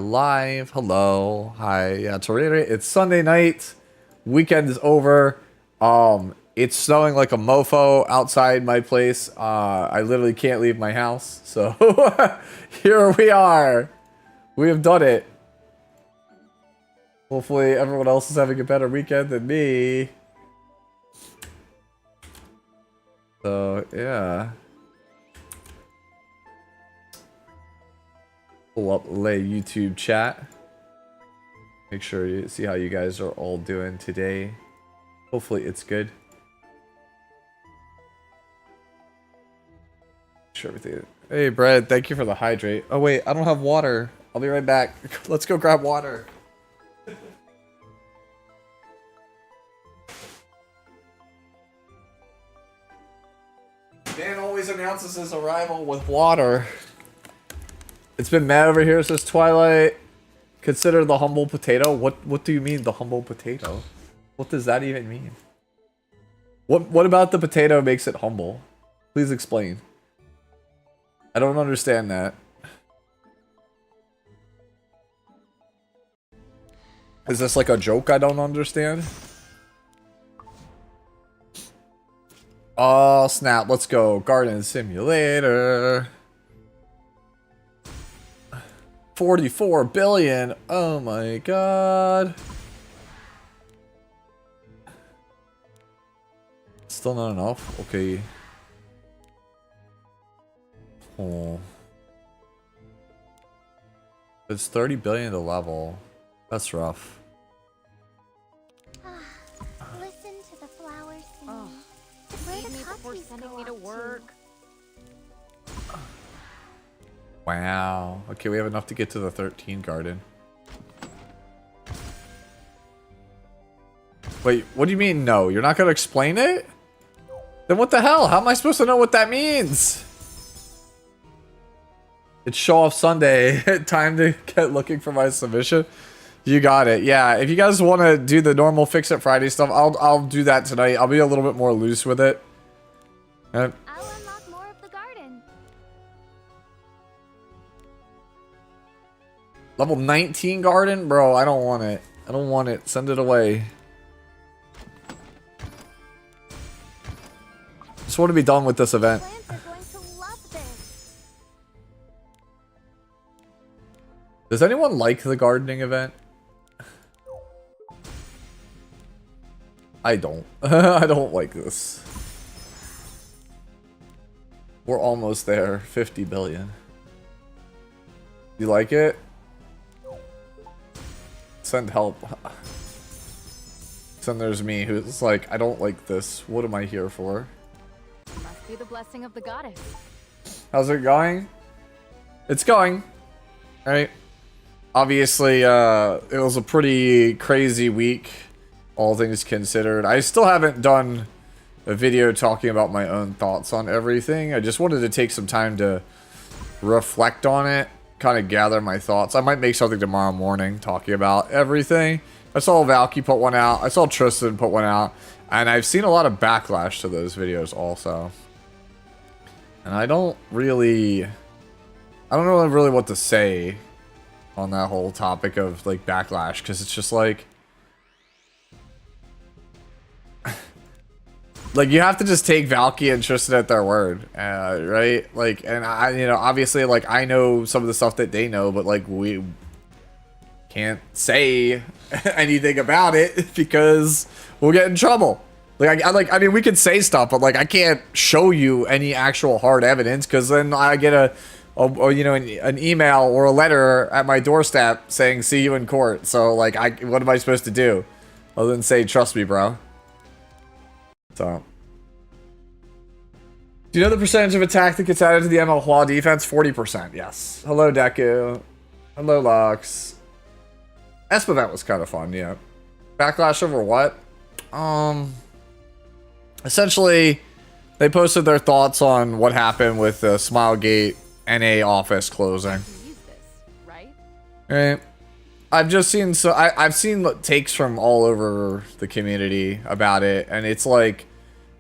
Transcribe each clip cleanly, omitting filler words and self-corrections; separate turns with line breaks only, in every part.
live. Hello. Hi. Yeah, to reiterate, it's Sunday night. Weekend is over. It's snowing like a mofo outside my place. I literally can't leave my house. So here we are. We have done it. Hopefully everyone else is having a better weekend than me. So, yeah. Pull up lay YouTube chat. Make sure you see how you guys are all doing today. Hopefully it's good. Sure everything. Hey Brad, thank you for the hydrate. Oh wait, I don't have water. I'll be right back. Let's go grab water. Dan always announces his arrival with water. It's been mad over here since Twilight. Consider the humble potato. What do you mean the humble potato? What does that even mean? What about the potato makes it humble? Please explain. I don't understand that. Is this like a joke I don't understand? Oh snap, let's go. Garden Simulator. 44 billion. Oh my god. Still not enough? Okay. Oh. It's 30 billion to level. That's rough.
Listen to the flowers sing.
Oh,
Where
leave
the
me before
copies
sending
go
me to
off
work.
Wow. Okay, we have enough to get to the 13 garden. Wait, what do you mean no? You're not gonna explain it? Then what the hell? How am I supposed to know what that means? It's show off Sunday. Time to get looking for my submission. You got it. Yeah, if you guys want to do the normal Fix It Friday stuff, I'll do that tonight. I'll be a little bit more loose with it.
I'll unlock more of the garden.
Level 19 garden? Bro, I don't want it. I don't want it. Send it away. Just want to be done with this event.
Plants are going to love this.
Does anyone like the gardening event? I don't. I don't like this. We're almost there. 50 billion. You like it? Send help. Then there's me who's like, I don't like this. What am I here for?
Must be the blessing of the goddess.
How's it going? It's going. Right? Obviously, it was a pretty crazy week, all things considered. I still haven't done a video talking about my own thoughts on everything. I just wanted to take some time to reflect on it, kind of gather my thoughts. I might make something tomorrow morning talking about everything. I saw Valky put one out. I saw Tristan put one out. And I've seen a lot of backlash to those videos also. And I don't know really what to say on that whole topic of like backlash, because it's just like you have to just take Valky and Tristan at their word, right? Like, and obviously, like, I know some of the stuff that they know, but like we can't say anything about it because we'll get in trouble. I mean, we could say stuff, but like I can't show you any actual hard evidence, because then I get an email or a letter at my doorstep saying "see you in court." So like, what am I supposed to do other than say "trust me, bro"? So, do you know the percentage of attack that gets added to the ML Hua defense? 40%. Yes. Hello, Deku. Hello, Lux. Espavent was kind of fun. Yeah. Backlash over what? Essentially, they posted their thoughts on what happened with the Smilegate NA office closing.
Use this, right?
Right. I've just seen I've seen takes from all over the community about it, and it's like,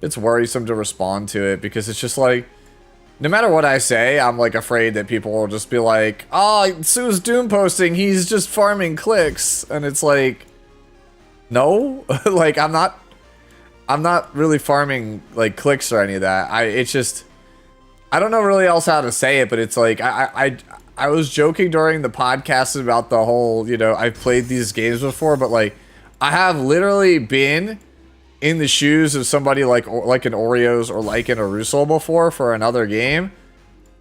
it's worrisome to respond to it, because it's just like, no matter what I say, I'm like afraid that people will just be like, oh, Sue's doom posting, he's just farming clicks. And it's like, no, like I'm not really farming like clicks or any of that. It's just, I don't know really else how to say it, but it's like, I was joking during the podcast about the whole, you know, I've played these games before, but like I have literally been in the shoes of somebody like an Oreos or like an Arusul before for another game,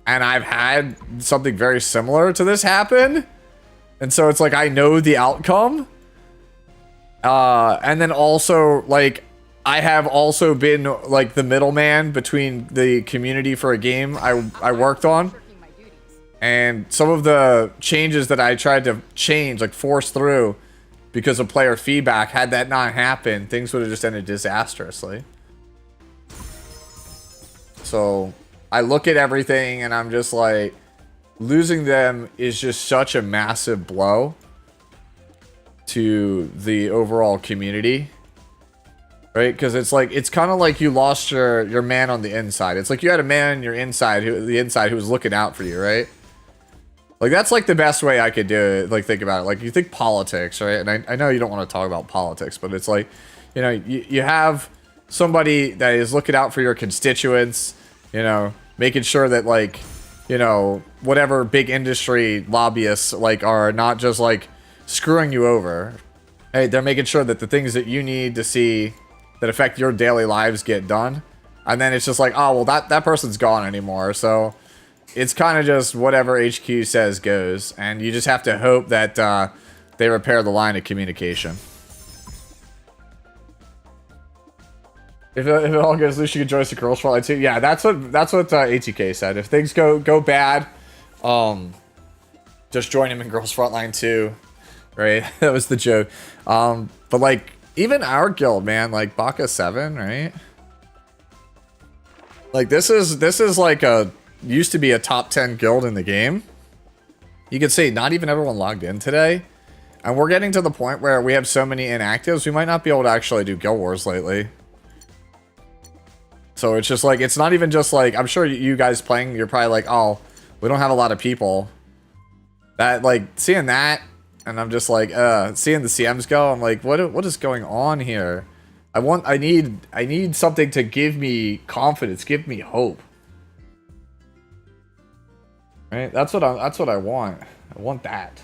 and I've had something very similar to this happen, and so it's like I know the outcome. And then also like I have also been like the middleman between the community for a game I worked on, and some of the changes that I tried to change, like force through because of player feedback, had that not happened, things would have just ended disastrously. So I look at everything and I'm just like, losing them is just such a massive blow to the overall community, right? Because it's like, it's kind of like you lost your man on the inside. It's like you had a man on your inside, who was looking out for you, right? Like, that's like the best way I could do it. Like, think about it. Like, you think politics, right? And I know you don't want to talk about politics, but it's like, you know, you have somebody that is looking out for your constituents, you know, making sure that, like, you know, whatever big industry lobbyists, like, are not just, like, screwing you over. Hey, they're making sure that the things that you need to see that affect your daily lives get done. And then it's just like, oh, well, that person's gone anymore, so it's kind of just whatever HQ says goes, and you just have to hope that they repair the line of communication. If it all goes loose, you can join us at Girls Frontline too. Yeah, that's what ATK said. If things go bad, just join him in Girls Frontline too, right? That was the joke. But like even our guild, man, like Baka 7, right? Like this is like a used to be a top 10 guild in the game. You could see not even everyone logged in today, and we're getting to the point where we have so many inactives we might not be able to actually do guild wars lately. So it's just like, it's not even just like, I'm sure you guys playing, you're probably like, oh, we don't have a lot of people. That, like, seeing that, and I'm just like, seeing the CMs go, I'm like, what is going on here? I need something to give me confidence, give me hope. Right? That's what I want. I want that.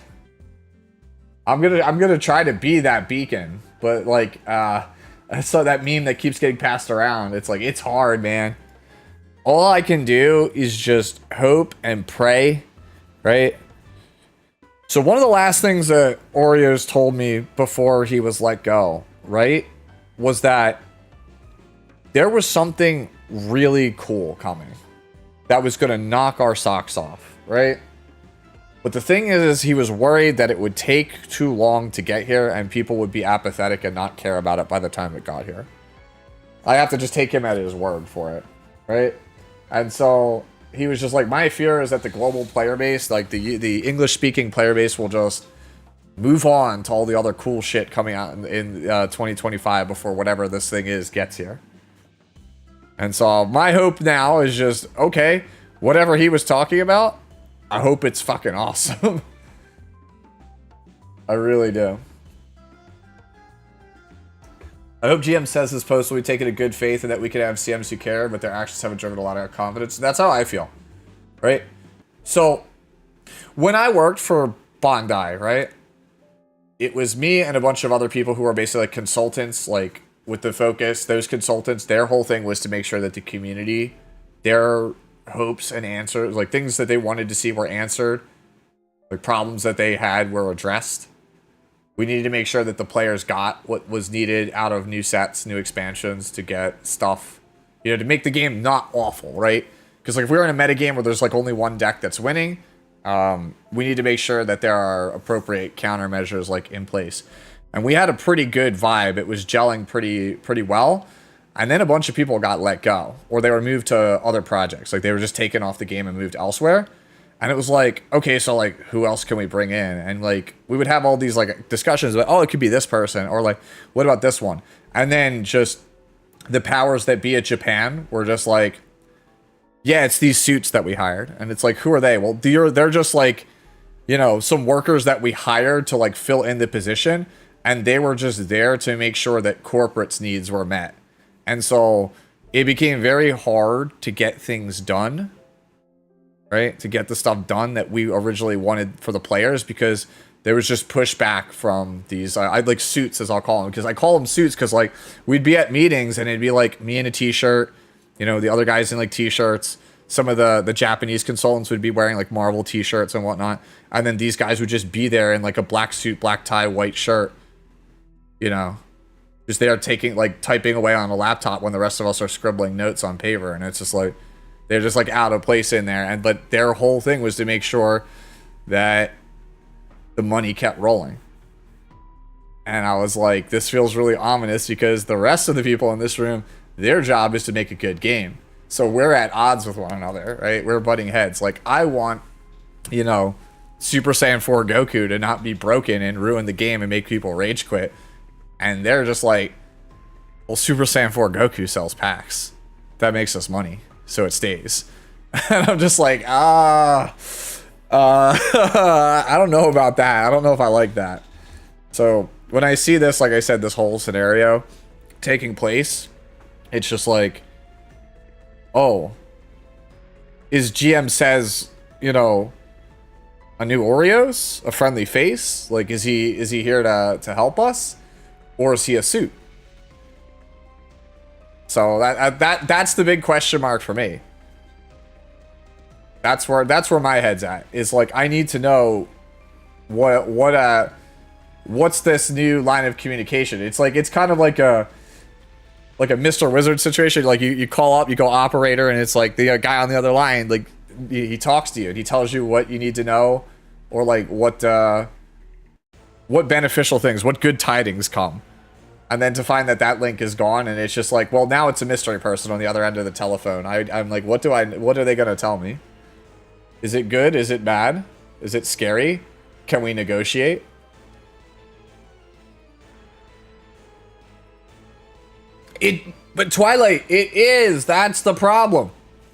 I'm gonna try to be that beacon, but like I saw that meme that keeps getting passed around. It's like, it's hard, man. All I can do is just hope and pray, right? So one of the last things that Oreos told me before he was let go, right, was that there was something really cool coming that was gonna knock our socks off. Right? But the thing is he was worried that it would take too long to get here and people would be apathetic and not care about it by the time it got here. I have to just take him at his word for it, right? And so he was just like, my fear is that the global player base, like the English-speaking player base, will just move on to all the other cool shit coming out in 2025 before whatever this thing is gets here. And so my hope now is just, okay, whatever he was talking about, I hope it's fucking awesome. I really do. I hope GM says this post will be taken in good faith and that we can have CMs who care, but their actions haven't driven a lot of confidence. That's how I feel, right? So, when I worked for Bondi, right, it was me and a bunch of other people who were basically like consultants, like with the focus. Those consultants, their whole thing was to make sure that the community, their hopes and answers, like things that they wanted to see were answered, like problems that they had were addressed. We needed to make sure that the players got what was needed out of new sets, new expansions, to get stuff, you know, to make the game not awful, right? Because like if we're in a meta game where there's like only one deck that's winning, we need to make sure that there are appropriate countermeasures like in place. And we had a pretty good vibe. It was gelling pretty well. And then a bunch of people got let go, or they were moved to other projects. Like they were just taken off the game and moved elsewhere. And it was like, okay, so like who else can we bring in? And like we would have all these like discussions about, oh, it could be this person, or like, what about this one? And then just the powers that be at Japan were just like, Yeah, it's these suits that we hired. And it's like, who are they? Well, they're just like, you know, some workers that we hired to like fill in the position. And they were just there to make sure that corporate's needs were met. And so it became very hard to get things done, right? To get the stuff done that we originally wanted for the players, because there was just pushback from these, I'd like suits, as I'll call them, because I call them suits because like we'd be at meetings and it'd be like me in a t-shirt, you know, the other guys in like t-shirts. Some of the Japanese consultants would be wearing like Marvel t-shirts and whatnot. And then these guys would just be there in like a black suit, black tie, white shirt, you know, just there taking, like typing away on a laptop when the rest of us are scribbling notes on paper. And it's just like, they're just like out of place in there. And but their whole thing was to make sure that the money kept rolling. And I was like, this feels really ominous, because the rest of the people in this room, their job is to make a good game. So we're at odds with one another, right? We're butting heads. Like, I want, you know, Super Saiyan 4 Goku to not be broken and ruin the game and make people rage quit. And they're just like, well, Super Saiyan 4 Goku sells packs. That makes us money, so it stays. And I'm just like, I don't know about that. I don't know if I like that. So when I see this, like I said, this whole scenario taking place, it's just like, oh, is GM says, you know, a new Oreos, a friendly face? Like, is he here to help us, or is he a suit? So that's the big question mark for me. That's where my head's at. Is like, I need to know what's this new line of communication. It's like, it's kind of like a Mr. Wizard situation. Like you call up, you go operator, and it's like the guy on the other line, like he talks to you and he tells you what you need to know, or like what beneficial things, what good tidings come. And then to find that link is gone, and it's just like, well, now it's a mystery person on the other end of the telephone. I'm like, what are they gonna tell me? Is it good? Is it bad? Is it scary? Can we negotiate? But Twilight, it is. That's the problem.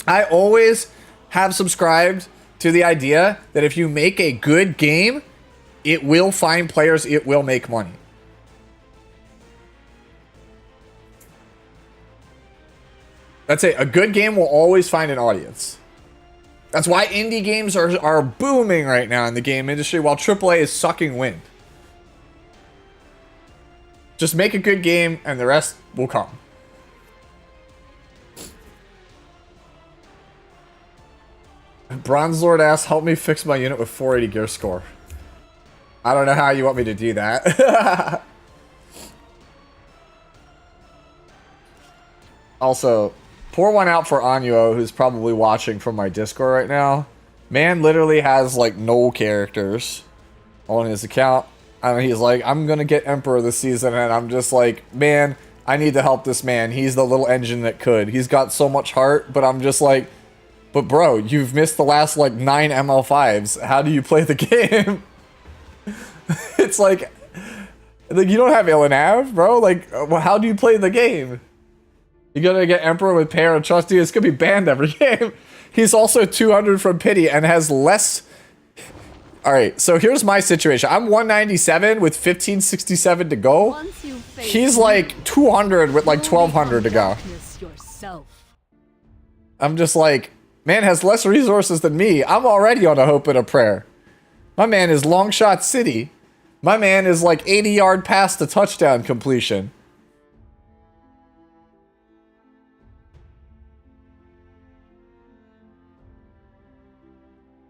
I always have subscribed to the idea that if you make a good game, it will find players, it will make money. That's it. A good game will always find an audience. That's why indie games are booming right now in the game industry, while AAA is sucking wind. Just make a good game, and the rest will come. Bronze Lord asks, help me fix my unit with 480 gear score. I don't know how you want me to do that. Also, pour one out for Anyo, who's probably watching from my Discord right now. Man literally has like no characters on his account. I mean, he's like, I'm gonna get Emperor this season, and I'm just like, man, I need to help this man. He's the little engine that could. He's got so much heart, but I'm just like, but bro, you've missed the last like 9 ML5s. How do you play the game? It's like you don't have Ilanav, bro. Like, how do you play the game? You gotta get Emperor with Pair and Trusty. It's gonna be banned every game. He's also 200 from Pity and has less. Alright, so here's my situation. I'm 197 with 1567 to go. He's like 200 with like 1200 to go. I'm just like, man has less resources than me. I'm already on a hope and a prayer. My man is long shot city. My man is like 80-yard past the touchdown completion.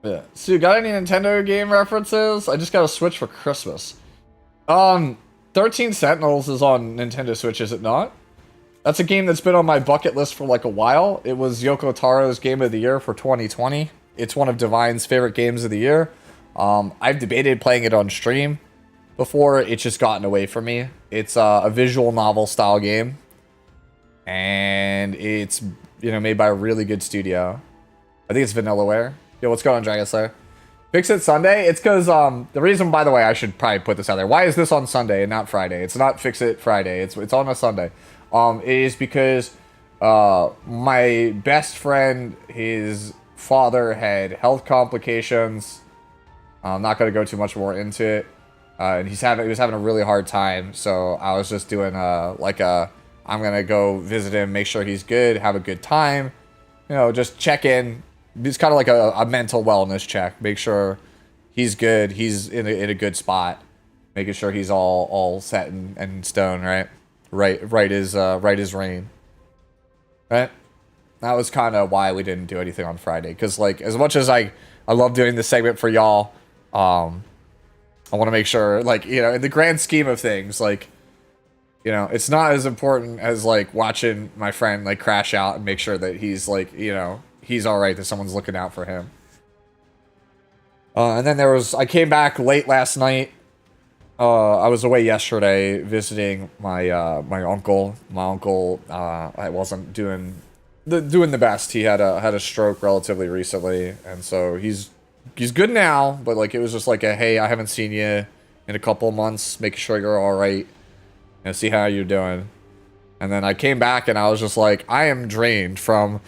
Yeah. So, got any Nintendo game references? I just got a Switch for Christmas. 13 Sentinels is on Nintendo Switch, is it not? That's a game that's been on my bucket list for like a while. It was Yoko Taro's Game of the Year for 2020. It's one of Divine's favorite games of the year. I've debated playing it on stream before. It's just gotten away from me. It's a visual novel style game. And it's, you know, made by a really good studio. I think it's Vanillaware. Yo, what's going on, Dragon Slayer? Fix It Sunday? It's because, the reason, by the way, I should probably put this out there. Why is this on Sunday and not Friday? It's not Fix It Friday. It's on a Sunday. It is because My best friend, his father had health complications. I'm not going to go too much more into it. And he was having a really hard time, so I was just doing I'm going to go visit him, make sure he's good, have a good time. You know, just check in. It's kind of like a mental wellness check. Make sure he's good, he's in a good spot. Making sure he's all set and stone, right? Right as rain. Right? That was kind of why we didn't do anything on Friday. Because, like, as much as I love doing this segment for y'all, I want to make sure, like, you know, in the grand scheme of things, like, you know, it's not as important as, like, watching my friend, like, crash out and make sure that he's, like, you know, he's alright, that someone's looking out for him. And then I came back late last night. I was away yesterday visiting my uncle. My uncle, I wasn't doing the best. He had a stroke relatively recently, and so he's good now. But like, it was just like a, hey, I haven't seen you in a couple of months, making sure you're all right, and see how you're doing. And then I came back and I was just like, I am drained from,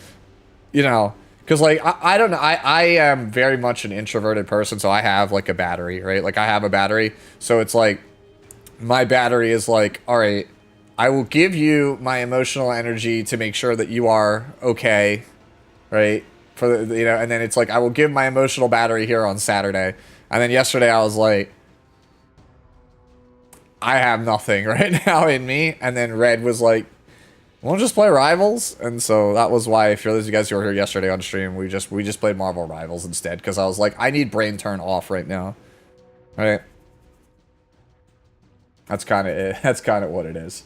you know. Because, like, I don't know, I am very much an introverted person, so I have, like, a battery, right? Like, I have a battery, so it's like, my battery is like, all right, I will give you my emotional energy to make sure that you are okay, right? For the, you know, and then it's like, I will give my emotional battery here on Saturday. And then yesterday I was like, I have nothing right now in me. And then Red was like, want to just play Rivals? And so that was why, if you guys who were here yesterday on stream, we just played Marvel Rivals instead, because I was like, I need brain turn off right now. Right? That's kind of it. That's kind of what it is.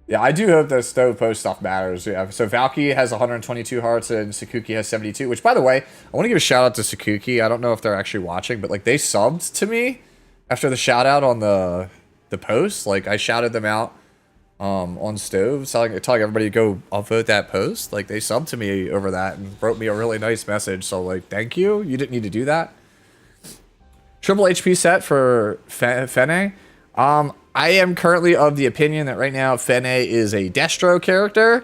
Yeah, I do hope that Stove Post stuff matters. Yeah, so Valky has 122 hearts and Sakuki has 72, which, by the way, I want to give a shout out to Sakuki. I don't know if they're actually watching, but like, they subbed to me after the shout out on the post. Like, I shouted them out on Stove, telling everybody to go upvote that post. Like, they subbed to me over that and wrote me a really nice message. So, like, thank you. You didn't need to do that. Triple HP set for Fene. I am currently of the opinion that right now Fene is a Destro character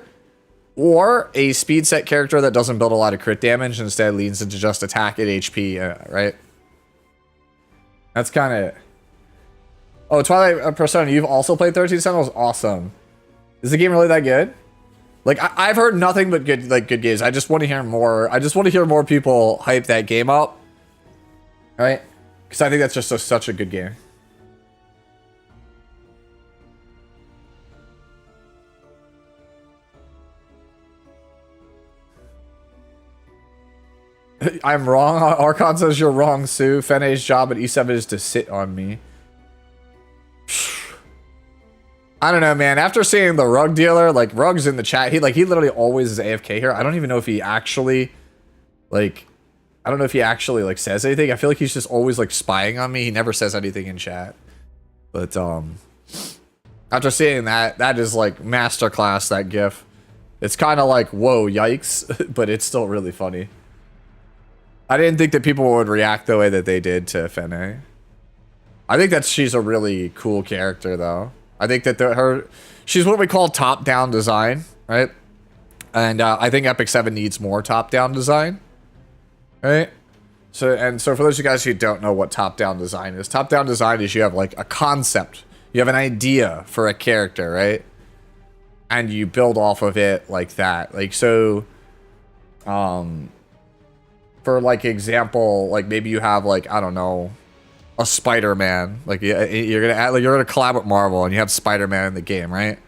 or a speed set character that doesn't build a lot of crit damage and instead leans into just attack at HP, right? That's kind of it. Oh, Twilight Persona, you've also played 13 Sentinels? Awesome. Is the game really that good? Like, I've heard nothing but good games. I just want to hear more. I just want to hear more people hype that game up. Right? Because I think that's just such a good game. I'm wrong. Archon says you're wrong, Sue. Fene's job at E7 is to sit on me. I don't know, man. After seeing the rug dealer, like, Rug's in the chat. He literally always is AFK here. I don't even know if he actually, like, says anything. I feel like he's just always, like, spying on me. He never says anything in chat. But, after seeing that is, like, masterclass, that gif. It's kind of like, whoa, yikes. But it's still really funny. I didn't think that people would react the way that they did to Fene. I think that she's a really cool character, though. I think that she's what we call top-down design, right? And I think Epic 7 needs more top-down design, right? So for those of you guys who don't know what top-down design is you have like a concept, you have an idea for a character, right? And you build off of it like that. Like, so, for like example, like maybe you have like, I don't know, a Spider-Man. Like, you're gonna collab with Marvel and you have Spider-Man in the game, right?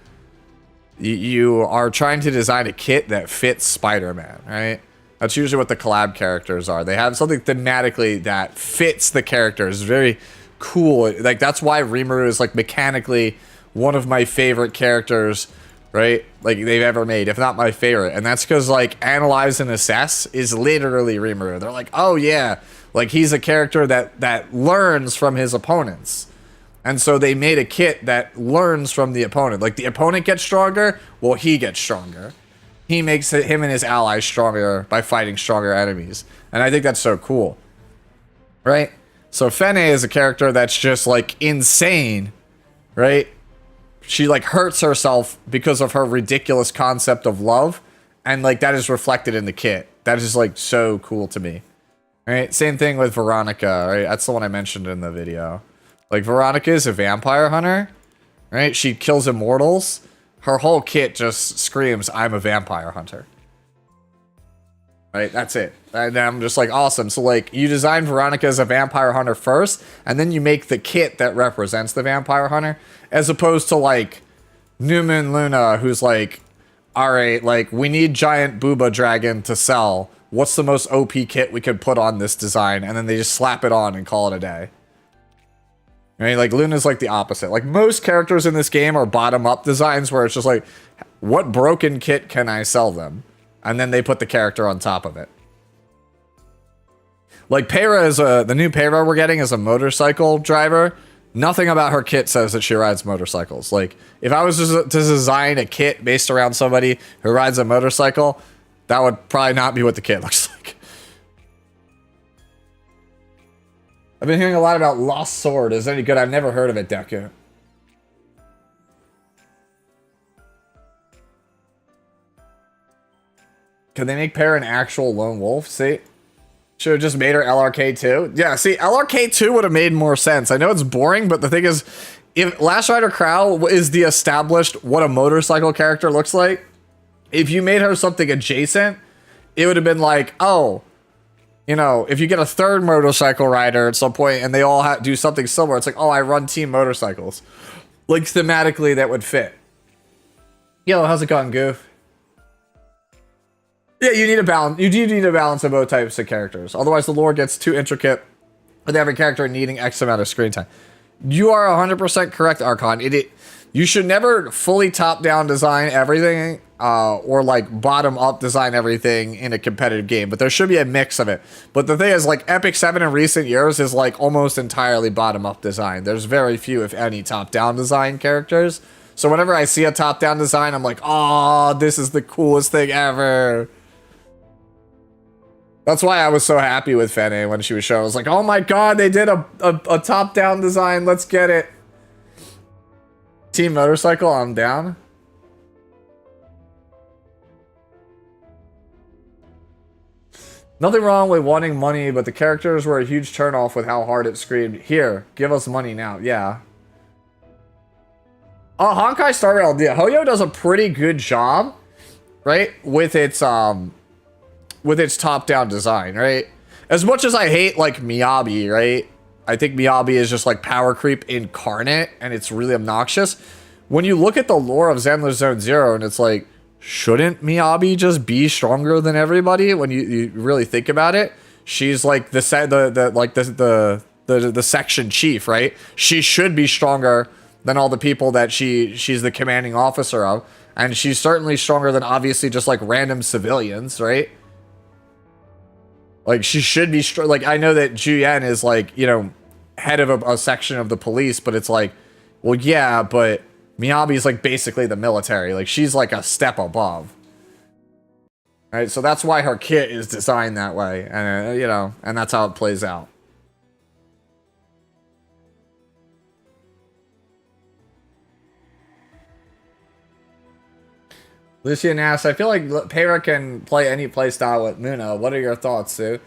You are trying to design a kit that fits Spider-Man, right? That's usually what the collab characters are. They have something thematically that fits the characters. Very cool. Like, that's why Rimuru is like mechanically one of my favorite characters, right? Like, they've ever made, if not my favorite. And that's because, like, Analyze and Assess is literally Rimuru. They're like, oh yeah, like, he's a character that learns from his opponents. And so they made a kit that learns from the opponent. Like, the opponent gets stronger, well, he gets stronger. He makes him and his allies stronger by fighting stronger enemies. And I think that's so cool. Right? So Fene is a character that's just, like, insane, right? she like hurts herself because of her ridiculous concept of love, and like that is reflected in the kit. That is like so cool to me. Right? Same thing with Veronica, right? That's the one I mentioned in the video. Like Veronica is a vampire hunter, right? She kills immortals. Her whole kit just screams, I'm a vampire hunter. Right? That's it. And I'm just like, awesome. So like you design Veronica as a vampire hunter first, and then you make the kit that represents the vampire hunter, as opposed to like Newman Luna, who's like, all right, like we need giant booba dragon to sell. What's the most OP kit we could put on this design? And then they just slap it on and call it a day. Right? Like Luna's like the opposite. Like most characters in this game are bottom up designs where it's just like, what broken kit can I sell them? And then they put the character on top of it. Like Peyra is the new Peyra we're getting is a motorcycle driver. Nothing about her kit says that she rides motorcycles. Like if I was to design a kit based around somebody who rides a motorcycle, that would probably not be what the kit looks like. I've been hearing a lot about Lost Sword. Is it any good? I've never heard of it, Deku. Can they make Pear an actual lone wolf? See? Should have just made her LRK 2. Yeah, see, LRK 2 would have made more sense. I know it's boring, but the thing is, if Last Rider Crow is the established what a motorcycle character looks like, if you made her something adjacent, it would have been like, oh, you know, if you get a third motorcycle rider at some point and they all do something similar, it's like, oh, I run team motorcycles. Like, thematically, that would fit. Yo, how's it going, Goof? Yeah, you need a balance. You do need a balance of both types of characters. Otherwise, the lore gets too intricate with every character needing X amount of screen time. You are 100% correct, Archon. You should never fully top-down design everything or like bottom-up design everything in a competitive game, but there should be a mix of it. But the thing is, like, Epic 7 in recent years is like almost entirely bottom-up design. There's very few, if any, top-down design characters. So whenever I see a top-down design, I'm like, oh, this is the coolest thing ever. That's why I was so happy with Fene when she was shown. I was like, oh my god, they did a top-down design. Let's get it. Team Motorcycle, I'm down. Nothing wrong with wanting money, but the characters were a huge turnoff with how hard it screamed. Here, give us money now. Yeah. Honkai Star Rail, yeah, Hoyo does a pretty good job, right? With its top-down design, right? As much as I hate, like, Miyabi, right? I think Miyabi is just, like, power creep incarnate, and it's really obnoxious. When you look at the lore of Zenless Zone Zero, and it's like, shouldn't Miyabi just be stronger than everybody? When you really think about it, she's, like, the section chief, right? She should be stronger than all the people that she's the commanding officer of, and she's certainly stronger than, obviously, just, like, random civilians, right? Like, she should be strong. Like, I know that Juyen is, like, you know, head of a section of the police, but it's like, well, yeah, but Miyabi's, like, basically the military. Like, she's, like, a step above. Right? So that's why her kit is designed that way. And, you know, and that's how it plays out. Lucian asks, I feel like Peyra can play any playstyle with Muna. What are your thoughts, Sue?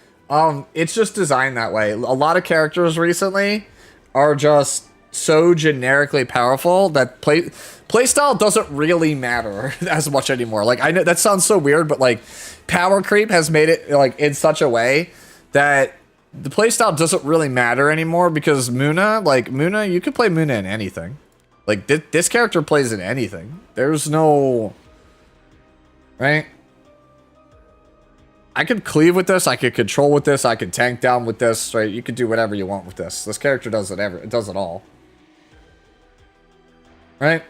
It's just designed that way. A lot of characters recently are just so generically powerful that playstyle doesn't really matter as much anymore. Like, I know that sounds so weird, but like power creep has made it like in such a way that the playstyle doesn't really matter anymore, because Muna, you can play Muna in anything. Like this character plays in anything. There's no... Right? I could cleave with this, I could control with this, I could tank down with this, right? You could do whatever you want with this. This character does it does it all. Right?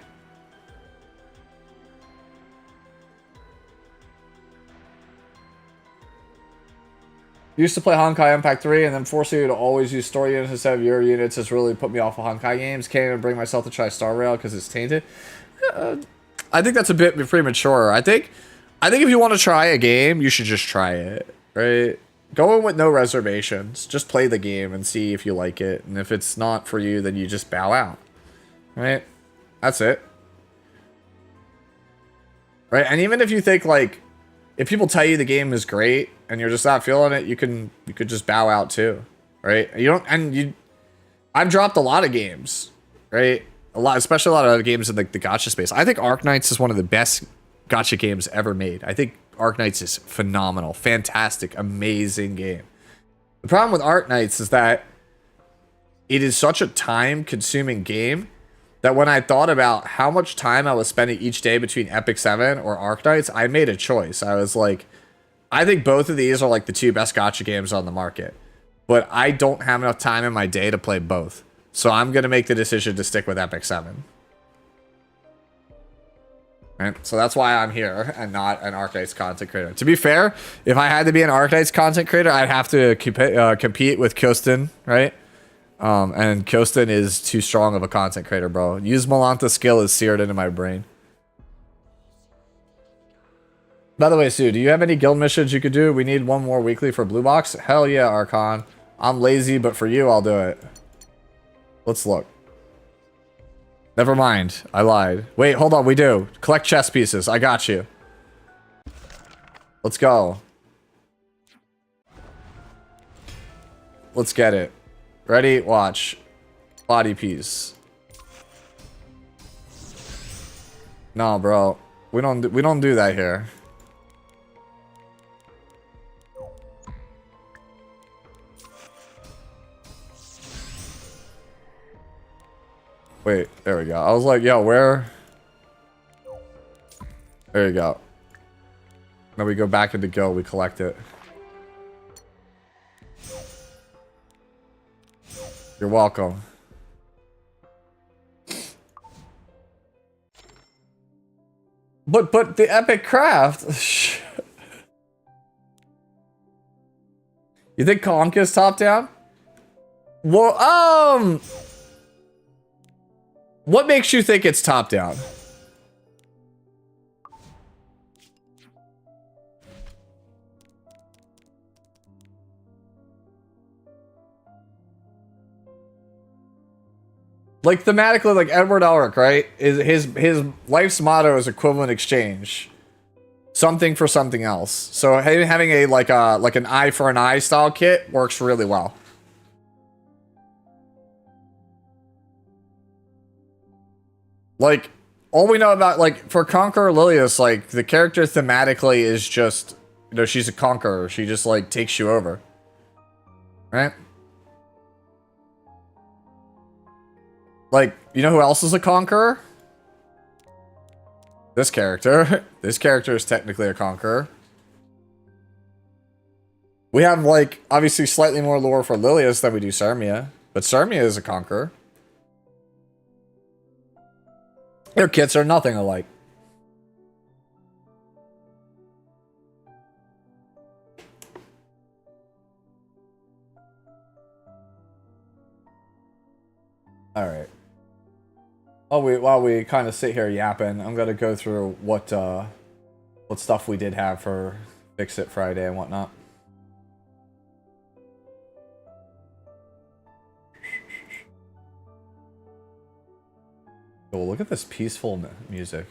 Used to play Honkai Impact 3 and then forcing you to always use story units instead of your units has really put me off of Honkai games. Can't even bring myself to try Star Rail because it's tainted. I think that's a bit premature. I think if you want to try a game, you should just try it, right? Go in with no reservations. Just play the game and see if you like it. And if it's not for you, then you just bow out, right? That's it. right? And even if you think like, if people tell you the game is great and you're just not feeling it, you could just bow out too, right? I've dropped a lot of games, right? Especially a lot of games in the gacha space. I think Arknights is one of the best gacha games ever made. I think Arknights is phenomenal, fantastic, amazing game. The problem with Arknights is that it is such a time-consuming game that when I thought about how much time I was spending each day between Epic 7 or Arknights, I made a choice. I was like, I think both of these are like the two best gacha games on the market, but I don't have enough time in my day to play both. So I'm going to make the decision to stick with Epic 7. Right? So that's why I'm here and not an Arknights content creator. To be fair, if I had to be an Arknights content creator, I'd have to compete with Kostin, right? And Kostin is too strong of a content creator, bro. Use Melanta's skill is seared into my brain. By the way, Sue, do you have any guild missions you could do? We need one more weekly for Blue Box. Hell yeah, Archon. I'm lazy, but for you, I'll do it. Let's look. Never mind. I lied. Wait, hold on. We do. Collect chess pieces. I got you. Let's go. Let's get it. Ready? Watch. Body piece. No, bro. We don't do that here. Wait, there we go. I was like, yo, where? There you go. Now we go back into go, we collect it. You're welcome. But the epic craft. You think Conk is top down? Well, what makes you think it's top down? Like thematically, like Edward Elric, right? His life's motto is equivalent exchange, something for something else. So having a like an eye for an eye style kit works really well. Like all we know about like for Conqueror Lilius, like the character thematically is just, you know, she's a conqueror. She just like takes you over, right? Like, you know who else is a conqueror? This character. This character is technically a conqueror. We have, like, obviously slightly more lore for Lilius than we do Sarmia. But Sarmia is a conqueror. Their kits are nothing alike. Alright. While we kind of sit here yapping, I'm gonna go through what stuff we did have for Fix It Friday and whatnot. Oh, look at this peaceful music.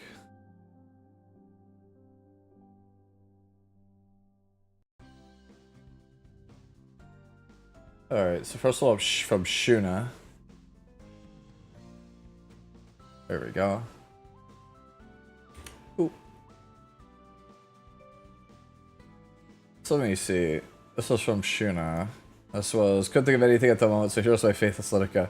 Alright, so first of all, from Shuna. There we go. Ooh. So let me see. This was from Shuna. This was, couldn't think of anything at the moment, so here's my Faithless Litica.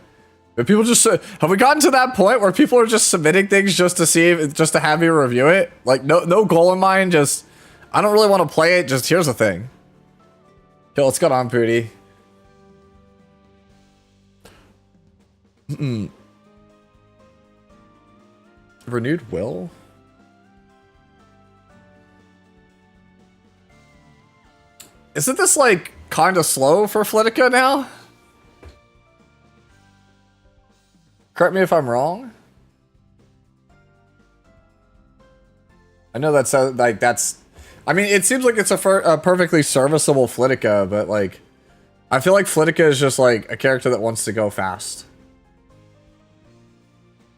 But people just, have we gotten to that point where people are just submitting things just to see, just to have me review it? Like, no goal in mind, just, I don't really want to play it, just here's the thing. Yo, what's going on, Pooty? Renewed will? Isn't this like kind of slow for Flitica now? Correct me if I'm wrong. I know that's like that's. I mean, it seems like it's a perfectly serviceable Flitica, but like, I feel like Flitica is just like a character that wants to go fast.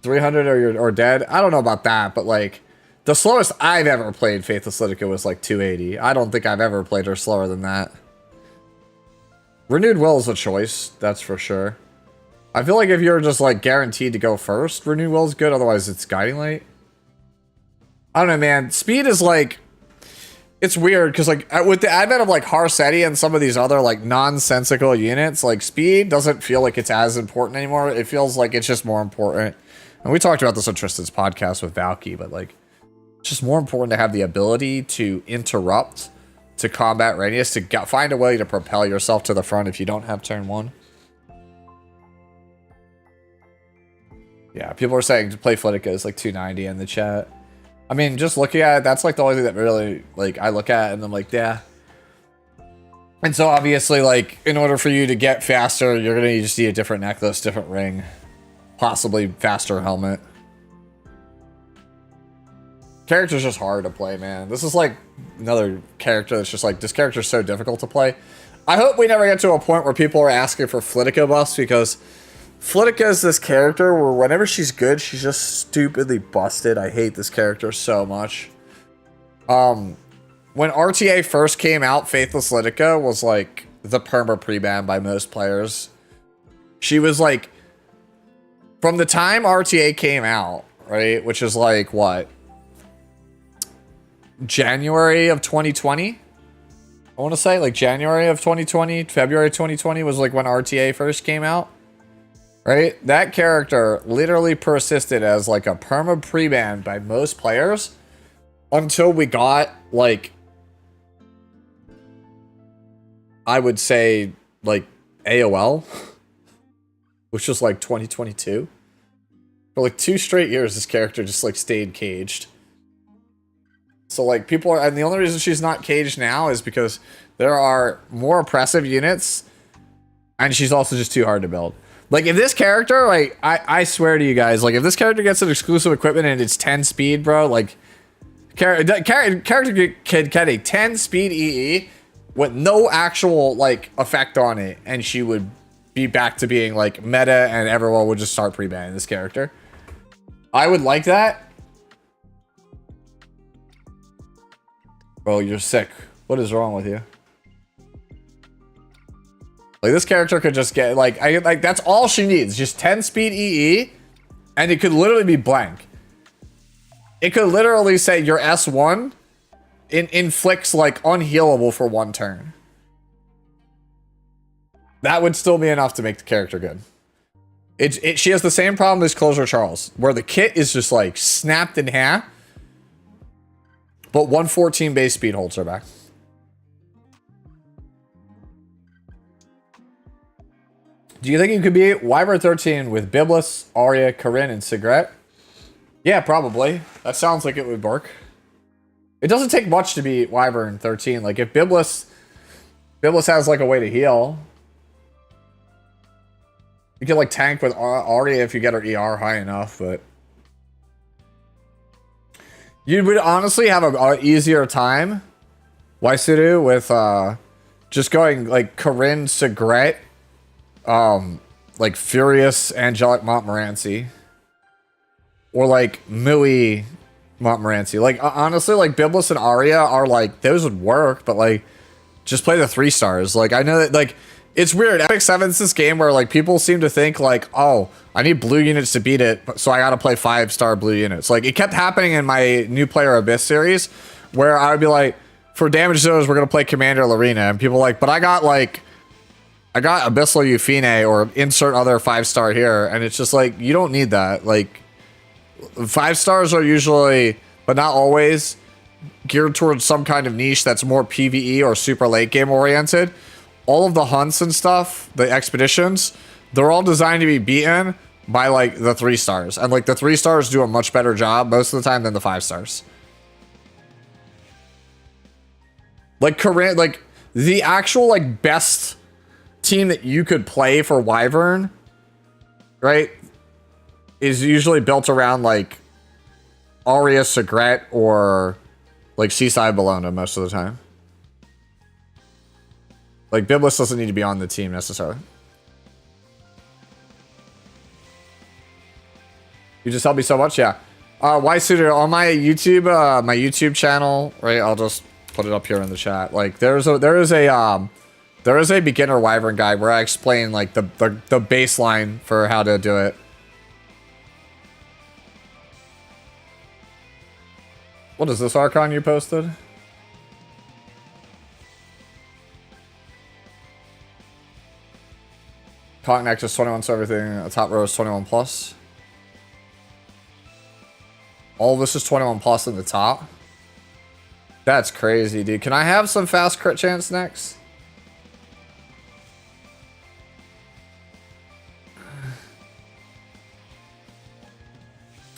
300 or dead. I don't know about that, but like The slowest I've ever played Faithless Litica was like 280. I don't think I've ever played her slower than that. Renewed Will is a choice, that's for sure. I feel like if you're just like guaranteed to go first, Renewed Will is good, otherwise it's Guiding Light. I don't know, man. Speed is like... It's weird, because like with the advent of like Harsetti and some of these other like nonsensical units, like speed doesn't feel like it's as important anymore. It feels like it's just more important. And we talked about this on Tristan's podcast with Valky, but like... It's just more important to have the ability to interrupt to combat readiness, to find a way to propel yourself to the front if you don't have turn 1. Yeah, people are saying to play Flitica is like 290 in the chat. I mean, just looking at it, that's like the only thing that really, like, I look at and I'm like, yeah. And so obviously, like, in order for you to get faster, you're going to just need a different necklace, different ring, possibly faster helmet. Character's just hard to play, man. This is like another character that's just like, this character's so difficult to play. I hope we never get to a point where people are asking for Flitica buffs, because Flitica is this character where whenever she's good, she's just stupidly busted. I hate this character so much. When RTA first came out, Faithless Litica was like the perma pre-ban by most players. She was like, from the time RTA came out, right, which is like, what? January of 2020? I want to say like January of 2020, February 2020 was like when RTA first came out. Right? That character literally persisted as like a perma pre-ban by most players until we got like, I would say like AOL, which was like 2022. For like 2 straight years, this character just like stayed caged. So like people are, and the only reason she's not caged now is because there are more oppressive units and she's also just too hard to build. Like if this character, like I swear to you guys, like if this character gets an exclusive equipment and it's 10 speed, bro, like character could get a 10 speed EE with no actual like effect on it, and she would be back to being like meta and everyone would just start pre-banning this character. I would like that. Bro, you're sick. What is wrong with you? Like this character could just get like that's all she needs, just 10 speed EE, and it could literally be blank. It could literally say your S1 inflicts like unhealable for 1 turn. That would still be enough to make the character good. She has the same problem as Closure Charles, where the kit is just like snapped in half. But 114 base speed holds her back. Do you think you could beat Wyvern 13 with Biblis, Arya, Corinne, and Sigret? Yeah, probably. That sounds like it would work. It doesn't take much to beat Wyvern 13. Like if Biblis has like a way to heal. You can like tank with Arya if you get her ER high enough, but you would honestly have an easier time, Waisuru, with just going like Corinne, Sigret, like Furious, Angelic Montmorency, or like Mui Montmorency. Like honestly, like Biblis and Arya are like, those would work, but like just play the 3 stars. Like I know that like it's weird. Epic 7's this game where like people seem to think like, oh, I need blue units to beat it, so I gotta play 5-star blue units. Like it kept happening in my New Player Abyss series where I would be like, for damage zones, we're gonna play Commander Larina, and people are like, but I got Abyssal Euphine or insert other 5-star here, and it's just like, you don't need that. Like 5 stars are usually, but not always, geared towards some kind of niche that's more PvE or super late game oriented. All of the hunts and stuff, the expeditions, they're all designed to be beaten by like the 3 stars, and like the 3 stars do a much better job most of the time than the 5 stars. Like Corinne, like the actual like best team that you could play for Wyvern, right, is usually built around like Arya, Sigret, or like Seaside Bologna most of the time. Like Biblis doesn't need to be on the team necessarily. You just helped me so much, yeah. Why Suitor on my YouTube channel, right? I'll just put it up here in the chat. Like there is a beginner wyvern guide where I explain like the baseline for how to do it. What is this Archon you posted? Cognac just 21 so everything. The top row is 21 plus. All of this is 21 plus in the top. That's crazy, dude. Can I have some fast crit chance next?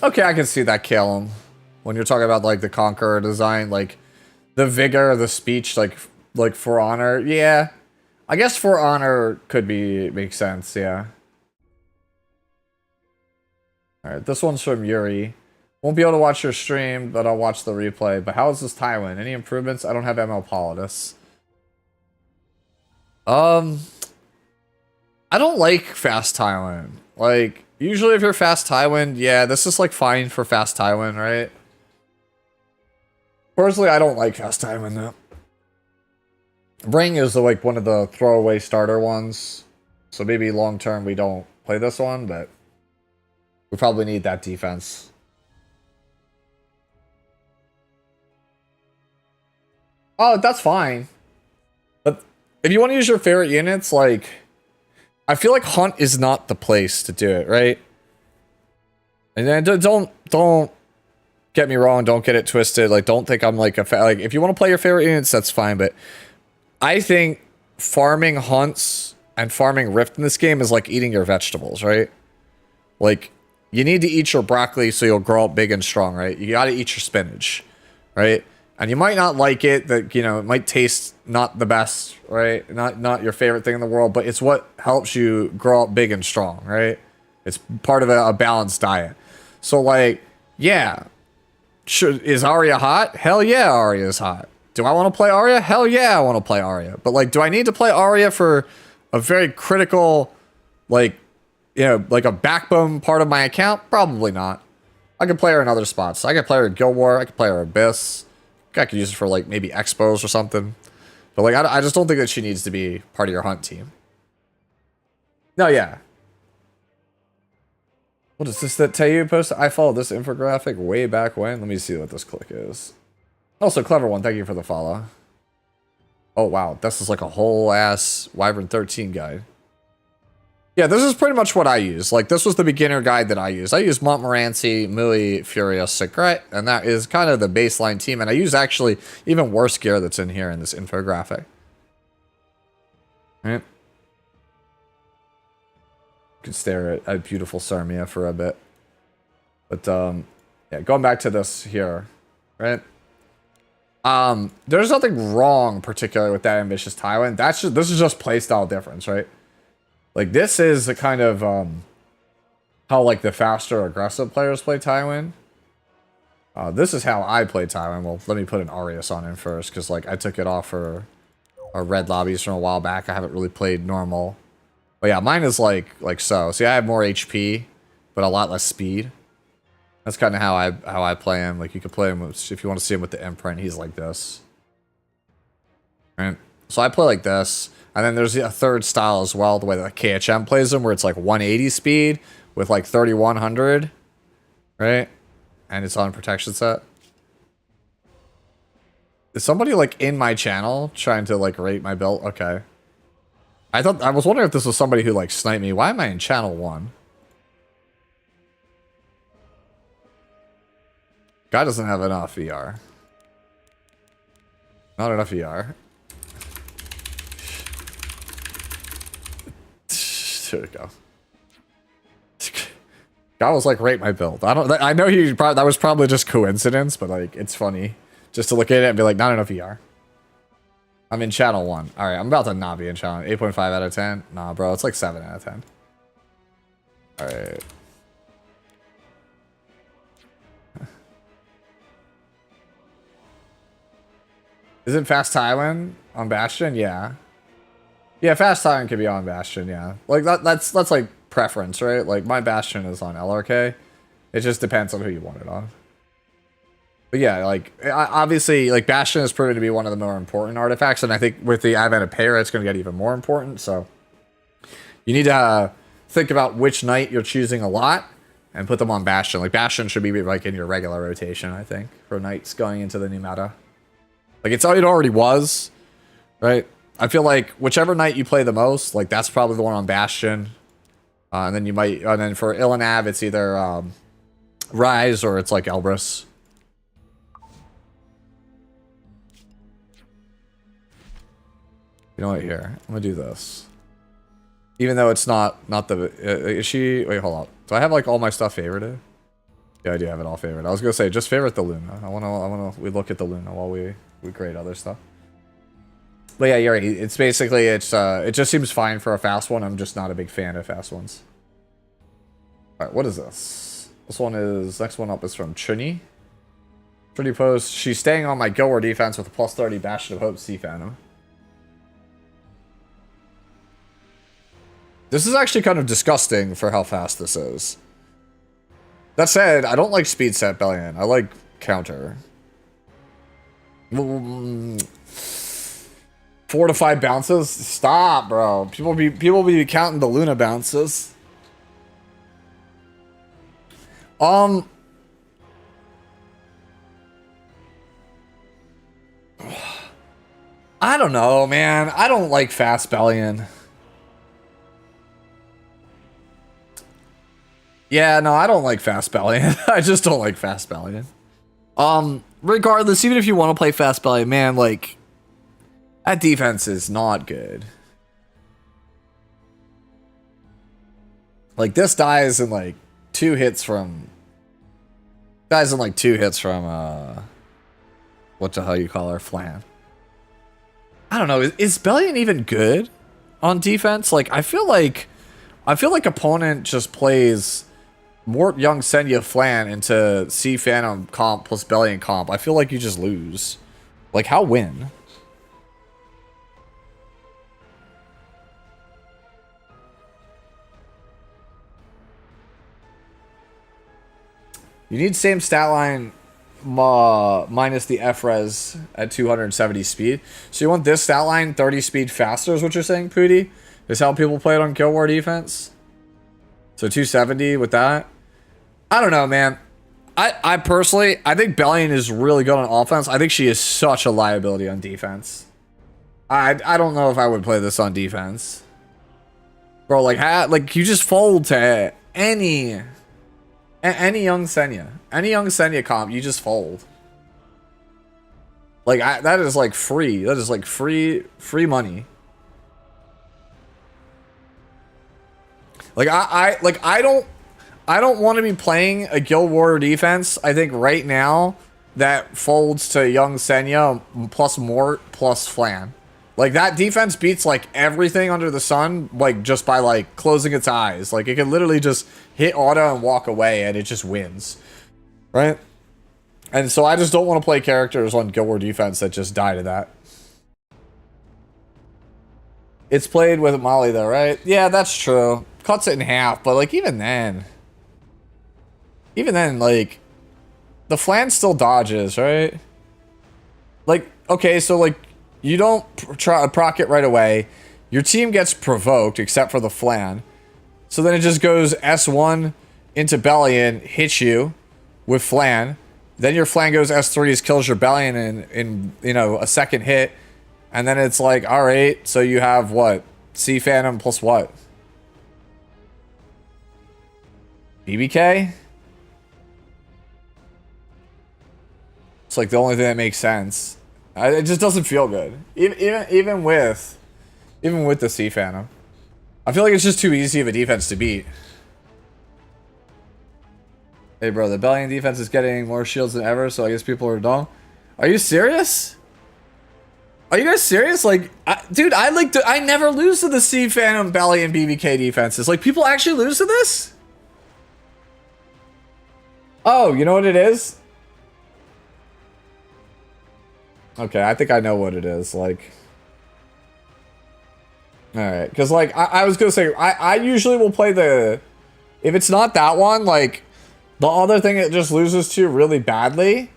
Okay, I can see that kill him. When you're talking about like the Conqueror design, like the vigor, the speech, like For Honor. Yeah. I guess For Honor could make sense, yeah. Alright, this one's from Yuri. Won't be able to watch your stream, but I'll watch the replay. But how is this Tywin? Any improvements? I don't have ML Politis. I don't like fast Tywin. Like, usually if you're fast Tywin, yeah, this is like fine for fast Tywin, right? Personally, I don't like fast Tywin though. Ring is like one of the throwaway starter ones. So maybe long term we don't play this one, but we probably need that defense. Oh, that's fine. But if you want to use your favorite units, like I feel like Hunt is not the place to do it, right? And then don't get me wrong, don't get it twisted. Like don't think I'm like like if you want to play your favorite units, that's fine, but I think farming hunts and farming Rift in this game is like eating your vegetables, right? Like, you need to eat your broccoli so you'll grow up big and strong, right? You gotta eat your spinach, right? And you might not like it, that, you know, it might taste not the best, right? Not your favorite thing in the world, but it's what helps you grow up big and strong, right? It's part of a balanced diet. So, like, yeah. Is Arya hot? Hell yeah, Arya is hot. Do I want to play Arya? Hell yeah, I want to play Arya. But, like, do I need to play Arya for a very critical, like, you know, like a backbone part of my account? Probably not. I can play her in other spots. I can play her in Guild War. I can play her in Abyss. I could use it for, like, maybe Expos or something. But, like, I just don't think that she needs to be part of your hunt team. No, yeah. What is this that Tayu posted? I followed this infographic way back when. Let me see what this click is. Also, clever one. Thank you for the follow. Oh, wow. This is like a whole ass Wyvern 13 guide. Yeah, this is pretty much what I use. Like, this was the beginner guide that I used. I used Montmorency, Mui, Furious, Secret, and that is kind of the baseline team. And I use actually even worse gear that's in here in this infographic. All right. You can stare at beautiful Sarmia for a bit. But, yeah, going back to this here, right? There's nothing wrong particularly with that ambitious Tywin. This is just playstyle difference, right? Like, this is a kind of, how, like, the faster aggressive players play Tywin. This is how I play Tywin. Well, let me put an Arius on in first, because, like, I took it off for red lobbies from a while back. I haven't really played normal. But yeah, mine is like so. See, I have more HP, but a lot less speed. That's kind of how I play him. Like, you could play him with, if you want to see him with the imprint, he's like this. Right? So I play like this. And then there's a third style as well, the way that KHM plays him, where it's like 180 speed with like 3100. Right? And it's on protection set. Is somebody like in my channel trying to like rate my build? Okay. I was wondering if this was somebody who like sniped me. Why am I in channel 1? Guy doesn't have enough ER. Not enough ER. There we go. Guy was like, rate my build. I know that was probably just coincidence, but like, it's funny just to look at it and be like, not enough ER. I'm in channel 1. Alright, I'm about to not be in channel 8.5 out of 10. Nah, bro, it's like 7 out of 10. Alright. Isn't Fast Tywin on Bastion? Yeah. Yeah, Fast Tywin could be on Bastion, yeah. Like, that's like preference, right? Like, my Bastion is on LRK. It just depends on who you want it on. But yeah, like, obviously, like, Bastion is proven to be one of the more important artifacts, and I think with the advent of Para, it's going to get even more important, so you need to think about which knight you're choosing a lot, and put them on Bastion. Like, Bastion should be, like, in your regular rotation, I think, for knights going into the new meta. Like, it already was, right? I feel like whichever knight you play the most, like, that's probably the one on Bastion. And then you might, and then for Ilanav, it's either Rise or it's like Elbrus. You know what, here, I'm gonna do this. Even though it's not the, is she, wait, hold on. Do I have like all my stuff favorited? Yeah, I do have it all favored. I was gonna say, just favorite the Luna. We look at the Luna while we grade other stuff. But yeah, you're right. It's basically, it just seems fine for a fast one. I'm just not a big fan of fast ones. Alright, what is this? This one is, next one up is from Chuni. Pretty post. She's staying on my Guild War defense with a plus 30 Bastion of Hope Sea Phantom. This is actually kind of disgusting for how fast this is. That said, I don't like speed set Bellion. I like counter. 4 to 5 bounces? Stop, bro. People be counting the Luna bounces. I don't know, man. I don't like fast Bellion. Yeah, no, I don't like fast Bellion. I just don't like fast Bellion. Regardless, even if you want to play fast Bellion, man, like, that defense is not good. Like, this dies in, like, 2 hits from... Dies in, like, 2 hits from, what the hell you call her? Flan. I don't know. Is Bellion even good on defense? Like, I feel like opponent just plays more Young Senya Flan into Sea Phantom comp plus Bellion comp. I feel like you just lose. Like, how win? You need same stat line minus the F-res at 270 speed. So you want this stat line 30 speed faster is what you're saying, Pooty? Is how people play it on Guild War defense? So 270 with that? I don't know, man. I personally, I think Bellion is really good on offense. I think she is such a liability on defense. I don't know if I would play this on defense. Bro, like you just fold to any Young Senya. Any Young Senya comp, you just fold. Like, that is like free. That is like free money. Like, I don't want to be playing a Guild War defense, I think, right now, that folds to Young Senya plus Mort plus Flan. Like, that defense beats, like, everything under the sun, like, just by, like, closing its eyes. Like, it can literally just hit auto and walk away, and it just wins. Right? And so I just don't want to play characters on Guild War defense that just die to that. It's played with Molly, though, right? Yeah, that's true. Cuts it in half, but, like, even then, like, the Flan still dodges, right? Like, okay, so, like, you don't proc it right away. Your team gets provoked, except for the Flan. So then it just goes S1 into Bellion, hits you with Flan. Then your Flan goes S3s, kills your Bellion in you know, a second hit. And then it's like, alright, so you have what? Sea Phantom plus what? BBK? It's like the only thing that makes sense. It just doesn't feel good. Even with the Sea Phantom. I feel like it's just too easy of a defense to beat. Hey bro, the Bellion defense is getting more shields than ever, so I guess people are dumb. Are you serious? Are you guys serious? Like, dude, I never lose to the Sea Phantom, Bellion, BBK defenses. Like, people actually lose to this? Oh, you know what it is? Okay, I think I know what it is, like... Alright, because, like, I was gonna say, I usually will play the... If it's not that one, like, The other thing it just loses to really badly,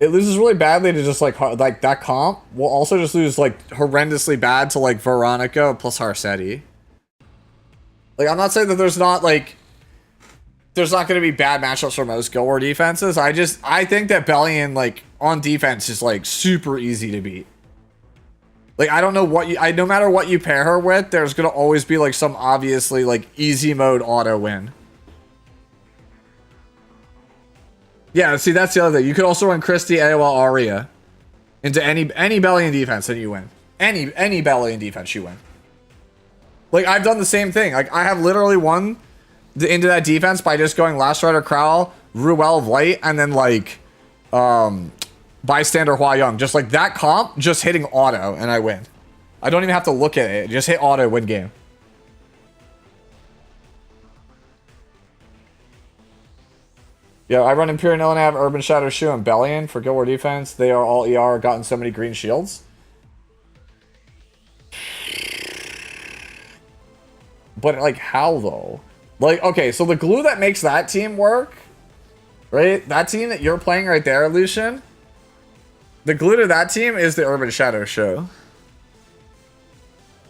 it loses really badly to just like that comp will also just lose like horrendously bad to like Veronica plus Harsetti. Like, I'm not saying that there's not like, there's not going to be bad matchups for most Guild War defenses. I think that Bellion like on defense is like super easy to beat. Like, I don't know what no matter what you pair her with, there's going to always be like some obviously like easy mode auto win. Yeah, see, that's the other thing. You could also run Christie, AOL, Aria into any Bellion defense and you win. Any Bellion defense, you win. Like, I've done the same thing. Like, I have literally won into that defense by just going Last Rider Crowl, Ruel of Light, and then, like, Bystander Hua Young. Just, like, that comp, just hitting auto, and I win. I don't even have to look at it. Just hit auto, win game. Yeah, I run Imperial Illinav, Urban Shadow Shoe, and Bellion for Guild War defense. They are all ER, gotten so many green shields. But, like, how, though? Like, okay, so the glue that makes that team work, right? That team that you're playing right there, Lucian, the glue to that team is the Urban Shadow Show.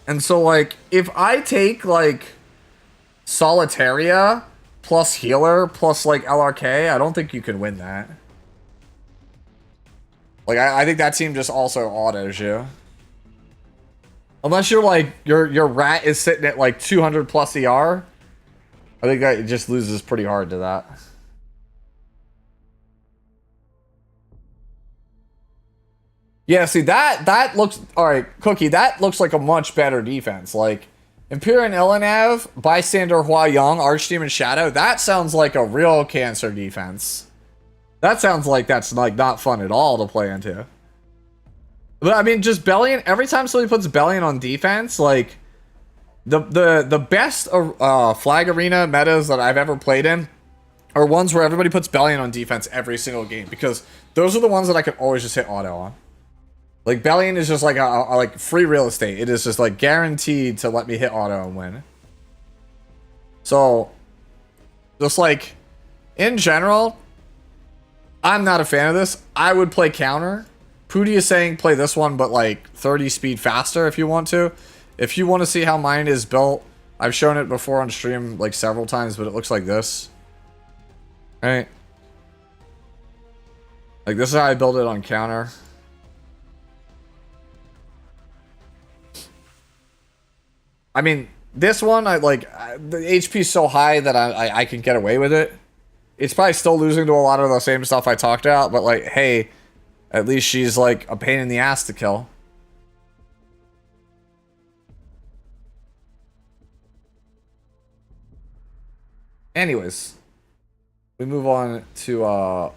And so, like, if I take, like, Solitaria plus Healer plus, like, LRK, I don't think you can win that. Like, I think that team just also autos you. Unless you're, like, your rat is sitting at, like, 200 plus ER. I think that it just loses pretty hard to that. Yeah, see, that looks... Alright, Cookie, that looks like a much better defense. Like, Imperial Illinav, Bystander Hua Young, Archdemon Shadow, that sounds like a real cancer defense. That sounds like that's, like, not fun at all to play into. But, I mean, just Bellion... Every time somebody puts Bellion on defense, like... The best flag arena metas that I've ever played in are ones where everybody puts Bellion on defense every single game. Because those are the ones that I can always just hit auto on. Like, Bellion is just like a like free real estate. It is just like guaranteed to let me hit auto and win. So, just like, in general, I'm not a fan of this. I would play counter. Pooty is saying play this one, but like 30 speed faster if you want to. If you want to see how mine is built, I've shown it before on stream like several times, but it looks like this. Right? Like, this is how I build it on counter. I mean, this one, the HP is so high that I can get away with it. It's probably still losing to a lot of the same stuff I talked about, but like, hey, at least she's like a pain in the ass to kill. Anyways, we move on to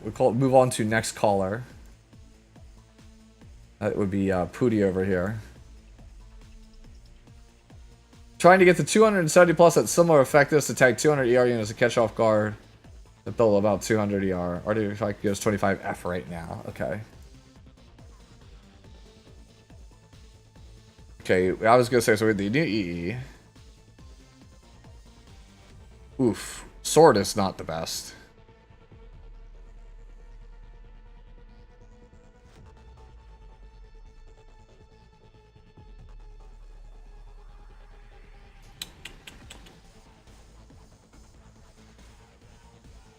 move on to next caller. That would be Pooty over here. Trying to get to 270 plus at similar effectiveness to tag 200 ER units to catch off guard. To build about 200 ER. Artifact goes 25F right now. Okay. Okay, I was gonna say, so with the new EE. Oof. Sword is not the best.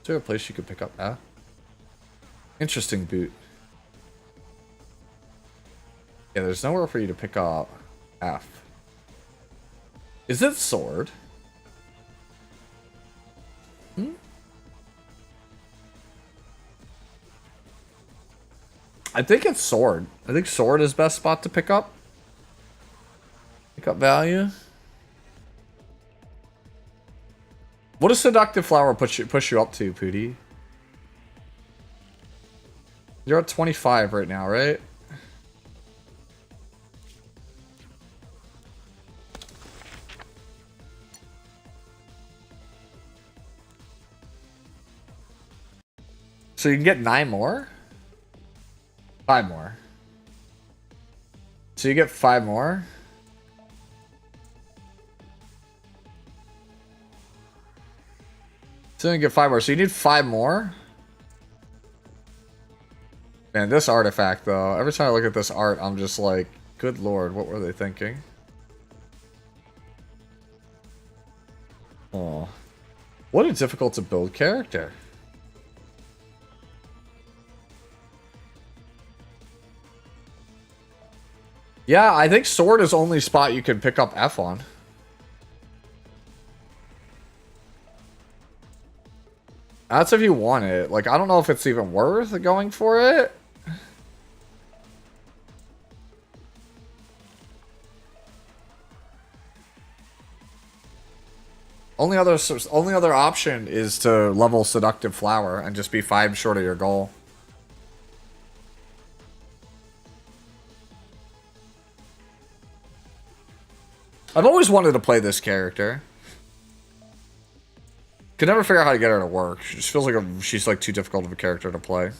Is there a place you could pick up F? Interesting boot. Yeah, there's nowhere for you to pick up F. Is it sword? Hmm? I think it's sword. I think sword is best spot to pick up. Pick up value. What does Seductive Flower push you up to, Pooty? You're at 25 right now, right? So you can get 9 more? 5 more. So you get 5 more? So you get 5 more. So you need 5 more? Man, this artifact, though. Every time I look at this art, I'm just like, good lord, what were they thinking? Oh. What a difficult to build character. Yeah, I think sword is only spot you can pick up F on. That's if you want it. Like, I don't know if it's even worth going for it. Only other option is to level Seductive Flower and just be 5 short of your goal. I've always wanted to play this character. Could never figure out how to get her to work. She just feels like she's like too difficult of a character to play.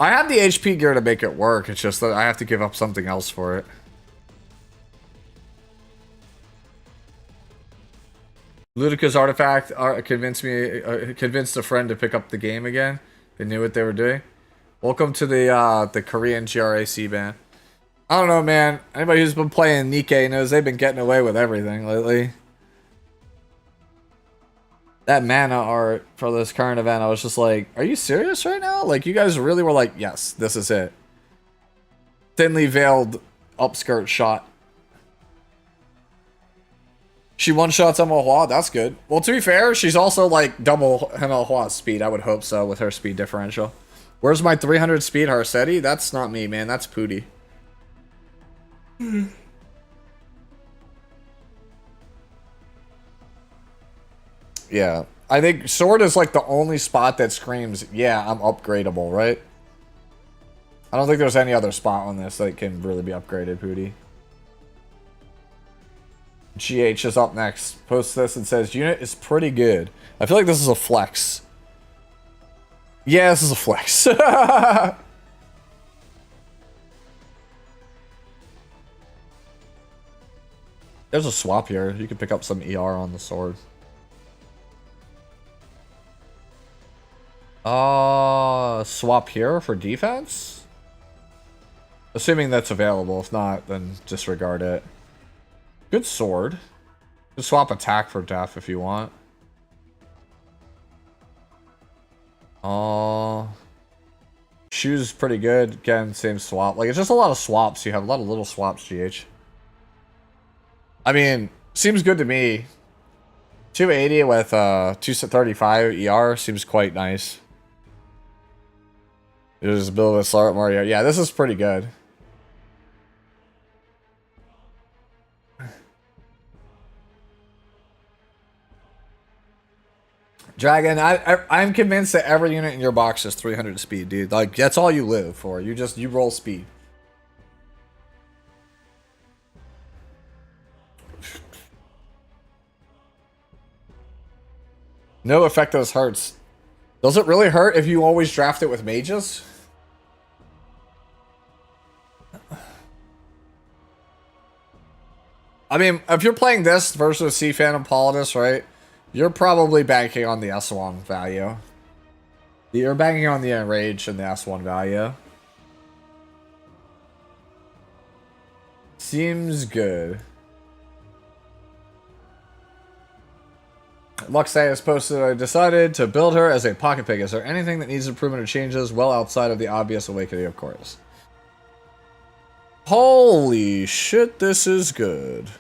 I have the HP gear to make it work. It's just that I have to give up something else for it. Ludicrous artifact convinced a friend to pick up the game again. They knew what they were doing. Welcome to the Korean GRAC ban. I don't know, man. Anybody who's been playing Nikkei knows they've been getting away with everything lately. That mana art for this current event, I was just like, are you serious right now? Like, you guys really were like, yes, this is it. Thinly veiled upskirt shot. She one-shots Emma Hua, that's good. Well, to be fair, she's also like double Emma Hua's speed. I would hope so with her speed differential. Where's my 300 speed Harsetti? That's not me, man. That's Pooty. Yeah. I think sword is like the only spot that screams, yeah, I'm upgradable, right? I don't think there's any other spot on this that can really be upgraded, Pooty. GH is up next. Posts this and says, unit is pretty good. I feel like this is a flex. Yeah, this is a flex. There's a swap here. You can pick up some ER on the sword. Swap here for defense? Assuming that's available. If not, then disregard it. Good sword. Just swap attack for def if you want. Shoes pretty good. Again, same swap. Like, it's just a lot of swaps. You have a lot of little swaps, GH. I mean, seems good to me. 280 with 235 ER seems quite nice. There's a build with Slart Mario. Yeah, this is pretty good. Dragon, I'm convinced that every unit in your box is 300 speed, dude. Like, that's all you live for. You roll speed. No effect that hurts. Does it really hurt if you always draft it with mages? I mean, if you're playing this versus Sea Phantom Politis, right? You're probably banking on the S1 value. You're banking on the Enrage and the S1 value. Seems good. Luxay has posted, I decided to build her as a pocket pig. Is there anything that needs improvement or changes? Well, outside of the obvious awakening, of course. Holy shit, this is good.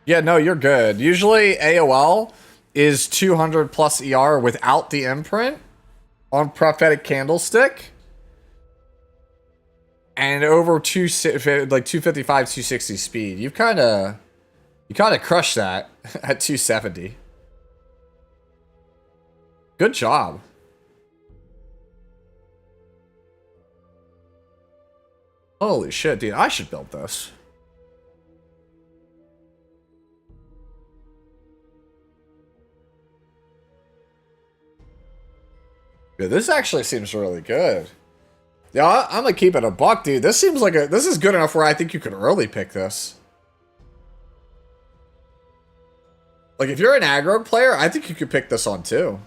Yeah, no, you're good. Usually AOL is 200 plus ER without the imprint on Prophetic Candlestick. And over 255, 260 speed. You kind of crushed that at 270. Good job. Holy shit, dude. I should build this. Yeah, this actually seems really good. Yeah, I'm gonna keep it a buck, dude. This seems like this is good enough where I think you could early pick this. Like, if you're an aggro player, I think you could pick this on too.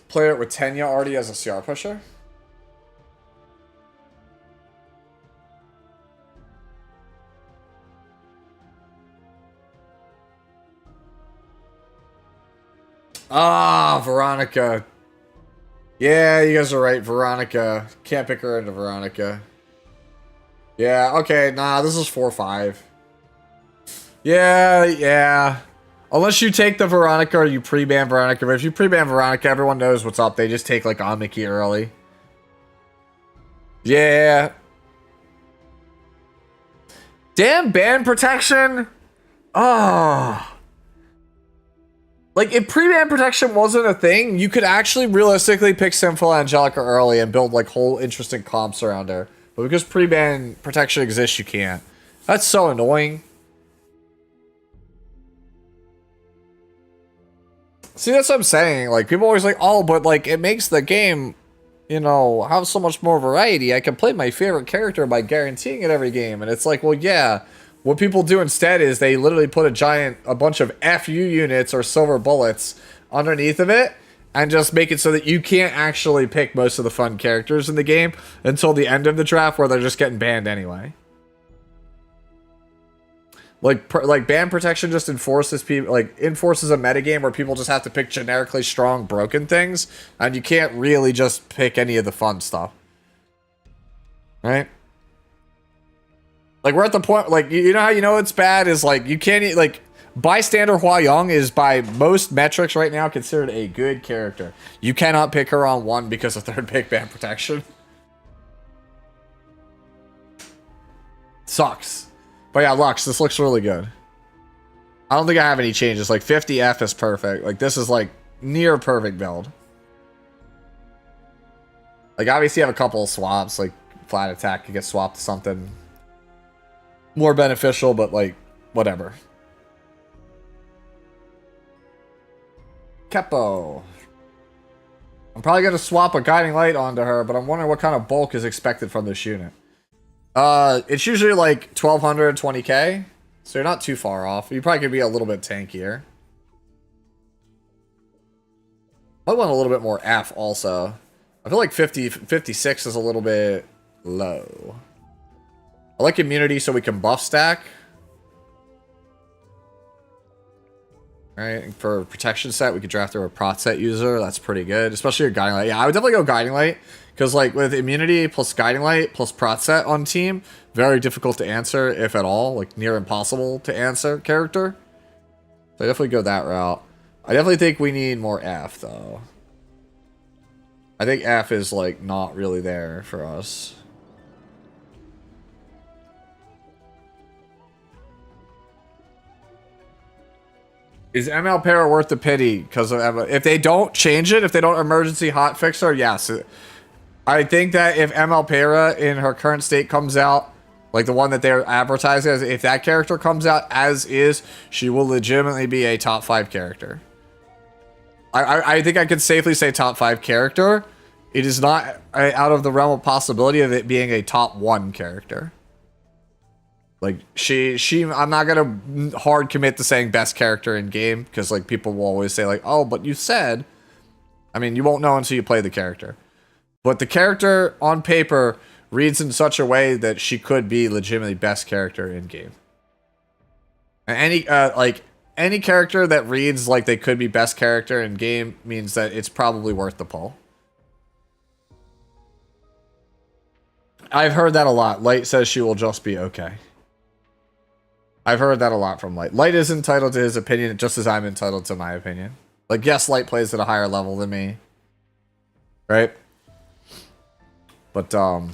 Play it with Tenya already as a CR pusher. Ah, Veronica. Yeah, you guys are right. Veronica. Can't pick her into Veronica. Yeah, okay. Nah, this is 4-5. Yeah. Unless you take the Veronica or you pre-ban Veronica. But if you pre-ban Veronica, everyone knows what's up. They just take, like, Amiki early. Yeah. Damn ban protection. Oh. Like, if pre-ban protection wasn't a thing, you could actually realistically pick Sinful Angelica early and build, like, whole interesting comps around her. But because pre-ban protection exists, you can't. That's so annoying. See, that's what I'm saying. Like, people always like, oh, but, like, it makes the game, you know, have so much more variety. I can play my favorite character by guaranteeing it every game. And it's like, well, yeah. What people do instead is they literally put a bunch of FU units or silver bullets underneath of it and just make it so that you can't actually pick most of the fun characters in the game until the end of the draft where they're just getting banned anyway. Like ban protection just enforces people, like enforces a metagame where people just have to pick generically strong broken things and you can't really just pick any of the fun stuff. Right? Like, we're at the point, like, you know how you know it's bad is, like, you can't, like, Bystander Hua Young is, by most metrics right now, considered a good character. You cannot pick her on 1 because of third pick ban protection. Sucks. But yeah, Lux, this looks really good. I don't think I have any changes. Like, 50F is perfect. Like, this is, like, near perfect build. Like, obviously you have a couple of swaps, like, flat attack could get swapped to something more beneficial, but like, whatever. Keppo. I'm probably going to swap a Guiding Light onto her, but I'm wondering what kind of bulk is expected from this unit. It's usually like 1200, 20k, so you're not too far off. You probably could be a little bit tankier. I want a little bit more F also. I feel like 56 is a little bit low. I like immunity so we can buff stack. Alright, for protection set, we could draft her a prot set user. That's pretty good, especially your Guiding Light. Yeah, I would definitely go Guiding Light, because like with immunity plus Guiding Light plus prot set on team, very difficult to answer, if at all. Like near impossible to answer character. So I definitely go that route. I definitely think we need more F, though. I think F is like not really there for us. Is ML Para worth the pity because of Emma? If they don't change it, if they don't emergency hotfix her, yes. I think that if ML Para in her current state comes out, like the one that they're advertising as, if that character comes out as is, she will legitimately be a top 5 character. I think I could safely say top 5 character. It is not out of the realm of possibility of it being a top 1 character. Like, I'm not gonna hard commit to saying best character in game, because, like, people will always say, like, oh, but you said... I mean, you won't know until you play the character. But the character, on paper, reads in such a way that she could be legitimately best character in game. And any character that reads like they could be best character in game means that it's probably worth the pull. I've heard that a lot. Light says she will just be okay. I've heard that a lot from Light. Light is entitled to his opinion just as I'm entitled to my opinion. Like, yes, Light plays at a higher level than me. Right? But, I'm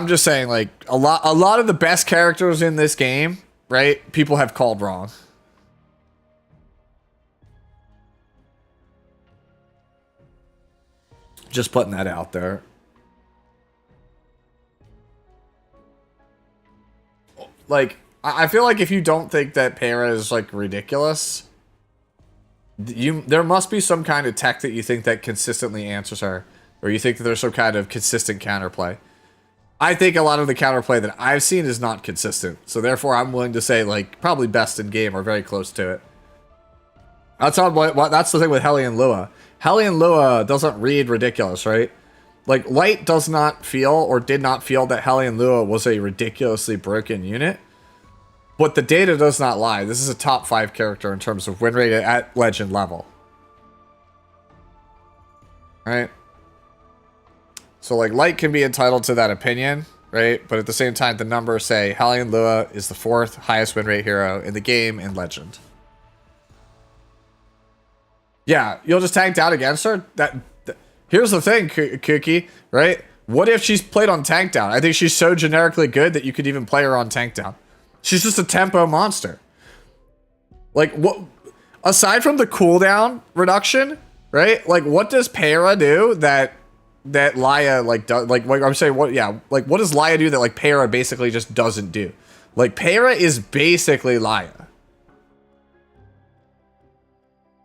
just saying, like, a lot of the best characters in this game, right, people have called wrong. Just putting that out there. Like, I feel like if you don't think that Para is like ridiculous, there must be some kind of tech that you think that consistently answers her, or you think that there's some kind of consistent counterplay. I think a lot of the counterplay that I've seen is not consistent, so therefore I'm willing to say like probably best in game or very close to it. That's the thing with Hellion Lua. Hellion Lua doesn't read ridiculous, right? Like Light does not feel or did not feel that Hellion Lua was a ridiculously broken unit. But the data does not lie. This is a top 5 character in terms of win rate at legend level. Right? So like Light can be entitled to that opinion, right? But at the same time, the numbers say Hellion Lua is the 4th highest win rate hero in the game in legend. Yeah, you'll just tank down against her? Here's the thing, Kooky, right? What if she's played on tank down? I think she's so generically good that you could even play her on tank down. She's just a tempo monster. Like, what? Aside from the cooldown reduction, right? Like, what does Para do that Laya, like, does? Like, I'm saying, what? Yeah, like, what does Laya do that, like, Para basically just doesn't do? Like, Para is basically Laya.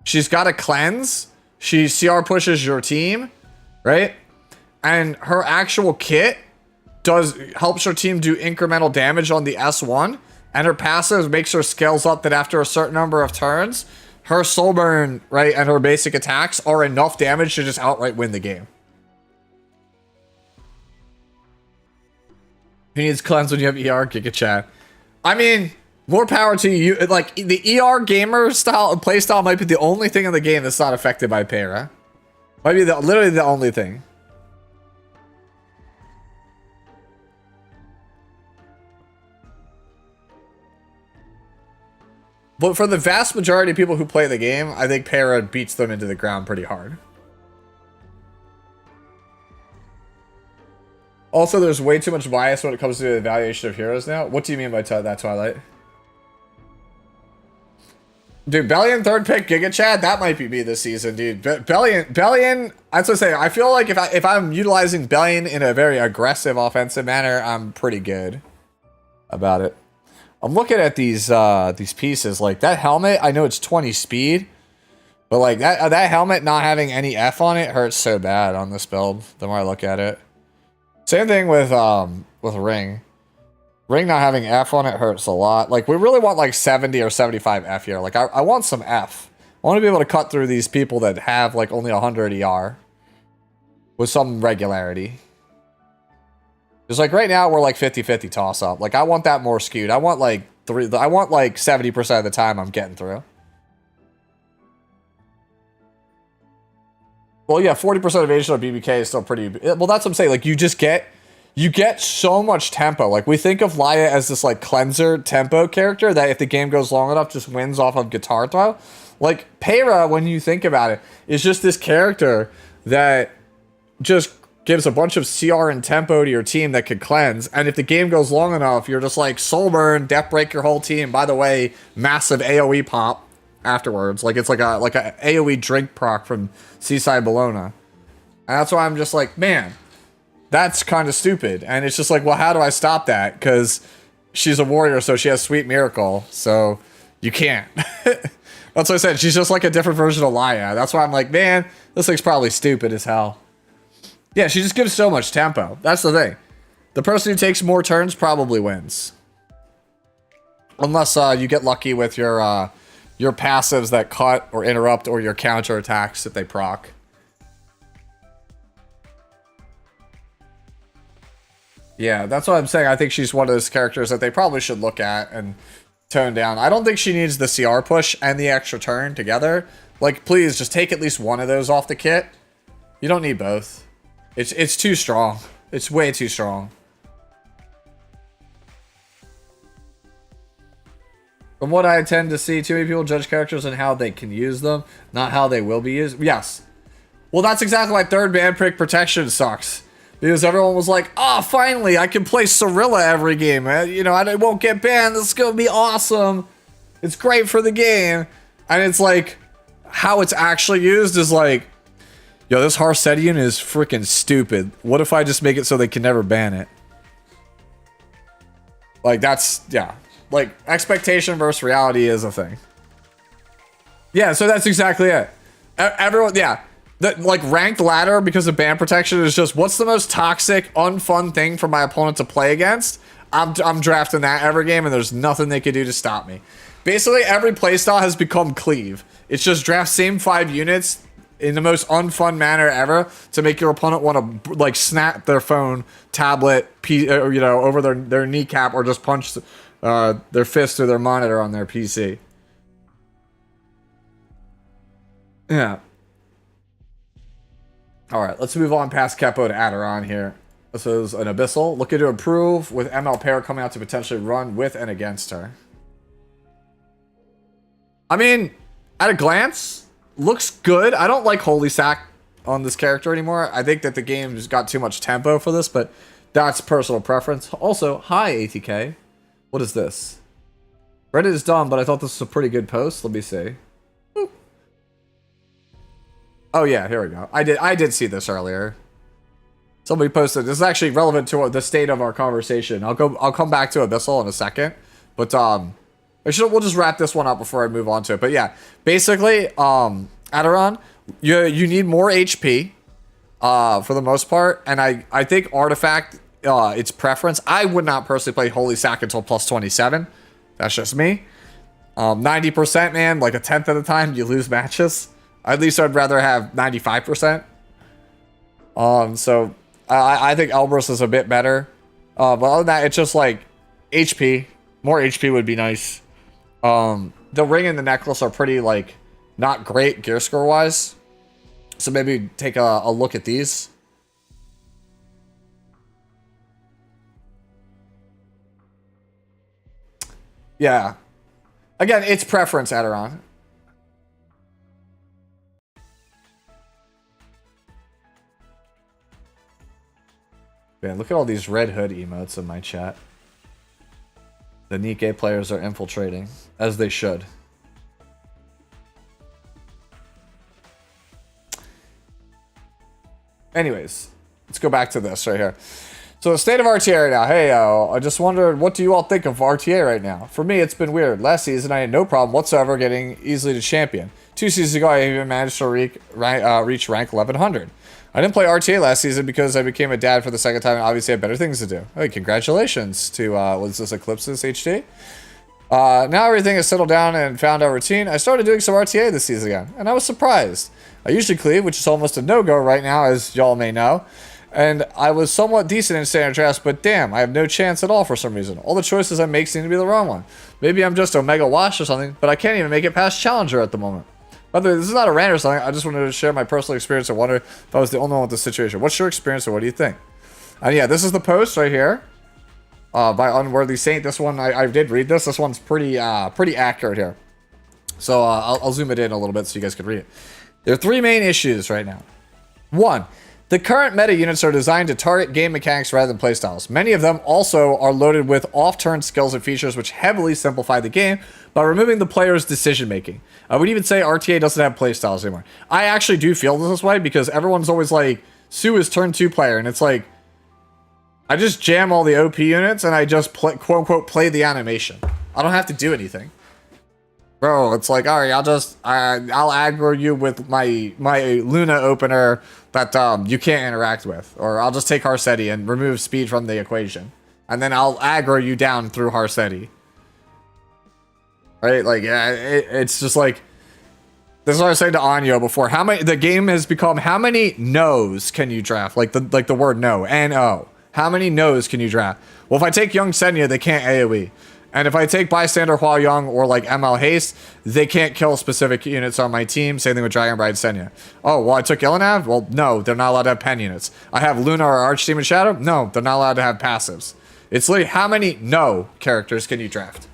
She's got a cleanse. She CR pushes your team, right? And her actual kit helps her team do incremental damage on the S1, and her passive makes her scales up that after a certain number of turns, her soul burn, right, and her basic attacks are enough damage to just outright win the game. Who needs cleanse when you have ER? Giga chat. I mean, more power to you. Like, the ER gamer style playstyle might be the only thing in the game that's not affected by Para. Might be literally the only thing. But for the vast majority of people who play the game, I think Para beats them into the ground pretty hard. Also, there's way too much bias when it comes to the evaluation of heroes now. What do you mean by that, Twilight? Dude, Bellion 3rd pick Giga Chad, that might be me this season, dude. Bellion, that's what I say. I feel like if I'm utilizing Bellion in a very aggressive offensive manner, I'm pretty good about it. I'm looking at these pieces, like that helmet. I know it's 20 speed, but like that helmet not having any F on it hurts so bad on this build. The more I look at it, same thing with Ring. Ring not having F on it hurts a lot. Like, we really want like 70 or 75 F here. Like, I want some F. I want to be able to cut through these people that have like only 100 ER with some regularity. Because like right now we're like 50-50 toss up. Like, I want that more skewed. I want like 70% of the time I'm getting through. Well, yeah, 40% evasion of BBK is still pretty. Well, that's what I'm saying. Like, you get so much tempo. Like, we think of Laya as this like cleanser tempo character that if the game goes long enough just wins off of guitar throw. Like, Para, when you think about it, is just this character that just gives a bunch of CR and tempo to your team that could cleanse. And if the game goes long enough, you're just like soul burn, death break your whole team. By the way, massive AoE pop afterwards. Like, it's like a AoE drink proc from Seaside Bologna. And that's why I'm just like, man, that's kind of stupid. And it's just like, well, how do I stop that? Because she's a warrior, so she has Sweet Miracle. So you can't. That's what I said. She's just like a different version of Laya. That's why I'm like, man, this thing's probably stupid as hell. Yeah, she just gives so much tempo. That's the thing. The person who takes more turns probably wins. Unless you get lucky with your passives that cut or interrupt, or your counter attacks that they proc. Yeah, that's what I'm saying. I think she's one of those characters that they probably should look at and tone down. I don't think she needs the CR push and the extra turn together. Like, please, just take at least one of those off the kit. You don't need both. It's too strong. It's way too strong. From what I tend to see, too many people judge characters on how they can use them, not how they will be used. Yes. Well, that's exactly why 3rd ban prick protection sucks. Because everyone was like, oh, finally, I can play Cirilla every game. You know, I won't get banned. This is going to be awesome. It's great for the game. And it's like, how it's actually used is like, yo, this Harsetian is freaking stupid. What if I just make it so they can never ban it? Like, that's, yeah. like expectation versus reality is a thing. Yeah, so that's exactly it. Everyone, yeah. Like ranked ladder because of ban protection is just what's the most toxic, unfun thing for my opponent to play against. I'm drafting that every game, and there's nothing they can do to stop me. Basically, every playstyle has become cleave. It's just draft same 5 units in the most unfun manner ever to make your opponent want to like snap their phone, tablet, over their kneecap, or just punch their fist through their monitor on their PC. Yeah. All right, let's move on past Kepo to Aderon here. This is an Abyssal. Looking to improve with ML Pair coming out to potentially run with and against her. I mean, at a glance, looks good. I don't like Holy Sack on this character anymore. I think that the game's got too much tempo for this, but that's personal preference. Also, hi ATK. What is this? Reddit is dumb, but I thought this was a pretty good post. Let me see. Oh yeah, here we go. I did see this earlier. Somebody posted this is actually relevant to the state of our conversation. I'll come back to Abyssal in a second, but we'll just wrap this one up before I move on to it. But yeah, basically, Aderon, you need more HP, for the most part, and I think Artifact, it's preference. I would not personally play Holy Sack until plus 27. That's just me. 90%, man, like a tenth of the time you lose matches. At least I'd rather have 95%. So I think Elbrus is a bit better. But other than that, it's just like HP. More HP would be nice. The ring and the necklace are pretty like not great gear score wise. So maybe take a look at these. Yeah. Again, it's preference, Aderon. Man, look at all these Red Hood emotes in my chat. The Nikkei players are infiltrating, as they should. Anyways, let's go back to this right here. So the state of RTA right now. Hey, I just wondered, what do you all think of RTA right now? For me, it's been weird. Last season, I had no problem whatsoever getting easily to champion. 2 seasons ago, I even managed to reach rank 1100. I didn't play RTA last season because I became a dad for the second time and obviously had better things to do. Hey, congratulations to, was this Eclipses HD? Now everything has settled down and found our routine. I started doing some RTA this season again, and I was surprised. I usually cleave, which is almost a no-go right now, as y'all may know. And I was somewhat decent in standard drafts, but damn, I have no chance at all for some reason. All the choices I make seem to be the wrong one. Maybe I'm just Omega Wash or something, but I can't even make it past Challenger at the moment. By the way, this is not a rant or something. I just wanted to share my personal experience and wonder if I was the only one with this situation. What's your experience and what do you think? And yeah, this is the post right here by Unworthy Saint. This one, I did read this. This one's pretty accurate here. So I'll zoom it in a little bit so you guys can read it. There are 3 main issues right now. 1. The current meta units are designed to target game mechanics rather than playstyles. Many of them also are loaded with off-turn skills and features which heavily simplify the game by removing the player's decision making. I would even say RTA doesn't have playstyles anymore. I actually do feel this way because everyone's always like, Sue is turn 2 player, and it's like, I just jam all the OP units and I just quote unquote play the animation. I don't have to do anything. Bro, it's like, all right, I'll aggro you with my Luna opener that you can't interact with, or I'll just take Harsetti and remove speed from the equation, and then I'll aggro you down through Harsetti. Right? Like, it's just like, this is what I was saying to Anyo before. The game has become, how many no's can you draft? Like the word no, N-O. How many no's can you draft? Well, if I take Young Senya, they can't AoE. And if I take Bystander Hua Young or like ML Haste, they can't kill specific units on my team. Same thing with Dragon Bride Senya. Oh, well, I took Ilanav? Well, no, they're not allowed to have pen units. I have Luna or Archdemon Shadow? No, they're not allowed to have passives. It's literally, how many no characters can you draft?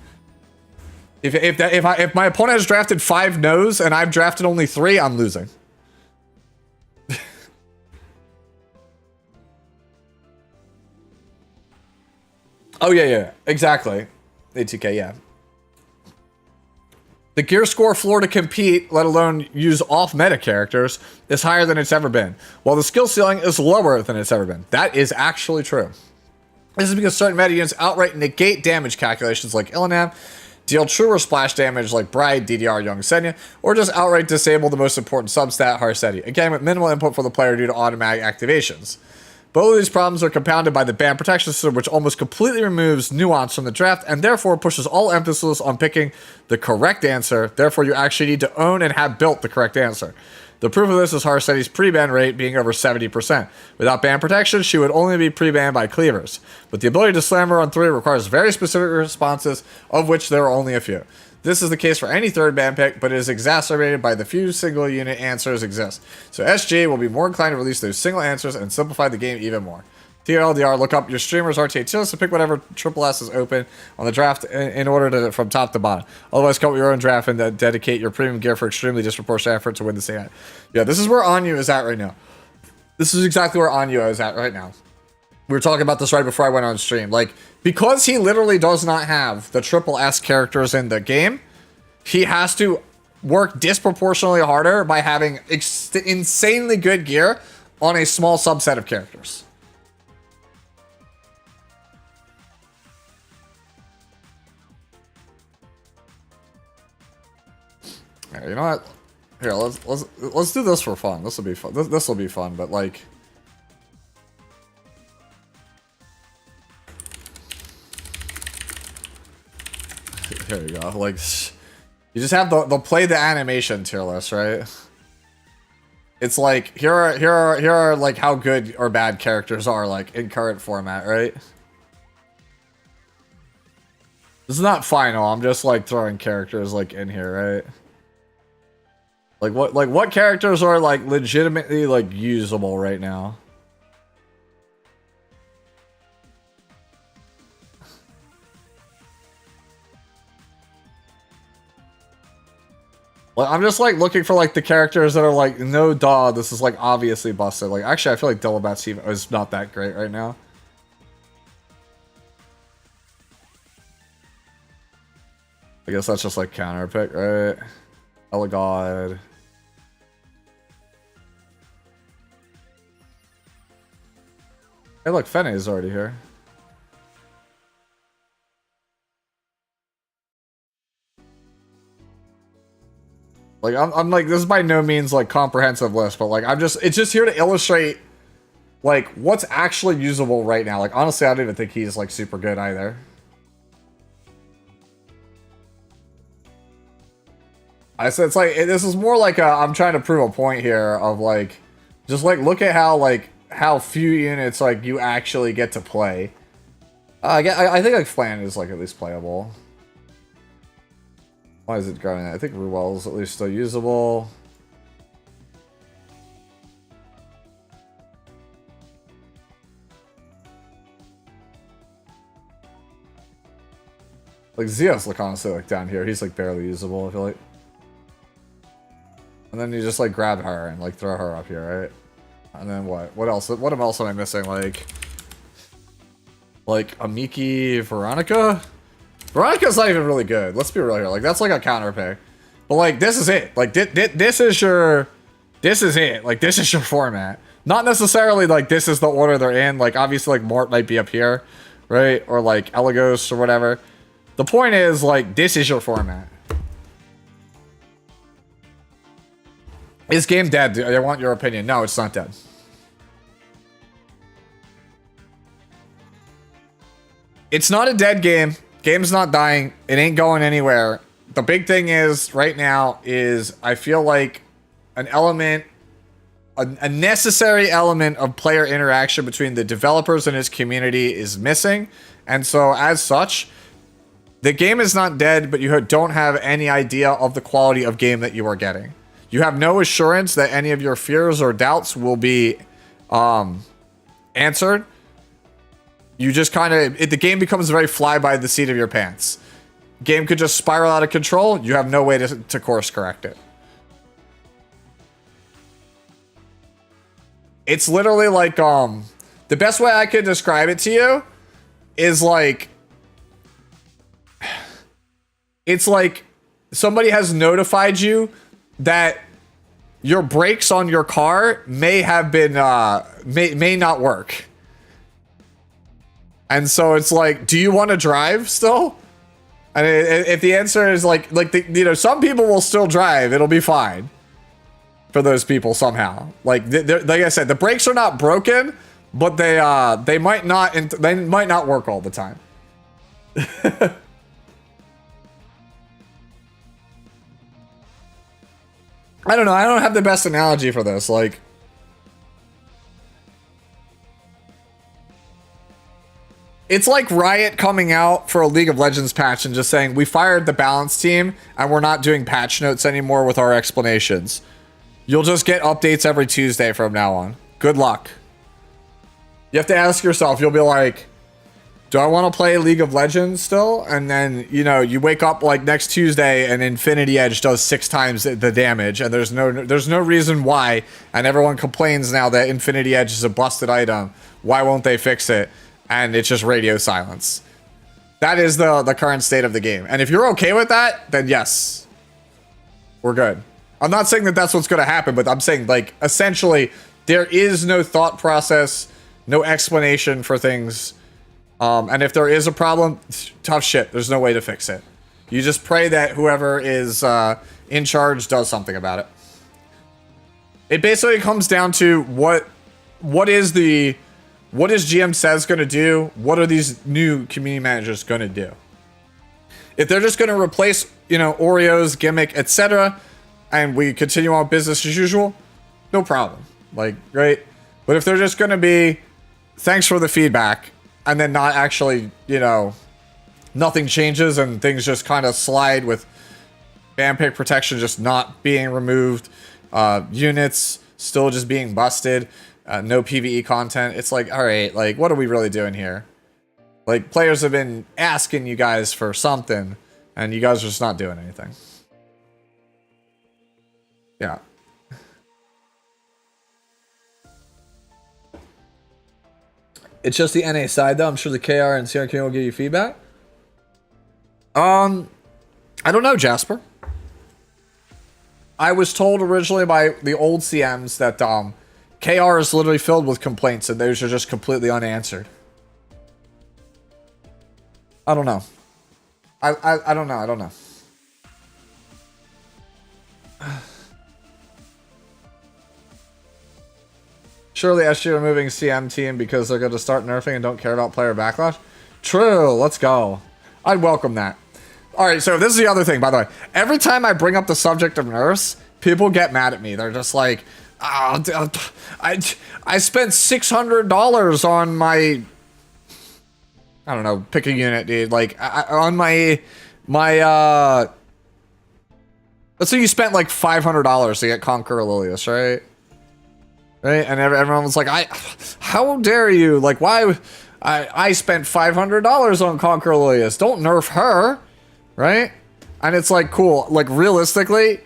If my opponent has drafted 5 no's and I've drafted only 3, I'm losing. Oh, yeah, exactly. A2K, yeah. The gear score floor to compete, let alone use off-meta characters, is higher than it's ever been, while the skill ceiling is lower than it's ever been. That is actually true. This is because certain meta units outright negate damage calculations like Illinam, deal true or splash damage like Bride, DDR, Young Senya, or just outright disable the most important substat, Harseti, again with minimal input for the player due to automatic activations. Both of these problems are compounded by the ban protection system, which almost completely removes nuance from the draft and therefore pushes all emphasis on picking the correct answer. Therefore, you actually need to own and have built the correct answer. The proof of this is Harseti's pre-ban rate being over 70%. Without ban protection, she would only be pre-banned by cleavers. But the ability to slam her on 3 requires very specific responses, of which there are only a few. This is the case for any third ban pick, but it is exacerbated by the few single unit answers exist. So SG will be more inclined to release those single answers and simplify the game even more. TLDR, look up your streamer's RTA tier list to pick whatever triple S is open on the draft in order to from top to bottom. Otherwise, come up with your own draft and dedicate your premium gear for extremely disproportionate effort to win the same. Yeah, this is where Anyu is at right now. This is exactly where Anyu is at right now. We were talking about this right before I went on stream. Like, because he literally does not have the triple S characters in the game, he has to work disproportionately harder by having insanely good gear on a small subset of characters. All right, you know what? Here, let's do this for fun. This will be fun. This will be fun, but like. Here you go. Like, you just have the play the animation tier list, right? It's like here are like how good or bad characters are like in current format, right? This is not final. I'm just like throwing characters like in here, right? Like what characters are like legitimately like usable right now? Like, I'm just like looking for like the characters that are like, no duh, this is like obviously busted. Like, actually I feel like Dillabat's is not that great right now. I guess that's just like counter pick, right? Elegod. Hey look, Fene is already here. Like, I'm like, this is by no means like comprehensive list, but like it's just here to illustrate like what's actually usable right now. Like, honestly, I don't even think he's like super good either. I said it's like, this is more like I'm trying to prove a point here of like, just like look at how few units like you actually get to play. I think like Flan is like at least playable. Why is it going? I think Ruel's at least still usable. Like Zeus, look honestly like down here, he's like barely usable. I feel like. And then you just like grab her and like throw her up here, right? And then what? What else? What else am I missing? Like Amiki, Veronica? Veronica's not even really good. Let's be real here. Like, that's like a counter pick. But like, this is it. Like, this is it. Like, this is your format. Not necessarily like this is the order they're in. Like, obviously like Mort might be up here, right? Or like Elagos or whatever. The point is like, this is your format. Is game dead? I want your opinion. No, it's not dead. It's not a dead game. Game's not dying. It ain't going anywhere. The big thing is, right now, is I feel like an element, a necessary element of player interaction between the developers and his community is missing. And so, as such, the game is not dead, but you don't have any idea of the quality of game that you are getting. You have no assurance that any of your fears or doubts will be answered. You just kind of, the game becomes very fly by the seat of your pants. Game could just spiral out of control. You have no way to course correct it. It's literally like, the best way I could describe it to you is like, it's like somebody has notified you that your brakes on your car may have been, may not work. And so it's like, do you want to drive still? And if the answer is like some people will still drive, it'll be fine for those people somehow. Like I said, the brakes are not broken, but they might not work all the time. I don't know. I don't have the best analogy for this. Like, it's like Riot coming out for a League of Legends patch and just saying, we fired the balance team and we're not doing patch notes anymore with our explanations. You'll just get updates every Tuesday from now on. Good luck. You have to ask yourself, you'll be like, do I want to play League of Legends still? And then, you wake up like next Tuesday and Infinity Edge does 6 times the damage, and there's no reason why, and everyone complains now that Infinity Edge is a busted item. Why won't they fix it? And it's just radio silence. That is the current state of the game. And if you're okay with that, then yes, we're good. I'm not saying that that's what's going to happen, but I'm saying, like, essentially, there is no thought process, no explanation for things. And if there is a problem, tough shit. There's no way to fix it. You just pray that whoever is in charge does something about it. It basically comes down to what is GM says going to do? What are these new community managers going to do? If they're just going to replace, Oreo's gimmick, etc., and we continue on business as usual, no problem. Like, great. But if they're just going to be, thanks for the feedback, and then not actually, nothing changes and things just kind of slide with ban pick protection just not being removed, units still just being busted, no PvE content. It's like, all right, like, what are we really doing here? Like, players have been asking you guys for something, and you guys are just not doing anything. Yeah. It's just the NA side, though. I'm sure the KR and CRK will give you feedback. I don't know, Jasper. I was told originally by the old CMs that KR is literally filled with complaints, and those are just completely unanswered. I don't know. I don't know. I don't know. Surely SG are moving CM team because they're going to start nerfing and don't care about player backlash. True. Let's go. I'd welcome that. All right. So this is the other thing, by the way. Every time I bring up the subject of nerfs, people get mad at me. They're just like, oh, I spent $600 on my, I don't know, pick a unit, dude. Like on my, let's say you spent like $500 to get Conquer Lilius, right? Right, and everyone was like, how dare you? Like, why? I spent $500 on Conquer Lilius. Don't nerf her, right? And it's like, cool. Like, realistically,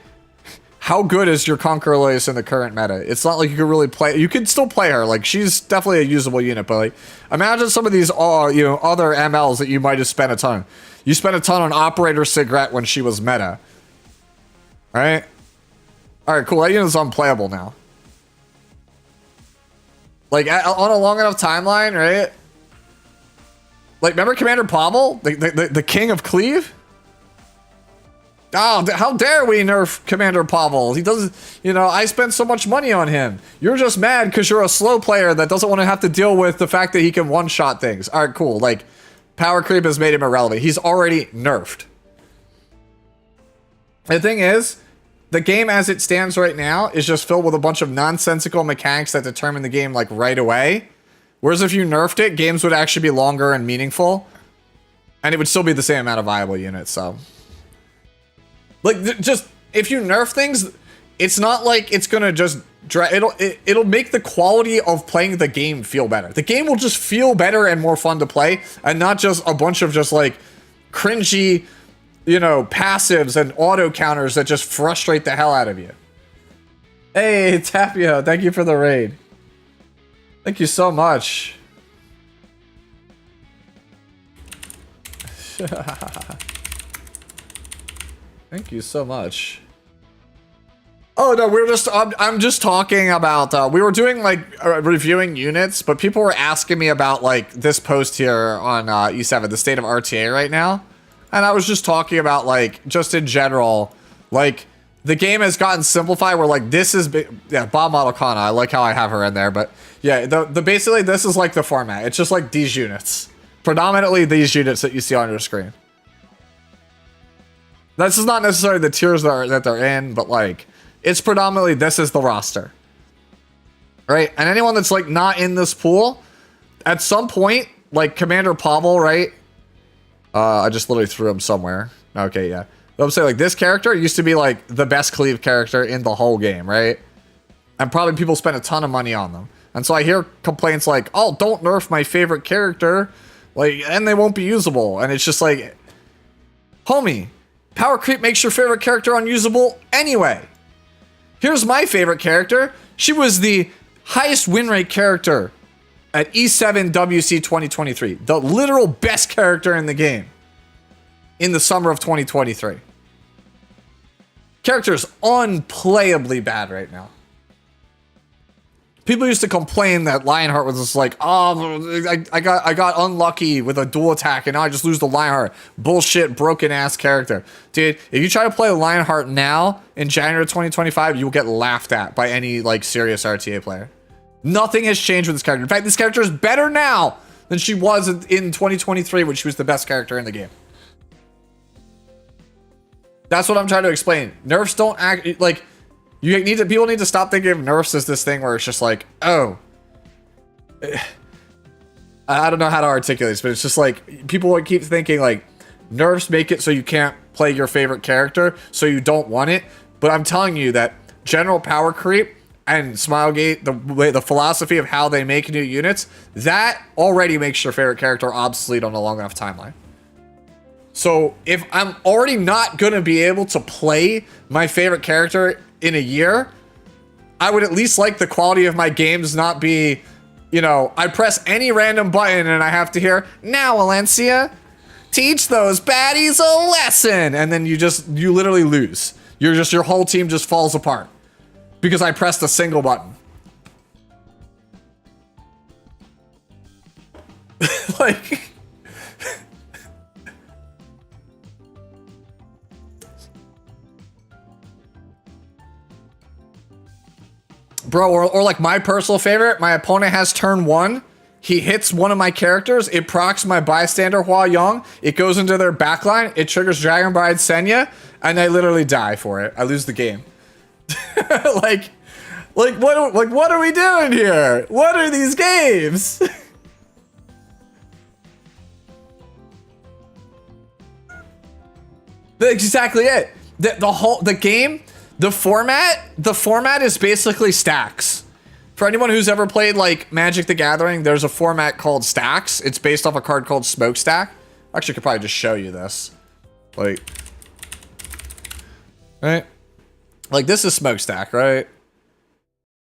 how good is your Conquer Lilius in the current meta? It's not like you could really play. You could still play her. Like, she's definitely a usable unit. But like, imagine some of these, other MLs that you might have spent a ton. You spent a ton on Operator Cigarette when she was meta, right? All right, cool. That unit's unplayable now. Like, on a long enough timeline, right? Like, remember Commander Pavel? The king of Cleve? Oh, how dare we nerf Commander Pavel? He doesn't, I spent so much money on him. You're just mad because you're a slow player that doesn't want to have to deal with the fact that he can one-shot things. All right, cool. Like, power creep has made him irrelevant. He's already nerfed. The thing is, the game as it stands right now is just filled with a bunch of nonsensical mechanics that determine the game like right away. Whereas if you nerfed it, games would actually be longer and meaningful. And it would still be the same amount of viable units, so. Like, just, if you nerf things, it's not like it's gonna just, it'll make the quality of playing the game feel better. The game will just feel better and more fun to play, and not just a bunch of just like cringy, passives and auto counters that just frustrate the hell out of you. Hey, Tapio, thank you for the raid. Thank you so much. Thank you so much. Oh no, I'm just talking about, we were doing like reviewing units, but people were asking me about like this post here on E7, the state of RTA right now. And I was just talking about like, just in general, like the game has gotten simplified where like this is, yeah, Bob Model Kana, I like how I have her in there, but yeah, the basically this is like the format. It's just like these units, predominantly these units that you see on your screen. This is not necessarily the tiers that they're in, but like, it's predominantly this is the roster, right? And anyone that's like not in this pool, at some point, like Commander Pavel, right? I just literally threw him somewhere. Okay, yeah. But I'm saying like this character used to be like the best cleave character in the whole game, right? And probably people spent a ton of money on them. And so I hear complaints like, "Oh, don't nerf my favorite character, like, and they won't be usable." And it's just like, homie, power creep makes your favorite character unusable anyway. Here's my favorite character. She was the highest win rate character at E7 WC 2023. The literal best character in the game in the summer of 2023. Character is unplayably bad right now. People used to complain that Lionheart was just like, oh, I got unlucky with a dual attack and now I just lose the Lionheart. Bullshit, broken ass character. Dude, if you try to play Lionheart now in January 2025, you will get laughed at by any like serious RTA player. Nothing has changed with this character. In fact, this character is better now than she was in 2023 when she was the best character in the game. That's what I'm trying to explain. Nerfs don't act like... People need to stop thinking of nerfs as this thing where it's just like, oh, I don't know how to articulate this, but it's just like, people keep thinking like, nerfs make it so you can't play your favorite character, so you don't want it. But I'm telling you that general power creep and Smilegate, the philosophy of how they make new units, that already makes your favorite character obsolete on a long enough timeline. So if I'm already not going to be able to play my favorite character in a year, I would at least like the quality of my games not be, you know, I press any random button and I have to hear, "Now, Valencia, teach those baddies a lesson." And then you literally lose. Your whole team just falls apart because I pressed a single button. Like... Bro, or like my personal favorite, my opponent has turn 1, he hits one of my characters, it procs my bystander Hua Yong, it goes into their backline, it triggers Dragon Bride Senya, and I literally die for it. I lose the game. like what are we doing here? What are these games? That's exactly it. The format is basically stacks. For anyone who's ever played like Magic the Gathering, there's a format called stacks. It's based off a card called Smokestack. Actually, I could probably just show you this. Like, right? Like this is Smokestack, right?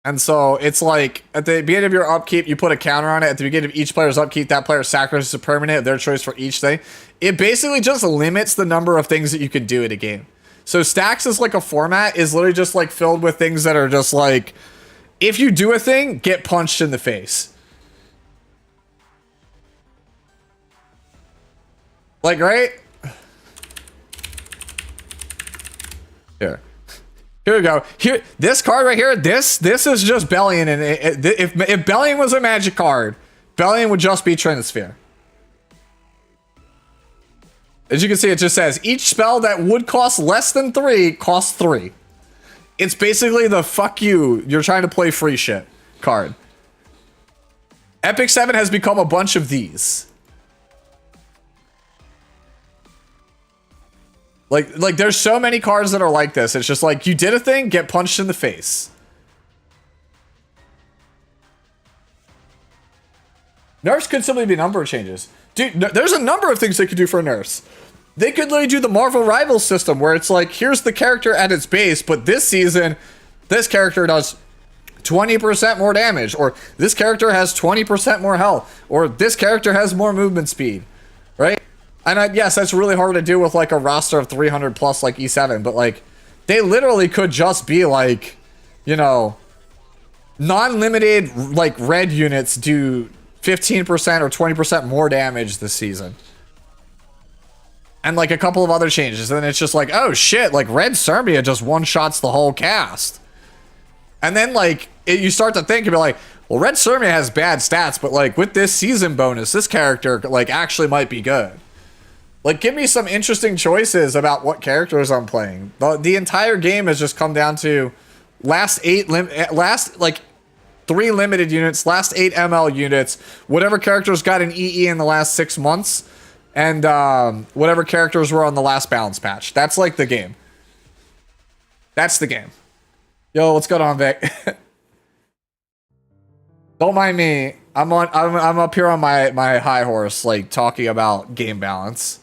And so it's like at the beginning of your upkeep, you put a counter on it. At the beginning of each player's upkeep, that player sacrifices a permanent of their choice for each thing. It basically just limits the number of things that you can do in a game. So stacks is like a format is literally just like filled with things that are just like, if you do a thing, get punched in the face. Like, right? Here we go. Here, this card right here, this is just Bellion, and if Bellion was a magic card, Bellion would just be Trinisphere. As you can see, it just says, each spell that would cost less than 3 costs 3. It's basically the fuck you're trying to play free shit card. Epic 7 has become a bunch of these. Like there's so many cards that are like this. It's just like, you did a thing, get punched in the face. Nerfs could simply be a number of changes. Dude, there's a number of things they could do for nerfs. They could literally do the Marvel Rivals system where it's like, here's the character at its base, but this season, this character does 20% more damage, or this character has 20% more health, or this character has more movement speed, right? And yes, that's really hard to do with like a roster of 300 plus like E7, but like, They literally could just be like, you know, non-limited, like, red units do 15% or 20% more damage this season. And, like, a couple of other changes. And then it's just like, oh, shit, like, red Serbia just one-shots the whole cast. And then, like, you start to think and be like, well, red Serbia has bad stats, but, like, with this season bonus, this character, like, actually might be good. Like, give me some interesting choices about what characters I'm playing. The entire game has just come down to last 3 limited units, last 8 ML units, whatever characters got an EE in the last 6 months, and whatever characters were on the last balance patch. That's like the game. That's the game. Yo, what's going on, Vic? Don't mind me. I'm up here on my high horse, like, talking about game balance.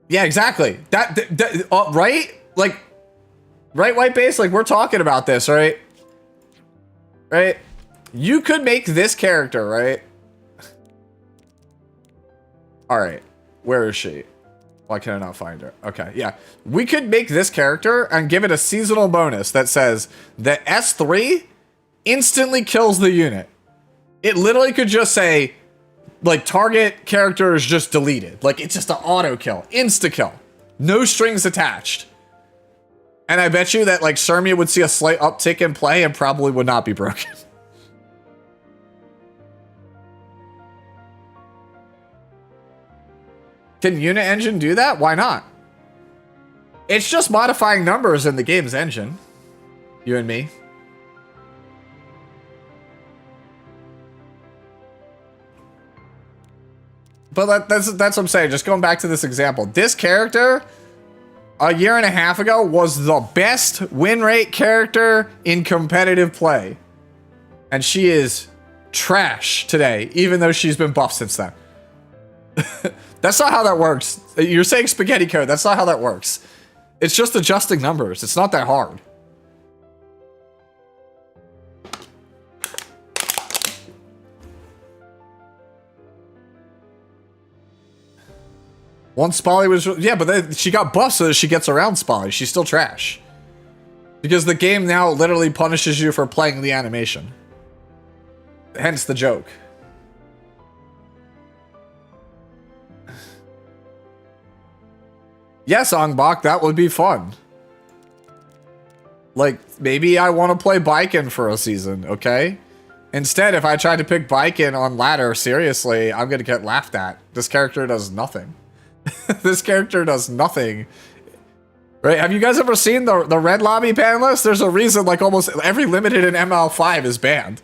Yeah, exactly. Right? Like, right, White Base? Like, we're talking about this, right? Right? You could make this character, right? Alright. Where is she? Why can I not find her? Okay, yeah. We could make this character and give it a seasonal bonus that says that S3 instantly kills the unit. It literally could just say, like, target character is just deleted. Like, it's just an auto kill. Insta kill. No strings attached. And I bet you that, like, Sirmia would see a slight uptick in play and probably would not be broken. Can Unit Engine do that? Why not? It's just modifying numbers in the game's engine. You and me. But that's what I'm saying. Just going back to this example. This character, a year and a half ago, was the best win rate character in competitive play. And she is trash today, even though she's been buffed since then. That's not how that works. You're saying spaghetti code. That's not how that works. It's just adjusting numbers. It's not that hard. Once Spolly was... Yeah, but then she got buffed so that she gets around Spolly. She's still trash. Because the game now literally punishes you for playing the animation. Hence the joke. Yes, Ongbok, that would be fun. Like, maybe I want to play Baiken for a season, okay? Instead, if I tried to pick Baiken on ladder, seriously, I'm gonna get laughed at. This character does nothing. This character does nothing. Right? Have you guys ever seen the red lobby ban list? There's a reason, like, almost every limited in ML5 is banned.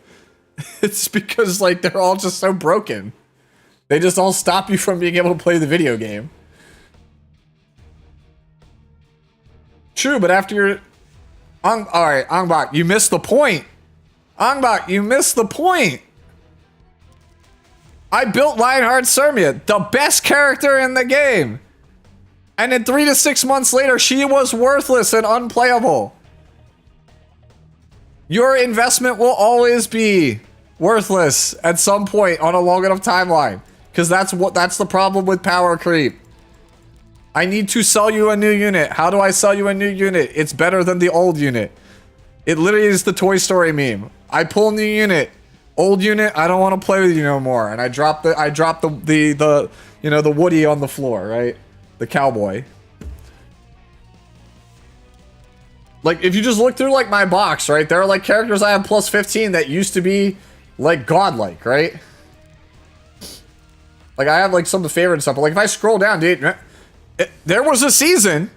It's because, like, they're all just so broken. They just all stop you from being able to play the video game. True, but after you're... Alright, Ongbok, you missed the point. Ongbok, you missed the point. I built Lionheart Sirmia, the best character in the game. And then 3 to 6 months later, she was worthless and unplayable. Your investment will always be worthless at some point on a long enough timeline. Because that's the problem with power creep. I need to sell you a new unit. How do I sell you a new unit? It's better than the old unit. It literally is the Toy Story meme. I pull new unit. Old unit, I don't want to play with you no more. And I drop the you know, the Woody on the floor, right? The cowboy. Like, if you just look through, like, my box, right? There are, like, characters I have plus 15 that used to be, like, godlike, right? Like, I have, like, some of the favorite stuff. But, like, if I scroll down, dude, there was a season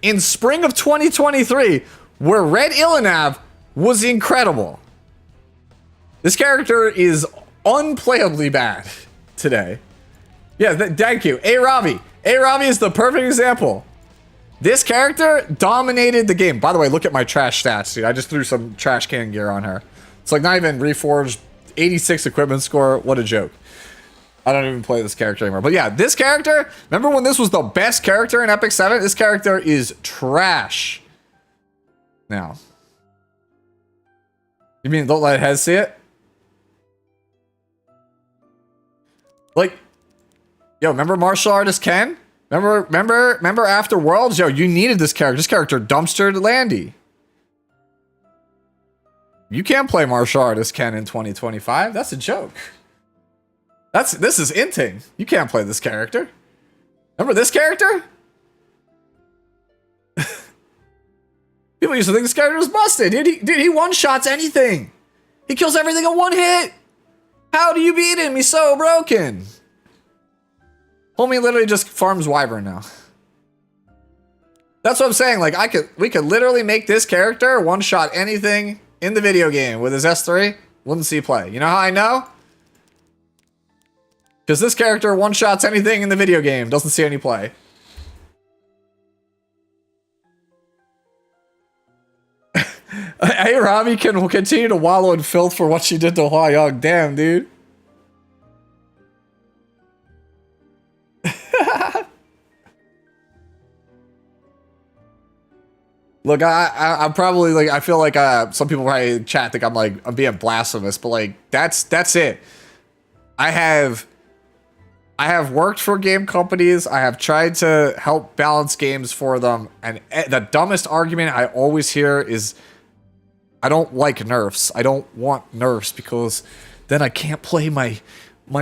in spring of 2023 where Red Ilanav was incredible. This character is unplayably bad today. Yeah, thank you. A-Ravi. A-Ravi is the perfect example. This character dominated the game. By the way, look at my trash stats, dude. I just threw some trash can gear on her. It's like not even reforged. 86 equipment score. What a joke. I don't even play this character anymore. But yeah, this character, remember when this was the best character in Epic 7? This character is trash. Now. You mean don't let Hez see it? Like, Yo, remember martial artist Ken? Remember after Worlds? Yo, you needed this character. This character dumpstered Landy. You can't play martial artist Ken in 2025. That's a joke. This is inting. You can't play this character. Remember this character? People used to think this character was busted. Dude, he one-shots anything. He kills everything in one hit. How do you beat him? He's so broken. Homie literally just farms Wyvern now. That's what I'm saying. Like, we could literally make this character one-shot anything in the video game with his S3. Wouldn't see play. You know how I know? Because this character one-shots anything in the video game. Doesn't see any play. Hey, Robbie will continue to wallow in filth for what she did to Hua Young. Damn, dude. Look, I'm probably like, I feel like some people probably in chat think I'm being blasphemous, but like that's it. I have worked for game companies. I have tried to help balance games for them, and the dumbest argument I always hear is, I don't like nerfs. I don't want nerfs because then I can't play my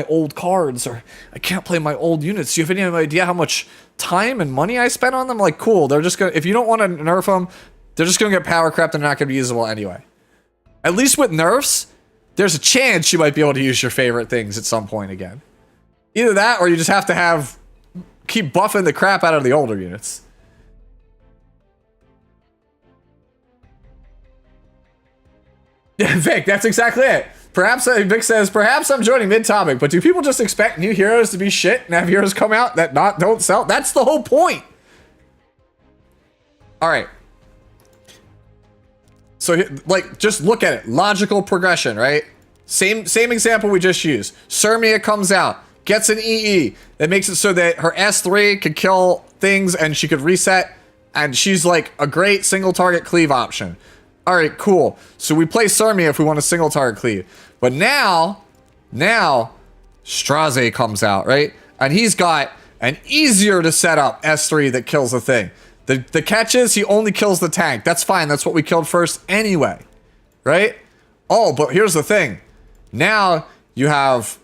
old cards, or I can't play my old units. Do you have any idea how much time and money I spent on them? Like, cool. They're just gonna, if you don't want to nerf them, they're just gonna get power crept and they're not gonna be usable anyway. At least with nerfs, there's a chance you might be able to use your favorite things at some point again. Either that, or you just have to keep buffing the crap out of the older units. Yeah, Vic, that's exactly it. Perhaps, Vic says, perhaps I'm joining mid-topic, but do people just expect new heroes to be shit and have heroes come out that don't sell? That's the whole point. All right. So, like, just look at it. Logical progression, right? Same example we just used. Sirmia comes out, gets an EE that makes it so that her S3 could kill things and she could reset, and she's like a great single target cleave option. All right, cool. So we play Sirmia if we want a single target cleave. But now Straze comes out, right? And he's got an easier to set up S3 that kills the thing. The catch is he only kills the tank. That's fine. That's what we killed first anyway, right? Oh, but here's the thing. Now you have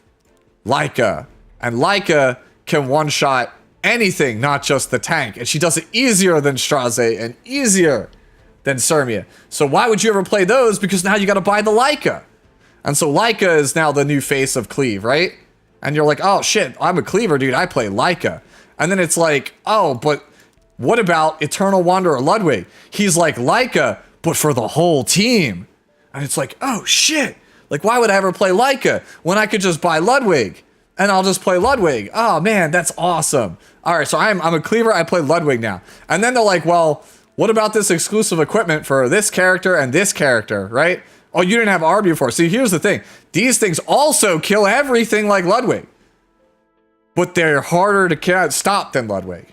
Leica, and Leica can one-shot anything, not just the tank. And she does it easier than Straze and easier than Sirmia. So why would you ever play those? Because now you got to buy the Leica. And so Leica is now the new face of Cleave, right? And you're like, oh shit, I'm a Cleaver, dude. I play Leica. And then it's like, oh, but what about Eternal Wanderer Ludwig? He's like Leica, but for the whole team. And it's like, oh shit. Like, why would I ever play Leica when I could just buy Ludwig? And I'll just play Ludwig. Oh man, that's awesome. All right, so I'm a Cleaver. I play Ludwig now. And then they're like, well, what about this exclusive equipment for this character and this character, right? Oh, you didn't have R before. See, here's the thing. These things also kill everything like Ludwig. But they're harder to stop than Ludwig.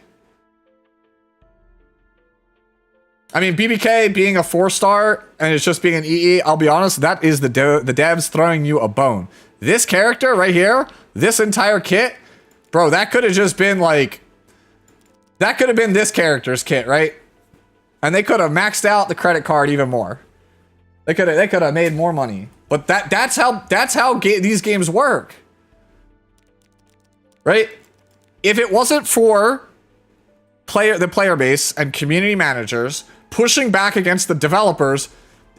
I mean, BBK being a 4-star and it's just being an EE, I'll be honest, that is the devs throwing you a bone. This character right here, this entire kit, bro, that could have just been like, that could have been this character's kit, right? And they could have maxed out the credit card even more. They could have made more money. But that's how these games work. Right? If it wasn't for the player base and community managers pushing back against the developers,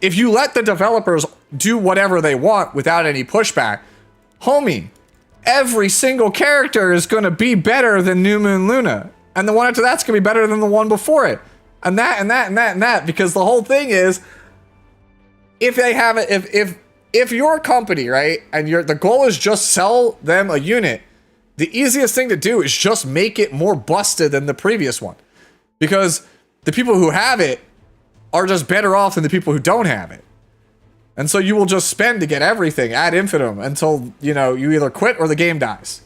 if you let the developers do whatever they want without any pushback, homie, every single character is going to be better than New Moon Luna. And the one after that's going to be better than the one before it. And that, because the whole thing is, if they have it, if your company, right, and the goal is just sell them a unit, the easiest thing to do is just make it more busted than the previous one. Because the people who have it are just better off than the people who don't have it. And so you will just spend to get everything ad infinitum until, you know, you either quit or the game dies.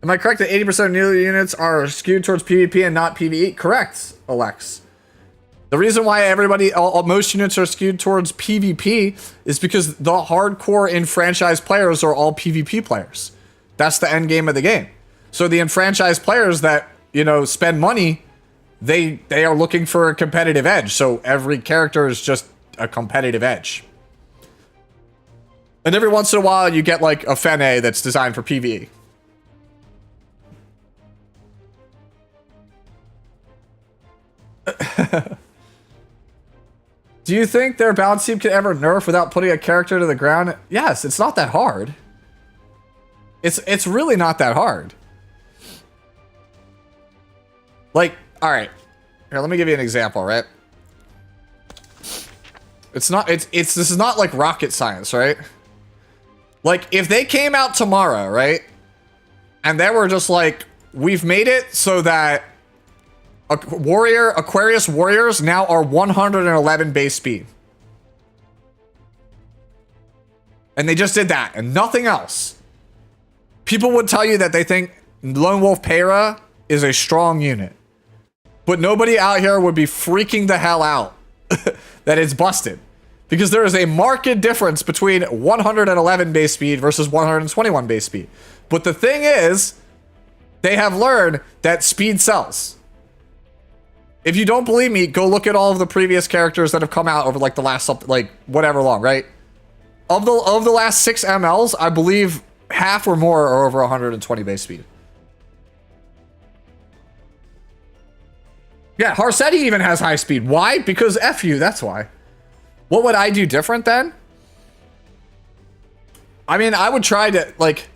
Am I correct that 80% of new units are skewed towards PvP and not PvE? Correct, Alex. The reason why most units are skewed towards PvP is because the hardcore enfranchised players are all PvP players. That's the end game of the game. So the enfranchised players that, you know, spend money, they are looking for a competitive edge. So every character is just a competitive edge. And every once in a while, you get like a Fene that's designed for PvE. Do you think their balance team could ever nerf without putting a character to the ground? Yes, it's not that hard. It's really not that hard. Like, all right. Here, let me give you an example, right? This is not like rocket science, right? Like, if they came out tomorrow, right? And they were just like, we've made it so that Aquarius warriors now are 111 base speed. And they just did that and nothing else. People would tell you that they think Lone Wolf Para is a strong unit. But nobody out here would be freaking the hell out that it's busted. Because there is a marked difference between 111 base speed versus 121 base speed. But the thing is, they have learned that speed sells. If you don't believe me, go look at all of the previous characters that have come out over like the last, like, whatever long, right? Of the last 6 MLs, I believe half or more are over 120 base speed. Yeah, Harsetti even has high speed. Why? Because F you, that's why. What would I do different then? I mean, I would try to, like,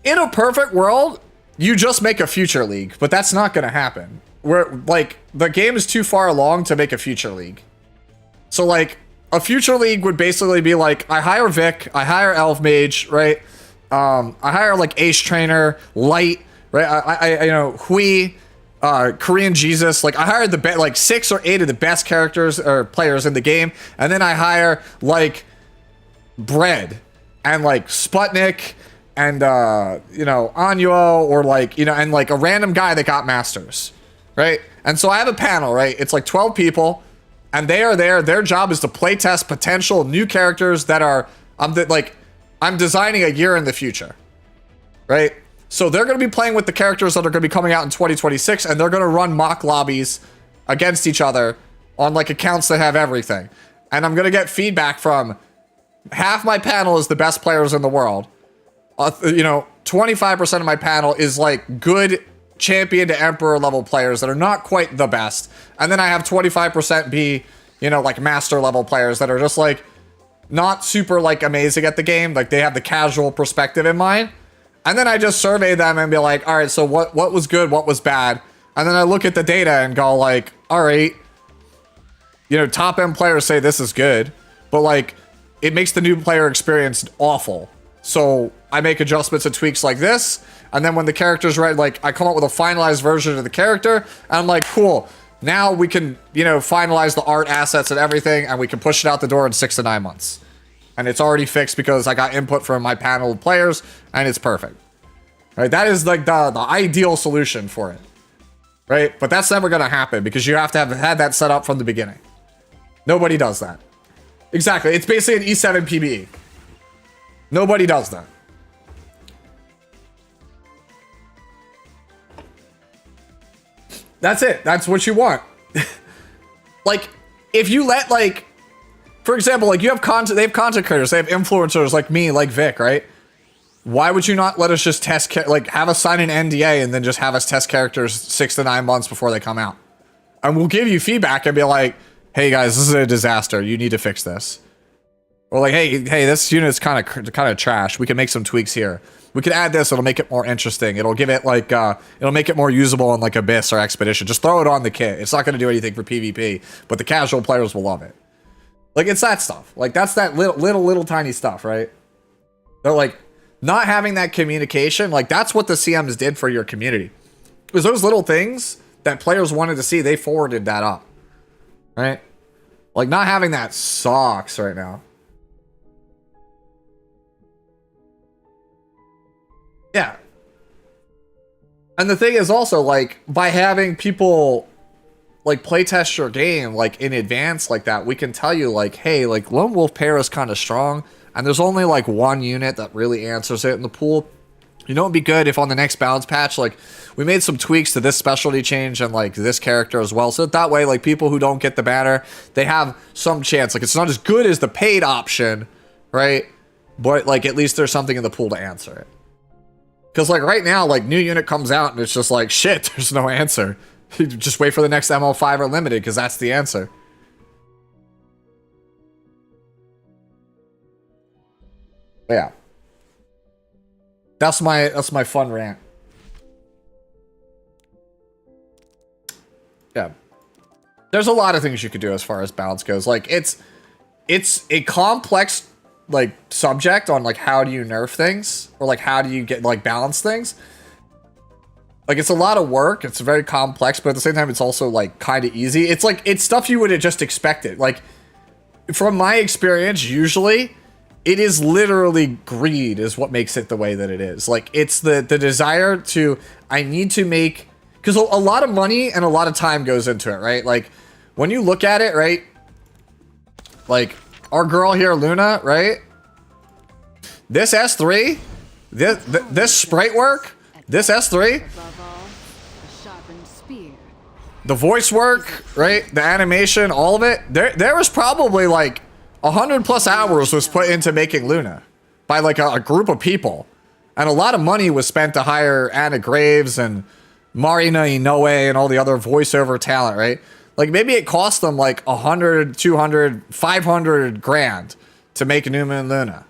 in a perfect world, you just make a future league, but that's not going to happen. Like, the game is too far along to make a future league. So, like, a future league would basically be like, I hire Vic, I hire Elf Mage, right? I hire, like, Ace Trainer, Light, right? I you know, Hui, Korean Jesus. Like, I hired like 6 or 8 of the best characters or players in the game, and then I hire like Bread and like Sputnik and you know, Anyo, or like, you know, and like a random guy that got masters, right? And so I have a panel, right? It's like 12 people, and they are there. Their job is to play test potential new characters that are I'm designing a year in the future, right? So they're going to be playing with the characters that are going to be coming out in 2026, and they're going to run mock lobbies against each other on like accounts that have everything. And I'm going to get feedback from half my panel is the best players in the world. You know, 25% of my panel is like good champion to emperor level players that are not quite the best. And then I have 25% be, you know, like master level players that are just like not super like amazing at the game. Like they have the casual perspective in mind. And then I just survey them and be like, all right, so what was good, what was bad? And then I look at the data and go like, all right, you know, top end players say this is good, but like it makes the new player experience awful. So I make adjustments and tweaks like this. And then when the character's ready, like I come up with a finalized version of the character, and I'm like, cool, now we can, you know, finalize the art assets and everything, and we can push it out the door in 6 to 9 months. And it's already fixed because I got input from my panel of players, and it's perfect. Right? That is like the ideal solution for it. Right? But that's never going to happen because you have to have had that set up from the beginning. Nobody does that. Exactly. It's basically an E7 PBE. Nobody does that. That's it. That's what you want. Like, if you let, like, for example, like you have they have content creators, they have influencers like me, like Vic, right? Why would you not let us just test, like have us sign an NDA and then just have us test characters 6 to 9 months before they come out? And we'll give you feedback and be like, hey guys, this is a disaster. You need to fix this. Or like, hey, this unit's kind of trash. We can make some tweaks here. We could add this. It'll make it more interesting. It'll give it like, it'll make it more usable in like Abyss or Expedition. Just throw it on the kit. It's not going to do anything for PvP, but the casual players will love it. Like, it's that stuff. Like, that's that little tiny stuff, right? They're like, not having that communication, like, that's what the CMs did for your community. Because those little things that players wanted to see, they forwarded that up. Right? Like, not having that sucks right now. Yeah. And the thing is also, like, by having people like playtest your game like in advance like that, we can tell you like, hey, like Lone Wolf pair is kind of strong, and there's only like one unit that really answers it in the pool. You know, it'd be good if on the next balance patch, like, we made some tweaks to this specialty change and, like, this character as well. So that way, like, people who don't get the banner, they have some chance. Like, it's not as good as the paid option, right? But, like, at least there's something in the pool to answer it. Because, like, right now, like, new unit comes out and it's just like, shit, there's no answer. You just wait for the next MO5 or limited, because that's the answer. But yeah. That's my fun rant. Yeah. There's a lot of things you could do as far as balance goes. Like it's a complex like subject on like how do you nerf things or like how do you get like balance things. Like it's a lot of work. It's very complex, but at the same time it's also like kind of easy. It's like it's stuff you would have just expected. Like from my experience, usually it is literally greed is what makes it the way that it is. Like, it's the desire to, I need to make, because a lot of money and a lot of time goes into it, right? Like, when you look at it, right? Like, our girl here, Luna, right? This S3, this sprite work, this S3,
Above all, a sharpened spear.
the voice work, right? The animation, all of it. There was probably like 100+ hours was put into making Luna by like a group of people. And a lot of money was spent to hire Anna Graves and Marina Inoue and all the other voiceover talent, right? Like maybe it cost them like 100, 200, 500 grand to make Numa and Luna.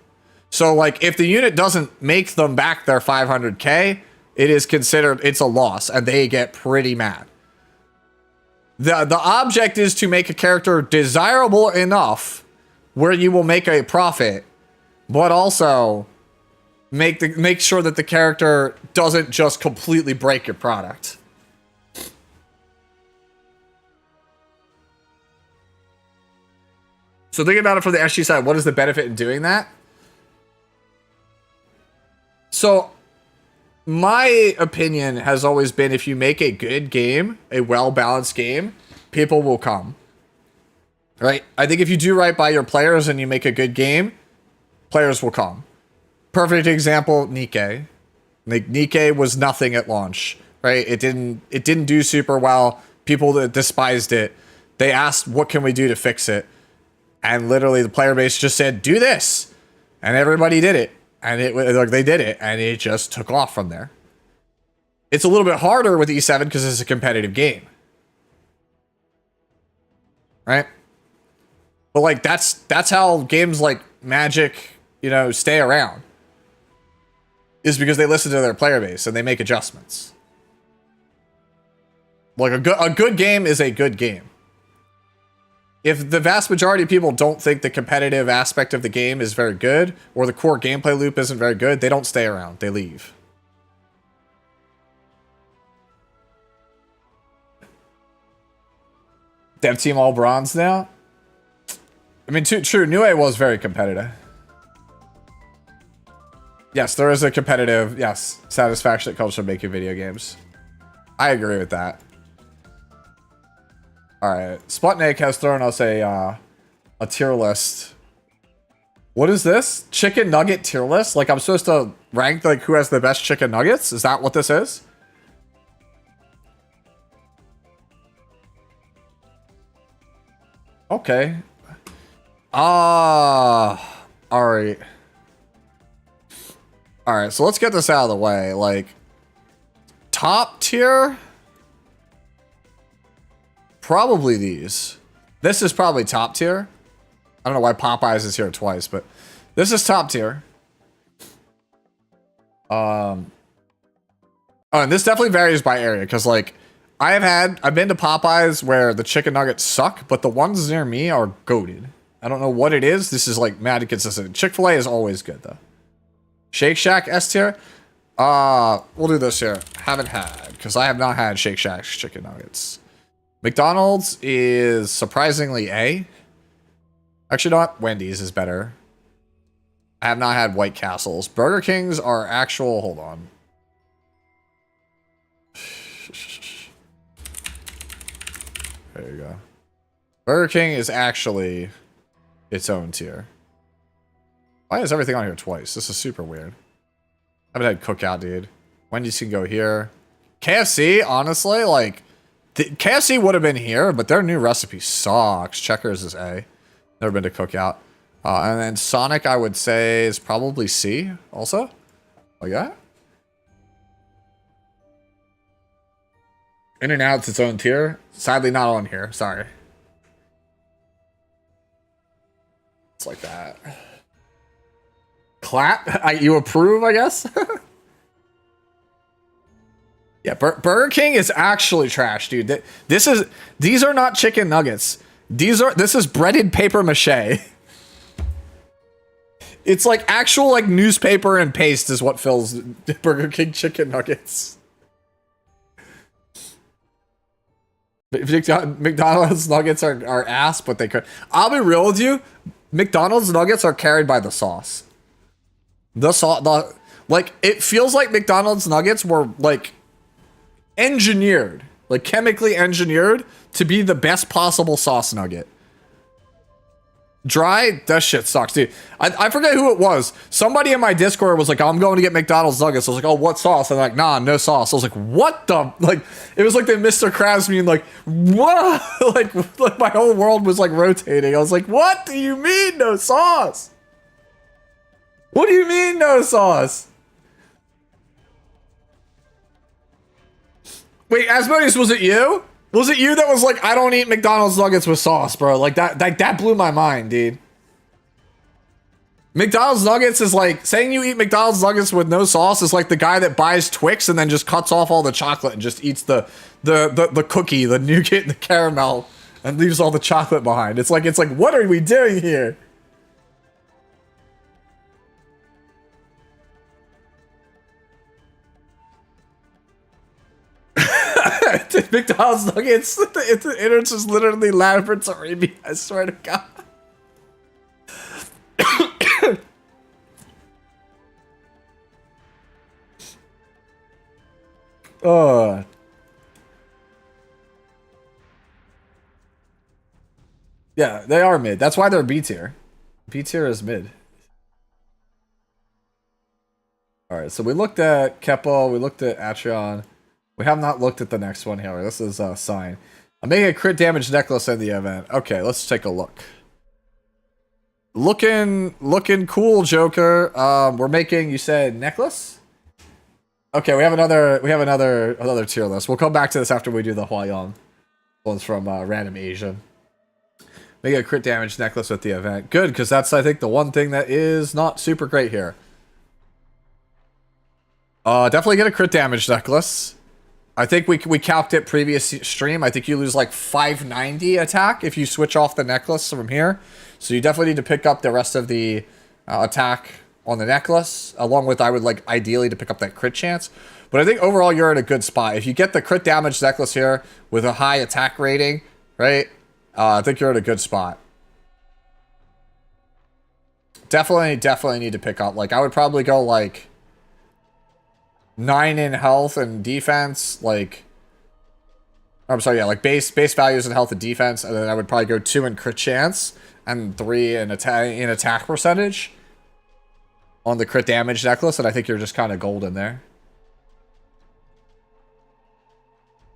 So like if the unit doesn't make them back their 500k, it is considered, it's a loss and they get pretty mad. The object is to make a character desirable enough where you will make a profit, but also make sure that the character doesn't just completely break your product. So thinking about it from the SG side, what is the benefit in doing that? So my opinion has always been if you make a good game, a well-balanced game, people will come. Right? I think if you do right by your players and you make a good game, players will come. Perfect example, Nikke. Like Nikke was nothing at launch, right? It didn't do super well. People that despised it. They asked, what can we do to fix it? And literally the player base just said, do this. And everybody did it. And like they did it and it just took off from there. It's a little bit harder with E7 because it's a competitive game. Right? But like that's how games like Magic, you know, stay around. Is because they listen to their player base and they make adjustments. Like a good game is a good game. If the vast majority of people don't think the competitive aspect of the game is very good, or the core gameplay loop isn't very good, they don't stay around. They leave. Dev team all bronze now? I mean, true, Nue was very competitive. Yes, there is a competitive, yes, satisfaction that comes from making video games. I agree with that. Alright, Sputnik has thrown us a tier list. What is this? Chicken nugget tier list? Like I'm supposed to rank like who has the best chicken nuggets? Is that what this is? Okay. Alright. Alright, so let's get this out of the way. Like, top tier? Probably these. This is probably top tier. I don't know why Popeyes is here twice, but this is top tier. Oh, and this definitely varies by area, because like I've been to Popeyes where the chicken nuggets suck, but the ones near me are goated. I don't know what it is. This is like mad consistent. Chick-fil-A is always good though. Shake Shack S tier. We'll do this here. Haven't had, because I have not had Shake Shack's chicken nuggets. McDonald's is surprisingly A. Actually not. Wendy's is better. I have not had White Castles. Burger Kings are actual, hold on. There you go. Burger King is actually its own tier. Why is everything on here twice? This is super weird. I haven't had Cookout, dude. Wendy's can go here. KFC, honestly, like, KFC would have been here, but their new recipe sucks. Checkers is A. Never been to Cookout. And then Sonic, I would say, is probably C also. Like that. In-N-Out's its own tier. Sadly, not on here. Sorry. It's like that. Clap? You approve, I guess? Yeah, Burger King is actually trash, dude. These are not chicken nuggets. This is breaded paper mache. It's like actual like newspaper and paste is what fills Burger King chicken nuggets. McDonald's nuggets are ass, but they could. I'll be real with you. McDonald's nuggets are carried by the sauce. Like it feels like McDonald's nuggets were like engineered, like chemically engineered to be the best possible sauce nugget. Dry, that shit sucks, dude. I forget who it was. Somebody in my Discord was like, oh, I'm going to get McDonald's nuggets. I was like, oh, what sauce? And they're like, nah, no sauce. I was like, what the? Like, it was like they Mr. Krabs me and like, what? like my whole world was like rotating. I was like, what do you mean no sauce? What do you mean no sauce? Wait, Asmodeus, was it you? Was it you that was like, I don't eat McDonald's nuggets with sauce, bro? Like that blew my mind, dude. McDonald's nuggets is like, saying you eat McDonald's nuggets with no sauce is like the guy that buys Twix and then just cuts off all the chocolate and just eats the cookie, the nougat, and the caramel, and leaves all the chocolate behind. It's like, what are we doing here? McDonald's nuggets, the internet's just literally laboratory me, I swear to God. Oh. Yeah, they are mid. That's why they're B tier. B tier is mid. Alright, so we looked at Keppel, we looked at Atreon. We have not looked at the next one here. This is a sign. I'm making a crit damage necklace in the event. Okay, let's take a look. Looking cool, Joker. We're making, you said, necklace? Okay, we have another tier list. We'll come back to this after we do the Huayong ones from Random Asian. Making a crit damage necklace with the event. Good, because that's, I think, the one thing that is not super great here. Definitely get a crit damage necklace. I think we calced it previous stream. I think you lose like 590 attack if you switch off the necklace from here. So you definitely need to pick up the rest of the attack on the necklace, along with, I would like ideally to pick up that crit chance. But I think overall you're in a good spot. If you get the crit damage necklace here with a high attack rating, right? I think you're in a good spot. Definitely need to pick up. Like I would probably go like 9 in health and defense, like, I'm sorry, yeah, like base values in health and defense, and then I would probably go 2 in crit chance and 3 in attack percentage on the crit damage necklace, and I think you're just kind of golden there.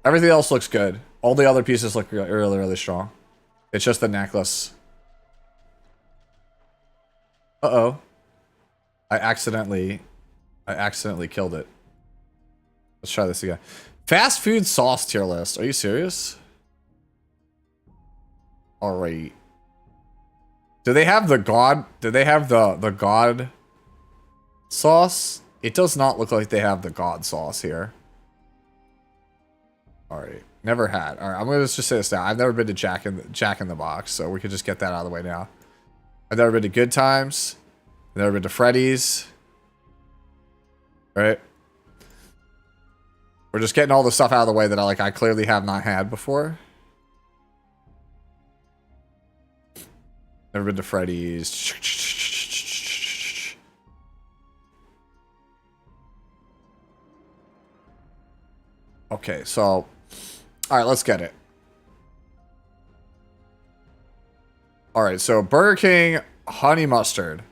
Everything else looks good. All the other pieces look really strong. It's just the necklace. Uh-oh. I accidentally killed it. Let's try this again. Fast food sauce tier list. Are you serious? Alright. Do they have the god? Do they have the god sauce? It does not look like they have the god sauce here. Alright. Never had. Alright, I'm gonna just say this now. I've never been to Jack in the Box, so we could just get that out of the way now. I've never been to Good Times. I've never been to Freddy's. Right? We're just getting all the stuff out of the way that I clearly have not had before. Never been to Freddy's. Okay, so... Alright, let's get it. All right, so Burger King honey mustard.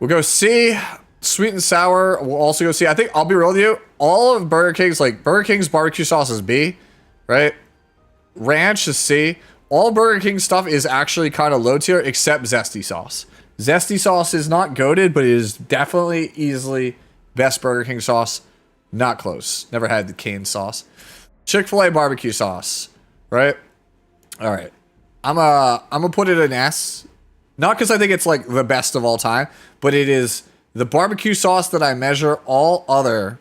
We'll go C. Sweet and sour. We'll also go C. I think I'll be real with you. All of Burger King's, like Burger King's barbecue sauce is B, right? Ranch is C. All Burger King stuff is actually kind of low tier except zesty sauce. Zesty sauce is not goated, but it is definitely easily best Burger King sauce. Not close. Never had the cane sauce. Chick-fil-A barbecue sauce, right? All right. I'm gonna put it in S. Not because I think it's like the best of all time, but it is the barbecue sauce that I measure all other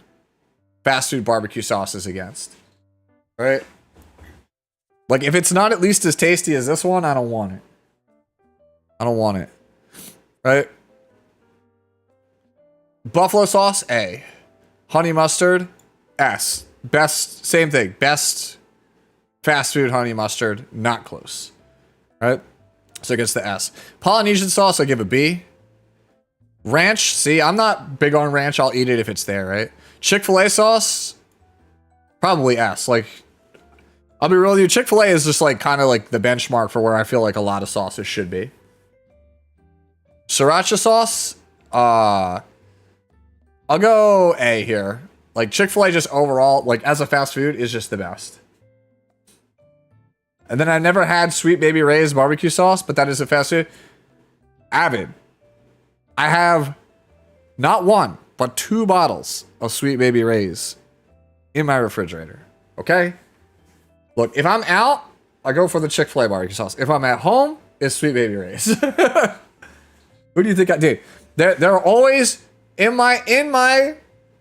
fast food barbecue sauces against. Right? Like if it's not at least as tasty as this one, I don't want it. I don't want it. Right? Buffalo sauce, A. Honey mustard, S. Best, same thing. Best fast food honey mustard, not close. Right? So it gets the S. Polynesian sauce, I give a B. Ranch, C. I'm not big on ranch. I'll eat it if it's there, right? Chick-fil-A sauce, probably S. Like, I'll be real with you. Chick-fil-A is just like kind of like the benchmark for where I feel like a lot of sauces should be. Sriracha sauce, I'll go A here. Like Chick-fil-A just overall, like as a fast food, is just the best. And then I never had Sweet Baby Ray's barbecue sauce, but that is a fast food. Avid. I have not one, but 2 bottles of Sweet Baby Ray's in my refrigerator. Okay? Look, if I'm out, I go for the Chick-fil-A barbecue sauce. If I'm at home, it's Sweet Baby Ray's. Who do you think I did? There are always in my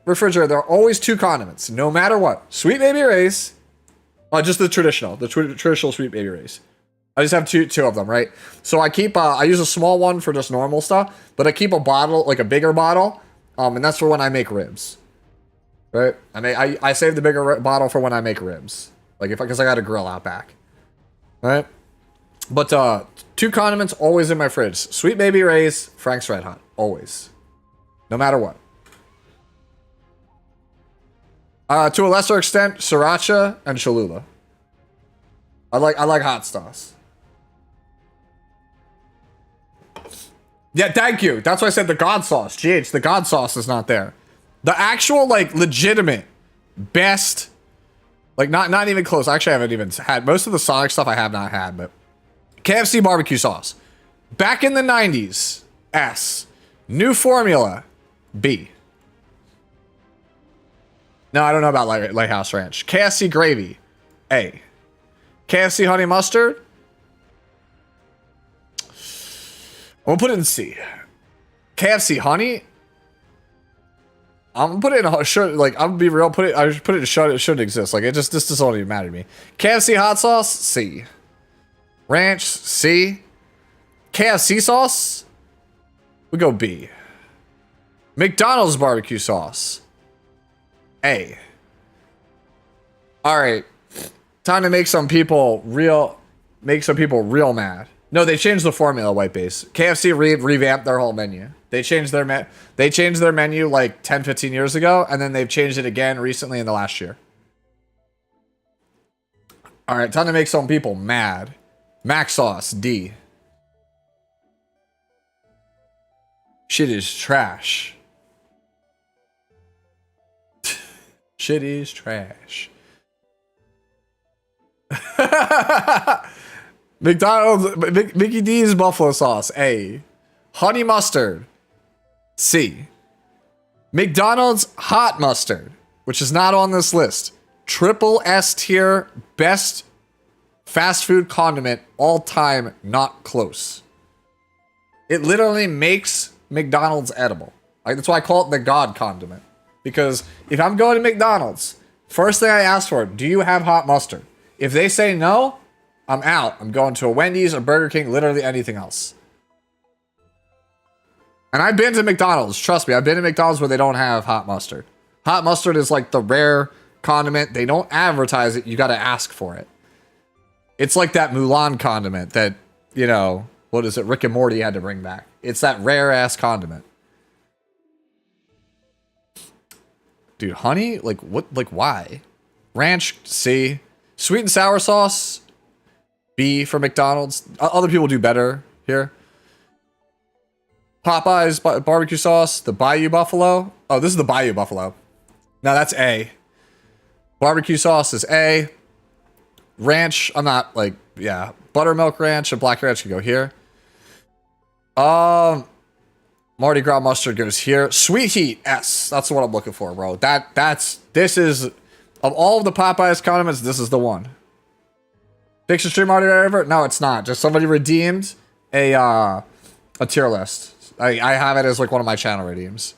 refrigerator, there are always 2 condiments, no matter what. Sweet Baby Ray's. Just the traditional Sweet Baby Ray's. I just have two of them, right? So I keep, I use a small one for just normal stuff, but I keep a bottle, like a bigger bottle, and that's for when I make ribs, right? I save the bigger bottle for when I make ribs, like because I got a grill out back, right? But 2 condiments always in my fridge: Sweet Baby Ray's, Frank's Red Hot, always, no matter what. To a lesser extent, sriracha and Cholula. I like hot sauce. Yeah, thank you. That's why I said the God sauce. GH, the God sauce is not there. The actual, like, legitimate best, like, not even close. Actually, I haven't even had most of the Sonic stuff. I have not had, but KFC barbecue sauce. Back in the 90s, S. New formula, B. No, I don't know about Lighthouse Ranch. KFC gravy, A. KFC honey mustard, I'm gonna put it in C. KFC honey, I'm gonna put it in should, like, I'm gonna be real. I should put it in should, it shouldn't exist. Like, this doesn't even matter to me. KFC hot sauce, C. Ranch, C. KFC sauce, we go B. McDonald's barbecue sauce, A. All right, time to make some people real mad. No, they changed the formula, white base. KFC revamped their whole menu. They changed their menu like 10, 15 years ago, and then they've changed it again recently in the last year. All right, time to make some people mad. Mac sauce, D. Shit is trash. Shit is trash. McDonald's, Mickey D's buffalo sauce, A. Honey mustard, C. McDonald's hot mustard, which is not on this list. Triple S tier, best fast food condiment all time, not close. It literally makes McDonald's edible. Like, that's why I call it the God condiment. Because if I'm going to McDonald's, first thing I ask for, do you have hot mustard? If they say no, I'm out. I'm going to a Wendy's or Burger King, literally anything else. And I've been to McDonald's. Trust me, I've been to McDonald's where they don't have hot mustard. Hot mustard is like the rare condiment. They don't advertise it. You got to ask for it. It's like that Mulan condiment that, you know, what is it? Rick and Morty had to bring back. It's that rare ass condiment. Dude, honey? Like, what? Like, why? Ranch, C. Sweet and sour sauce, B for McDonald's. Other people do better here. Popeyes barbecue sauce, the Bayou Buffalo. Oh, this is the Bayou Buffalo. Now that's A. Barbecue sauce is A. Ranch, I'm not like, yeah. Buttermilk ranch and black ranch can go here. Mardi Gras mustard goes here. Sweet heat, S. That's what I'm looking for, bro. This is, of all of the Popeyes condiments, this is the one. Fix your stream Mardi Gras ever? No, it's not. Just somebody redeemed a tier list. I have it as like one of my channel redeems.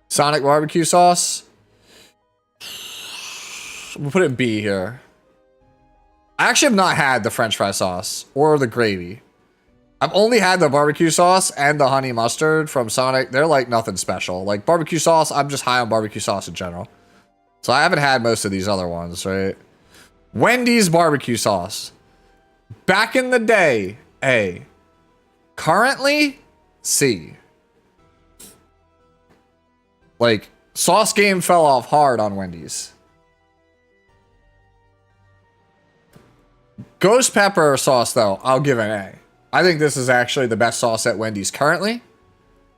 Sonic barbecue sauce. We'll put it in B here. I actually have not had the French fry sauce or the gravy. I've only had the barbecue sauce and the honey mustard from Sonic. They're like nothing special. Like barbecue sauce, I'm just high on barbecue sauce in general. So I haven't had most of these other ones, right? Wendy's barbecue sauce. Back in the day, A. Currently, C. Like, sauce game fell off hard on Wendy's. Ghost pepper sauce, though, I'll give an A. I think this is actually the best sauce at Wendy's currently.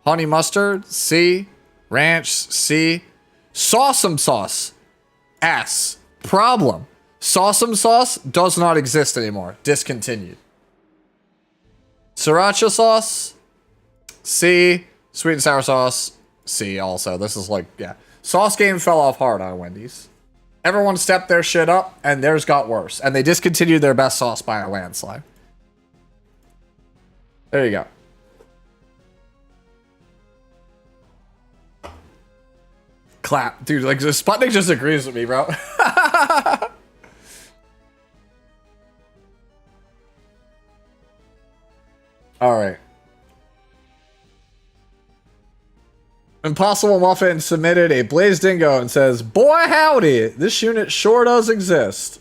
Honey mustard, C. Ranch, C. Sawsome sauce, S. Problem. Sawsome sauce does not exist anymore. Discontinued. Sriracha sauce, C. Sweet and sour sauce, C also. This is like, yeah. Sauce game fell off hard on Wendy's. Everyone stepped their shit up, and theirs got worse. And they discontinued their best sauce by a landslide. There you go. Clap. Dude, like, Sputnik just agrees with me, bro. Alright. Impossible Muffin submitted a Blaze Dingo and says, boy howdy, this unit sure does exist.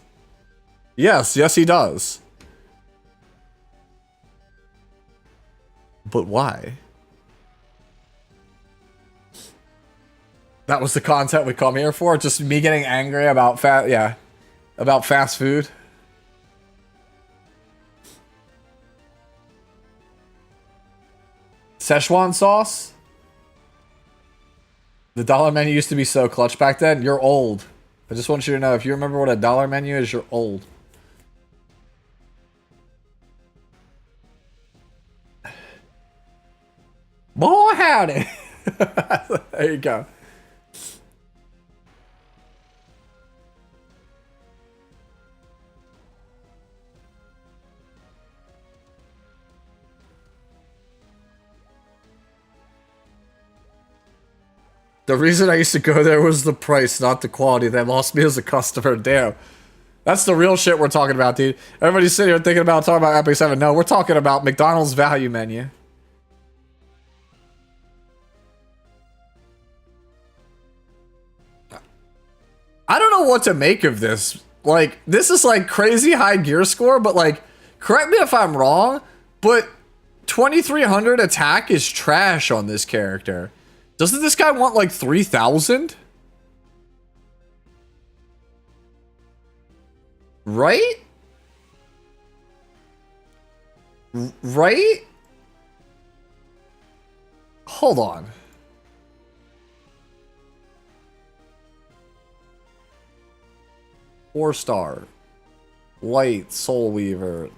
Yes, he does. But why? That was the content we come here for? Just me getting angry about about fast food? Szechuan sauce? The dollar menu used to be so clutch back then. You're old. I just want you to know, if you remember what a dollar menu is, you're old. Boy, howdy. There you go. The reason I used to go there was the price, not the quality. They lost me as a customer. Damn. That's the real shit we're talking about, dude. Everybody's sitting here thinking about talking about Epic 7. No, we're talking about McDonald's value menu. I don't know what to make of this. Like, this is like crazy high gear score, but like, correct me if I'm wrong, but 2300 attack is trash on this character. Doesn't this guy want like 3000? Right? Right? Hold on. Four-star. White Soul Weaver.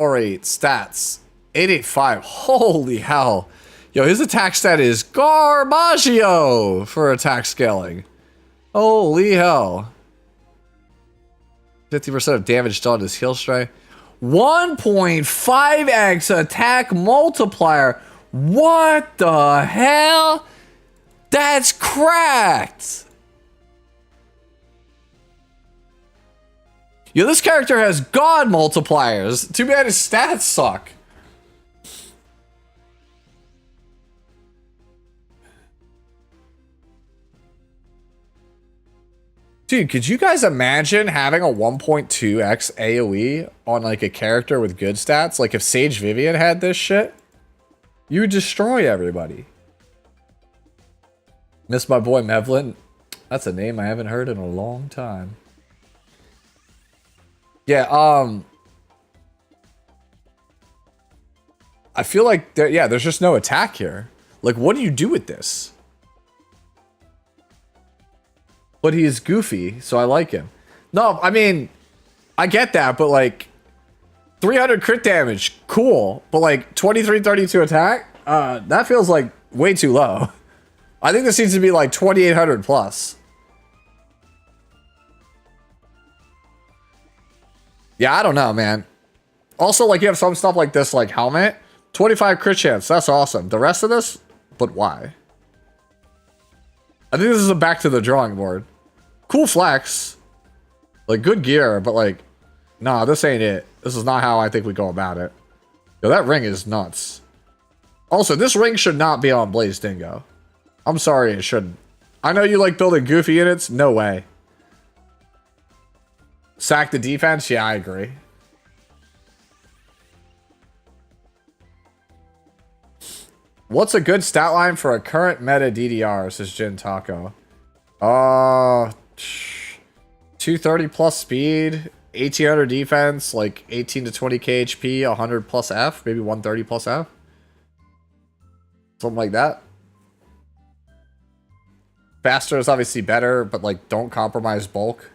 4-8 stats. 885. Holy hell. Yo, his attack stat is Garbaggio for attack scaling. Holy hell. 50% of damage done is heal strike. 1.5x attack multiplier. What the hell? That's cracked. Yo, this character has god multipliers. Too bad his stats suck. Dude, could you guys imagine having a 1.2x AoE on like a character with good stats? Like if Sage Vivian had this shit, you would destroy everybody. Miss my boy Mevlin. That's a name I haven't heard in a long time. Yeah, I feel like there's just no attack here. Like, what do you do with this? But he is goofy, so I like him. No, I mean, I get that, but like 300 crit damage, cool. But like 2332 attack, that feels like way too low. I think this needs to be like 2800 plus. Yeah, I don't know, man. Also, like, you have some stuff like this, like helmet, 25 crit chance. That's awesome. The rest of this, but why? I think this is a back to the drawing board. Cool flex, like good gear, but like, nah, this ain't it. This is not how I think we go about it. Yo, that ring is nuts. Also, this ring should not be on Blaze Dingo. I'm sorry, it shouldn't. I know you like building goofy units. No way. Sack the defense? Yeah, I agree. What's a good stat line for a current meta DDR, says Jin Taco? 230 plus speed, 1800 defense, like 18 to 20k HP, 100 plus F, maybe 130 plus F. Something like that. Faster is obviously better, but like don't compromise bulk.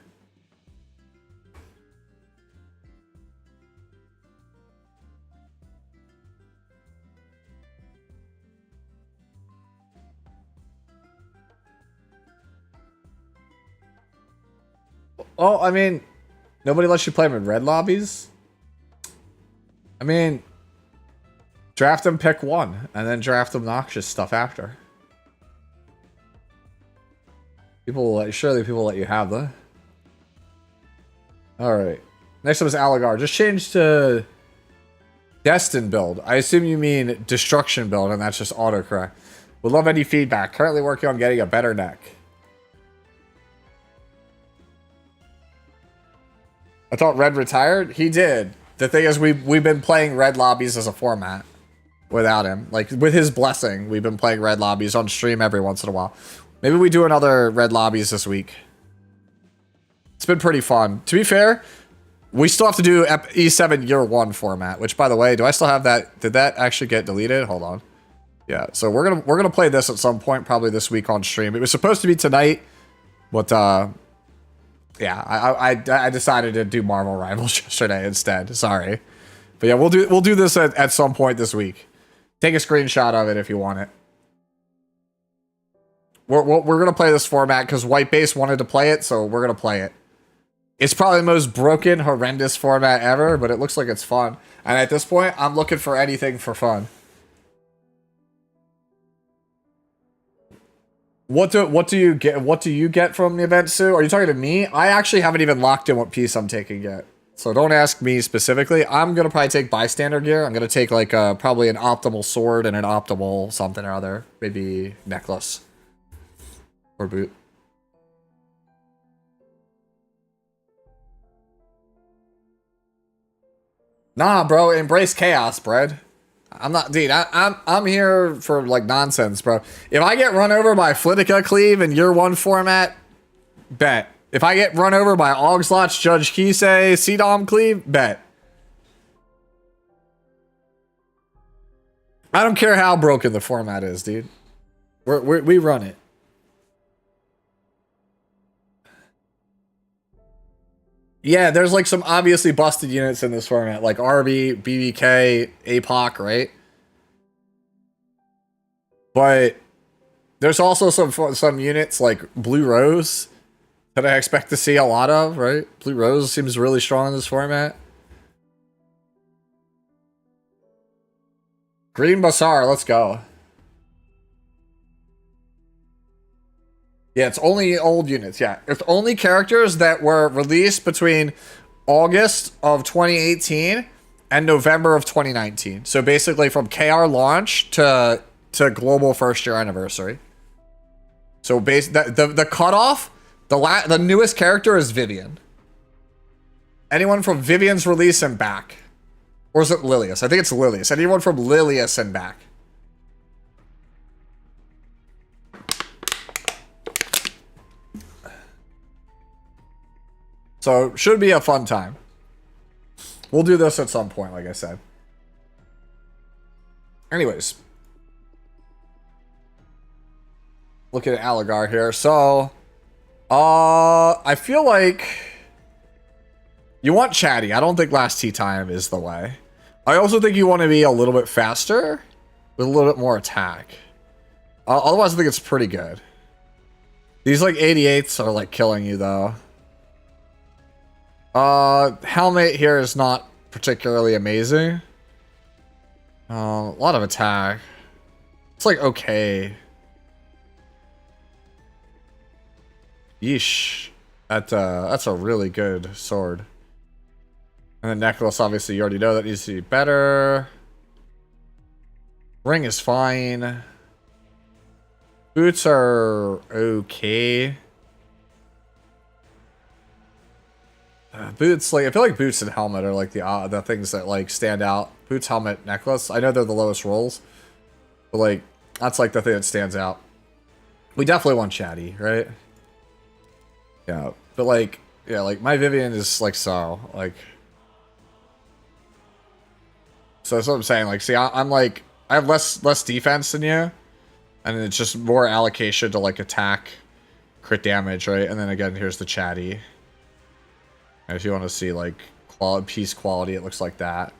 Oh, I mean, nobody lets you play them in red lobbies. I mean, draft them, pick one, and then draft obnoxious stuff after. People will let, surely people will let you have that. Alright. Next up is Aligar. Just change to Destin build. I assume you mean Destruction build, and that's just autocorrect. Would love any feedback. Currently working on getting a better neck. I thought Red retired. He did. The thing is, we've been playing Red lobbies as a format without him. Like, with his blessing, we've been playing Red lobbies on stream every once in a while. Maybe we do another Red lobbies this week. It's been pretty fun. To be fair, we still have to do E7 year 1 format, which, by the way, do I still have that? Did that actually get deleted? Hold on. Yeah, so we're gonna play this at some point, probably this week on stream. It was supposed to be tonight, but yeah, I decided to do Marvel Rivals yesterday instead. Sorry, but yeah, we'll do this at some point this week. Take a screenshot of it if you want it. We're gonna play this format because White Base wanted to play it, so we're gonna play it. It's probably the most broken, horrendous format ever, but it looks like it's fun. And at this point, I'm looking for anything for fun. What do you get? What do you get from the event, Sue? Are you talking to me? I actually haven't even locked in what piece I'm taking yet. So don't ask me specifically. I'm gonna probably take bystander gear. I'm gonna take like probably an optimal sword and an optimal something or other. Maybe necklace. Or boot. Nah, bro, embrace chaos, bread. I'm not, dude. I'm here for like nonsense, bro. If I get run over by Flitica Cleave in year 1 format, bet. If I get run over by Ogslotch, Judge Kisei, CDOM Cleave, bet. I don't care how broken the format is, dude. We run it. Yeah, there's like some obviously busted units in this format, like RB, BBK, APOC, right? But there's also some units like Blue Rose that I expect to see a lot of, right? Blue Rose seems really strong in this format. Green Bazaar, let's go. Yeah, it's only old units, yeah. It's only characters that were released between August of 2018 and November of 2019. So basically from KR launch to global first year anniversary. So the cutoff, the newest character is Vivian. Anyone from Vivian's release and back. Or is it Lilius? I think it's Lilius. Anyone from Lilius and back. So, should be a fun time. We'll do this at some point, like I said. Anyways. Looking at Aligar here. So, I feel like you want chatty. I don't think last tea time is the way. I also think you want to be a little bit faster with a little bit more attack. Otherwise, I think it's pretty good. These like 88s are like killing you though. Helmet here is not particularly amazing. A lot of attack. It's like okay. Yeesh. That's a really good sword. And the necklace, obviously, you already know that needs to be better. Ring is fine. Boots are okay. Boots, like I feel like boots and helmet are like the things that like stand out. Boots, helmet, necklace. I know they're the lowest rolls, but like that's like the thing that stands out. We definitely want chatty, right? Yeah, but like yeah, like my Vivian is like so like. So that's what I'm saying. Like, see, I'm like I have less defense than you, and it's just more allocation to like attack, crit damage, right? And then again, here's the chatty. And if you want to see like piece quality, it looks like that.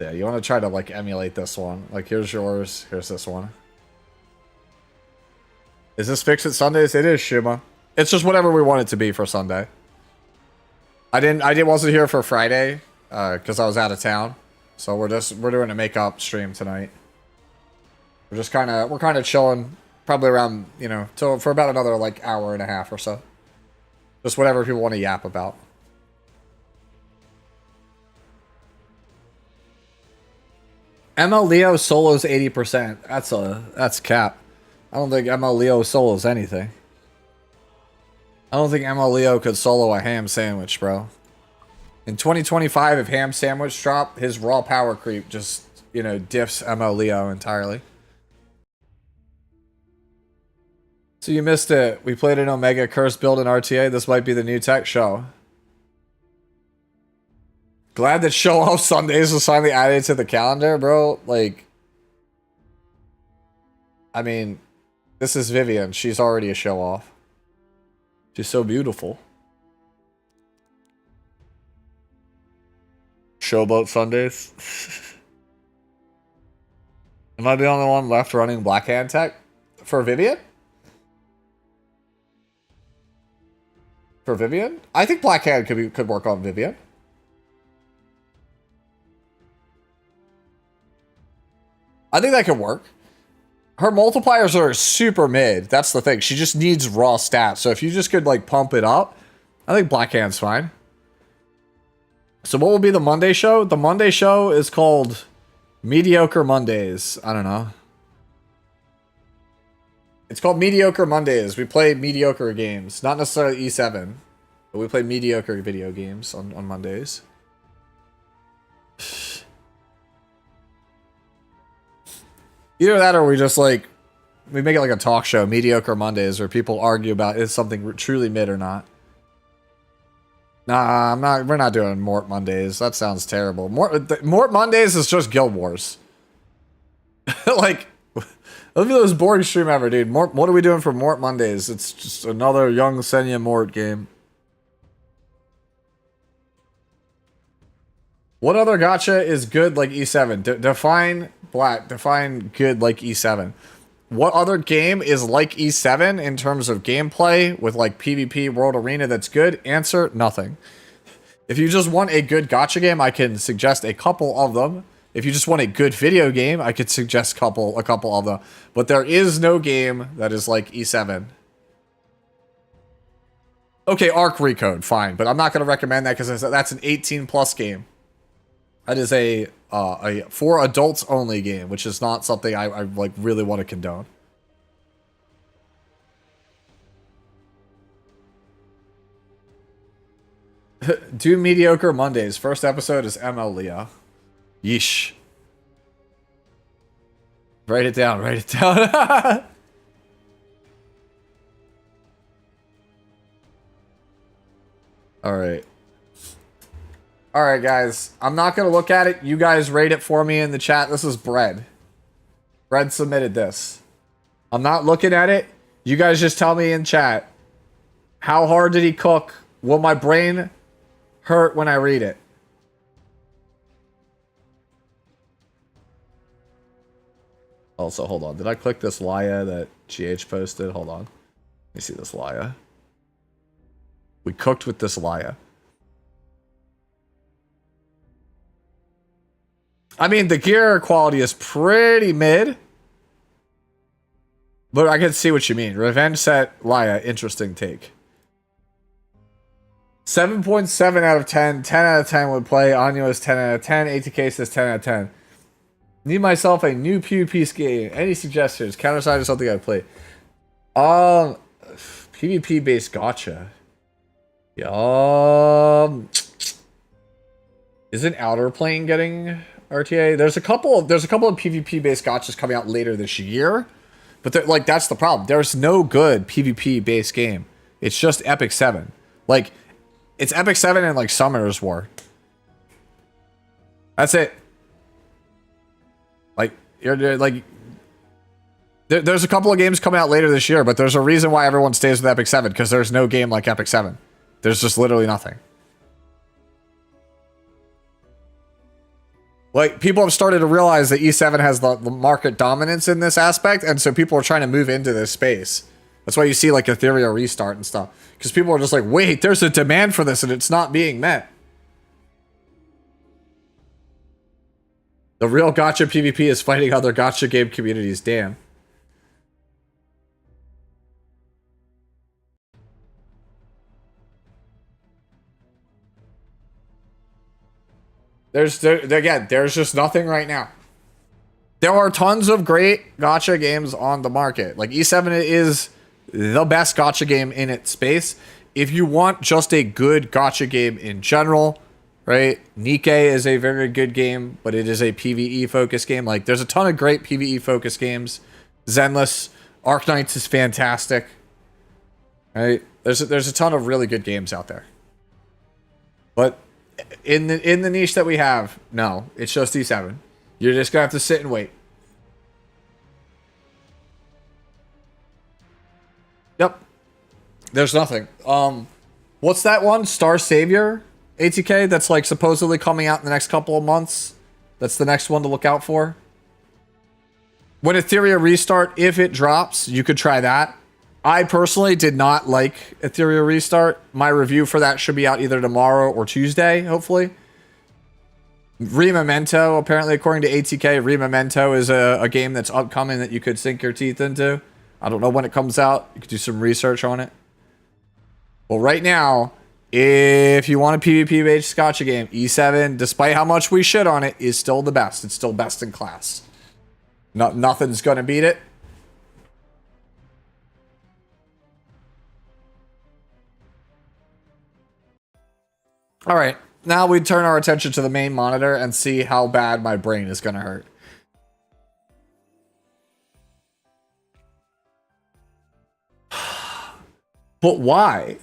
Yeah, you want to try to like emulate this one. Like, here's yours. Here's this one. Is this fixed at Sundays? It is, Shuma. It's just whatever we want it to be for Sunday. I wasn't here for Friday because I was out of town, so we're doing a makeup stream tonight. We're kind of chilling, probably around for about another like hour and a half or so. Just whatever people want to yap about. ML Leo solos 80%. That's cap. I don't think ML Leo solos anything. I don't think ML Leo could solo a ham sandwich, bro. In 2025, if ham sandwich drop, his raw power creep just, diffs ML Leo entirely. So you missed it. We played an Omega Curse build in RTA. This might be the new tech show. Glad that show off Sundays was finally added to the calendar, bro. Like, I mean, this is Vivian. She's already a show off. She's so beautiful. Showboat Sundays. Am I the only one left running Blackhand tech for Vivian? For Vivian? I think Blackhand could work on Vivian. I think that could work. Her multipliers are super mid. That's the thing. She just needs raw stats. So if you just could like pump it up, I think Blackhand's fine. So what will be the Monday show? The Monday show is called Mediocre Mondays. I don't know. It's called Mediocre Mondays. We play mediocre games. Not necessarily E7. But we play mediocre video games on Mondays. Either that or we just like, we make it like a talk show, Mediocre Mondays, where people argue about is something truly mid or not. Nah, we're not doing Mort Mondays. That sounds terrible. Mort Mondays is just Guild Wars. Like, look at those boring stream ever, dude. What are we doing for Mort Mondays? It's just another young Senya Mort game. What other gacha is good like E7? Define good like E7. What other game is like E7 in terms of gameplay with like PvP World Arena that's good? Answer, nothing. If you just want a good gacha game, I can suggest a couple of them. If you just want a good video game, I could suggest a couple of them. But there is no game that is like E7. Okay, Arc Recode, fine. But I'm not going to recommend that because that's an 18+ game. That is a for adults only game, which is not something I like really want to condone. Do Mediocre Mondays. First episode is ML Leo. Yeesh. Write it down. Write it down. All right. All right, guys. I'm not going to look at it. You guys rate it for me in the chat. This is Bread. Bread submitted this. I'm not looking at it. You guys just tell me in chat. How hard did he cook? Will my brain hurt when I read it? Also, hold on. Did I click this Laya that GH posted? Hold on. Let me see this Laya. We cooked with this Laya. I mean, the gear quality is pretty mid. But I can see what you mean. Revenge set Laya. Interesting take. 7.7 out of 10. 10 out of 10 would play. Anya is 10 out of 10. ATK says 10 out of 10. Need myself a new PvP game. Any suggestions? Counter-Side is something I'd play. PvP based gacha. Isn't Outer Plane getting RTA? There's a couple of PvP based gachas coming out later this year. But like that's the problem. There's no good PvP based game. It's just Epic 7. Like it's Epic 7 and like Summoner's War. That's it. Like you're like there's a couple of games coming out later this year, but there's a reason why everyone stays with Epic 7 because there's no game like Epic 7. There's just literally nothing. Like people have started to realize that E7 has the market dominance in this aspect, and so people are trying to move into this space. That's why you see like Ethereum restart and stuff, because people are just like, wait, there's a demand for this and it's not being met. The real gacha PvP is fighting other gacha game communities. Damn. There's just nothing right now. There are tons of great gacha games on the market. Like E7 is the best gacha game in its space. If you want just a good gacha game in general, right? Nikkei is a very good game, but it is a PvE focused game. Like there's a ton of great PvE focused games. Zenless, Arknights is fantastic. Right? There's a ton of really good games out there. But in the niche that we have, no, it's just E7. You're just gonna have to sit and wait. Yep. There's nothing. What's that one? Star Savior ATK that's like supposedly coming out in the next couple of months. That's the next one to look out for. When Ethereum restart, if it drops, you could try that. I personally did not like Ethereum Restart. My review for that should be out either tomorrow or Tuesday, hopefully. Rememento, apparently according to ATK, Rememento is a game that's upcoming that you could sink your teeth into. I don't know when it comes out. You could do some research on it. Well, right now, if you want a PvP-based gacha game, E7, despite how much we shit on it, is still the best. It's still best in class. Nothing's going to beat it. All right, now we turn our attention to the main monitor and see how bad my brain is going to hurt. But why?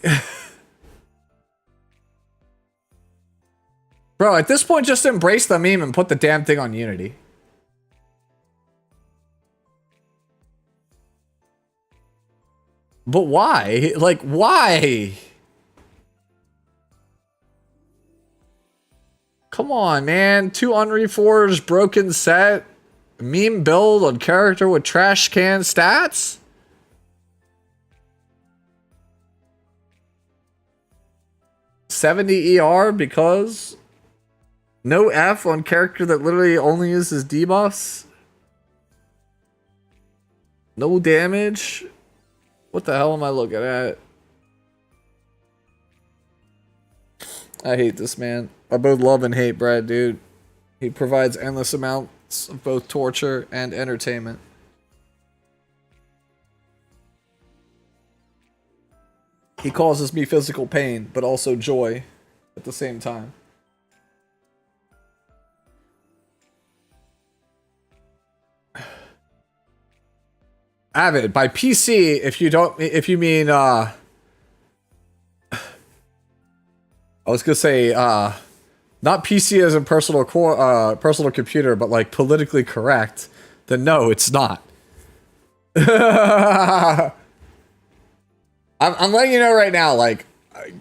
Bro, at this point, just embrace the meme and put the damn thing on Unity. But why? Like, why? Come on, man. 2 unreforged broken set. Meme build on character with trash can stats? $70 ER because no F on character that literally only uses debuffs. No damage. What the hell am I looking at? I hate this man. I both love and hate Brad, dude. He provides endless amounts of both torture and entertainment. He causes me physical pain, but also joy at the same time. Avid, by PC, if you mean I was gonna say, not PC as in personal computer, but like politically correct. Then no, it's not. I'm letting you know right now, like,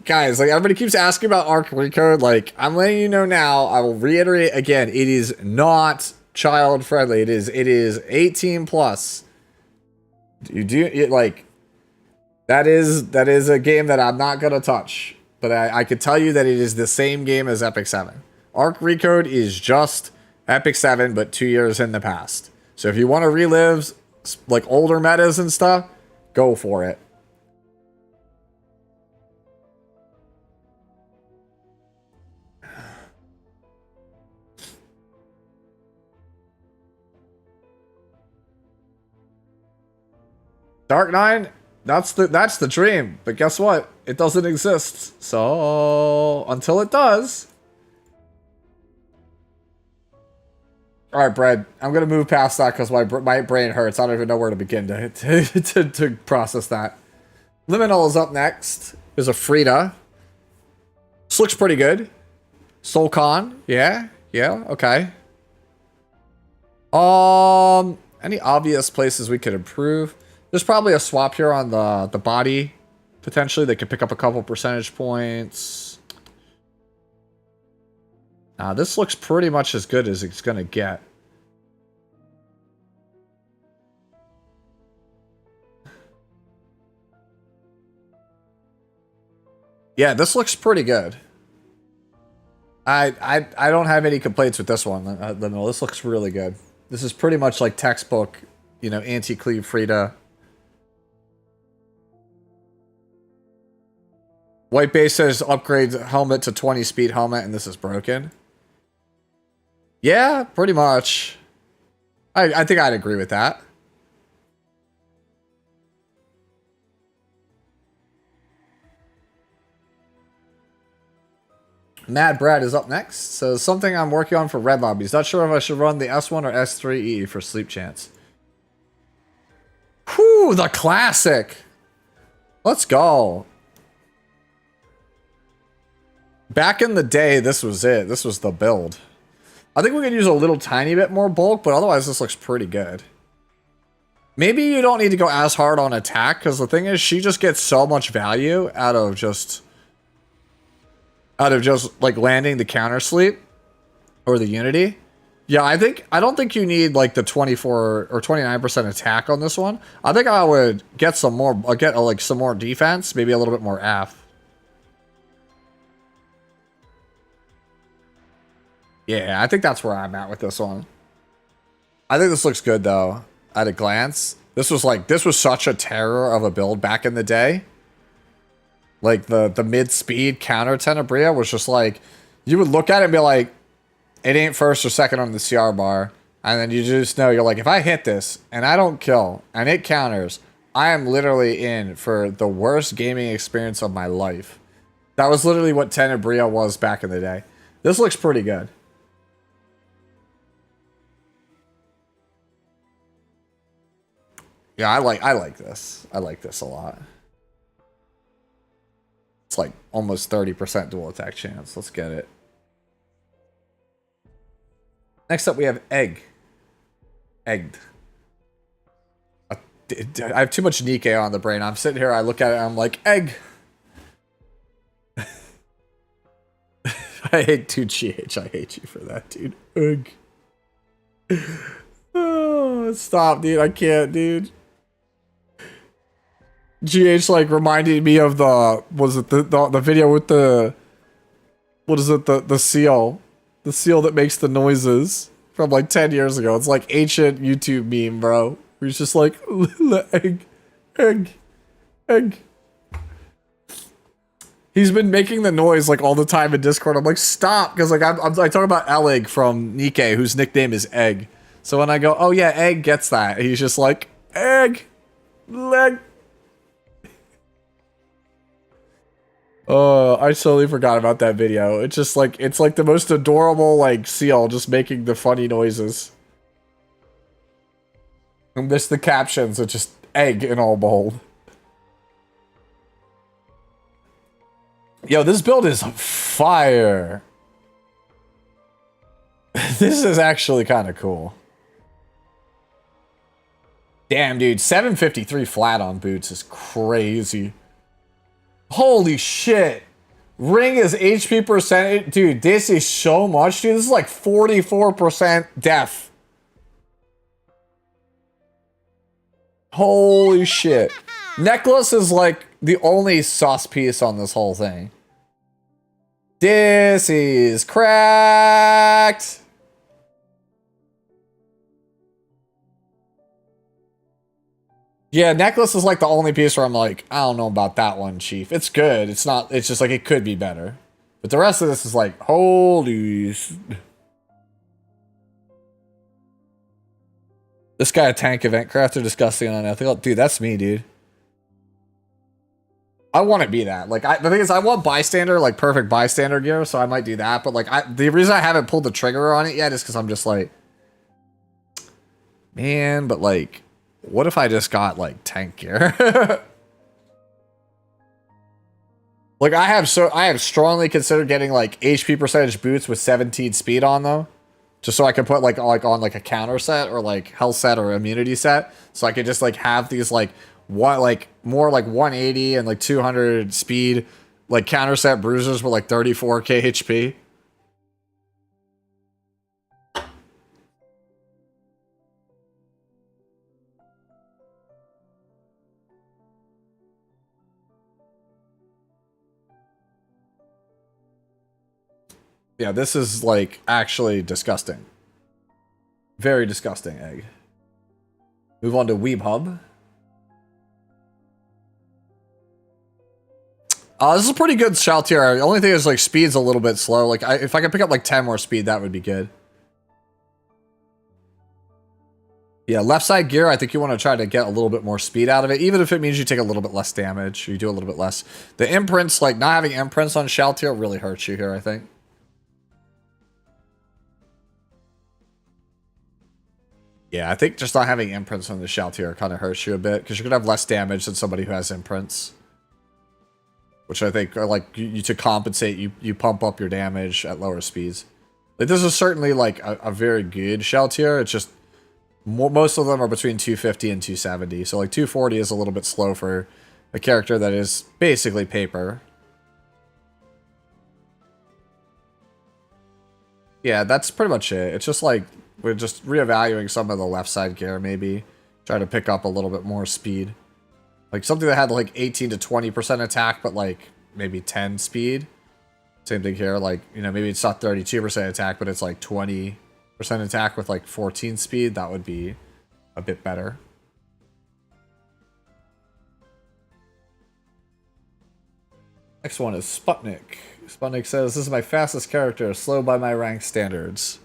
guys, like everybody keeps asking about Arc Recode. Like, I'm letting you know now. I will reiterate again. It is not child friendly. It is 18 plus. Like that is a game that I'm not gonna touch. But I could tell you that it is the same game as Epic 7. Arc Recode is just Epic 7, but 2 years in the past. So if you want to relive like older metas and stuff, go for it. Dark 9, that's the dream. But guess what? It doesn't exist. So until it does. All right, Brad. I'm gonna move past that because my brain hurts. I don't even know where to begin to process that. Liminal is up next. There's a Frida. This looks pretty good. Solcon, yeah, okay. Any obvious places we could improve? There's probably a swap here on the body. Potentially, they could pick up a couple percentage points. This looks pretty much as good as it's gonna get. Yeah, this looks pretty good. I don't have any complaints with this one. This looks really good. This is pretty much like textbook, you know, anti-cleave Frida. White base says upgrade helmet to 20 speed helmet, and this is broken. Yeah, pretty much. I think I'd agree with that. Mad Brad is up next. So something I'm working on for red lobbies. Not sure if I should run the S1 or S3 EE for sleep chance. Whew, the classic. Let's go. Back in the day, this was it. This was the build. I think we could use a little tiny bit more bulk, but otherwise this looks pretty good. Maybe you don't need to go as hard on attack, because the thing is, she just gets so much value out of just like landing the counter sleep or the unity. Yeah, I don't think you need like the 24 or 29% attack on this one. I think I would get some more, like some more defense, maybe a little bit more AF. Yeah, I think that's where I'm at with this one. I think this looks good though, at a glance. This was such a terror of a build back in the day. Like the mid-speed counter Tenebria was just like, you would look at it and be like, it ain't first or second on the CR bar. And then you just know, you're like, if I hit this and I don't kill and it counters, I am literally in for the worst gaming experience of my life. That was literally what Tenebria was back in the day. This looks pretty good. Yeah, I like this. I like this a lot. It's like almost 30% dual attack chance. Let's get it. Next up, we have Egg. Egged. I have too much Nikke on the brain. I'm sitting here, I look at it, and I'm like, Egg. I hate 2GH. I hate you for that, dude. Egg. Oh, stop, dude. I can't, dude. GH like reminded me of the video with the the seal that makes the noises from like 10 years ago. It's like ancient YouTube meme, bro. He's just like egg. He's been making the noise like all the time in Discord. I'm like, stop, because like I talk about Elig from Nikke, whose nickname is Egg. So when I go, oh yeah, Egg gets that, he's just like egg, leg. Oh, I totally forgot about that video. It's just like, it's like the most adorable like seal just making the funny noises. And this the captions, it's just egg in all bold. Yo, this build is fire. This is actually kind of cool. Damn, dude. 753 flat on boots is crazy. Holy shit. Ring is HP percentage. Dude, this is so much, dude. This is like 44% def. Holy shit. Necklace is like the only sus piece on this whole thing. This is cracked. Yeah, necklace is like the only piece where I'm like, I don't know about that one, Chief. It's good. It's not, it's just like it could be better. But the rest of this is like, holy. This guy a tank event crafter, disgusting and unethical. Dude, that's me, dude. I want to be that. Like, the thing is, I want bystander, like perfect bystander gear, so I might do that. But like, the reason I haven't pulled the trigger on it yet is because I'm just like, man, but like, what if I just got like tank gear? Like I have strongly considered getting like HP percentage boots with 17 speed on them, just so I can put like on like a counter set or like health set or immunity set, so I could just like have these like more like 180 and like 200 speed like counter set bruisers with like 34k HP. Yeah, this is like actually disgusting. Very disgusting egg. Move on to Weeb Hub. This is a pretty good shell tier. The only thing is like speed's a little bit slow. Like if I could pick up like 10 more speed, that would be good. Yeah, left side gear, I think you want to try to get a little bit more speed out of it, even if it means you take a little bit less damage. You do a little bit less. The imprints, like not having imprints on shell tier really hurts you here, I think. Yeah, I think just not having imprints on the shell tier kind of hurts you a bit, because you're going to have less damage than somebody who has imprints. Which I think are like, you to compensate, you pump up your damage at lower speeds. Like this is certainly like a very good shell tier, it's just, most of them are between 250 and 270, so like 240 is a little bit slow for a character that is basically paper. Yeah, that's pretty much it. It's just like, we're just reevaluating some of the left side gear, maybe. Try to pick up a little bit more speed. Like something that had like 18 to 20% attack, but like maybe 10 speed. Same thing here, like, you know, maybe it's not 32% attack, but it's like 20% attack with like 14 speed. That would be a bit better. Next one is Sputnik. Sputnik says, this is my fastest character, slow by my rank standards.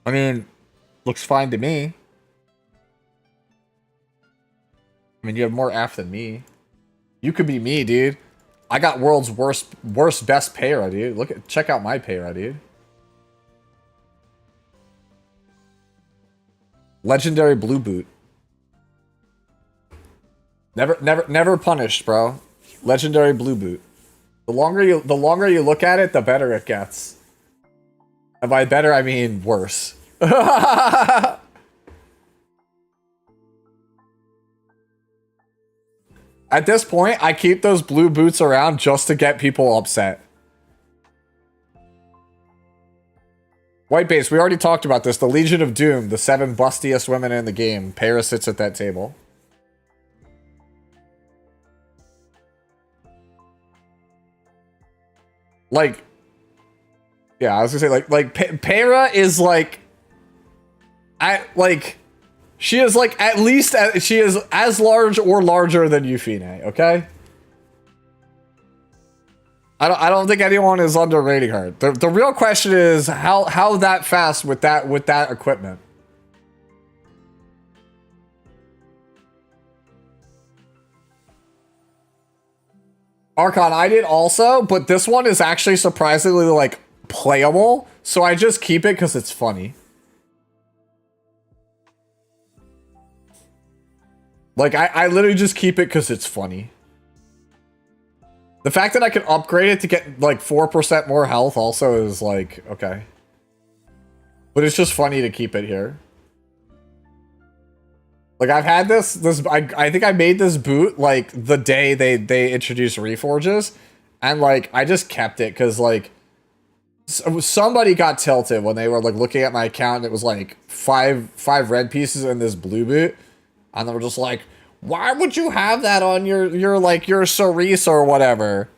I mean, looks fine to me. I mean, you have more AF than me. You could be me, dude. I got world's worst best Payra, dude. Check out my Payra, dude. Legendary blue boot. Never punished, bro. Legendary blue boot. The longer you look at it, the better it gets. And by better, I mean worse. At this point, I keep those blue boots around just to get people upset. White base, we already talked about this. The Legion of Doom, the 7 bustiest women in the game. Payra sits at that table. Like, yeah, I was gonna say, like Payra is like, she is like at least she is as large or larger than Euphine, okay? I don't think anyone is underrating her. The real question is how that fast with that equipment. Archon, I did also, but this one is actually surprisingly like playable, so I just keep it because it's funny. Like, I literally just keep it because it's funny. The fact that I can upgrade it to get like 4% more health also is like, okay. But it's just funny to keep it here. Like I've had I think I made this boot like the day they introduced reforges, and like I just kept it because like somebody got tilted when they were like looking at my account and it was like five red pieces in this blue boot, and they were just like, why would you have that on your Cerise or whatever?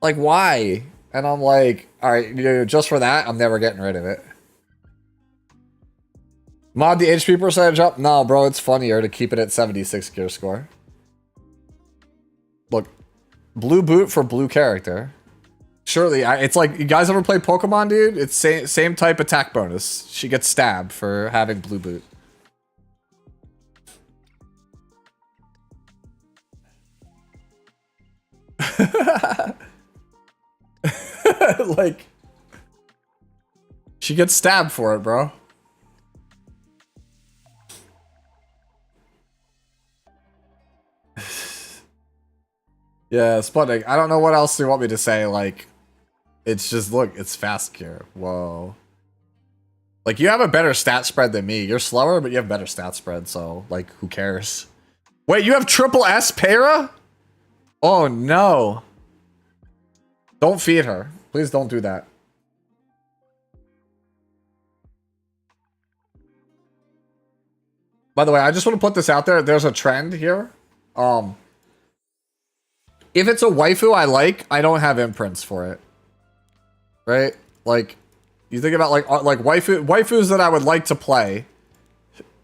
Like, why? And I'm like, all right, just for that, I'm never getting rid of it. Mod the HP percentage up? No, bro, it's funnier to keep it at 76 gear score. Look, blue boot for blue character. Surely, it's like, you guys ever play Pokemon, dude? It's same type attack bonus. She gets stabbed for having blue boot. Like, she gets stabbed for it, bro. Yeah, Sputnik. I don't know what else you want me to say. Like, it's just, look, it's fast gear. Whoa. Like, you have a better stat spread than me. You're slower, but you have better stat spread, so, like, who cares? Wait, you have triple S para? Oh, no. Don't feed her. Please don't do that. By the way, I just want to put this out there. There's a trend here. If it's a waifu I like, I don't have imprints for it. Right? Like, you think about like waifus that I would like to play.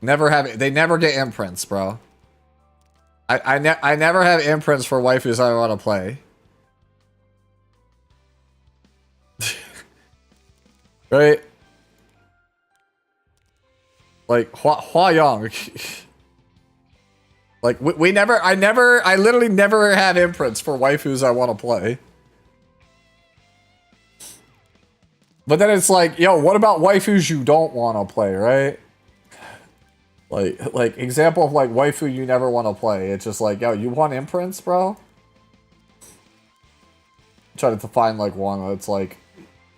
They never get imprints, bro. I never have imprints for waifus I want to play. Right? Like Hua Young. Like I literally never have imprints for waifus I want to play. But then it's like, yo, what about waifus you don't want to play, right? Like example of like waifu you never want to play. It's just like, yo, you want imprints, bro? Try to find like one that's like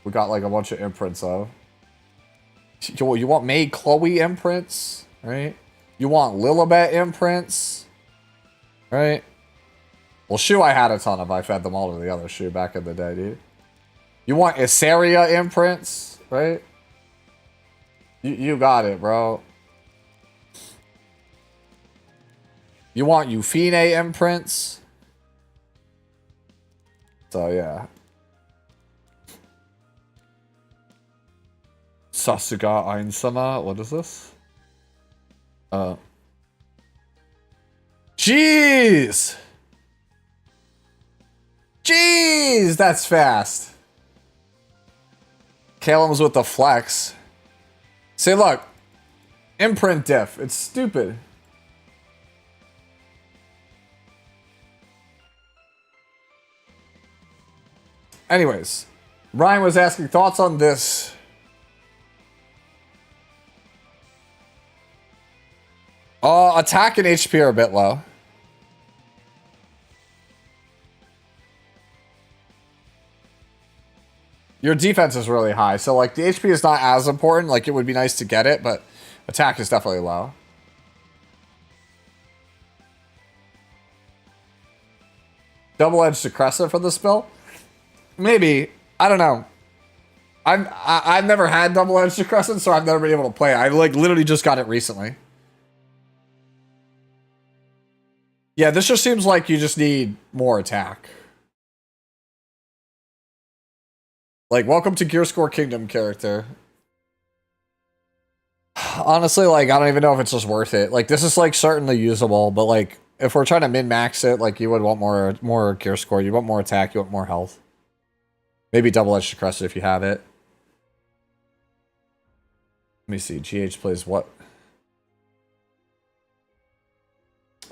we got like a bunch of imprints of. You want May Chloe imprints, right? You want Lilibet imprints, right? Well, Shu I had a ton of. I fed them all to the other Shu back in the day, dude. You want Isaria imprints, right? You got it, bro. You want Euphine imprints? So, yeah. Sasuga Einsama. What is this? Jeez! Jeez! That's fast. Calum's with the flex. See, look. Imprint diff. It's stupid. Anyways. Ryan was asking thoughts on this. Attack and HP are a bit low. Your defense is really high, so like the HP is not as important. Like it would be nice to get it, but attack is definitely low. Double-edged suppressor for this spell? Maybe. I don't know. I've never had double-edged suppressor, so I've never been able to play it. I like literally just got it recently. Yeah, this just seems like you just need more attack. Like, welcome to Gear Score Kingdom character. Honestly, like, I don't even know if it's just worth it. Like, this is, like, certainly usable, but, like, if we're trying to min-max it, like, you would want more gear score. You want more attack, you want more health. Maybe double-edged suppressor if you have it. Let me see. GH plays what?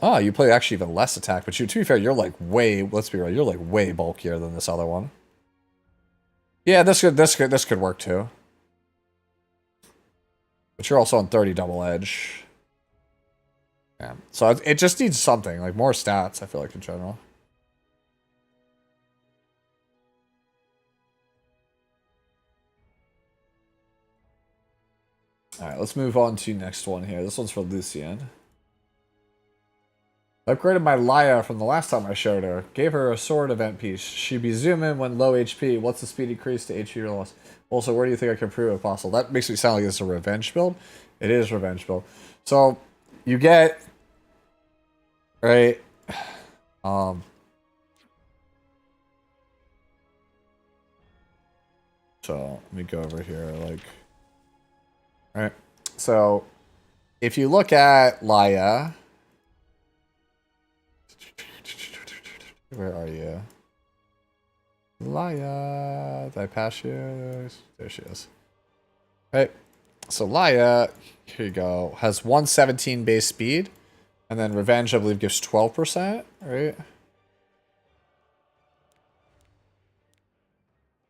Oh, you play actually even less attack, but to be fair, you're like way, let's be real, you're like way bulkier than this other one. Yeah, this could work too. But you're also on 30 double edge. Yeah. So it just needs something, like more stats, I feel like in general. Alright, let's move on to next one here. This one's for Lucian. Upgraded my Laya from the last time I showed her. Gave her a sword event piece. She'd be zooming when low HP. What's the speed increase to HP loss? Also, where do you think I can improve if possible? That makes me sound like it's a revenge build. It is revenge build. So, you get... Right? So, let me go over here, like... Alright. So, if you look at Laya... Where are you? Laya, did I pass you? There she is. Right. So Laya, here you go, has 117 base speed, and then Revenge, I believe, gives 12%, right?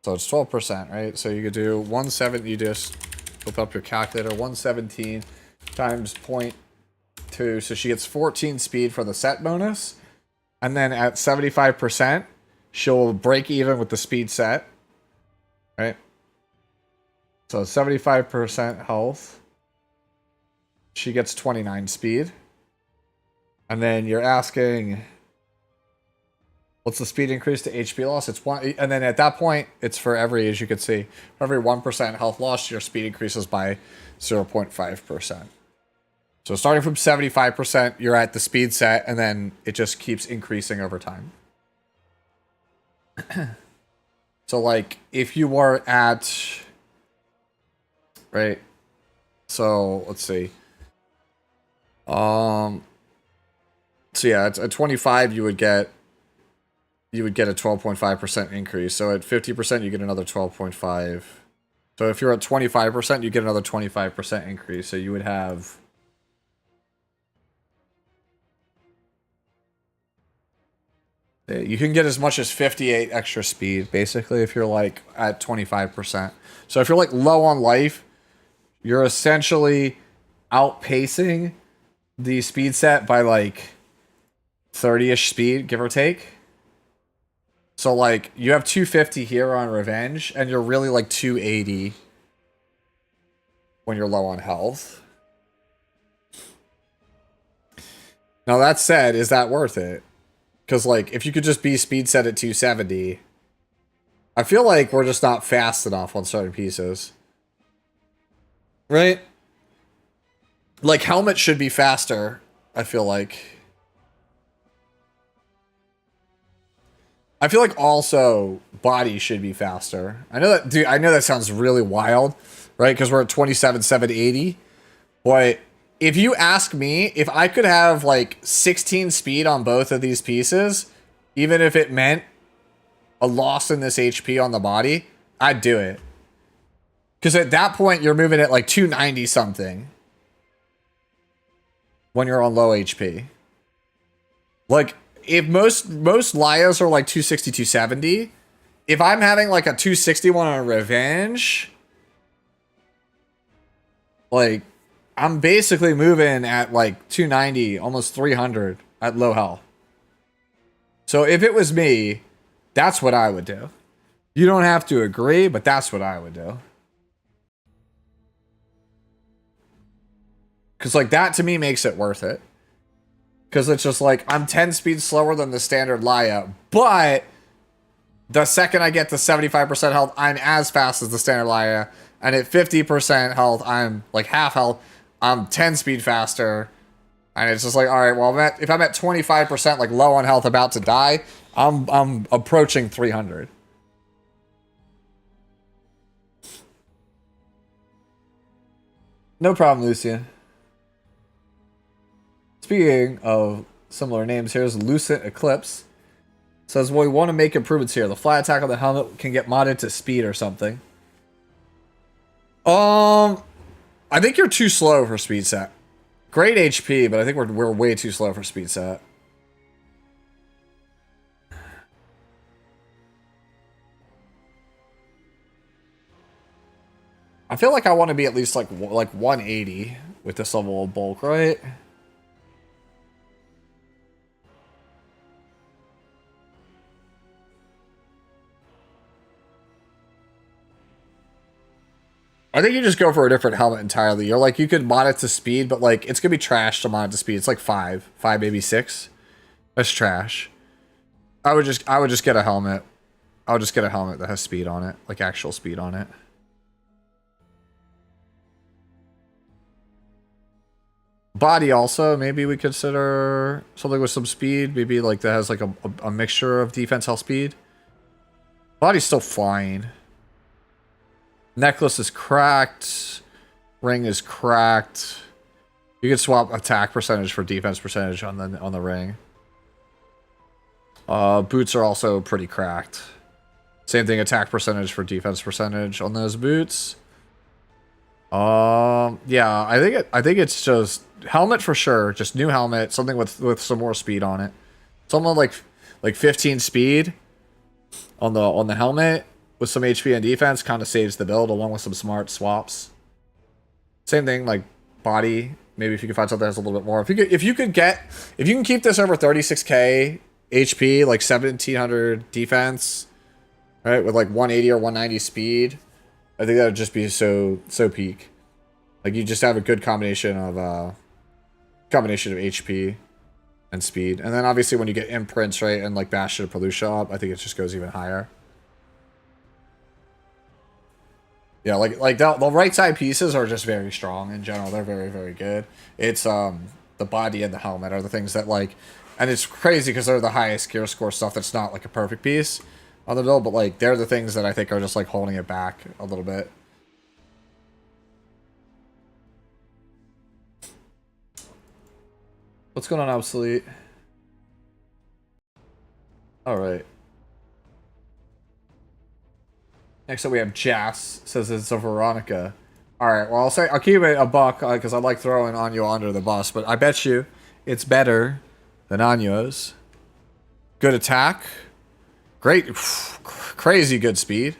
So it's 12%, right? So you could do 170, you just flip up your calculator, 117 times 0.2, so she gets 14 speed for the set bonus. And then at 75%, she'll break even with the speed set. Right? So 75% health. She gets 29 speed. And then you're asking, what's the speed increase to HP loss? It's 1. And then at that point, it's for every, as you can see, for every 1% health loss, your speed increases by 0.5%. So starting from 75%, you're at the speed set, and then it just keeps increasing over time. So, like, if you were at... Right? So, let's see. So yeah, at 25, you would get a 12.5% increase. So at 50%, you get another 12.5. So if you're at 25%, you get another 25% increase. So you would have... You can get as much as 58 extra speed, basically, if you're, like, at 25%. So if you're, like, low on life, you're essentially outpacing the speed set by, like, 30-ish speed, give or take. So, like, you have 250 here on Revenge, and you're really, like, 280 when you're low on health. Now, that said, is that worth it? Because, like, if you could just be speed set at 270, I feel like we're just not fast enough on certain pieces. Right? Like, Helmet should be faster, I feel like. I feel like also Body should be faster. I know that, dude, I know that sounds really wild, right? Because we're at 27,780. But if you ask me, if I could have like 16 speed on both of these pieces, even if it meant a loss in this HP on the body, I'd do it. Because at that point, you're moving at like 290 something when you're on low HP. Like, if most Lias are like 260, 270, if I'm having like a 261 on Revenge, like, I'm basically moving at like 290, almost 300 at low health. So if it was me, that's what I would do. You don't have to agree, but that's what I would do. Because like that to me makes it worth it. Because it's just like, I'm 10 speeds slower than the standard Laya, but the second I get to 75% health, I'm as fast as the standard Laya. And at 50% health, I'm like half health. I'm 10 speed faster. And it's just like, all right, well, if I'm at 25%, like low on health, about to die, I'm approaching 300. No problem, Lucian. Speaking of similar names, here's Lucent Eclipse. Says, well, we want to make improvements here. The fly attack on the helmet can get modded to speed or something. I think you're too slow for speed set. Great HP, but I think we're way too slow for speed set. I feel like I want to be at least like 180 with this level of bulk, right? I think you just go for a different helmet entirely. You're like, you could mod it to speed, but like, it's gonna be trash to mod it to speed. It's like five, maybe six. That's trash. I would just get a helmet. I would just get a helmet that has speed on it, like actual speed on it. Body also, maybe we consider something with some speed. Maybe like that has like a mixture of defense, health, speed. Body's still flying. Necklace is cracked. Ring is cracked. You can swap attack percentage for defense percentage on the ring. Boots are also pretty cracked. Same thing, attack percentage for defense percentage on those boots. Yeah, I think it's just helmet for sure. Just new helmet, something with some more speed on it. Something like 15 speed on the helmet with some HP and defense kind of saves the build along with some smart swaps. Same thing like body. Maybe if you can find something that has a little bit more. If you can keep this over 36k HP, like 1700 defense, right, with like 180 or 190 speed, I think that would just be so peak. Like you just have a good combination of HP and speed, and then obviously when you get imprints, right, and like Bastion or Pelucia up, I think it just goes even higher. Yeah, like the right side pieces are just very strong in general. They're very, very good. It's the body and the helmet are the things that like, and it's crazy because they're the highest gear score stuff that's not like a perfect piece on the build, but like they're the things that I think are just like holding it back a little bit. What's going on, Obsolete? Alright. Next up we have Jas, says it's a Veronica. Alright, well I'll keep it a buck, because I like throwing Anyo under the bus, but I bet you it's better than Anyo's. Good attack. Great, crazy good speed.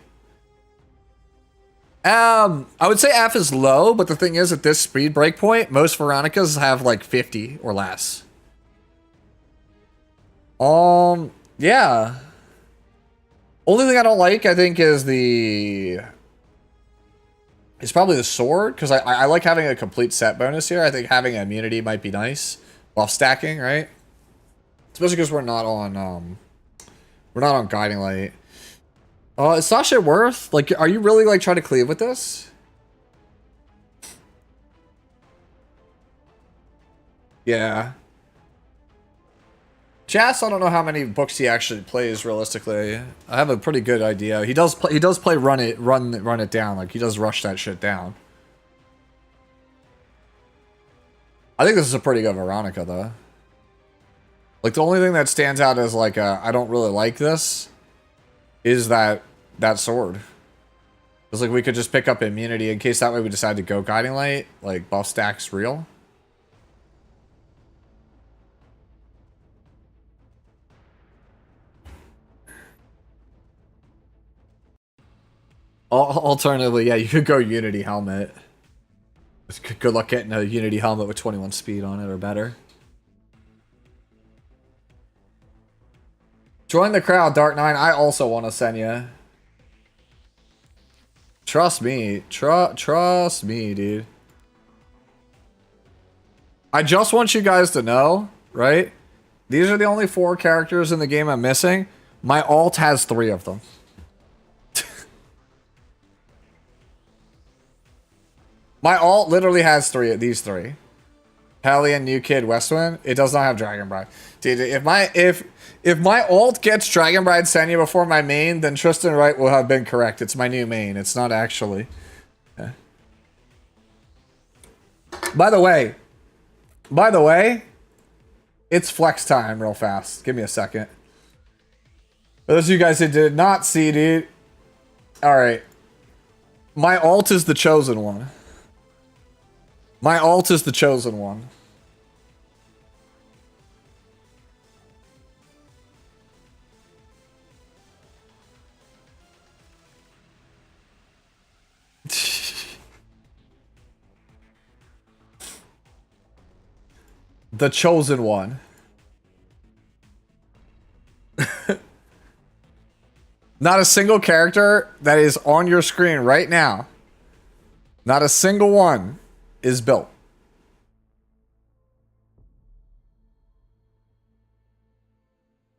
I would say F is low, but the thing is, at this speed breakpoint, most Veronicas have like 50 or less. Yeah. Only thing I don't like, I think, is it's probably the sword, because I like having a complete set bonus here. I think having immunity might be nice while stacking, right? Especially because we're not on Guiding Light. Is Sasha worth? Like, are you really, like, trying to cleave with this? Yeah. Jas, I don't know how many books he actually plays realistically. I have a pretty good idea. He does play run it down. Like, he does rush that shit down. I think this is a pretty good Veronica, though. Like, the only thing that stands out as, like, I don't really like this is that sword. It's like we could just pick up immunity in case that way we decide to go Guiding Light. Like, buff stacks real. Alternatively, yeah, you could go Unity Helmet. Good luck getting a Unity Helmet with 21 speed on it or better. Join the crowd, Dark 9. I also want to send you. Trust me. Trust me, dude. I just want you guys to know, right? These are the only 4 characters in the game I'm missing. My alt has 3 of them. My alt literally has 3 of these 3. Hellion, New Kid, Westwind. It does not have Dragon Bride. Dude, if my alt gets Dragon Bride Senya before my main, then Tristan Wright will have been correct. It's my new main. It's not actually. Yeah. By the way, it's flex time real fast. Give me a second. For those of you guys that did not see, dude. Alright. My alt is the chosen one. My alt is the chosen one. The chosen one. Not a single character that is on your screen right now Not a single one is built.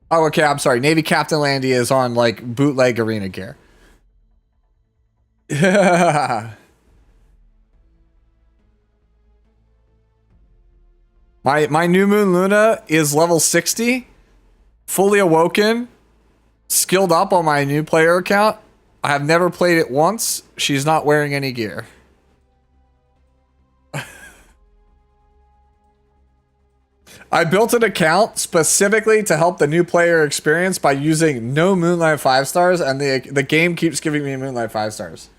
Oh, okay, I'm sorry. Navy Captain Landy is on, like, bootleg arena gear. Yeah. My New Moon Luna is level 60, fully awoken, skilled up on my new player account. I have never played it once. She's not wearing any gear. I built an account specifically to help the new player experience by using no Moonlight 5 stars, and the game keeps giving me Moonlight 5 stars.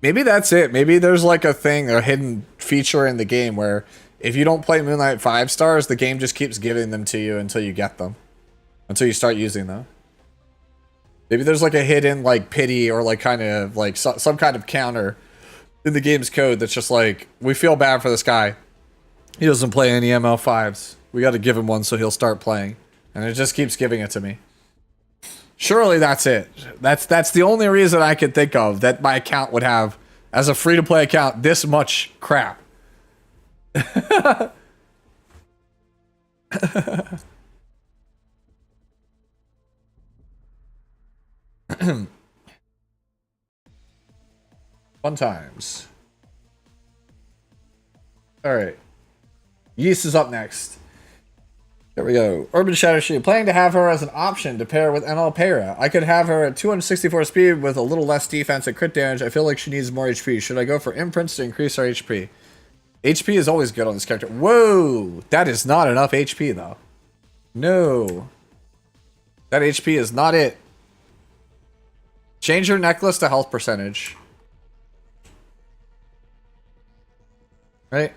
Maybe that's it. Maybe there's like a thing, a hidden feature in the game where if you don't play Moonlight 5 stars, the game just keeps giving them to you until you get them. Until you start using them. Maybe there's like a hidden like pity or like kind of like some kind of counter in the game's code that's just like, we feel bad for this guy. He doesn't play any ML5s. We got to give him one so he'll start playing. And it just keeps giving it to me. Surely that's it. That's the only reason I could think of that my account would have, as a free-to-play account, this much crap. Fun times. Alright. Yeast is up next. There we go. Urban Shadow Shield. Planning to have her as an option to pair with NL Pera. I could have her at 264 speed with a little less defense and crit damage. I feel like she needs more HP. Should I go for imprints to increase her HP? HP is always good on this character. Whoa! That is not enough HP, though. No. That HP is not it. Change your necklace to health percentage. Right?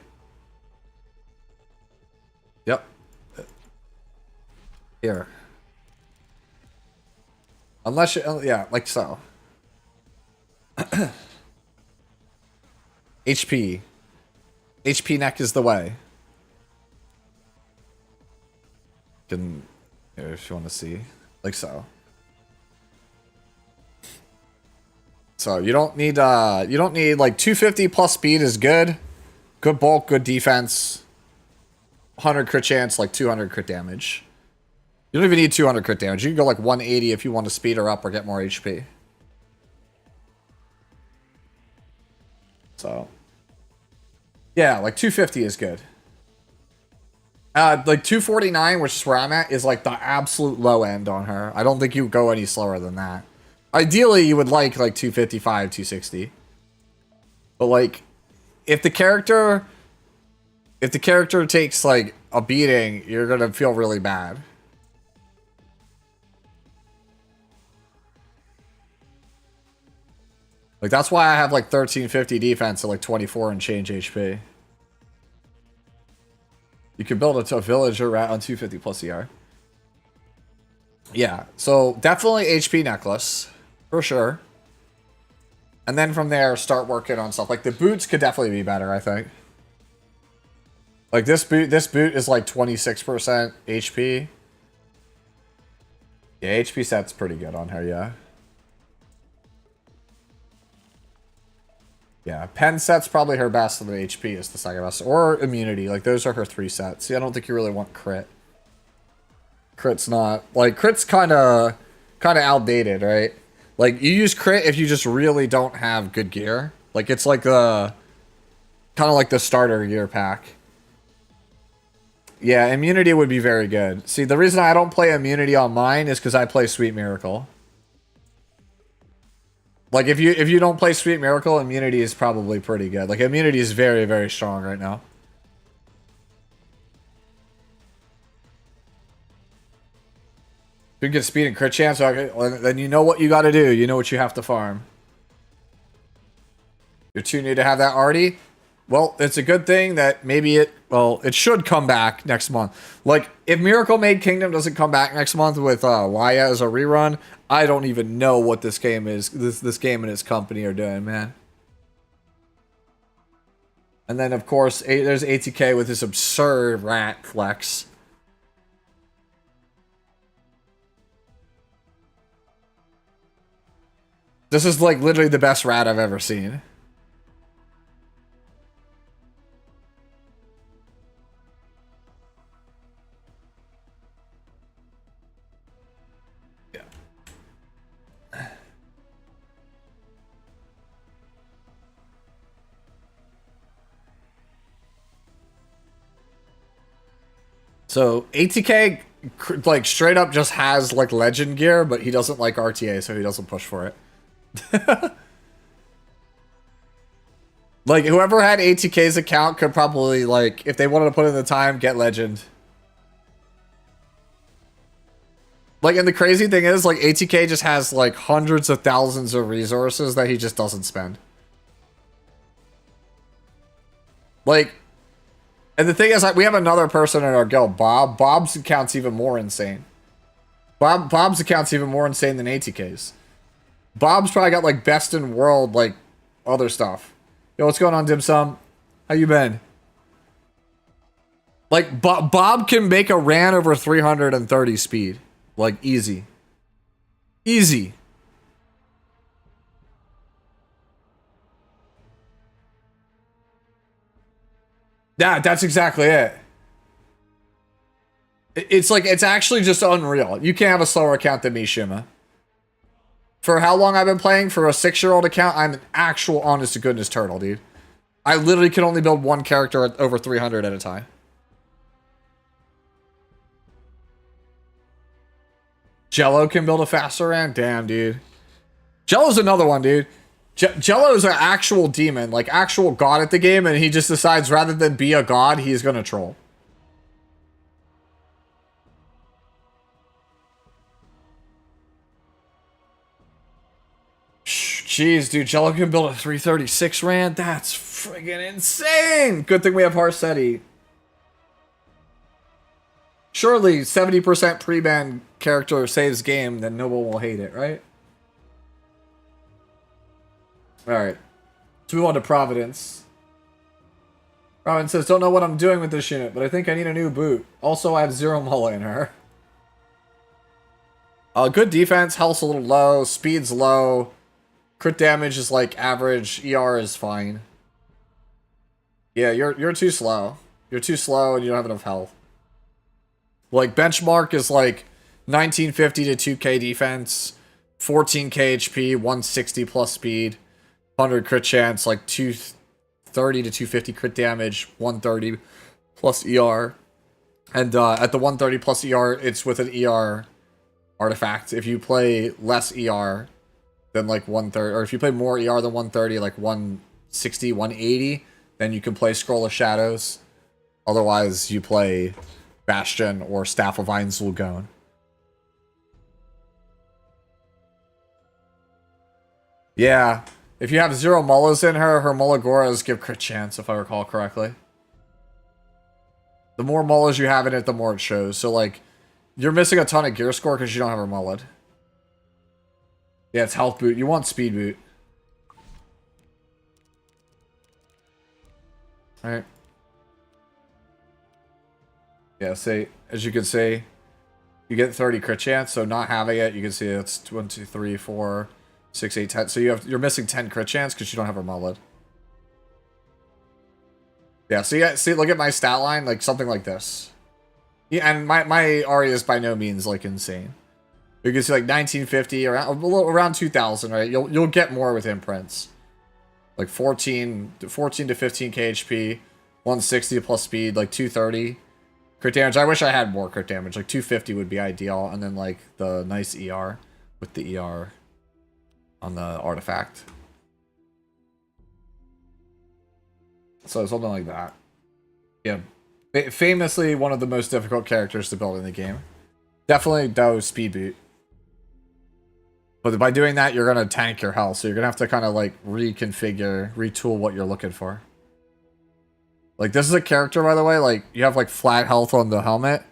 Yep. Here. Unless you, yeah, like so. HP. HP neck is the way. Can, here, if you want to see, like so. So you don't need like 250 plus speed is good. Good bulk, good defense. 100 crit chance, like 200 crit damage. You don't even need 200 crit damage. You can go like 180 if you want to speed her up or get more HP. So, yeah, like 250 is good. Like 249, which is where I'm at, is like the absolute low end on her. I don't think you go any slower than that. Ideally, you would like 255, 260. But like, if the character takes like a beating, you're gonna feel really bad. Like, that's why I have like 1350 defense and like 24 and change HP. You can build a villager rat on 250 plus ER. Yeah, so definitely HP necklace for sure. And then from there, start working on stuff. Like the boots could definitely be better, I think. Like this boot is like 26% HP. Yeah, HP set's pretty good on her, yeah. Yeah, pen set's probably her best, and the HP is the second best. Or immunity, like those are her 3 sets. See, I don't think you really want crit. Crit's not, like crit's kind of outdated, right? Like you use crit if you just really don't have good gear. Like it's like the kind of like the starter gear pack. Yeah, immunity would be very good. See, the reason I don't play immunity on mine is because I play Sweet Miracle. Like if you don't play Sweet Miracle, immunity is probably pretty good. Like immunity is very, very strong right now. If you get speed and crit chance, okay, then you know what you got to do. You know what you have to farm. You're too new to have that already? Well, it's a good thing that maybe it should come back next month. Like, if Miracle Maid Kingdom doesn't come back next month with Laya as a rerun, I don't even know what this game is, this game and its company are doing, man. And then, of course, there's ATK with this absurd rat flex. This is like literally the best rat I've ever seen. Yeah. So ATK like straight up just has like legend gear, but he doesn't like RTA, so he doesn't push for it. Like whoever had ATK's account could probably like, if they wanted to put in the time, get legend. Like, and the crazy thing is like ATK just has like hundreds of thousands of resources that he just doesn't spend. Like, and the thing is, like, we have another person in our guild, Bob. Bob's account's even more insane. Bob's account's even more insane than ATK's. Bob's probably got like best in world, like other stuff. Yo, what's going on, Dim Sum? How you been? Like Bob can make a ran over 330 speed, like easy, easy. Yeah, that's exactly it. It's like, it's actually just unreal. You can't have a slower account than me, Shima. For how long I've been playing, for a 6-year-old account, I'm an actual honest-to-goodness turtle, dude. I literally can only build one character at over 300 at a time. Jello can build a faster ran? Damn, dude. Jello's another one, dude. Jello's an actual demon, like actual god at the game, and he just decides rather than be a god, he's gonna troll. Jeez, dude, Jello can build a 336 ran? That's friggin' insane! Good thing we have Harsetti. Surely 70% pre-ban character saves game, then no one will hate it, right? Alright. Let's move on to Providence. Providence says, don't know what I'm doing with this unit, but I think I need a new boot. Also, I have 0 mullah in her. Good defense, health's a little low, speed's low. Crit damage is like average, ER is fine. Yeah, you're too slow. You're too slow and you don't have enough health. Like, benchmark is like 1950 to 2k defense, 14k HP, 160 plus speed, 100 crit chance, like 230 to 250 crit damage, 130 plus ER. And at the 130 plus ER, it's with an ER artifact. If you play less ER than like 130, or if you play more ER than 130, like 160, 180, then you can play Scroll of Shadows. Otherwise, you play Bastion or Staff of Einzelgone. Yeah, if you have 0 mullahs in her, her Mullagoras give crit chance, if I recall correctly. The more mullahs you have in it, the more it shows. So, like, you're missing a ton of gear score because you don't have her mullahd. Yeah, it's health boot. You want speed boot. Alright. Yeah, say, as you can see, you get 30 crit chance, so not having it, you can see it's 1, 2, 3, 4, 6, 8, 10. So you're missing 10 crit chance because you don't have her mullet. Yeah, see, look at my stat line, like something like this. Yeah, and my Aria is by no means like insane. You can see like 1950, around 2000, right? You'll get more with imprints. Like 14 to 15k HP, 160 plus speed, like 230. Crit damage, I wish I had more crit damage. Like 250 would be ideal. And then like the nice ER with the ER on the artifact. So something like that. Yeah. Famously one of the most difficult characters to build in the game. Definitely though speed boot. But by doing that, you're going to tank your health. So you're going to have to kind of like reconfigure, retool what you're looking for. Like, this is a character, by the way, like, you have, like, flat health on the helmet,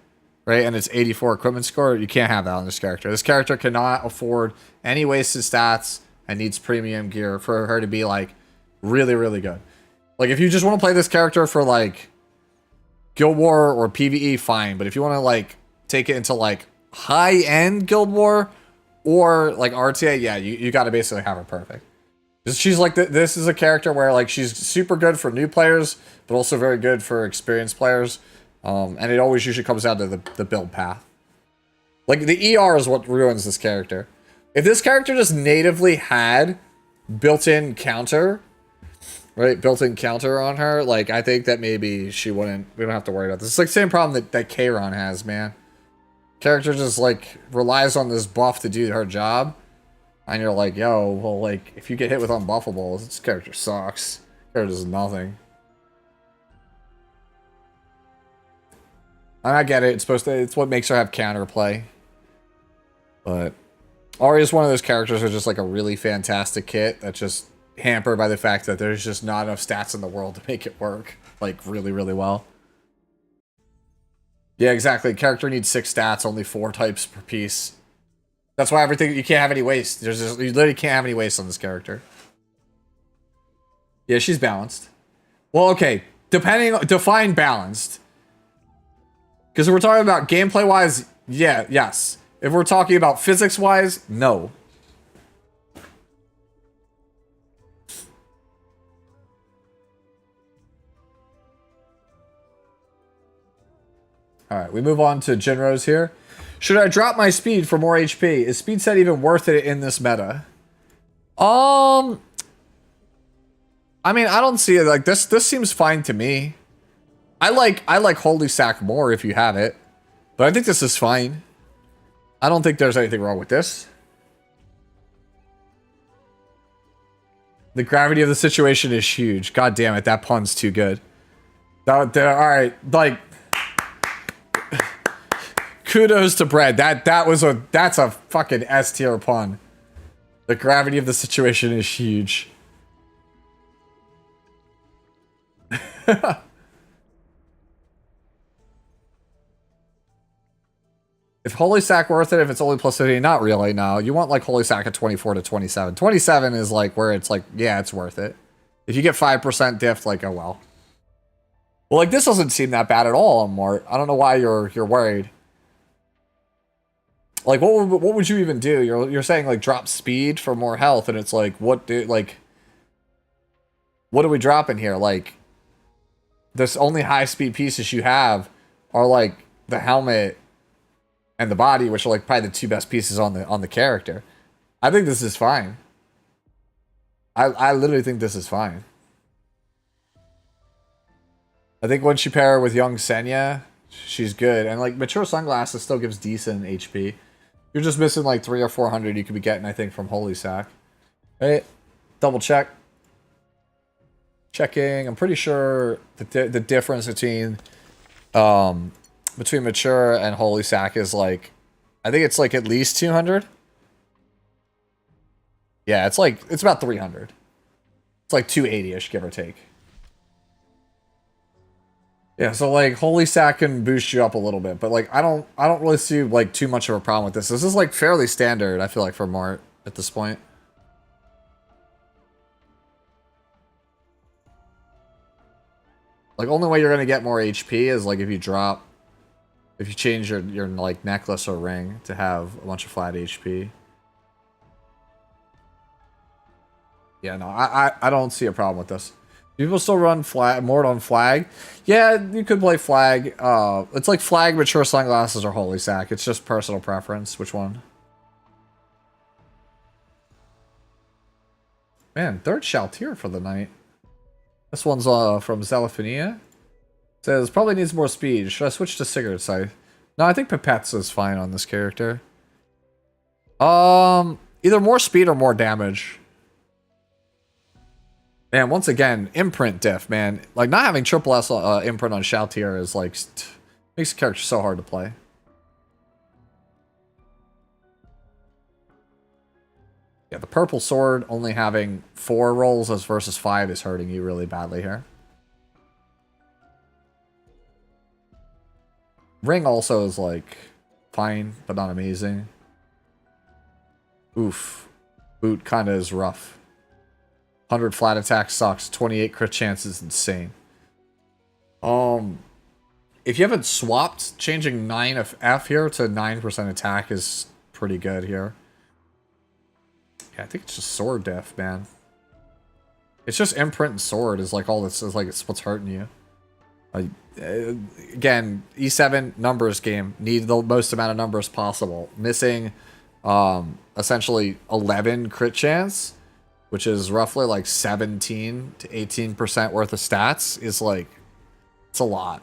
right? And it's 84 equipment score. You can't have that on this character. This character cannot afford any wasted stats and needs premium gear for her to be, like, really, really good. Like, if you just want to play this character for, like, Guild War or PvE, fine. But if you want to, like, take it into, like, high-end Guild War or like RTA, yeah, you got to basically have her perfect. She's like, this is a character where like she's super good for new players, but also very good for experienced players. And it always usually comes down to the build path. Like the ER is what ruins this character. If this character just natively had built-in counter, right? Built-in counter on her, like I think that maybe she wouldn't, we don't have to worry about this. It's like the same problem that Kayron has, man. Character just like relies on this buff to do her job. And you're like, yo, well, like, if you get hit with unbuffables, this character sucks. Character does nothing. And I get it. It's supposed to. It's what makes her have counterplay. But Ari is one of those characters who's just like a really fantastic kit that's just hampered by the fact that there's just not enough stats in the world to make it work like really, really well. Yeah, exactly. Character needs 6 stats, only 4 types per piece. That's why everything, you can't have any waste. You literally can't have any waste on this character. Yeah, she's balanced. Well, okay. Define balanced. Because if we're talking about gameplay-wise, yeah, yes. If we're talking about physics-wise, no. Alright, we move on to Jinros here. Should I drop my speed for more HP? Is speed set even worth it in this meta? I mean, I don't see it like this. This seems fine to me. I like Holy Sack more if you have it, but I think this is fine. I don't think there's anything wrong with this. The gravity of the situation is huge. God damn it, that pun's too good. All right, like. Kudos to Brad. That's a fucking S tier pun. The gravity of the situation is huge. If Holy Sack worth it, if it's only plus 50, not really, no. You want like Holy Sack at 24 to 27. 27 is like where it's like, yeah, it's worth it. If you get 5% diff, like, oh well. Well, like this doesn't seem that bad at all, Mort. I don't know why you're worried. Like, what would you even do? You're saying, like, drop speed for more health, and it's like, what are we dropping here? Like, this only high-speed pieces you have are, like, the helmet and the body, which are, like, probably the 2 best pieces on the character. I think this is fine. I literally think this is fine. I think once you pair her with young Senya, she's good. And, like, Mature Sunglasses still gives decent HP. You're just missing like 300 or 400 you could be getting, I think, from Holy Sack. Right? Double check. Checking. I'm pretty sure the difference between Mature and Holy Sack is like, I think it's like at least 200. Yeah, it's about 300. It's like 280-ish, give or take. Yeah, so like Holy Sack can boost you up a little bit, but like I don't really see like too much of a problem with this. This is like fairly standard, I feel like, for Mart at this point. Like only way you're gonna get more HP is like if you change your like necklace or ring to have a bunch of flat HP. Yeah, no, I don't see a problem with this. People still run Mort on Flag. Yeah, you could play Flag. It's like Flag, Mature Sunglasses, or Holy Sack. It's just personal preference. Which one? Man, 3rd Shaltir for the night. This one's from Zelophinia. Says, probably needs more speed. Should I switch to Cigarette Scythe? No, I think Pipette's is fine on this character. Either more speed or more damage. Man, once again, imprint diff, man. Like, not having triple S imprint on Shaltir is, like, makes the character so hard to play. Yeah, the purple sword only having 4 rolls as versus 5 is hurting you really badly here. Ring also is, like, fine, but not amazing. Oof. Boot kind of is rough. 100 flat attack sucks. 28 crit chance is insane. If you haven't swapped, changing 9 of F here to 9% attack is pretty good here. Yeah, I think it's just sword def, man. It's just imprint and sword is like all this is like it's what's hurting you. Like again, E7 numbers game, need the most amount of numbers possible. Missing essentially 11 crit chance, which is roughly like 17 to 18% worth of stats, is like it's a lot.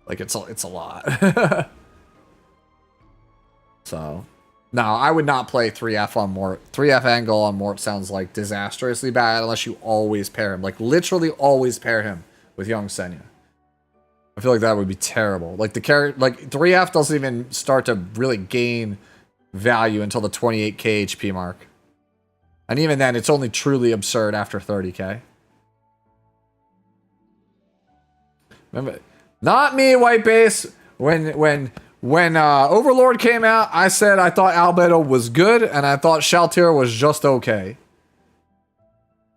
Like it's a lot. So no, I would not play 3F on Mort. 3F angle on Mort sounds like disastrously bad unless you always pair him. Like literally always pair him with young Senya. I feel like that would be terrible. Like the character, like 3F doesn't even start to really gain value until the 28k HP mark. And even then, it's only truly absurd after 30k. Remember, not me, white base. When Overlord came out, I said I thought Albedo was good, and I thought Shaltir was just okay.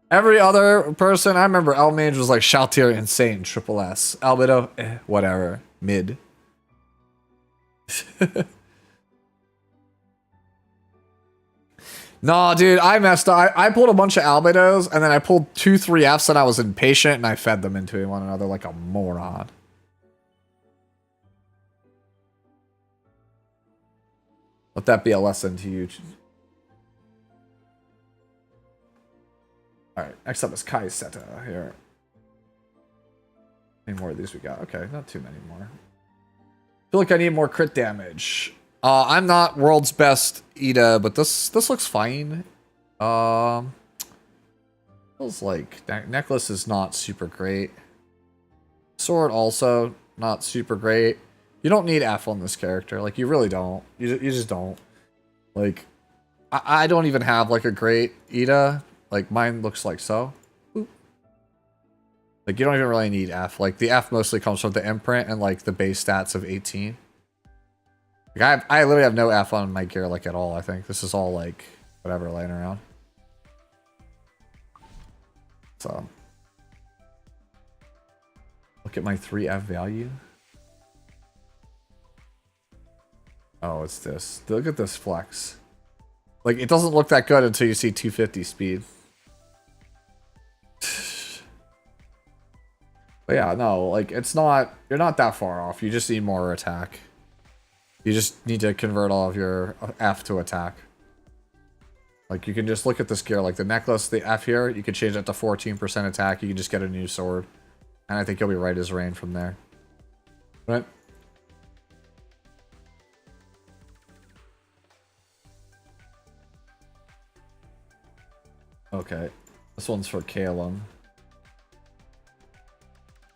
Every other person, I remember Elmage was like Shaltir insane, triple S. Albedo, whatever, mid. No, dude, I messed up. I pulled a bunch of Albedos, and then I pulled 2 3Fs, and I was impatient, and I fed them into one another like a moron. Let that be a lesson to you. Alright, next up is Kai Seta here. How many more of these we got? Okay, not too many more. I feel like I need more crit damage. I'm not world's best Ida, but this looks fine. Feels like necklace is not super great. Sword also not super great. You don't need F on this character. Like, you really don't. You just don't. Like, I don't even have, like, a great Ida. Like, mine looks like so. Oop. Like, you don't even really need F. Like, the F mostly comes from the imprint and, like, the base stats of 18. Like, I literally have no F on my gear, like, at all, I think. This is all, like, whatever, laying around. So. Look at my 3F value. Oh, it's this. Look at this flex. Like, it doesn't look that good until you see 250 speed. But yeah, no, like, it's not... You're not that far off. You just need more attack. You just need to convert all of your F to attack. Like, you can just look at this gear. Like, the necklace, the F here, you can change that to 14% attack. You can just get a new sword. And I think you'll be right as rain from there. Right? Okay, this one's for Calum.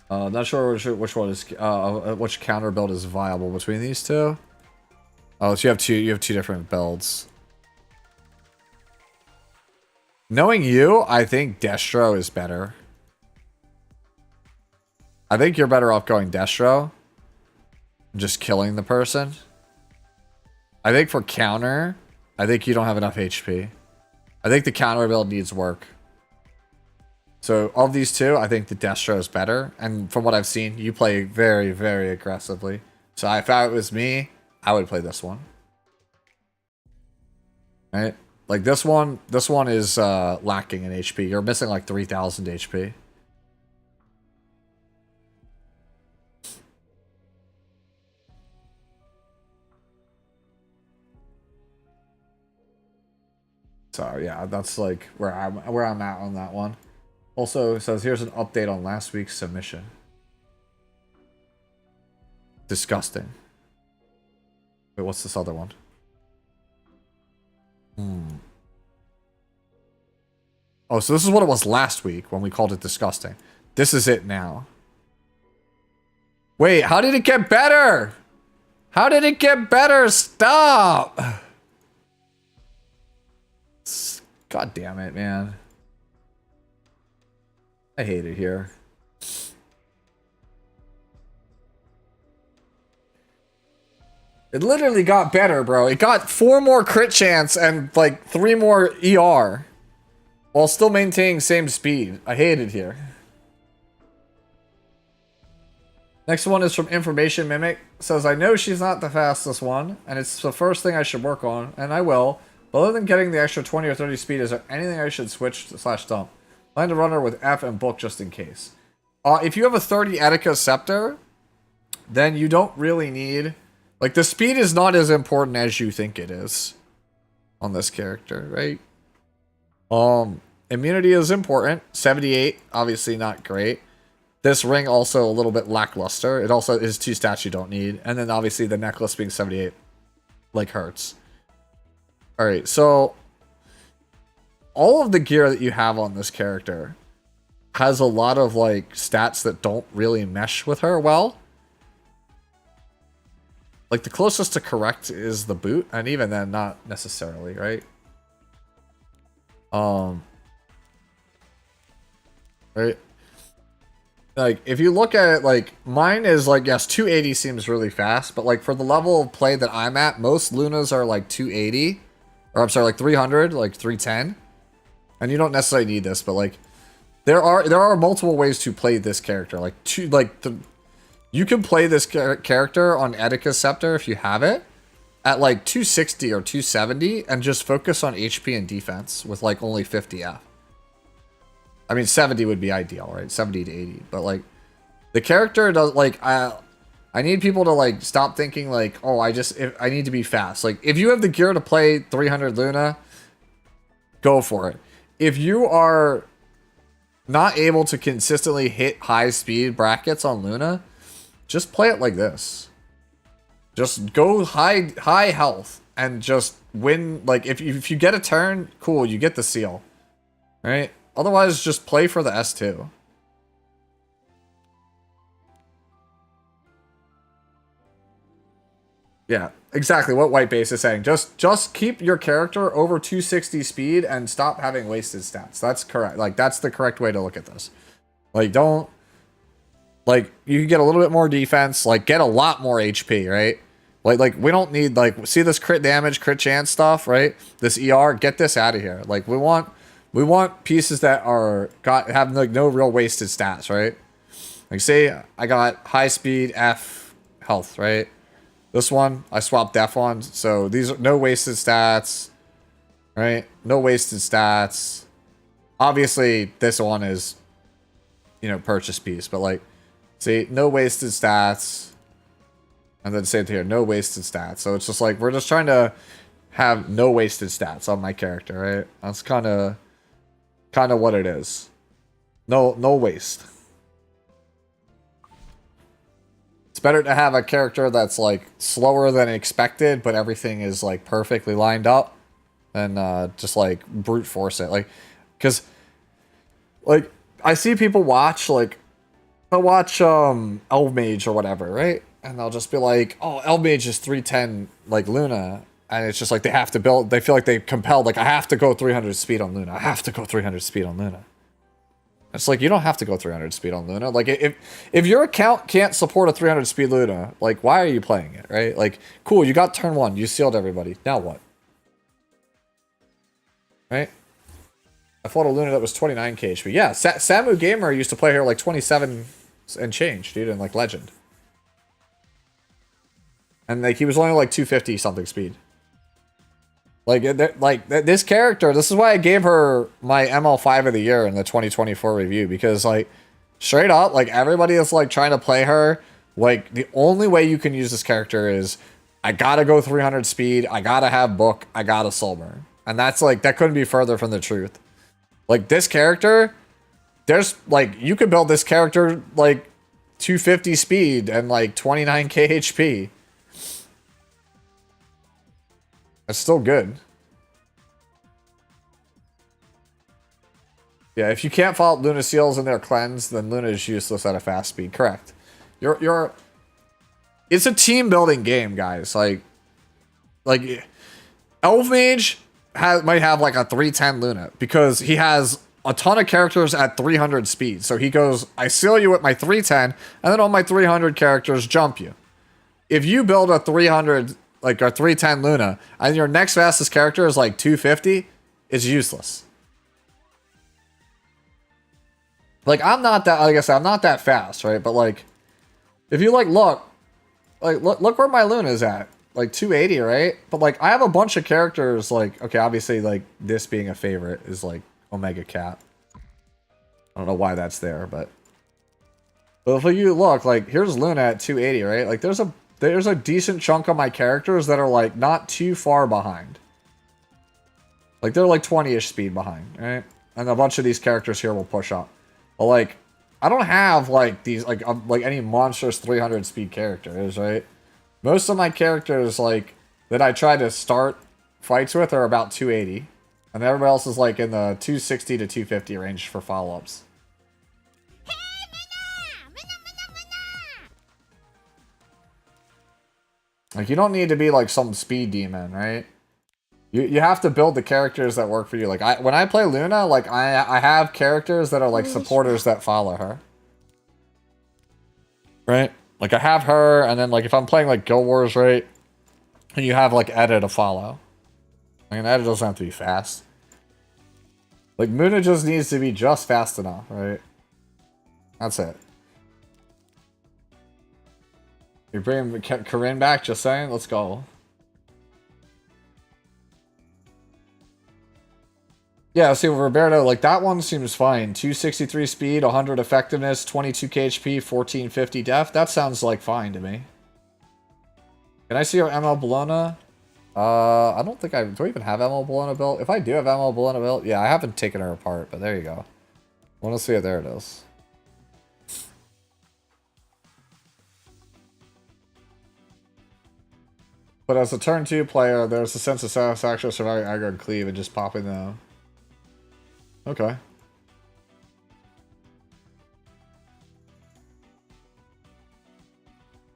Not sure which one is which counter build is viable between these two. Oh, so you have two different builds. Knowing you, I think Destro is better. I think you're better off going Destro, just killing the person. I think for counter, I think you don't have enough HP. I think the counter build needs work. So, of these two, I think the Destro is better. And from what I've seen, you play very, very aggressively. So, if it was me, I would play this one. Right? Like, this one is lacking in HP. You're missing like 3,000 HP. So yeah, that's like where I'm at on that one. Also, it says here's an update on last week's submission. Disgusting. Wait, what's this other one? Oh, so this is what it was last week when we called it disgusting. This is it now. Wait, how did it get better? How did it get better? Stop! God damn it, man. I hate it here. It literally got better, bro. It got 4 more crit chance and like 3 more ER. While still maintaining same speed. I hate it here. Next one is from Information Mimic. Says, I know she's not the fastest one, and it's the first thing I should work on, and I will. But other than getting the extra 20 or 30 speed, is there anything I should switch / dump? Find a runner with F and book just in case. If you have a 30 Etika Scepter, then you don't really need... Like, the speed is not as important as you think it is on this character, right? Immunity is important. 78, obviously not great. This ring also a little bit lackluster. It also is 2 stats you don't need. And then obviously the necklace being 78, like, hurts. Alright, so all of the gear that you have on this character has a lot of, like, stats that don't really mesh with her well. Like, the closest to correct is the boot, and even then, not necessarily, right? Right? Like, if you look at it, like, mine is, like, yes, 280 seems really fast, but, like, for the level of play that I'm at, most Lunas are, like, 280. Or, I'm sorry, like, 300, like, 310. And you don't necessarily need this, but, like, there are multiple ways to play this character. Like, you can play this character on Etika Scepter if you have it at like 260 or 270 and just focus on HP and defense with like only 50 F. I mean, 70 would be ideal, right? 70 to 80. But like the character does like I need people to like stop thinking like, oh, I need to be fast. Like if you have the gear to play 300 Luna, go for it. If you are not able to consistently hit high speed brackets on Luna, just play it like this. Just go high health and just win. Like if you get a turn, cool, you get the seal, right? Otherwise, just play for the S2. Yeah, exactly what White Base is saying. Just keep your character over 260 speed and stop having wasted stats. That's correct. Like that's the correct way to look at this. Like don't. Like, you can get a little bit more defense, like, get a lot more HP, right? Like, we don't need, like, see this crit damage, crit chance stuff, right? This ER, get this out of here. Like, we want pieces that have, like, no real wasted stats, right? Like, say, I got high speed, F, health, right? This one, I swapped Def on, so these are no wasted stats, right? No wasted stats. Obviously, this one is, you know, purchase piece, but, like, see, no wasted stats. And then same here, no wasted stats. So it's just like, we're just trying to have no wasted stats on my character, right? That's kind of what it is. No waste. It's better to have a character that's like slower than expected, but everything is like perfectly lined up than just like brute force it. Like, because like I see people watch like, they'll watch Elf Mage or whatever, right? And they'll just be like, oh, Elf Mage is 310 like Luna. And it's just like they have to build, they feel like they compelled, like I have to go 300 speed on Luna. I have to go 300 speed on Luna. It's like, you don't have to go 300 speed on Luna. Like if your account can't support a 300 speed Luna, like why are you playing it, right? Like, cool, you got turn 1, you sealed everybody. Now what? Right? I fought a Luna that was 29k HP. Yeah, Samu Gamer used to play her like 27 and change, dude, in like Legend. And like he was only like 250 something speed. Like this character, this is why I gave her my ML5 of the year in the 2024 review, because like straight up, like everybody is like trying to play her. Like the only way you can use this character is I gotta go 300 speed, I gotta have book, I gotta soulburn. And that's like, that couldn't be further from the truth. Like this character, there's like, you could build this character like 250 speed and like 29k HP. That's still good. Yeah, if you can't fault Luna Seals in their cleanse, then Luna is useless at a fast speed. Correct. It's a team building game, guys. Like Elf Mage might have like a 310 Luna because he has a ton of characters at 300 speed. So he goes, I seal you with my 310, and then all my 300 characters jump you. If you build a 300, like a 310 Luna, and your next fastest character is like 250, it's useless. Like, I'm not that, like I said, I'm not that fast, right? But like, if you like look where my Luna is at. like 280, right? But like I have a bunch of characters like, okay, obviously like this being a favorite is like Omega Cat. I don't know why that's there, but if you look, like here's Luna at 280, right? Like there's a decent chunk of my characters that are like not too far behind. Like they're like 20-ish speed behind, right? And a bunch of these characters here will push up. But like I don't have like these like any monstrous 300 speed characters, right? Most of my characters like that I try to start fights with are about 280, and everybody else is like in the 260 to 250 range for follow-ups. Like you don't need to be like some speed demon, right? You have to build the characters that work for you. Like when I play Luna, like I have characters that are like supporters that follow her. Right? Like I have her, and then like if I'm playing like Guild Wars, right? And you have like Edda to follow. I mean, Edda doesn't have to be fast. Like Muna just needs to be just fast enough, right? That's it. You're bringing Corinne back, just saying? Let's go. Yeah, see, with Roberto, like, that one seems fine. 263 speed, 100 effectiveness, 22 KHP, 1450 def. That sounds, like, fine to me. Can I see your ML Bologna? I don't think do I even have ML Bologna built? If I do have ML Bologna built, yeah, I haven't taken her apart, but there you go. I want to see it. There it is. But as a turn 2 player, there's a sense of satisfaction surviving aggro and cleave and just popping them. Okay.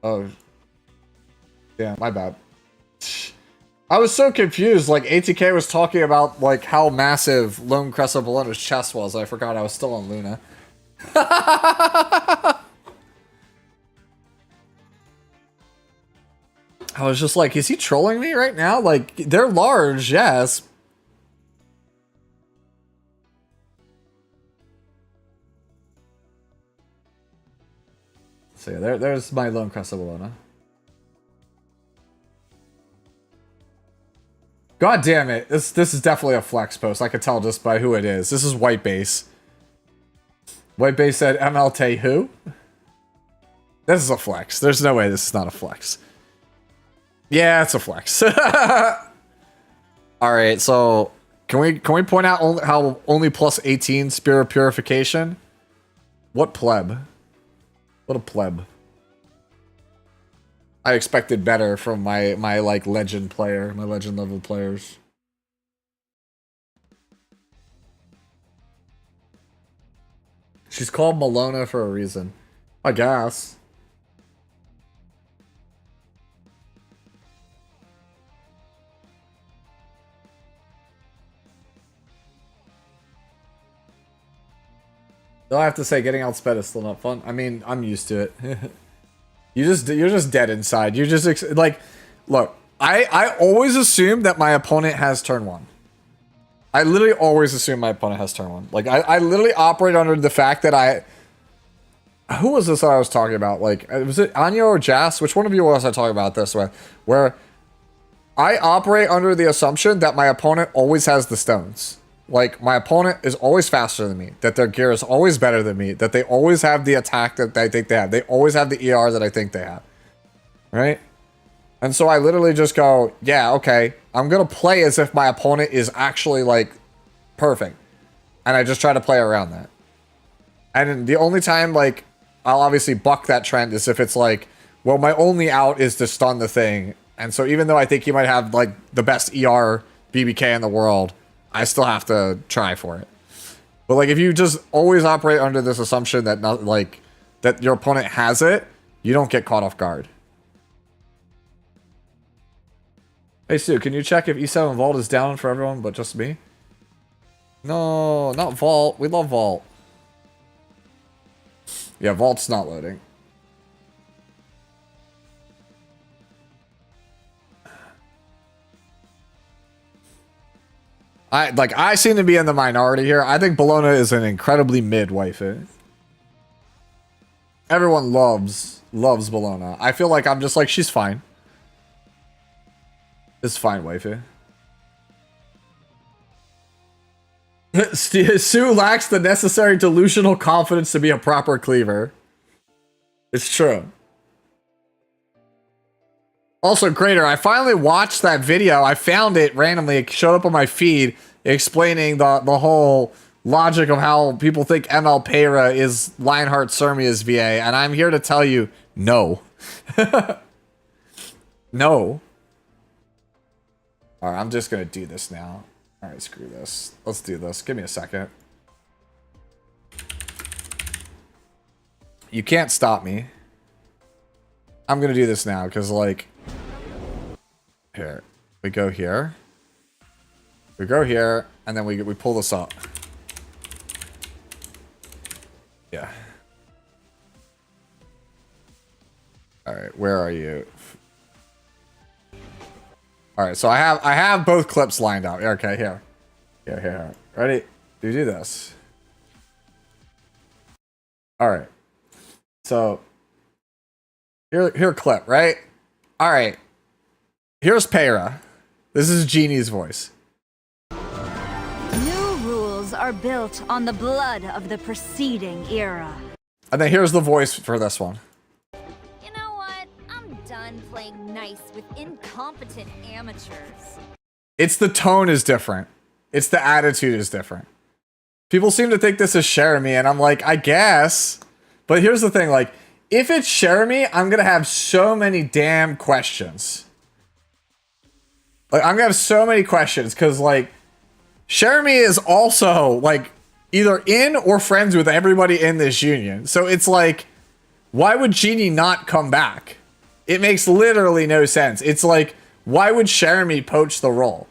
Oh. Yeah, my bad. I was so confused. Like, ATK was talking about, like, how massive Lone Cressa Bologna's chest was. I forgot I was still on Luna. I was just like, is he trolling me right now? Like, they're large, yes. So yeah, there's my Lone Cressa Bologna. God damn it. This is definitely a flex post. I could tell just by who it is. This is White Base. White Base said MLT who? This is a flex. There's no way this is not a flex. Yeah, it's a flex. Alright, so can we point out how only plus 18 Spirit Purification? What pleb? What a pleb. I expected better from my like legend player, my legend level players. She's called Malona for a reason, I guess. Though I have to say, getting outsped is still not fun. I mean, I'm used to it. You're just dead inside. You're just like, look. I always assume that my opponent has turn 1. I literally always assume my opponent has turn 1. Like I literally operate under the fact that who was this that I was talking about? Like, was it Anya or Jas? Which one of you was I talking about this with? Where I operate under the assumption that my opponent always has the stones. Like, my opponent is always faster than me, that their gear is always better than me, that they always have the attack that I think they have. They always have the ER that I think they have. Right? And so I literally just go, yeah, okay, I'm going to play as if my opponent is actually, like, perfect. And I just try to play around that. And the only time, like, I'll obviously buck that trend is if it's like, well, my only out is to stun the thing. And so even though I think you might have, like, the best ER BBK in the world, I still have to try for it. But like, if you just always operate under this assumption that that your opponent has it, you don't get caught off guard. Hey Stu, can you check if E7 Vault is down for everyone but just me? No, not Vault. We love Vault. Yeah, Vault's not loading. I seem to be in the minority here. I think Bologna is an incredibly mid waifu. Everyone loves Bologna. I feel like I'm just like, she's fine. It's fine, waifu. Sue lacks the necessary delusional confidence to be a proper cleaver. It's true. Also, Greater, I finally watched that video. I found it randomly. It showed up on my feed explaining the whole logic of how people think ML Peyra is Lionheart Cermia's VA, and I'm here to tell you, no. No. Alright, I'm just gonna do this now. Alright, screw this. Let's do this. Give me a second. You can't stop me. I'm gonna do this now, because, like... Here. We go here. We go here, and then we pull this up. Yeah. Alright, where are you? Alright, so I have both clips lined up. Okay, here. Here. Ready? You do this. Alright. So here clip, right? Alright. Here's Peyra. This is Genie's voice.
New rules are built on the blood of the preceding era.
And then here's the voice for this one.
You know what? I'm done playing nice with incompetent amateurs.
It's the tone is different. It's the attitude is different. People seem to think this is Jeremy, and I'm like, I guess. But here's the thing, like, if it's Jeremy, I'm gonna have so many damn questions. Like, I'm gonna have so many questions, because, like, Jeremy is also, like, either in or friends with everybody in this union. So it's like, why would Genie not come back? It makes literally no sense. It's like, why would Jeremy poach the role?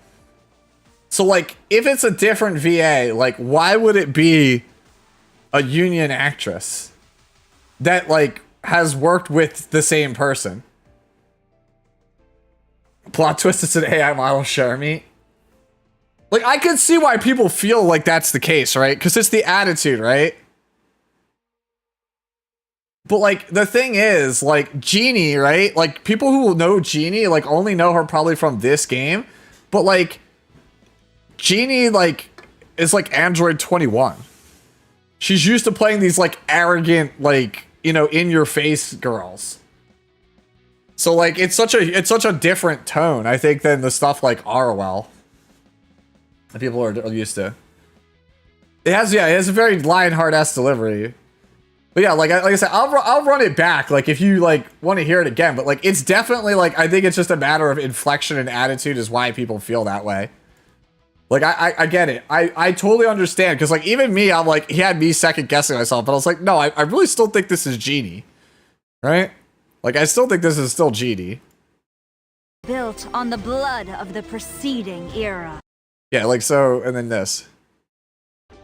So, like, if it's a different VA, like, why would it be a union actress that, like, has worked with the same person? Plot twist, it's an AI model, Jeremy. Like, I can see why people feel like that's the case, right? Because it's the attitude, right? But, like, the thing is, like, Genie, right? Like, people who know Genie, like, only know her probably from this game. But, like, Genie, like, is like Android 21. She's used to playing these, like, arrogant, like, you know, in-your-face girls. So, like, it's such a different tone, I think, than the stuff like Arwell that people are used to. It has a very Lionheart-esque delivery. But yeah, like I said, I'll run it back, like, if you, like, want to hear it again. But, like, it's definitely, like, I think it's just a matter of inflection and attitude is why people feel that way. Like, I get it. I totally understand, because, like, even me, I'm like, he had me second-guessing myself, but I was like, no, I really still think this is Genie. Right? Like, I still think this is still Genie.
Built on the blood of the preceding era.
Yeah, like, so, and then this.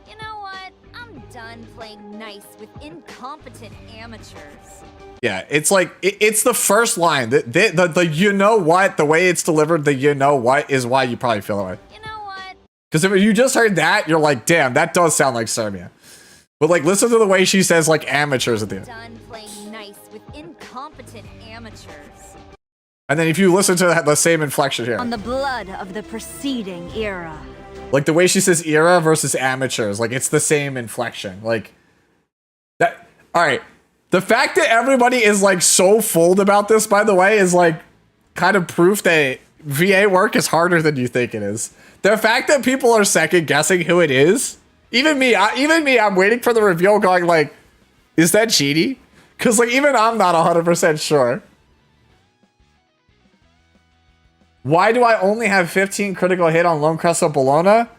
You know what? I'm done playing nice with incompetent amateurs.
Yeah, it's like, it's the first line. The you know what, the way it's delivered, the you know what is why you probably feel that way.
You know what?
Because if you just heard that, you're like, damn, that does sound like Cermia. But, like, listen to the way she says, like, amateurs at the end.
Done playing nice with incompetent amateurs.
And then if you listen to the same inflection here.
On the blood of the preceding era.
Like, the way she says era versus amateurs. Like, it's the same inflection. Like, that. Alright. The fact that everybody is, like, so fooled about this, by the way, is, like, kind of proof that VA work is harder than you think it is. The fact that people are second guessing who it is. Even me, I'm waiting for the reveal going, like, is that Genie? Because, like, even I'm not 100% sure. Why do I only have 15 critical hit on Lone Crescent Bologna?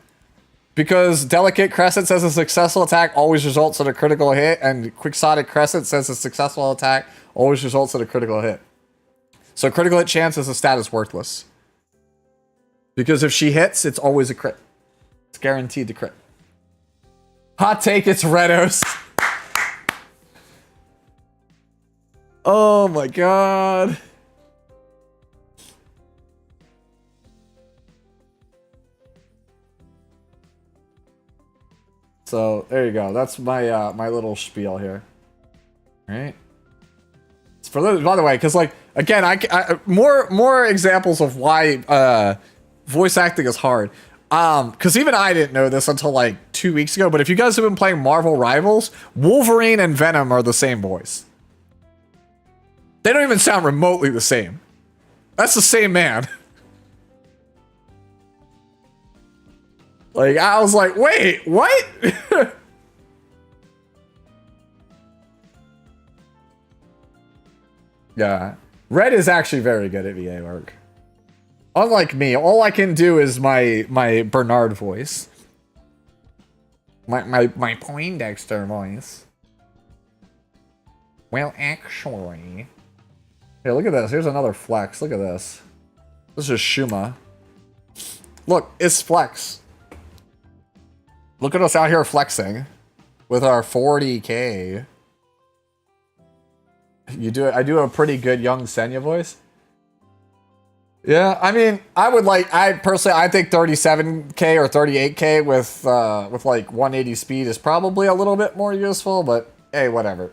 Because Delicate Crescent says a successful attack always results in a critical hit, and Quixotic Crescent says a successful attack always results in a critical hit. So critical hit chance is a status worthless. Because if she hits, it's always a crit. It's guaranteed to crit. Hot take, it's Redos. Oh my god. So there you go. That's my my little spiel here. All right. It's for those, by the way, because like Again, more examples of why voice acting is hard. Because even I didn't know this until like 2 weeks ago. But if you guys have been playing Marvel Rivals, Wolverine and Venom are the same voice. They don't even sound remotely the same. That's the same man. Like, I was like, wait, what? Yeah. Red is actually very good at VA work. Unlike me, all I can do is my Bernard voice. My Poindexter voice. Well, actually... Here, look at this. Here's another flex. Look at this. This is Shuma. Look, it's flex. Look at us out here flexing. With our 40k. You do it. I do a pretty good young Senya voice. Yeah, I mean, I personally, I think 37k or 38k with like 180 speed is probably a little bit more useful, but hey, whatever.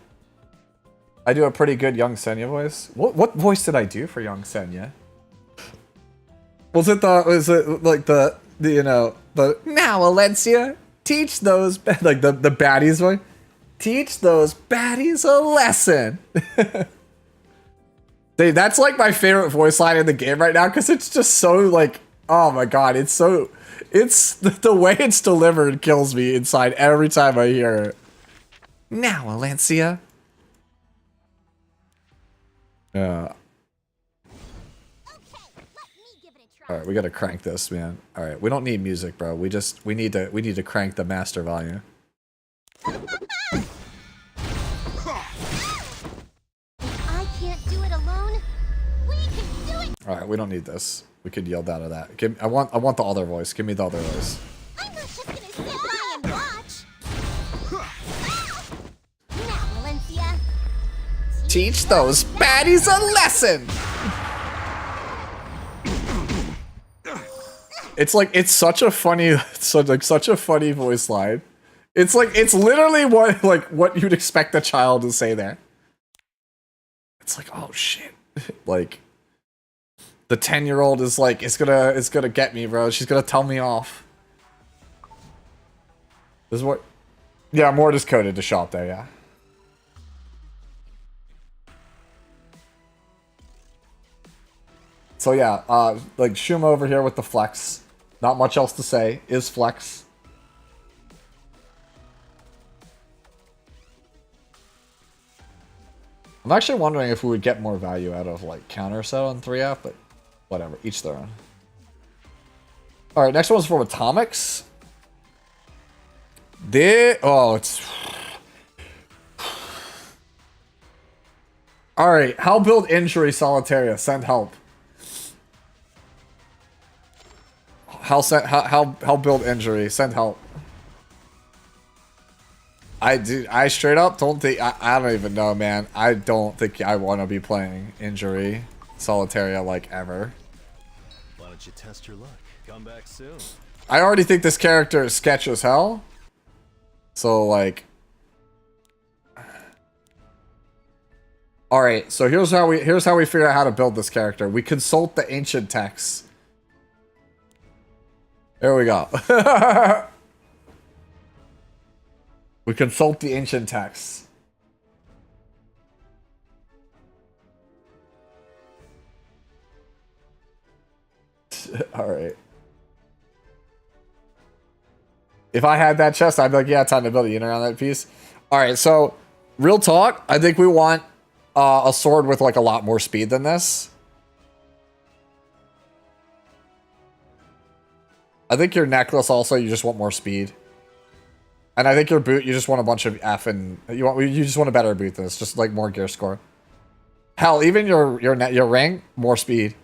I do a pretty good young Senya voice. What voice did I do for young Senya? Was it like the you know, the now Valencia, teach those like the baddies voice? Teach those baddies a lesson. That's like my favorite voice line in the game right now because it's just so like, oh my god, it's the way it's delivered kills me inside every time I hear it. Now, Valencia. Yeah. All right, we gotta crank this, man. All right, we don't need music, bro. We need to crank the master volume. All right, we don't need this. We could yield out of that. I want the other voice. Give me the other voice.
I'm not just gonna sit by and watch. Now, Valencia.
Teach those baddies a lesson. It's such a funny, such a funny voice line. It's literally what you'd expect a child to say there. It's like, oh shit, like. The 10-year-old is like, it's gonna get me, bro. She's gonna tell me off. This is what... Yeah, more just coded to shop there, yeah. So yeah, like Shuma over here with the flex. Not much else to say. Is flex. I'm actually wondering if we would get more value out of like counter set on 3F, but whatever, each their own. Alright, next one's from Atomics. It's... Alright, how build injury Solitaria? Send help. How build injury? Send help. I straight up don't think... I don't even know, man. I don't think I want to be playing injury Solitaria like ever.
Why don't you test your luck? Come back soon.
I already think this character is sketch as hell. So like, all right. So here's how we figure out how to build this character. We consult the ancient texts. There we go. We consult the ancient texts. All right. If I had that chest, I'd be like, yeah, time to build a unit around that piece. All right, so real talk, I think we want a sword with like a lot more speed than this. I think your necklace also, you just want more speed. And I think your boot, you just want a bunch of F and you just want a better boot than this, just like more gear score. Hell, even your ring, more speed.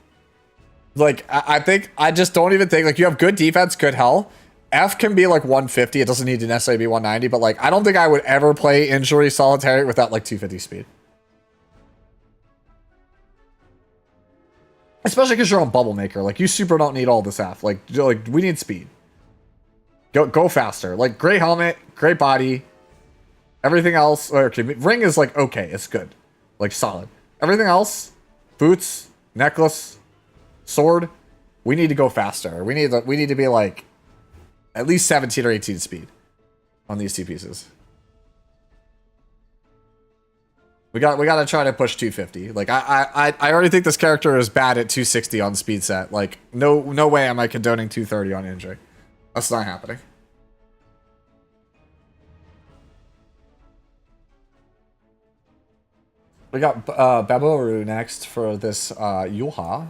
Like, I just don't even think, like, you have good defense, good health. F can be, like, 150. It doesn't need to necessarily be 190. But, like, I don't think I would ever play Injury Solitary without, like, 250 speed. Especially because you're on Bubble Maker. Like, you super don't need all this F. Like, we need speed. Go faster. Like, great helmet, great body. Everything else, okay, ring is, like, okay. It's good. Like, solid. Everything else, boots, necklace, sword. We need to go faster. We need to be like at least 17 or 18 speed on these two pieces. We got to try to push 250. Like I already think this character is bad at 260 on speed set. Like no way am I condoning 230 on injury. That's not happening. We got Baboru next for this Yulha.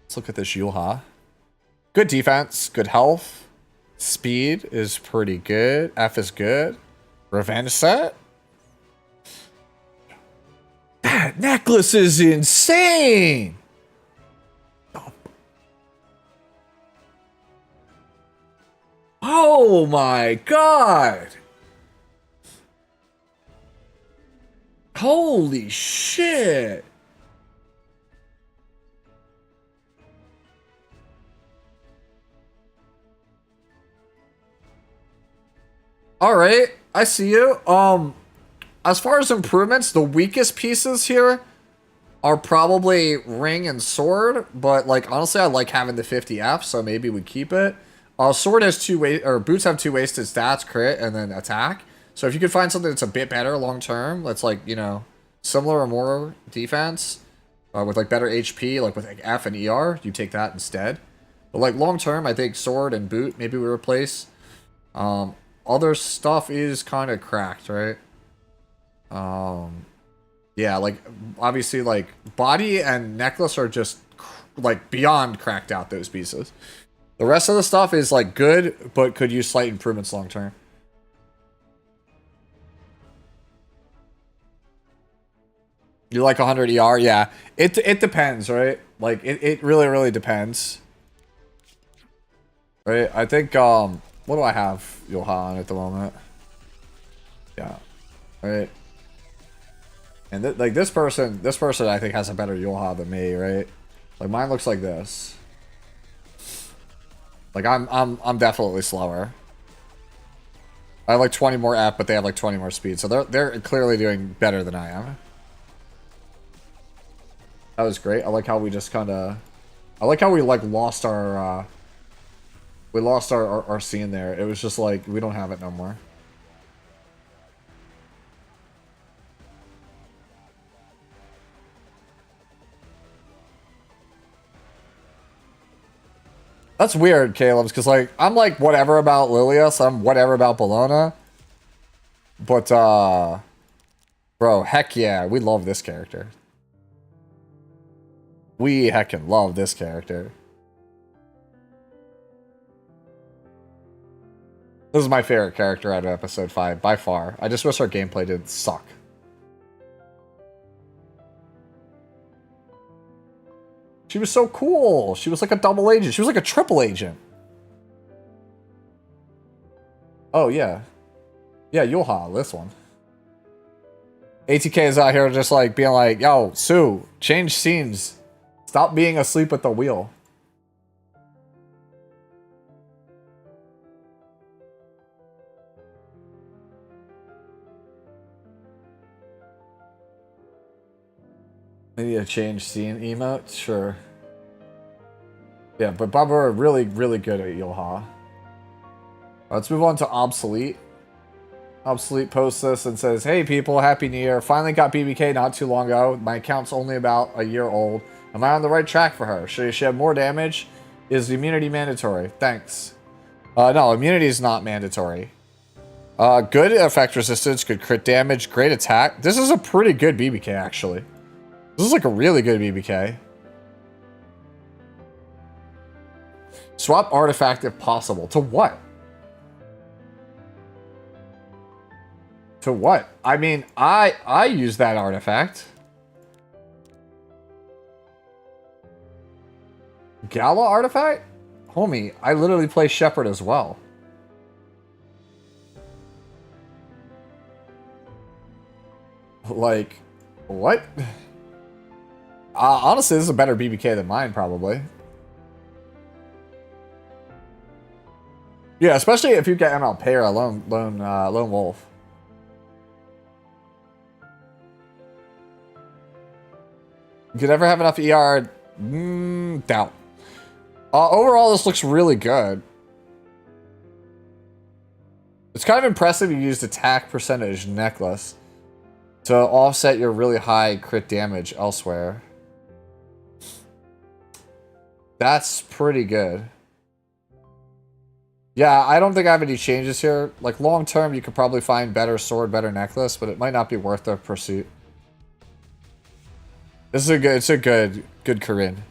Let's look at this Yulha. Good defense, good health. Speed is pretty good. F is good. Revenge set. That necklace is insane. Oh my god. Holy shit. All right, I see you. As far as improvements, the weakest pieces here are probably ring and sword, but like honestly, I like having the 50F, so maybe we keep it. Sword has boots have two wasted stats, crit and then attack. So if you could find something that's a bit better long term, that's like, you know, similar or more defense, with like better HP, like with like F and ER, you take that instead. But like long term, I think sword and boot maybe we replace. Other stuff is kind of cracked, right? Yeah, like obviously like body and necklace are just like beyond cracked out, those pieces. The rest of the stuff is like good, but could use slight improvements long term. You like 100 ER? Yeah. It depends, right? Like it really depends. Right? I think what do I have Yulha on at the moment? Yeah. Right. And like this person I think has a better Yulha than me, right? Like mine looks like this. Like I'm definitely slower. I have like 20 more F, but they have like 20 more speed. So they're clearly doing better than I am. That was great. I like how we just kind of... I like how we like lost our... we lost our scene there. It was just like, we don't have it no more. That's weird, Caleb, because like I'm like whatever about Lilius, I'm whatever about Bologna. But bro, heck yeah, we love this character. We heckin' love this character. This is my favorite character out of episode 5, by far. I just wish our gameplay didn't suck. She was so cool. She was like a double agent. She was like a triple agent. Oh, yeah. Yeah, Yulha, this one. ATK is out here just like being like, yo, Sue, change scenes. Stop being asleep at the wheel. Maybe a change scene emote? Sure. Yeah, but Bubba are really good at Yulha. Let's move on to Obsolete. Obsolete posts this and says, hey people, Happy New Year. Finally got BBK not too long ago. My account's only about a year old. Am I on the right track for her? Should she have more damage? Is immunity mandatory? Thanks. No, immunity is not mandatory. Good effect resistance, good crit damage, great attack. This is a pretty good BBK, actually. This is like a really good BBK. Swap artifact if possible. To what? To what? I mean, I use that artifact. Gala artifact? Homie, I literally play Shepherd as well. Like, what? Honestly, this is a better BBK than mine, probably. Yeah, especially if you get ML Payer, Lone Wolf. You could never have enough ER. Doubt. Overall, this looks really good. It's kind of impressive you used attack percentage necklace to offset your really high crit damage elsewhere. That's pretty good. Yeah, I don't think I have any changes here. Like, long term, you could probably find better sword, better necklace, but it might not be worth the pursuit. This is a good, it's a good Corinne.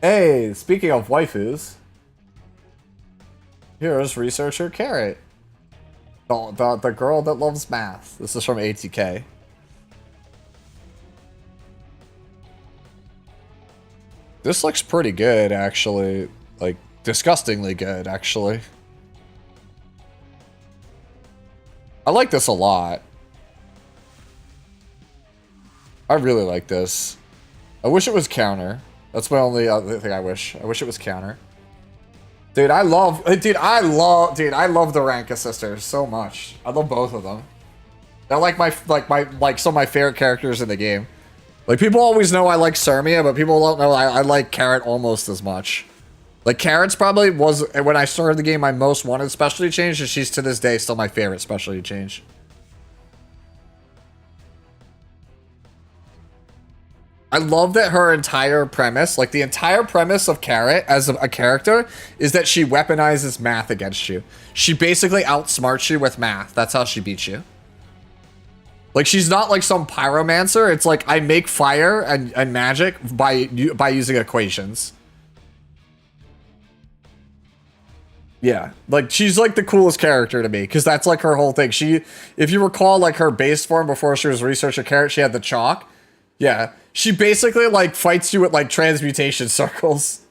Hey, speaking of waifus, here's researcher Carrot. The girl that loves math. This is from ATK. This looks pretty good, actually. Like, disgustingly good, actually. I like this a lot. I really like this. I wish it was counter. That's my only other thing I wish. I wish it was counter. Dude, I love the Ranka sisters so much. I love both of them. They're like some of my favorite characters in the game. Like, people always know I like Sermia, but people don't know I like Carrot almost as much. Like, Carrot's probably was, when I started the game, my most wanted specialty change, and she's to this day still my favorite specialty change. I love that her entire premise, like the entire premise of Carrot as a character, is that she weaponizes math against you. She basically outsmarts you with math. That's how she beats you. Like, she's not like some pyromancer. It's like, I make fire and magic by using equations. Yeah, like, she's like the coolest character to me, because that's like her whole thing. She, if you recall, like, her base form before she was Researcher Carrot, she had the chalk. Yeah, she basically, like, fights you with, like, transmutation circles.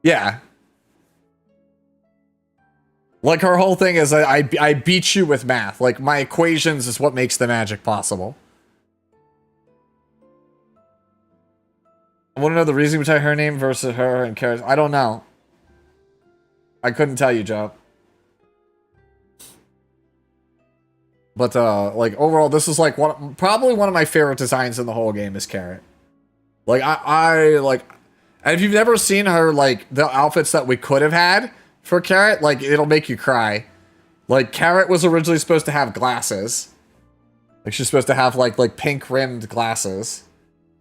Yeah. Like, her whole thing is, I beat you with math. Like, my equations is what makes the magic possible. I want to know the reason between her name versus her and Carrot. I don't know. I couldn't tell you, Joe. But, like, overall, this is, like, probably one of my favorite designs in the whole game is Carrot. Like, I like... And if you've never seen her, like, the outfits that we could have had for Carrot, like, it'll make you cry. Like, Carrot was originally supposed to have glasses. Like, she's supposed to have, like pink-rimmed glasses.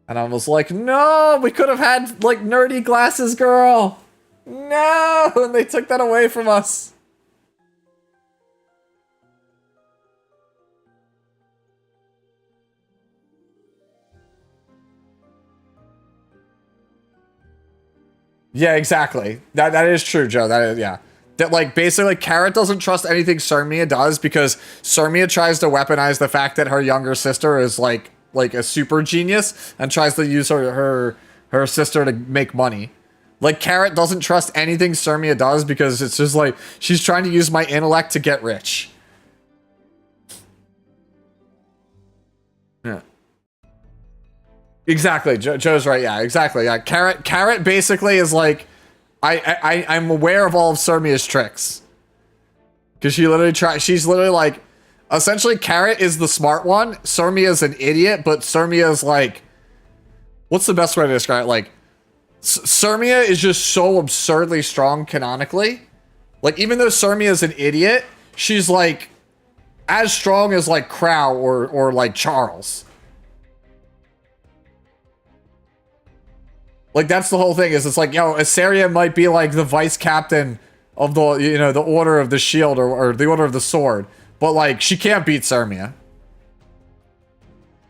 And I was like, no! We could have had, like, nerdy glasses, girl! No! And they took that away from us. Yeah, exactly. That is true, Joe. That is, yeah. That, like, basically, Carrot doesn't trust anything Sermia does because Sermia tries to weaponize the fact that her younger sister is, like a super genius and tries to use her sister to make money. Like, Carrot doesn't trust anything Sermia does because it's just like, she's trying to use my intellect to get rich. Yeah. Exactly. Joe's right. Yeah, exactly. Yeah. Carrot basically is like, I'm aware of all of Sermia's tricks. Because she's literally like, essentially Carrot is the smart one. Sermia's an idiot, but Sermia's like, what's the best way to describe it? Like, Sermia is just so absurdly strong canonically. Like, even though Sermia is an idiot, she's like, as strong as like Crow or like Charles. Like, that's the whole thing, is it's like, yo, Asaria might be like the vice captain of the, you know, the Order of the Shield or the Order of the Sword, but like, she can't beat Sermia.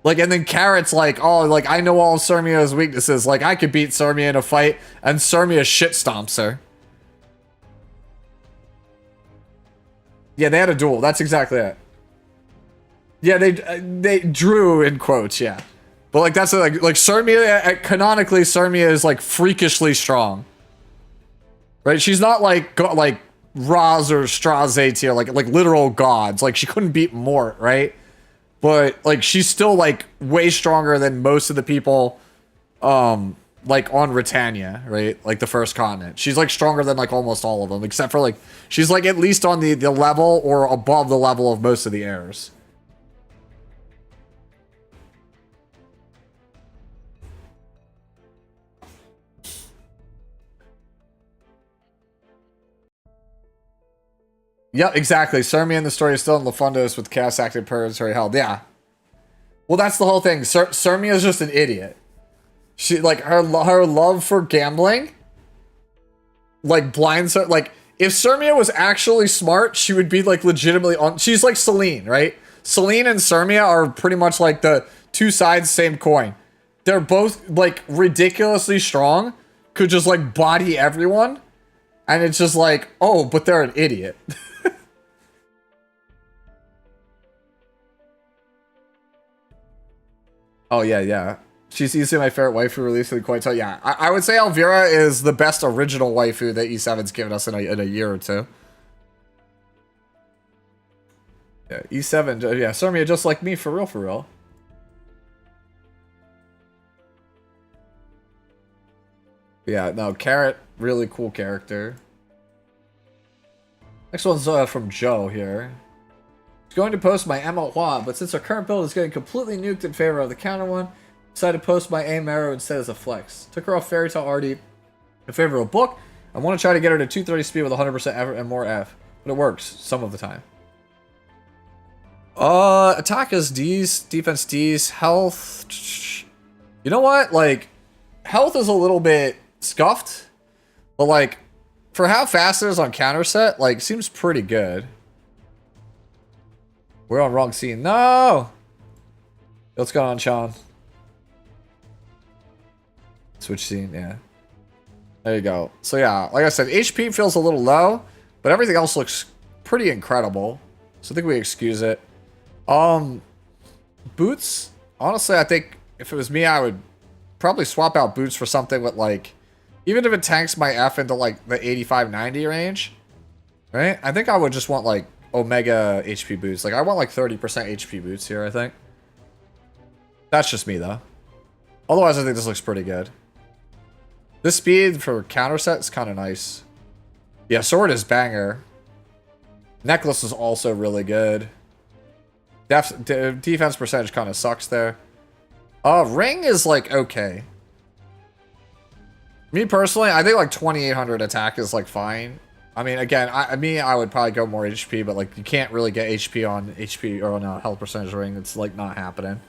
Like, and then Carrot's like, oh, like, I know all of Sermia's weaknesses. Like, I could beat Sermia in a fight, and Sermia shit stomps her. Yeah, they had a duel. That's exactly it. Yeah, they drew in quotes, yeah. But, like, that's, like Sermia, canonically, Sermia is, like, freakishly strong. Right? She's not, like Raz or Straze tier, like literal gods. Like, she couldn't beat Mort, right? But, like, she's still, like, way stronger than most of the people, like on Britannia, right? Like the first continent. She's like stronger than like almost all of them, except for like she's like at least on the level or above the level of most of the heirs. Yep, exactly. Sirmia in the story is still in Lafundos with Chaos Active Purgatory held. Yeah. Well, that's the whole thing. Sirmia is just an idiot. She like her love for gambling, like blinds her. Like if Sirmia was actually smart, she would be like legitimately on. She's like Celine, right? Celine and Sirmia are pretty much like the two sides, same coin. They're both like ridiculously strong, could just like body everyone, and it's just like, oh, but they're an idiot. Oh, yeah, yeah. She's easily my favorite waifu released in quite time. Yeah, I would say Elvira is the best original waifu that E7's given us in a year or two. Yeah, E7, yeah, Sirmia just like me, for real, for real. Yeah, no, Carrot, really cool character. Next one's from Joe here. Going to post my Emma Hua, but since our current build is getting completely nuked in favor of the counter one, decided to post my aim arrow instead as a flex. Took her off Fairy Tale Artie in favor of a book. I want to try to get her to 230 speed with 100% effort and more F, but it works some of the time. Attack is D's, defense D's, health. You know what? Like, health is a little bit scuffed, but like, for how fast it is on counter set, like, seems pretty good. We're on wrong scene. No! What's going on, Sean? Switch scene, yeah. There you go. So yeah, like I said, HP feels a little low, but everything else looks pretty incredible. So I think we excuse it. Boots? Honestly, I think if it was me, I would probably swap out boots for something with like, even if it tanks my F into like the 85-90 range, right? I think I would just want like Omega HP boots. Like, I want like 30% HP boots here, I think. That's just me, though. Otherwise, I think this looks pretty good. This speed for counter set is kind of nice. Yeah, sword is banger. Necklace is also really good. Defense percentage kind of sucks there. Ring is like okay. Me personally, I think like 2800 attack is like fine. I mean, again, I would probably go more HP, but like you can't really get HP on HP or on a health percentage ring. It's like not happening.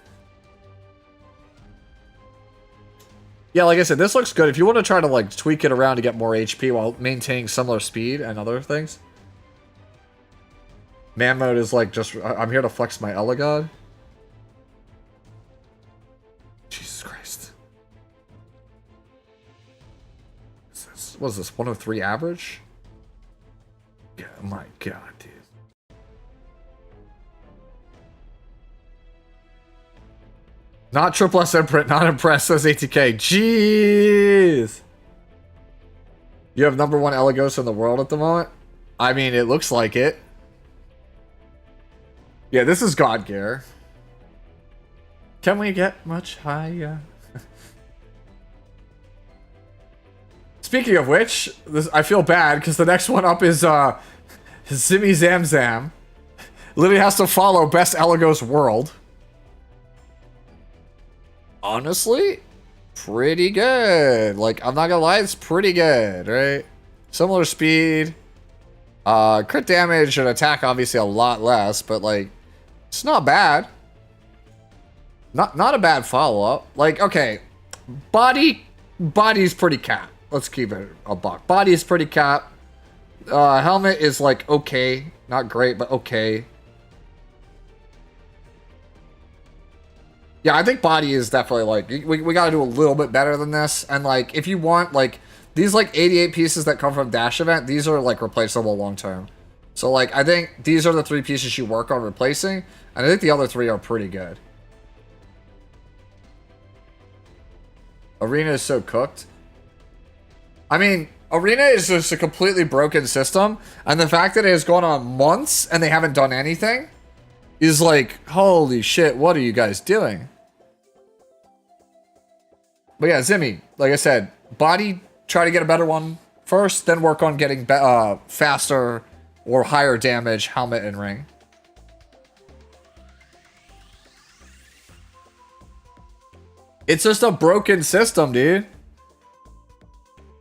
Yeah, like I said, this looks good. If you want to try to like tweak it around to get more HP while maintaining similar speed and other things. Man mode is like just, I'm here to flex my Elegod. Jesus Christ. What is this, 103 average? Yeah, my God, dude. Not triple S imprint, not impressed, says ATK. Jeez! You have #1 Elegos in the world at the moment? I mean, it looks like it. Yeah, this is God Gear. Can we get much higher? Speaking of which, I feel bad because the next one up is Zimmy Zamzam. Literally has to follow Best Elegos World. Honestly, pretty good. Like, I'm not gonna lie, it's pretty good, right? Similar speed. Crit damage and attack obviously a lot less, but like, it's not bad. Not a bad follow-up. Like, okay, body's pretty cap. Let's keep it a buck. Body is pretty cap. Helmet is like okay. Not great, but okay. Yeah, I think body is definitely like, we gotta do a little bit better than this. And like, if you want like, these like 88 pieces that come from Dash event, these are like replaceable long term. So like, I think these are the 3 pieces you work on replacing. And I think the other 3 are pretty good. Arena is so cooked. I mean, Arena is just a completely broken system, and the fact that it has gone on months and they haven't done anything is like, holy shit, what are you guys doing? But yeah, Zimmy, like I said, body, try to get a better one first, then work on getting faster or higher damage helmet and ring. It's just a broken system, dude.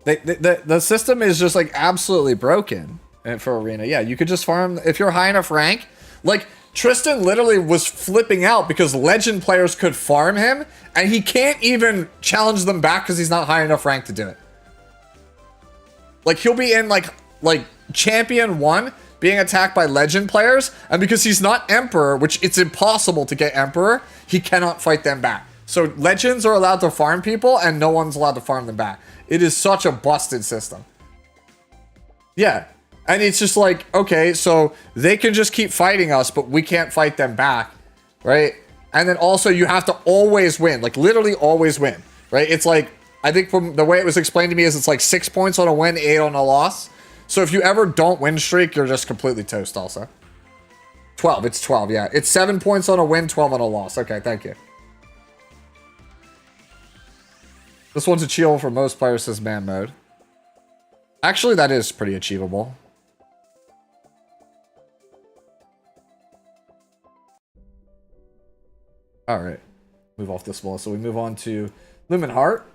The system is just like absolutely broken for arena. Yeah, you could just farm if you're high enough rank. Like Tristan literally was flipping out because legend players could farm him and he can't even challenge them back because he's not high enough rank to do it. Like he'll be in like champion 1 being attacked by legend players, and because he's not emperor, which it's impossible to get emperor, he cannot fight them back. So legends are allowed to farm people and no one's allowed to farm them back. It is such a busted system. Yeah. And it's just like, okay, so they can just keep fighting us, but we can't fight them back, right? And then also you have to always win, like literally always win, right? It's like, I think from the way it was explained to me is it's like 6 points on a win, 8 on a loss. So if you ever don't win streak, you're just completely toast also. 12, it's 12, yeah. It's 7 points on a win, 12 on a loss. Okay, thank you. This one's achievable for most players, says man mode. Actually, that is pretty achievable. Alright. Move off this wall. So we move on to Lumen Heart.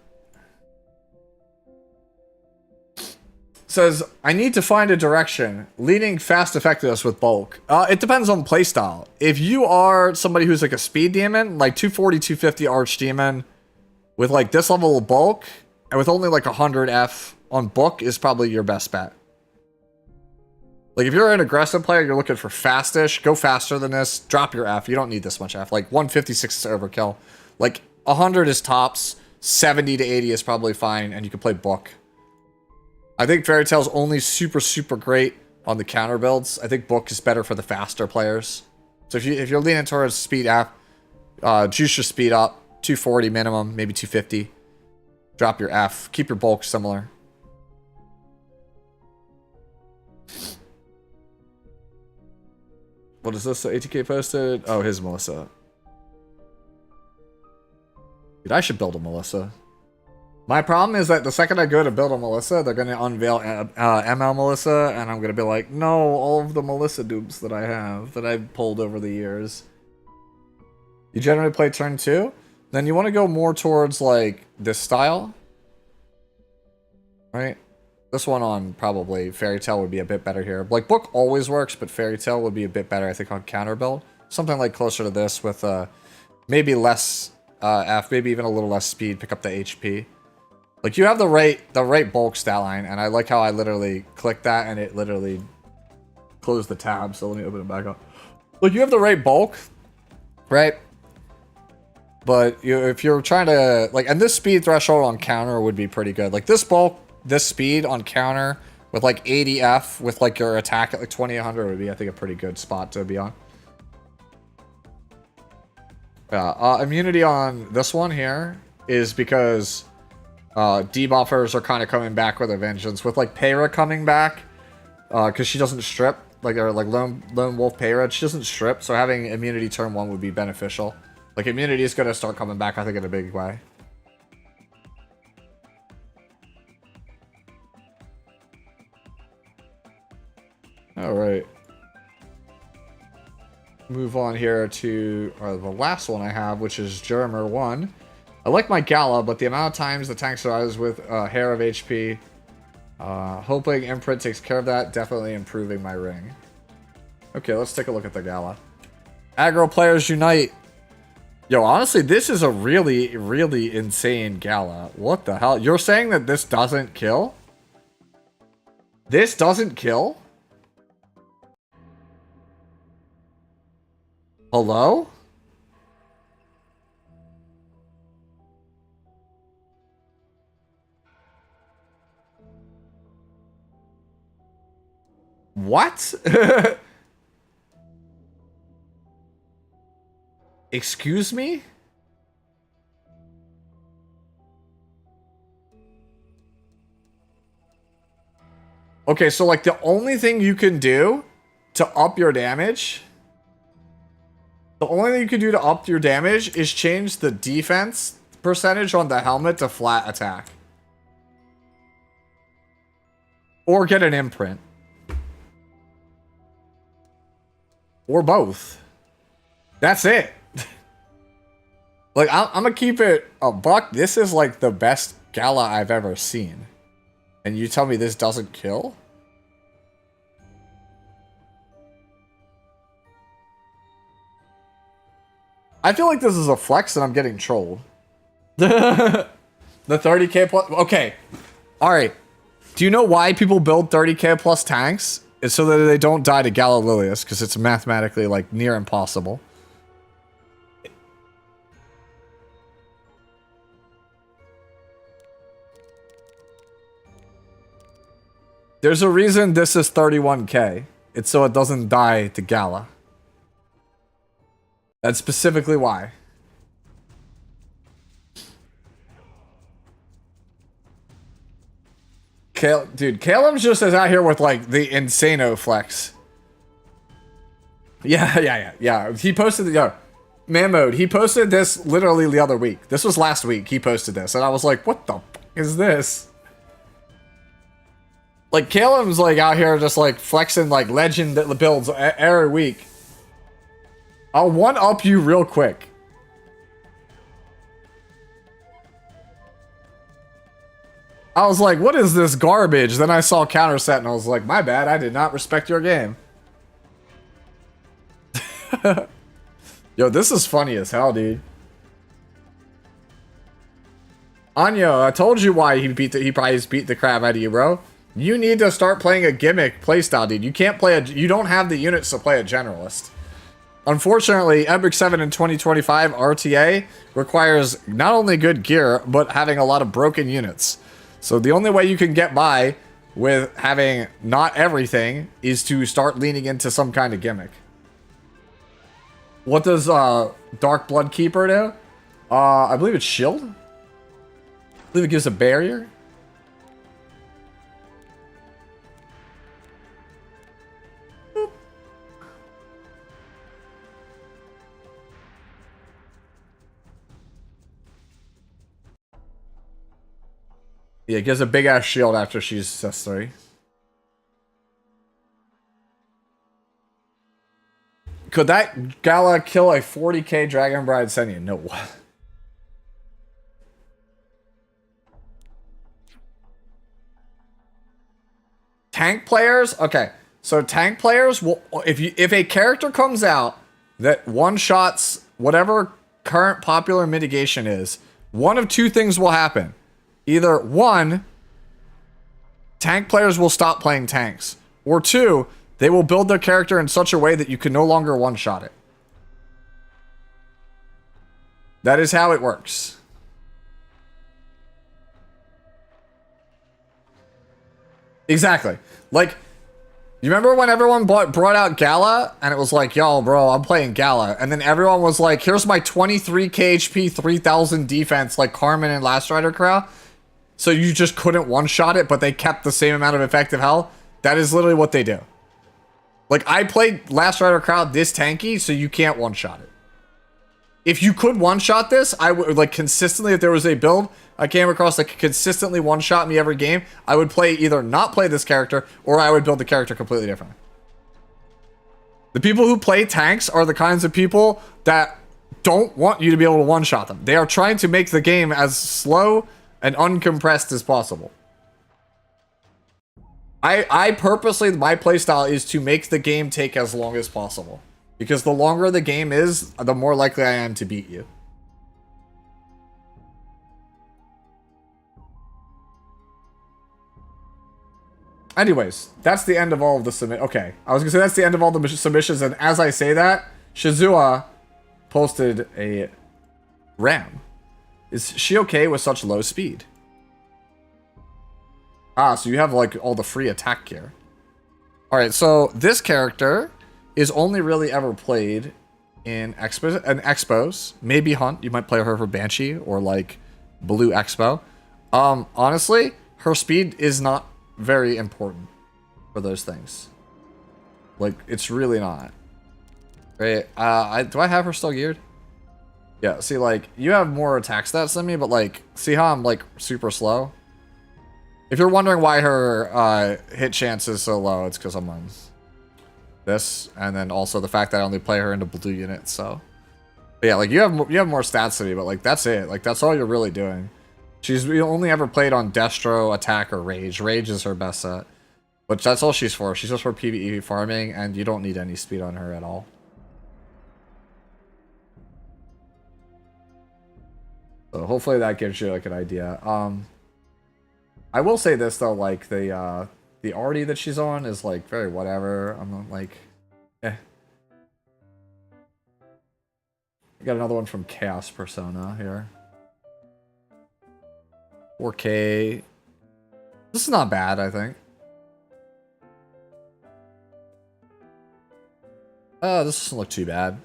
Says, I need to find a direction. Leading fast effectiveness with bulk. It depends on playstyle. If you are somebody who's like a speed demon, like 240, 250 arch demon, with like this level of bulk, and with only like 100 F on book is probably your best bet. Like if you're an aggressive player, you're looking for fastish, go faster than this, drop your F. You don't need this much F. Like 156 is overkill. Like 100 is tops, 70 to 80 is probably fine, and you can play book. I think Fairy Tail's only super great on the counter builds. I think book is better for the faster players. So if you're leaning towards speed F, juice your speed up. 240 minimum, maybe 250. Drop your F. Keep your bulk similar. What is this? ATK posted? Oh, his Melissa. Dude, I should build a Melissa. My problem is that the second I go to build a Melissa, they're going to unveil ML Melissa, and I'm going to be like, no, all of the Melissa dupes that I have, that I've pulled over the years. You generally play turn 2? Then you want to go more towards, like, this style. Right? This one on probably Fairy Tail would be a bit better here. Like, Book always works, but Fairy Tail would be a bit better, I think, on counter build. Something like closer to this with maybe less F, maybe even a little less speed, pick up the HP. Like, you have the right bulk stat line, and I like how I literally click that, and it literally closed the tab, so let me open it back up. Like, you have the right bulk, right? But if you're trying to, like, and this speed threshold on counter would be pretty good. Like, this bulk, this speed on counter with, like, 80 F with, like, your attack at, like, 2800 would be, I think, a pretty good spot to be on. Yeah, immunity on this one here is because debuffers are kind of coming back with a vengeance. With, like, Peyra coming back, because she doesn't strip, like, or, like, Lone Wolf Peyra, she doesn't strip, so having immunity turn 1 would be beneficial. Like, immunity is going to start coming back, I think, in a big way. Alright. Move on here to the last one I have, which is Germer 1. I like my Gala, but the amount of times the tank survives with a hair of HP. Hoping Imprint takes care of that. Definitely improving my ring. Okay, let's take a look at the Gala. Aggro players unite. Yo, honestly, this is a really insane Gala. What the hell? You're saying that this doesn't kill? This doesn't kill? Hello? What? Excuse me? Okay, so like the only thing you can do to up your damage, the only thing you can do to up your damage is change the defense percentage on the helmet to flat attack. Or get an imprint. Or both. That's it. Like, I'm gonna keep it a buck. This is like the best Gala I've ever seen. And you tell me this doesn't kill? I feel like this is a flex and I'm getting trolled. The 30k plus... Okay. Alright. Do you know why people build 30k plus tanks? It's so that they don't die to Galililius, because it's mathematically, like, near impossible. There's a reason this is 31k. It's so it doesn't die to Gala. That's specifically why. Dude, Caleb's just is out here with, like, the Insano flex. Yeah. He posted the... Yo, man mode, he posted this literally the other week. This was last week. He posted this. And I was like, what the fuck is this? Like, Caleb's, like, out here just, like, flexing, like, legend builds every week. I'll one-up you real quick. I was like, what is this garbage? Then I saw counter set and I was like, my bad, I did not respect your game. Yo, this is funny as hell, dude. Anya, I told you why he probably beat the crap out of you, bro. You need to start playing a gimmick playstyle, dude. You can't play you don't have the units to play a generalist. Unfortunately, Epic 7 in 2025 RTA requires not only good gear, but having a lot of broken units. So the only way you can get by with having not everything is to start leaning into some kind of gimmick. What does Dark Blood Keeper do? I believe it's shield. I believe it gives a barrier. Yeah, it gives a big ass shield after she's +3. Could that Gala kill a 40k Dragon Bride Senia? No. Tank players? Okay. So tank players will, if a character comes out that one-shots whatever current popular mitigation is, one of two things will happen. Either one, tank players will stop playing tanks, or two, they will build their character in such a way that you can no longer one-shot it. That is how it works. Exactly. Like, you remember when everyone brought out Gala, and it was like, yo, bro, I'm playing Gala. And then everyone was like, here's my 23k HP, 3000 defense, like Carmen and Last Rider Crow. So you just couldn't one-shot it, but they kept the same amount of effective health. That is literally what they do. Like, I played Last Rider Crowd this tanky, so you can't one-shot it. If you could one-shot this, I would, like, consistently, if there was a build I came across that could consistently one-shot me every game, I would either not play this character, or I would build the character completely differently. The people who play tanks are the kinds of people that don't want you to be able to one-shot them. They are trying to make the game as slow and uncompressed as possible. I purposely, my playstyle is to make the game take as long as possible. Because the longer the game is, the more likely I am to beat you. Anyways, that's the end of all of the submit. Okay, I was gonna say that's the end of all the submissions, and as I say that, Shizua posted a Ram. Is she okay with such low speed? Ah, so you have like all the free attack gear. Alright, so this character is only really ever played in expos. Maybe Hunt. You might play her for Banshee or like Blue Expo. Honestly, her speed is not very important for those things. Like, it's really not. Right? Do I have her still geared? Yeah, see, like, you have more attack stats than me, but, like, see how I'm, like, super slow? If you're wondering why her hit chance is so low, it's because I'm on this, and then also the fact that I only play her into blue units, so... But yeah, like, you have more stats than me, but, like, that's it. Like, that's all you're really doing. She's only ever played on Destro, Attack, or Rage. Rage is her best set. But that's all she's for. She's just for PvE farming, and you don't need any speed on her at all. So hopefully that gives you like an idea. I will say this though, like the arty that she's on is like very whatever. I'm not like, eh. I got another one from Chaos Persona here. 4K. This is not bad, I think. This doesn't look too bad.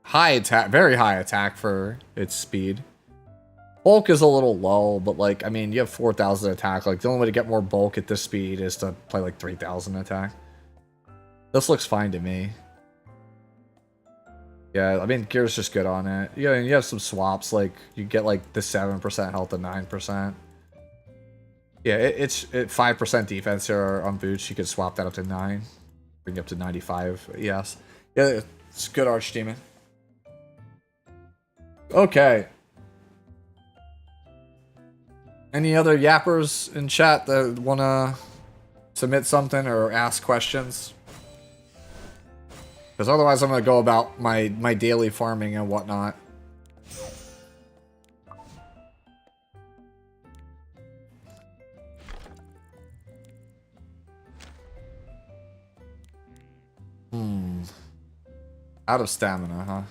High attack, very high attack for its speed. Bulk is a little low, but like, I mean, you have 4,000 attack. Like, the only way to get more bulk at this speed is to play like 3,000 attack. This looks fine to me. Yeah, I mean, gear's just good on it. Yeah, and you have some swaps, like, you get like the 7% health to 9%. Yeah, it's 5% defense here on boots. You could swap that up to 9. Bring it up to 95, yes. Yeah, it's good Archdemon. Okay. Any other yappers in chat that wanna submit something or ask questions? Because otherwise I'm gonna go about my daily farming and whatnot. Out of stamina, huh?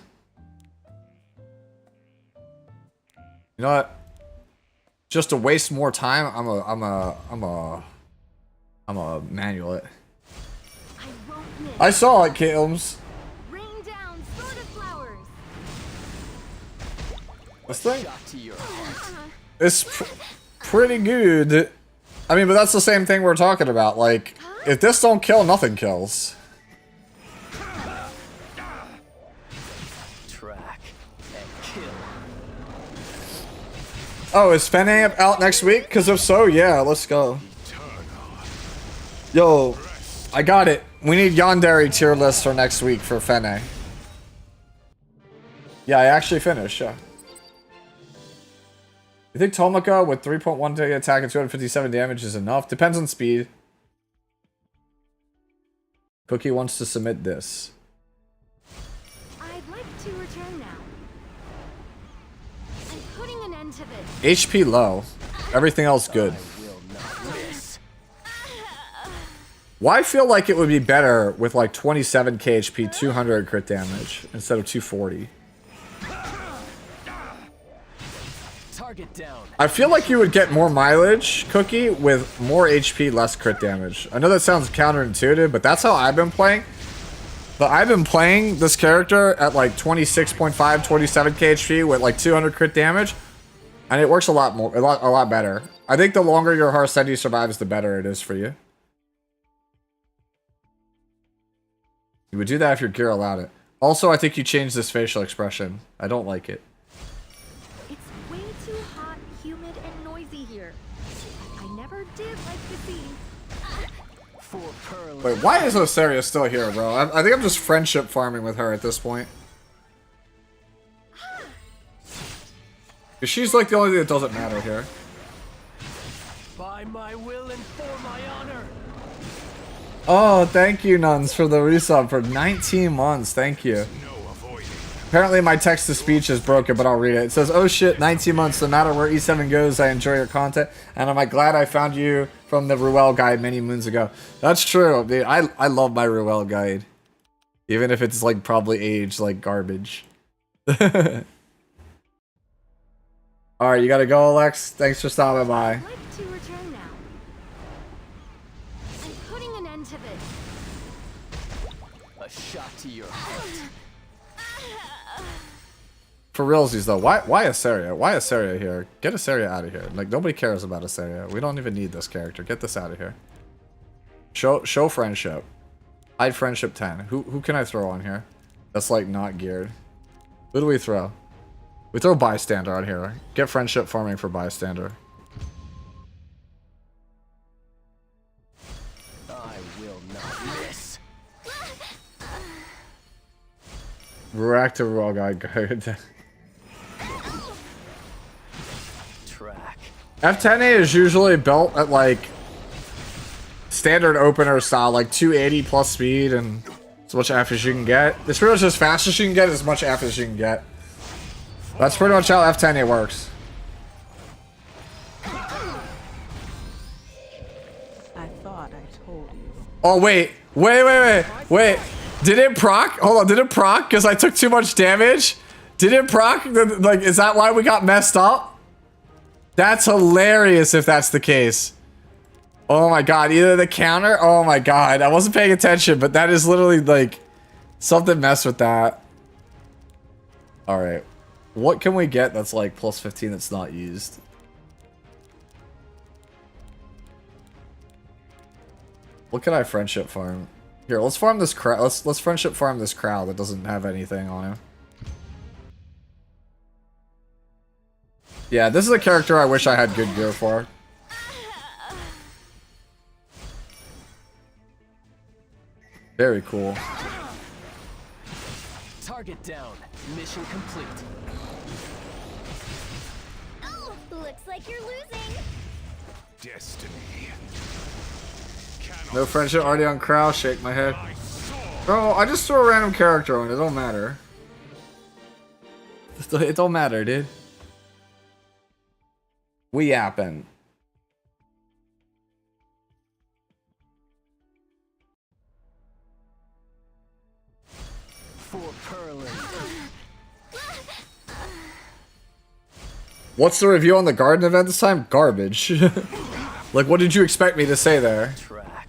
You know what? Just to waste more time, I'm a manual it. I saw it, Kilms.
Rain down sort of flowers.
This thing is pretty good. I mean, but that's the same thing we're talking about. Like, if this don't kill, nothing kills. Oh, is Fene out next week? Because if so, yeah, let's go. Yo, I got it. We need Yandere tier list for next week for Fene. Yeah, I actually finished, yeah. You think Tomika with 3.1 day attack and 257 damage is enough? Depends on speed. Cookie wants to submit this.
I'd like to return now. I'm putting an end to this.
HP low. Everything else good. Why feel like it would be better with like 27k HP, 200 crit damage instead of 240?
Target down.
I feel like you would get more mileage, Cookie, with more HP, less crit damage. I know that sounds counterintuitive, but that's how I've been playing. But I've been playing this character at like 26.5, 27k HP with like 200 crit damage, and it works a lot more, a lot better. I think the longer your Harsendi survives, the better it is for you. You would do that if your gear allowed it. Also, I think you changed this facial expression. I don't like it.
It's way too hot, humid, and noisy here. I never did like the scene.
Wait, why is Osaria still here, bro? I think I'm just friendship farming with her at this point. Because she's like the only thing that doesn't matter here.
By my will and for my honor.
Oh, thank you, Nuns, for the resub for 19 months. Thank you. Apparently my text-to-speech is broken, but I'll read it. It says, oh shit, 19 months, no matter where E7 goes, I enjoy your content, and I'm like, glad I found you from the Ruel guide many moons ago. That's true, dude. I love my Ruel guide. Even if it's like probably aged like garbage. Alright, you gotta go, Alex. Thanks for stopping by.
I'd like to return now. I'm putting an end to this.
A shot to your heart.
For realsies though, why Asaria? Why Asaria here? Get Asaria out of here. Like, nobody cares about Asaria. We don't even need this character. Get this out of here. Show friendship. Hide friendship 10. Who can I throw on here? That's like not geared. Who do we throw? We throw bystander on here. Get friendship farming for bystander.
I will not miss.
Reactive raw guy guide.
Track.
F10A is usually built at like standard opener style, like 280 plus speed and as much F as you can get. It's pretty much as fast as you can get, as much F as you can get. That's pretty much how F10A works.
I thought I told you.
Oh wait. Wait. Did it proc? Hold on, did it proc? Because I took too much damage? Did it proc? Like, is that why we got messed up? That's hilarious if that's the case. Oh my god, either the counter? Oh my god, I wasn't paying attention, but that is literally like something messed with that. Alright. What can we get that's like plus 15 that's not used? What can I friendship farm? Here, let's farm this crowd. Let's friendship farm this crowd that doesn't have anything on him. Yeah, this is a character I wish I had good gear for. Very cool.
Target down. Mission complete.
Oh, looks like you're losing.
Destiny.
No friendship already on crowd. Shake my head. Bro, I just threw a random character on it. It don't matter. It don't matter, dude. We yapping.
For Perlin.
What's the review on the garden event this time? Garbage. Like, what did you expect me to say there?
Track.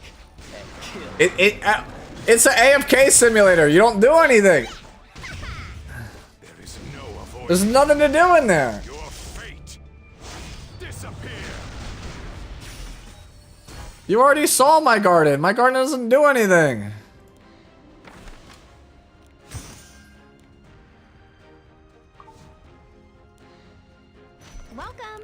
And kill.
It's an AFK simulator. You don't do anything.
There is no avoiding
There's nothing to do in there.
your fate. Disappear.
You already saw my garden. My garden doesn't do anything.
Welcome.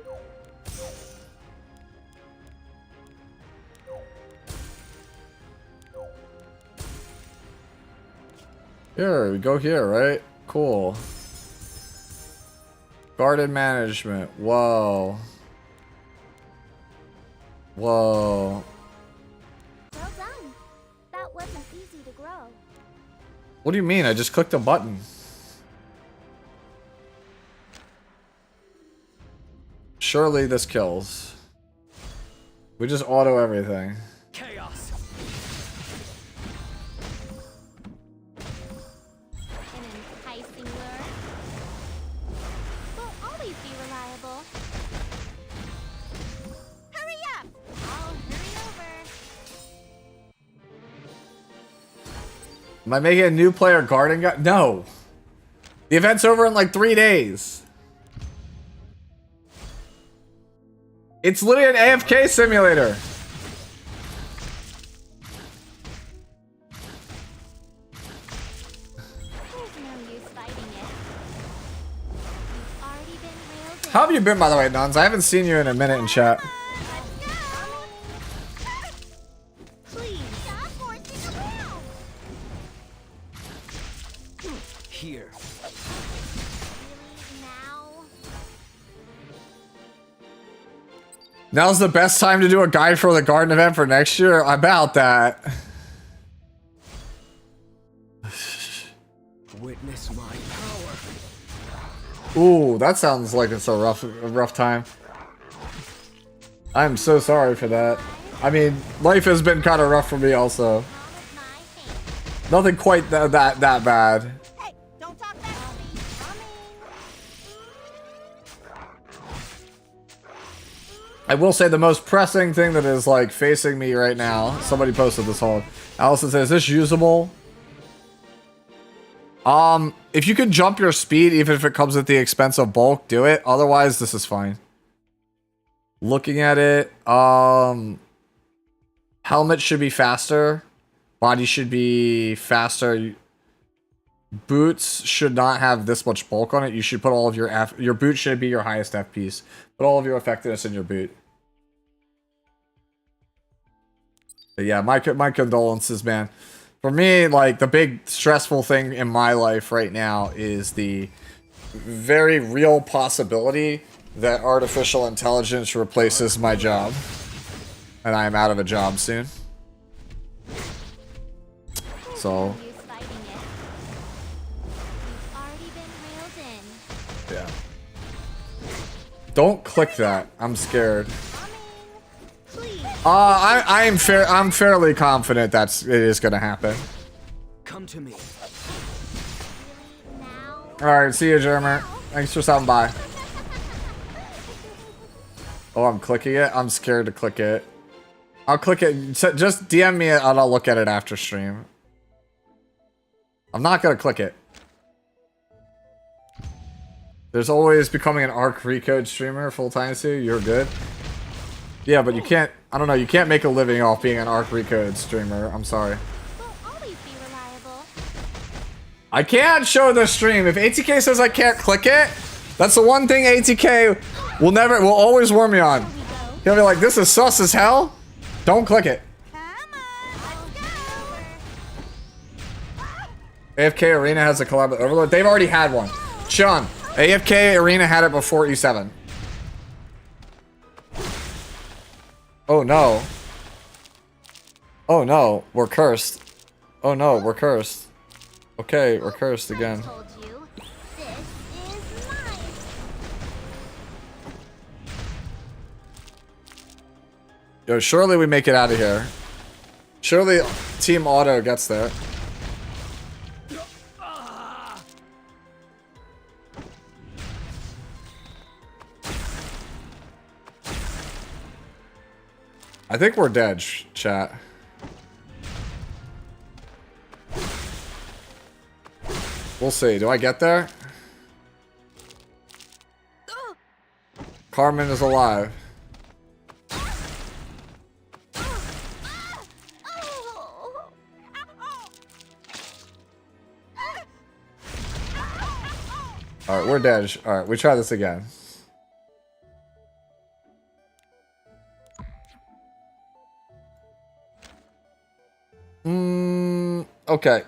Here, we go here, right? Cool. Garden management. Whoa. Whoa.
Well done. That wasn't easy to grow.
What do you mean? I just clicked a button. Surely this kills. We just auto everything.
Chaos.
An enticing lure. Will always be reliable. Hurry up! I'll hurry over.
Am I making a new player garden guy? No. The event's over in like 3 days. It's literally an AFK simulator.
There's no use fighting it. You've already been railed in.
How have you been, by the way, Nuns? I haven't seen you in a minute in chat.
Let's go! Please, stop horsing around!
Here.
Really, now?
Now's the best time to do a guide for the garden event for next year? About that.
Witness my power.
Ooh, that sounds like it's a rough time. I'm so sorry for that. I mean, life has been kind of rough for me also.
Wrong with my fate.
Nothing quite that bad.
Hey, don't talk back to me. Coming.
I will say the most pressing thing that is like facing me right now. Somebody posted this whole. Allison says, "Is this usable?" If you can jump your speed, even if it comes at the expense of bulk, do it. Otherwise, this is fine. Looking at it, helmet should be faster. Body should be faster. boots should not have this much bulk on it. You should put all of your boot should be your highest F piece. Put all of your effectiveness in your boot. But yeah, my condolences, man. For me, like, the big stressful thing in my life right now is the very real possibility that artificial intelligence replaces my job. And I am out of a job soon. So, yeah. Don't click that. I'm scared. I'm fairly confident it is gonna happen.
Come to me.
Alright, see you, Jermer. Thanks for stopping by. Oh, I'm clicking it? I'm scared to click it. I'll click it. Just DM me and I'll look at it after stream. I'm not gonna click it. There's always becoming an Arc Recode streamer full-time, Sue. You're good. Yeah, but you can't, I don't know, you can't make a living off being an Arc Recode streamer. I'm sorry. I can't show the stream. If ATK says I can't click it, that's the one thing ATK will always warn me on. He'll be like, this is sus as hell. Don't click it. AFK Arena has a collab with Overlord. They've already had one. Sean, AFK Arena had it before E7. Oh no. Oh no, we're cursed. Oh no, we're cursed. Okay, we're cursed again. Yo, surely we make it out of here. Surely Team Auto gets there. I think we're dead, chat. We'll see. Do I get there? Carmen is alive. Alright, we're dead. Alright, we try this again. Okay.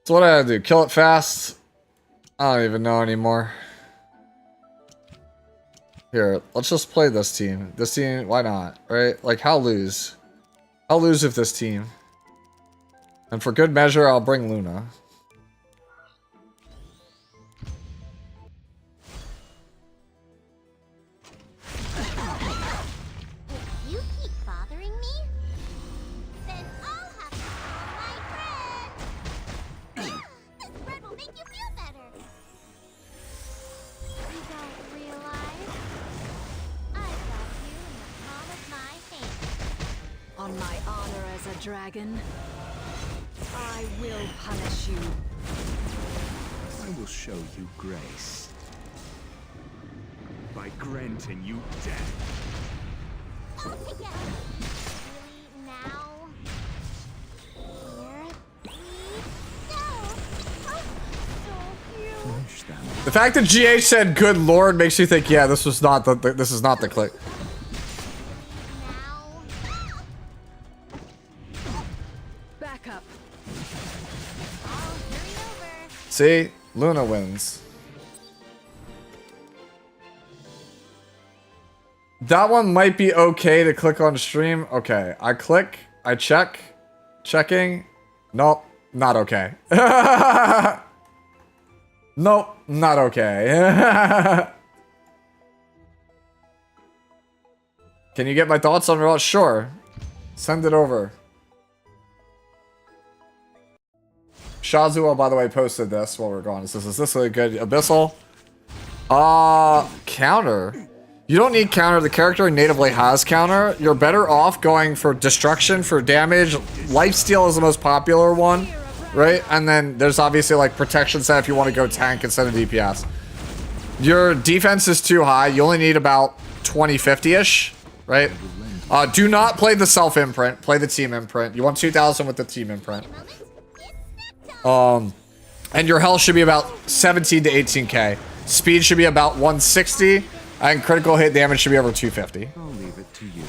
So what do I do? Kill it fast? I don't even know anymore. Here, let's just play this team. This team, why not? Right? Like, how lose? I'll lose with this team. And for good measure, I'll bring Luna.
On my honor as a dragon, I will punish you.
I will show you grace by granting you death.
Now,
The fact that GH said "Good Lord" makes you think, yeah, this is not the click.
Back up.
See? Luna wins. That one might be okay to click on stream. Okay, I click, I check, checking. Nope, not okay. Nope, not okay. Can you get my thoughts on Raw? Sure. Send it over. Shazua, by the way, posted this while we're going. It says, is this a good Abyssal? Counter. You don't need counter. The character natively has counter. You're better off going for destruction, for damage. Lifesteal is the most popular one, right? And then there's obviously like protection set if you want to go tank instead of DPS. Your defense is too high. You only need about 2050-ish, right? Do not play the self-imprint. Play the team imprint. You want 2000 with the team imprint. And your health should be about 17 to 18k. Speed should be about 160, and critical hit damage should be over 250.
I'll leave it to you.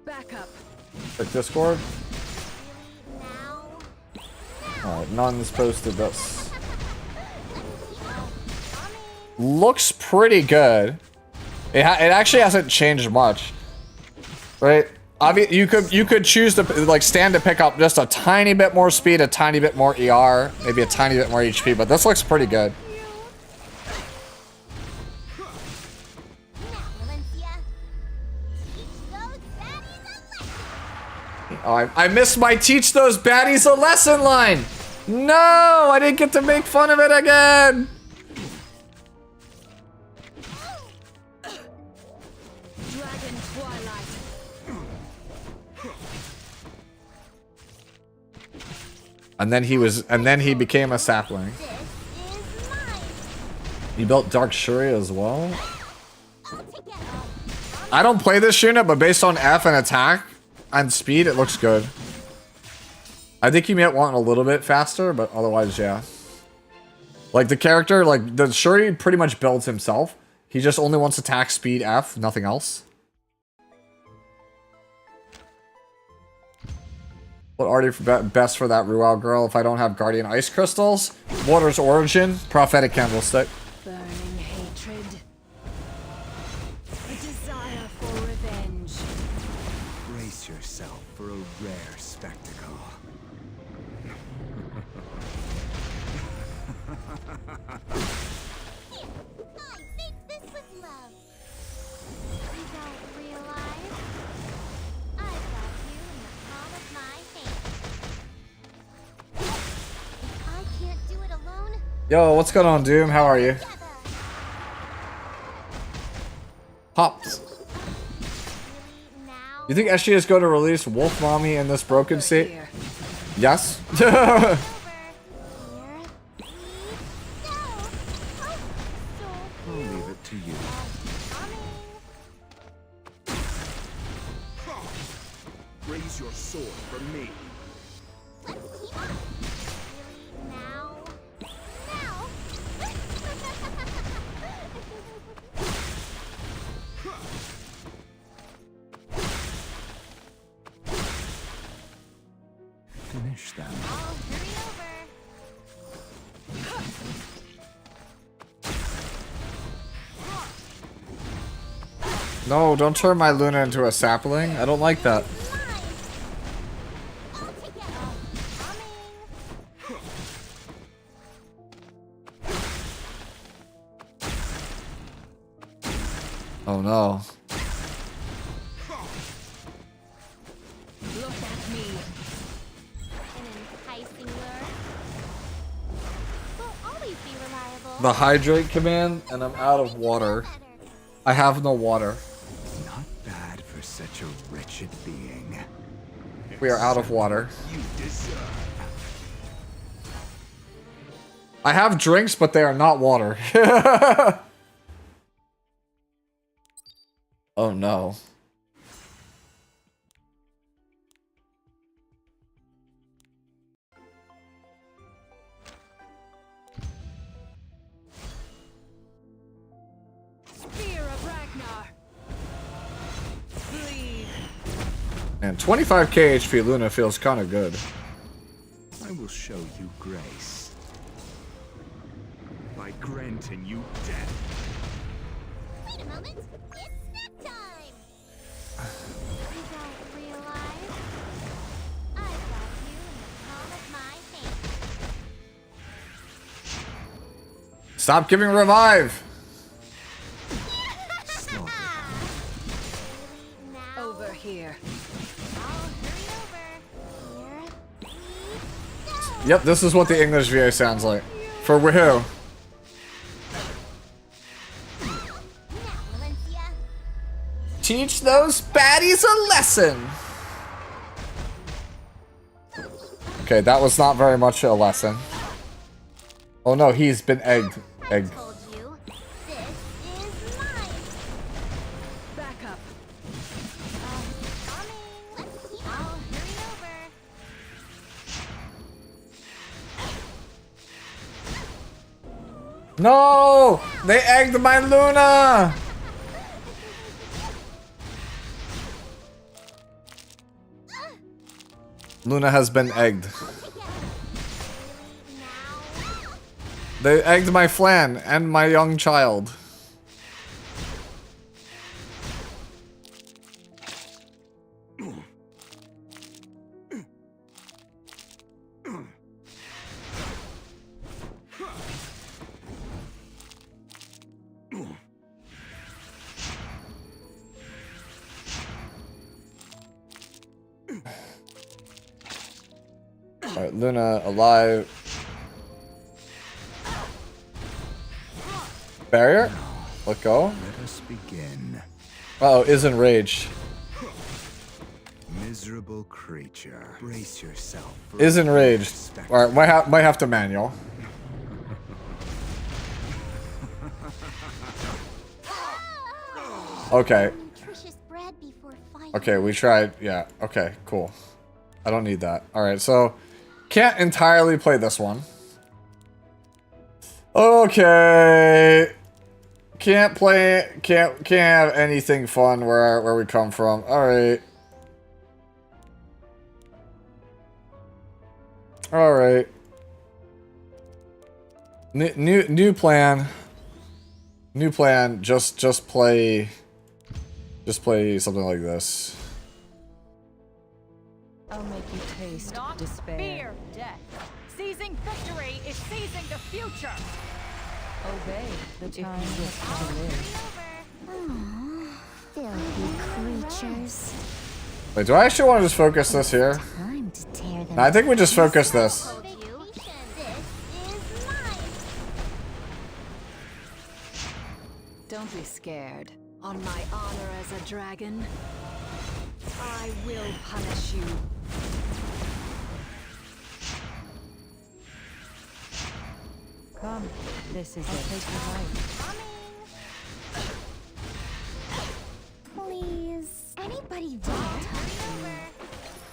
Back up.
Check Discord.
Now,
Alright, none's posted this. Looks pretty good. It actually hasn't changed much, right? You could choose to like stand to pick up just a tiny bit more speed, a tiny bit more ER, maybe a tiny bit more HP, but this looks pretty good.
now, Valencia. Teach those baddies a lesson.
Oh, I missed my teach those baddies a lesson line. No, I didn't get to make fun of it again.
Dragon Twilight.
And then he became a sapling.
This is mine.
He built Dark Shuri as well.
I'll take it.
I don't play this unit, but based on F and attack and speed, it looks good. I think you might want a little bit faster, but otherwise, yeah. Like the character, like the Shuri pretty much builds himself. He just only wants attack, speed, F, nothing else. What already best for that Ruao girl if I don't have Guardian Ice Crystals? Water's Origin, Prophetic Candlestick.
Burning hatred. A desire for revenge.
Brace yourself for a rare spectacle.
I think this was love. You don't realize I've got you in the palm of my hand. If I can't do it alone,
Yo, what's going on, Doom? How are you?
together.
Pops.
Now,
You think SG is going to release Wolf Mommy in this broken state?
Here.
Yes.
over. Here we go. Oh, so
I'll leave it to you.
coming.
Raise your sword for me.
Let's keep up. Really now. Now.
Finish them.
I'll hurry over.
No, don't turn my Luna into a sapling. I don't like that.
Mine. I'll take it. Coming.
Oh no.
Look at me.
An enticing lure. Will always be reliable.
The hydrate command, and I'm out of water.
Better.
I have no water.
Not bad for such a wretched being.
We are out of water.
You deserve.
I have drinks, but they are not water. Oh no.
Spear of Ragnar. Bleed.
And 25k HP Luna feels kind of good.
I will show you grace. By granting you death.
Wait a moment. It's snack time. You don't realize I've got you in the palm of my hand.
Stop giving revive.
Slaughter
Really now.
Over here.
I'll hurry over. Here we go.
Yep, this is what the English VA sounds like. For woohoo.
Now, Valencia.
Teach those baddies a lesson. Okay, that was not very much a lesson. Oh no, he's been egged. Egged.
Told you. This is mine.
Back up.
Coming.
No! They egged my Luna! Luna has been egged.
Now.
They egged my Flan and my young child. Alright, Luna alive. Barrier? Let go.
Let us begin.
Uh oh, is enraged.
Miserable creature. Brace yourself. For
Is enraged.
spectacle.
Alright, might have to manual. Okay.
Nutritious bread before fighting.
Okay, we tried. Yeah, okay, cool. I don't need that. Alright, so can't entirely play this one. Okay. Can't have anything fun where we come from. Alright. Alright. New plan. New plan. Just play something like this.
I'll make you taste
Not
despair.
fear death. Seizing victory is seizing the future.
Obey the time to live.
Filthy creatures.
Wait, do I actually want to just focus this here?
Time to tear them.
No, I think we just focus this.
Vacation. This is mine.
Don't be scared. On my honor as a dragon, I will punish you.
Come, this is it. Take your life.
Please. Anybody there?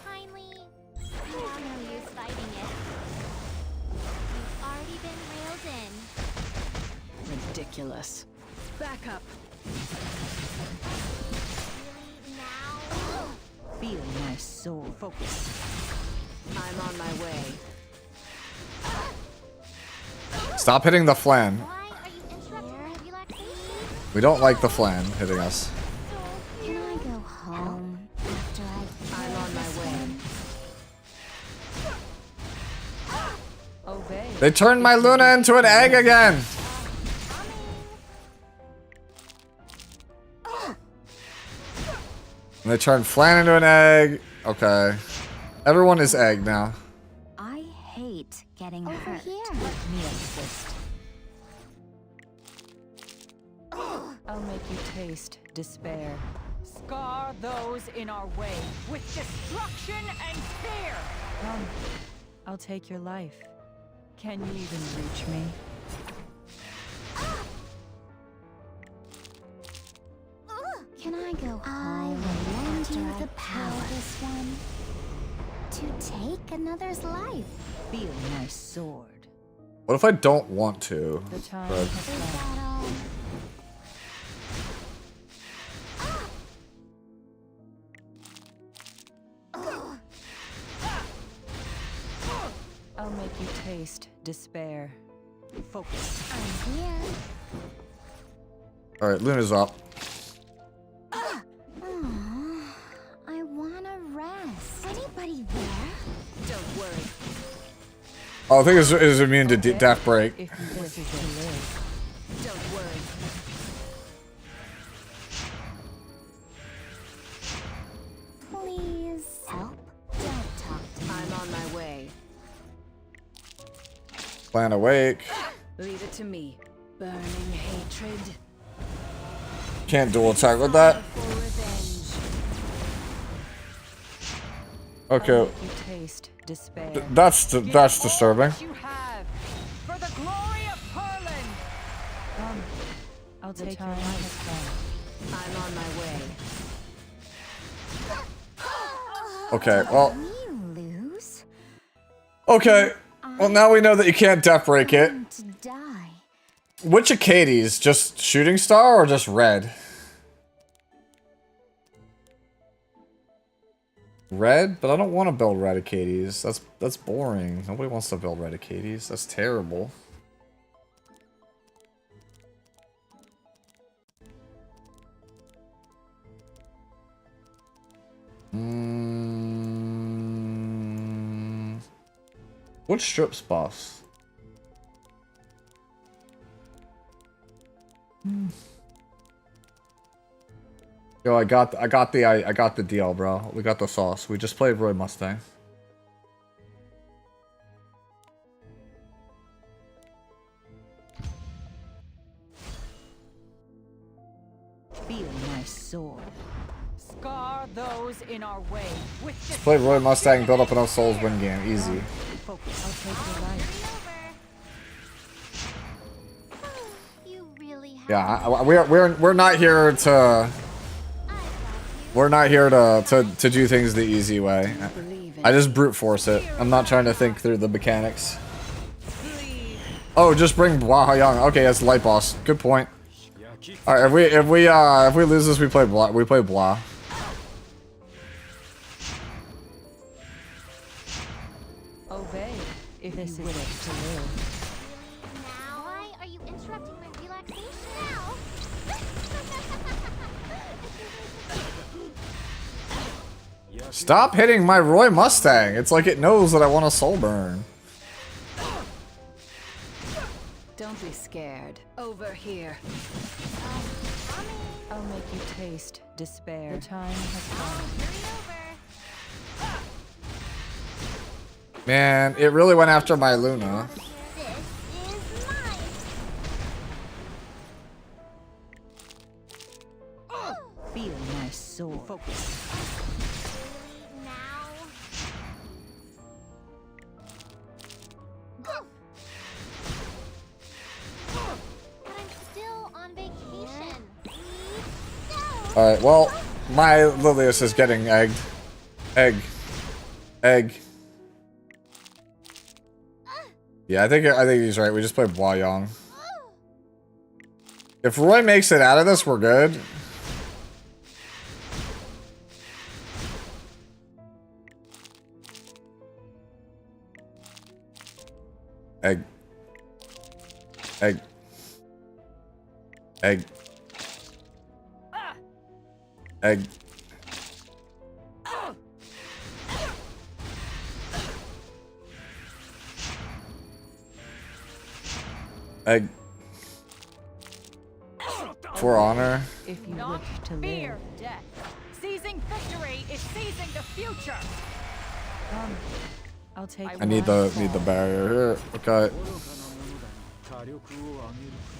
Kindly. Now no use fighting it. You've already been railed in.
Ridiculous. Back up.
Really now?
Feel my soul.
Focus. I'm on my way.
Stop hitting the Flan.
Why are you interrupting my relaxation?
We don't like the Flan hitting us.
Can I go home after
I'm on my way.
Obey.
They turned my Luna into an egg again. And they turned Flan into an egg. Okay. Everyone is egg now.
I hate getting hurt. Here.
Let me assist. I'll make you taste despair.
Scar those in our way with destruction and fear.
Come, I'll take your life. Can you even reach me?
Can I go home? I will lend you the power. This one to take another's life.
Feel my sword.
What if I don't want to?
The time
But
has
Is
come.
that all?
I'll make you taste despair.
Focus.
I'm here.
Alright, Luna's up.
Aw, I wanna rest. Anybody there?
Don't worry.
Oh, I think it's immune to death break.
If you wish to live.
Don't worry.
Please help. Don't talk to me.
I'm on my way.
Flan awake.
Leave it to me. Burning hatred.
Can't dual attack with that.
For revenge.
I'll
Okay.
make you taste despair.
That's disturbing.
What you have for the glory of Perlin.
Come, I'll take your life.
I'm on my way.
Okay, well,
We lose.
okay. Well, now we know that you can't death break it.
I'm to die.
Which Acades? Just Shooting Star or just red? Red? But I don't want to build red Acades. That's boring. Nobody wants to build red Acades. That's terrible. What strips buffs? Yo, I got the deal, bro. We got the sauce. We just played Roy Mustang.
Feel my sword.
Scar those in our way with this.
Play Roy Mustang, build up enough souls, win game. Easy.
Focus. I'll take your life.
You really have.
Yeah, we're not here to to do things the easy way. I just brute force it. I'm not trying to think through the mechanics. Oh, just bring Blah Young. Okay, that's light boss. Good point. All right, if we lose this, we play Blah. We play Blah.
Obey if this is wish to live.
Now, why are you interrupting my relaxation now?
Stop hitting my Roy Mustang. It's like it knows that I want a soul burn.
Don't be scared. Over here.
I'll make you taste despair. The time has come.
Man, it really went after my Luna.
This is mine.
Feel my sword. Focus.
Now. But I'm still on vacation.
All right, well, my Lilius is getting egged. Egg. Yeah, I think he's right. We just play Blah Young. If Roy makes it out of this, we're good. Egg. Egg. Egg. Egg. Egg. For honor.
If you
Not
wish to
fear
live.
death. Seizing victory is seizing the future.
Come. I'll take
I need the barrier here. Okay.
火力を上げるか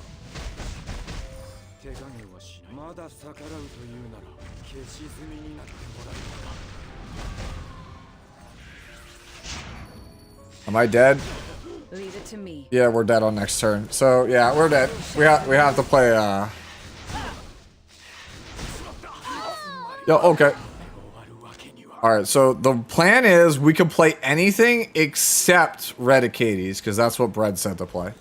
手加減はしないまだ逆らうというなら消し済みになってもらえるか
Am I dead?
Leave it to me.
Yeah, we're dead on next turn. So yeah, we're dead. We have to play Yo, okay. Alright, so the plan is we can play anything except Red Acades, because that's what Bread said to play.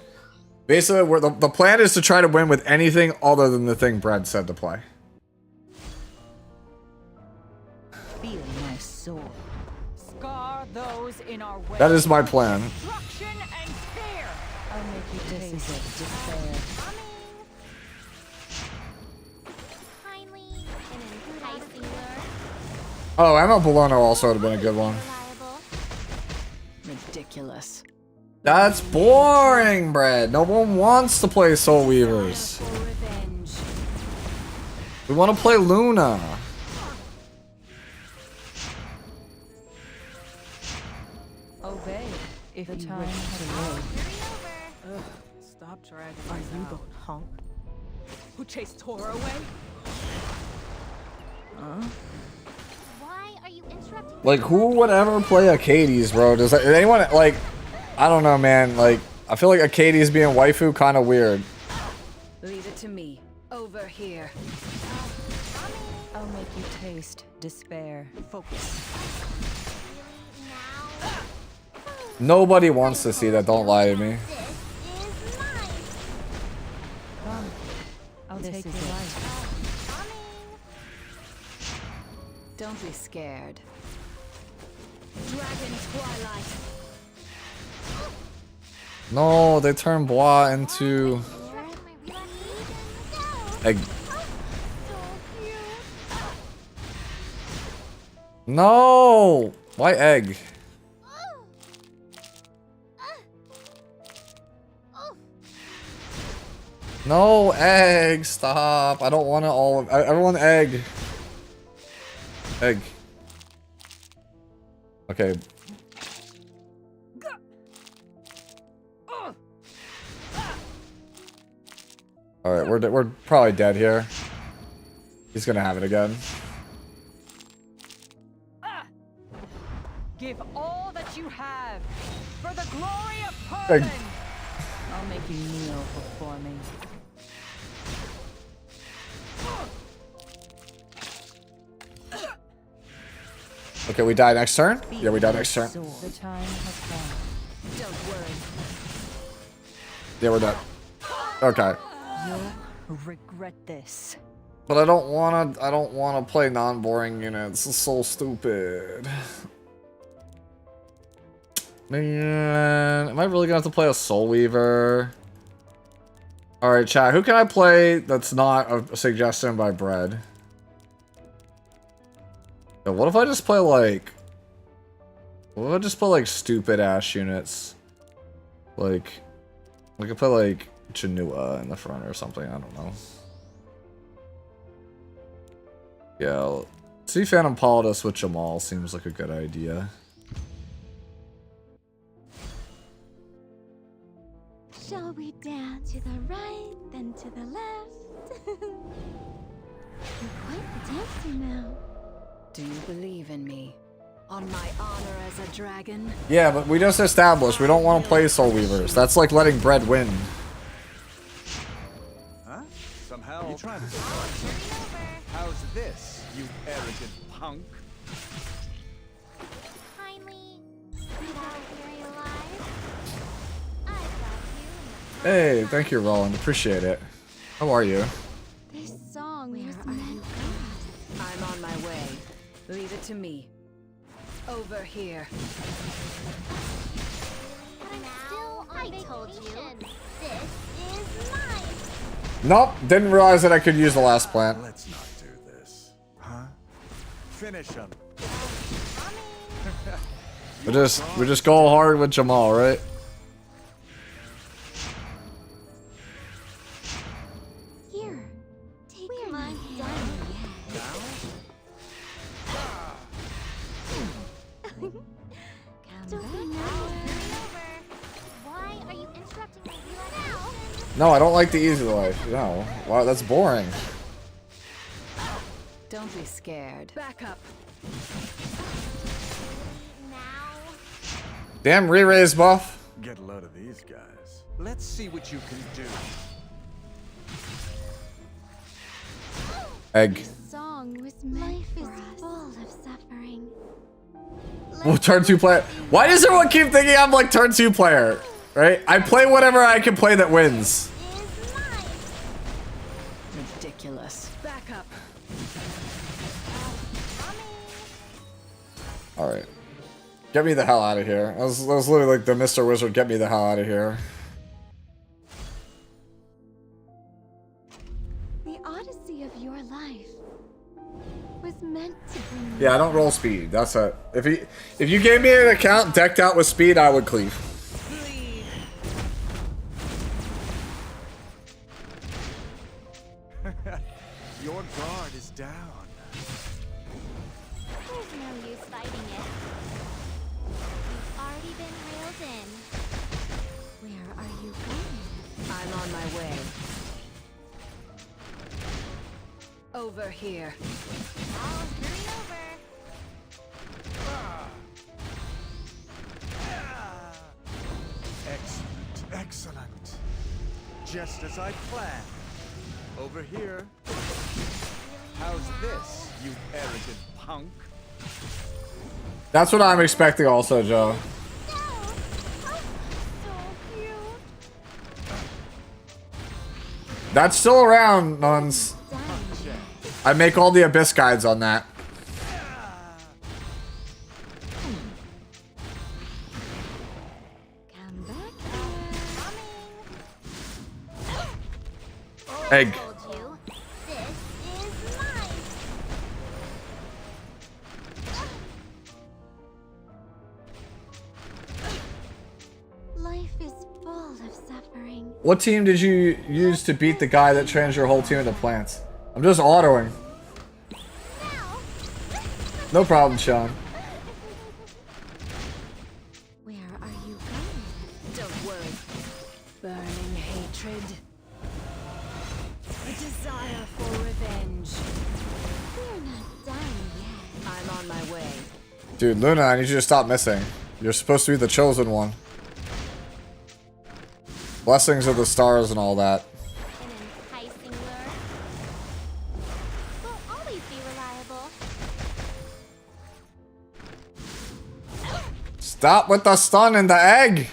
Basically, the plan is to try to win with anything other than the thing Bread said to play.
Feel my sword.
Scar those in our way.
That is my plan.
Destruction and fear.
I'll make you taste it. Despair.
Kindly and enticing lure.
Oh, Emma Bologna also would have been a good one.
Reliable.
Ridiculous.
That's boring, Bread. No one wants to play Soul Weavers.
For revenge.
We want to play Luna.
Obey if the time has live.
Stop dragging Are you the hunk who chased Tora away?
Why are you interrupting?
Like, who would ever play Acades, bro? Does anyone, like, I don't know, man. Like, I feel like Acades being waifu kind of weird.
Leave it to me. Over here.
I'll make you taste despair.
Focus.
Now.
Nobody wants to see that. Don't lie to me.
This is mine.
Don't be scared. Dragon Twilight.
No, they turn Bois into egg. No! Why egg? No, egg, stop. I don't want it all. I want egg. Egg. Okay. Alright, we're probably dead here. He's gonna have it again.
Give all that you have for the glory of
Egg.
Poland. I'll make you kneel before me.
Okay, we die next turn? Yeah, we die next turn.
The time has come.
Don't worry.
Yeah, we're dead. Okay.
You'll regret this.
But I don't wanna play non-boring units. It's so stupid. Man, am I really gonna have to play a Soul Weaver? Alright, chat, who can I play that's not a suggestion by Bread? What if I just play like... What if I just play like stupid ass units? Like... I could play like Chinua in the front or something, I don't know. Yeah, see Phantom Politis with Jamal seems like a good idea.
Shall we dance to the right, then to the left? You're quite the dancer now.
Do you believe in me? On my honor as a dragon?
Yeah, but we just established we don't want to play Soul Weavers. That's like letting Bread win.
Huh? Some help. You trying to How's this, you arrogant punk?
Kindly get out here alive. I've got you.
Hey, thank you, Roland. Appreciate it. How are you?
This song was meant for us.
I'm on my way. Leave it to me. Over here.
Still I told you. This is mine.
Nope, didn't realize that I could use the last plant.
Let's not do this. Huh? Finish him.
We just go hard with Jamal, right?
Here, take my hand. Don't be nervous. Why are you interrupting my relaxation?
No, I don't like the easy life. No. Wow, that's boring.
Don't be scared. Back up.
Now.
Damn re-raise buff.
Get a load of these guys. Let's see what you can do.
Egg.
Song was life is full of suffering.
Well, turn 2 player. Why does everyone keep thinking I'm like turn 2 player? Right? I play whatever I can play that wins.
Is mine.
Ridiculous. Back up.
Alright. Get me the hell out of here. That was literally like the Mr. Wizard, get me the hell out of here.
The odyssey of your life was meant to bring
Yeah, I don't roll speed. That's it. If you gave me an account decked out with speed, I would cleave.
Your guard is down.
There's no use fighting it. You've already been reeled in. Where are you going?
I'm on my way. Over here.
I'll hurry over.
Excellent, excellent. Just as I planned. Over here. How's this, you arrogant punk?
That's what I'm expecting also, Joe.
So cute.
That's still around, nuns. I make all the Abyss guides on that. Egg.
told you, this is mine. Life is full of suffering.
What team did you use to beat the guy that turns your whole team into plants? I'm just autoing.
Now,
No problem, Sean.
where are you going?
Don't worry. Burning hatred. A desire for revenge.
We're not done yet.
I'm on my way.
Dude, Luna, I need you to stop missing. You're supposed to be the chosen one. Blessings of the stars and all that.
An enticing lure. Will always be reliable.
Stop with the stun and the egg!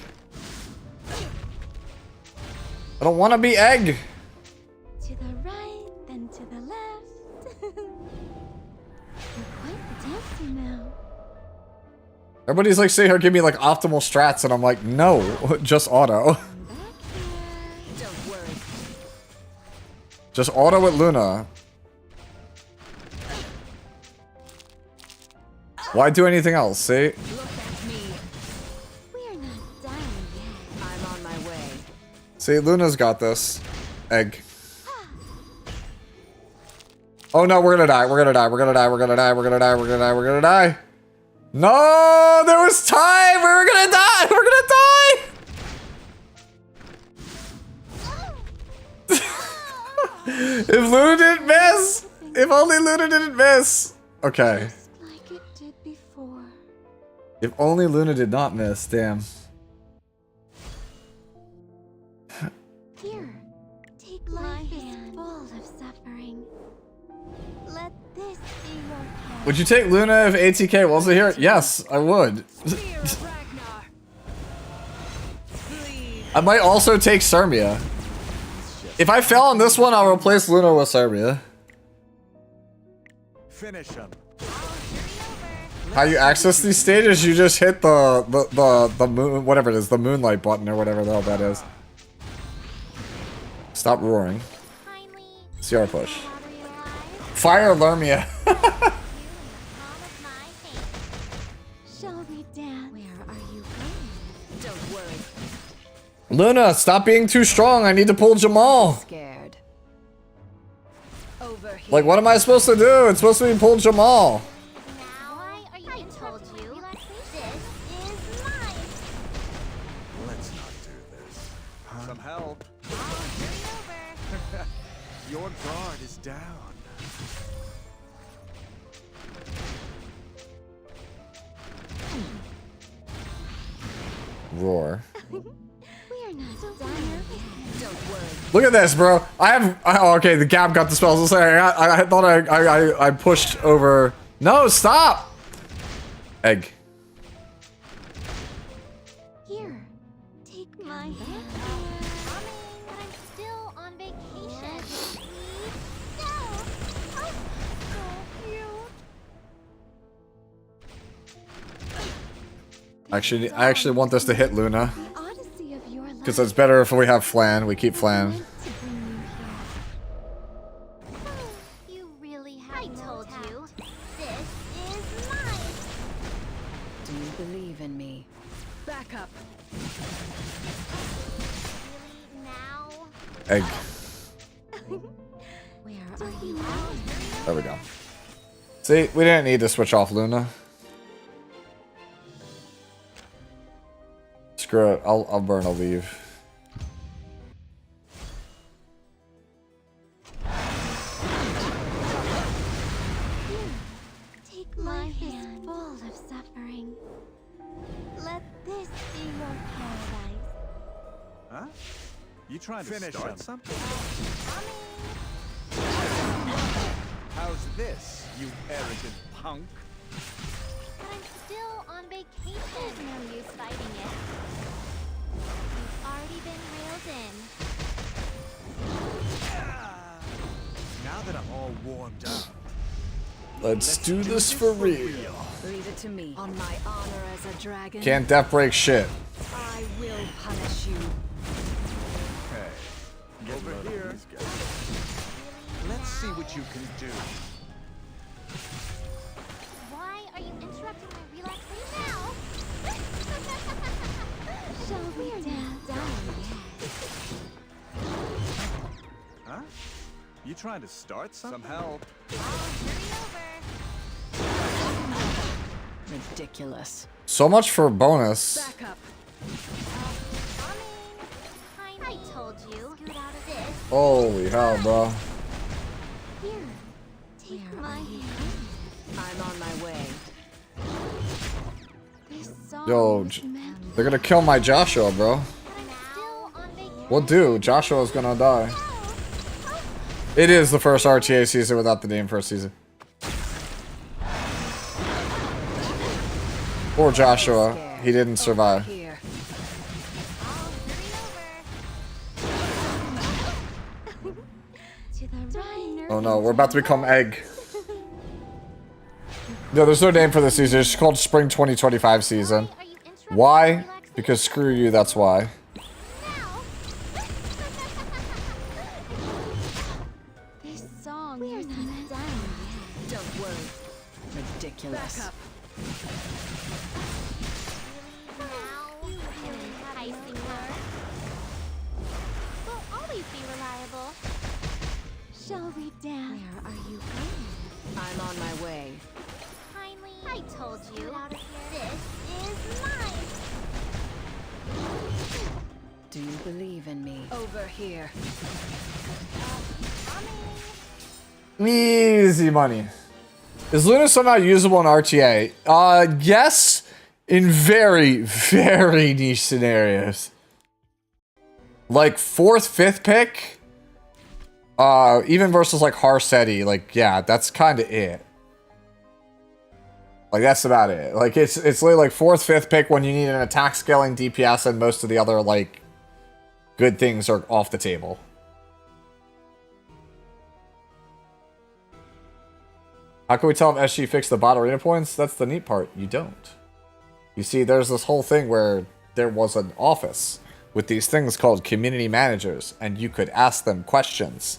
I don't want to be egg!
To the right, then to the left. You're quite the dancer now.
Everybody's like sitting here giving me like optimal strats and I'm like, no, just auto.
Back here.
Don't worry.
Just auto with Luna. Why do anything else, see?
Look at me.
We're not done yet.
I'm on my way.
See, Luna's got this. Egg. Oh no, we're gonna die, we're gonna die, we're gonna die, we're gonna die, we're gonna die, we're gonna die, we're gonna die. No, there was time, we were gonna die, we're gonna die! If Luna didn't miss! If only Luna didn't miss! Okay.
Just like it did before.
If only Luna did not miss, damn.
Here, take my hand. Full of suffering. Let this be your path.
Would you take Luna if ATK wasn't here? Yes, I would.
Fear of Ragnar. Bleed.
I might also take Sermia. If I fail on this one, I'll replace Luna with Sermia.
Finish him.
How you access these stages? You just hit the moon, whatever it is, the moonlight button or whatever the hell that is. Stop roaring.
Kindly
CR push.
water your eyes.
Fire Lermia.
You in the palm of my hand. Shall we dance? Where are you going?
Don't worry.
Luna, stop being too strong. I need to pull Jamal.
Scared. Over here.
Like, what am I supposed to do? It's supposed to be pull Jamal.
Now I told you. This is mine.
Let's not do this. Some help.
I'll hurry over.
Your guard is down.
Roar.
We're not done yet.
Don't worry.
Look at this, bro. Oh, okay, the Gab got the spells. I thought I pushed over. No, stop! Egg.
Here, take my hand. Coming, but I'm still on vacation. Please go. Oh, so cute.
I actually want this to hit Luna.
The odyssey of your life.
Because it's better if we have Flan. We keep Flan.
To bring you here. Oh, you really have I told you. This is mine.
Do you believe in me? Back up.
Really now?
Egg.
Where are you going?
There we go. See, we didn't need to switch off Luna. Screw it. I'll burn a leave.
Take my hand. Full of suffering. Let this be your paradise.
Huh? You trying to
Finish
start
him.
something?
Coming.
How's this, you arrogant punk?
But I'm still on vacation. There's no use fighting it. You've already been reeled in.
Now that I'm all warmed up,
Let's do this for real.
Leave it to me. On my honor as a dragon.
Can't death break shit.
I will punish you.
hey, Over here.
Let's see what you can do.
Why are you interrupting my relaxation now? Shall we dance?
Huh? You trying to start something? Some help.
Ridiculous.
So much for bonus.
Back up.
I told you. Scoot out of this.
Holy hell, bro.
Here, take my hand.
I'm on my way.
This song
Yo,
was meant,
they're gonna kill my Joshua, bro.
but I'm still on vacation.
What do? Joshua's gonna die. It is the first RTA season without the name first season. Poor Joshua. He didn't survive.
Here.
To the right.
Oh no, we're about to become egg. No, there's no name for this season. It's called Spring 2025 season.
Are you interrupting my
Why?
relaxation
Because screw you, that's why.
now? This song we're not done yet.
Don't worry. Ridiculous.
Back up. Now, enticing her. We'll always be reliable. Shall we dance? Where are you going?
I'm on my way.
Kindly, I told you. Out of here. This is mine.
Do you believe in me? Over here.
Easy money. Is Luna somehow usable in RTA? Yes, in very, very niche scenarios. Like 4th, 5th pick. Even versus like Harsetti, like yeah, that's kind of it. Like that's about it. Like it's literally like 4th, 5th pick when you need an attack scaling DPS and most of the other like good things are off the table. How can we tell if SG fixed the bot arena points? That's the neat part. You don't. You see, there's this whole thing where there was an office with these things called community managers, and you could ask them questions,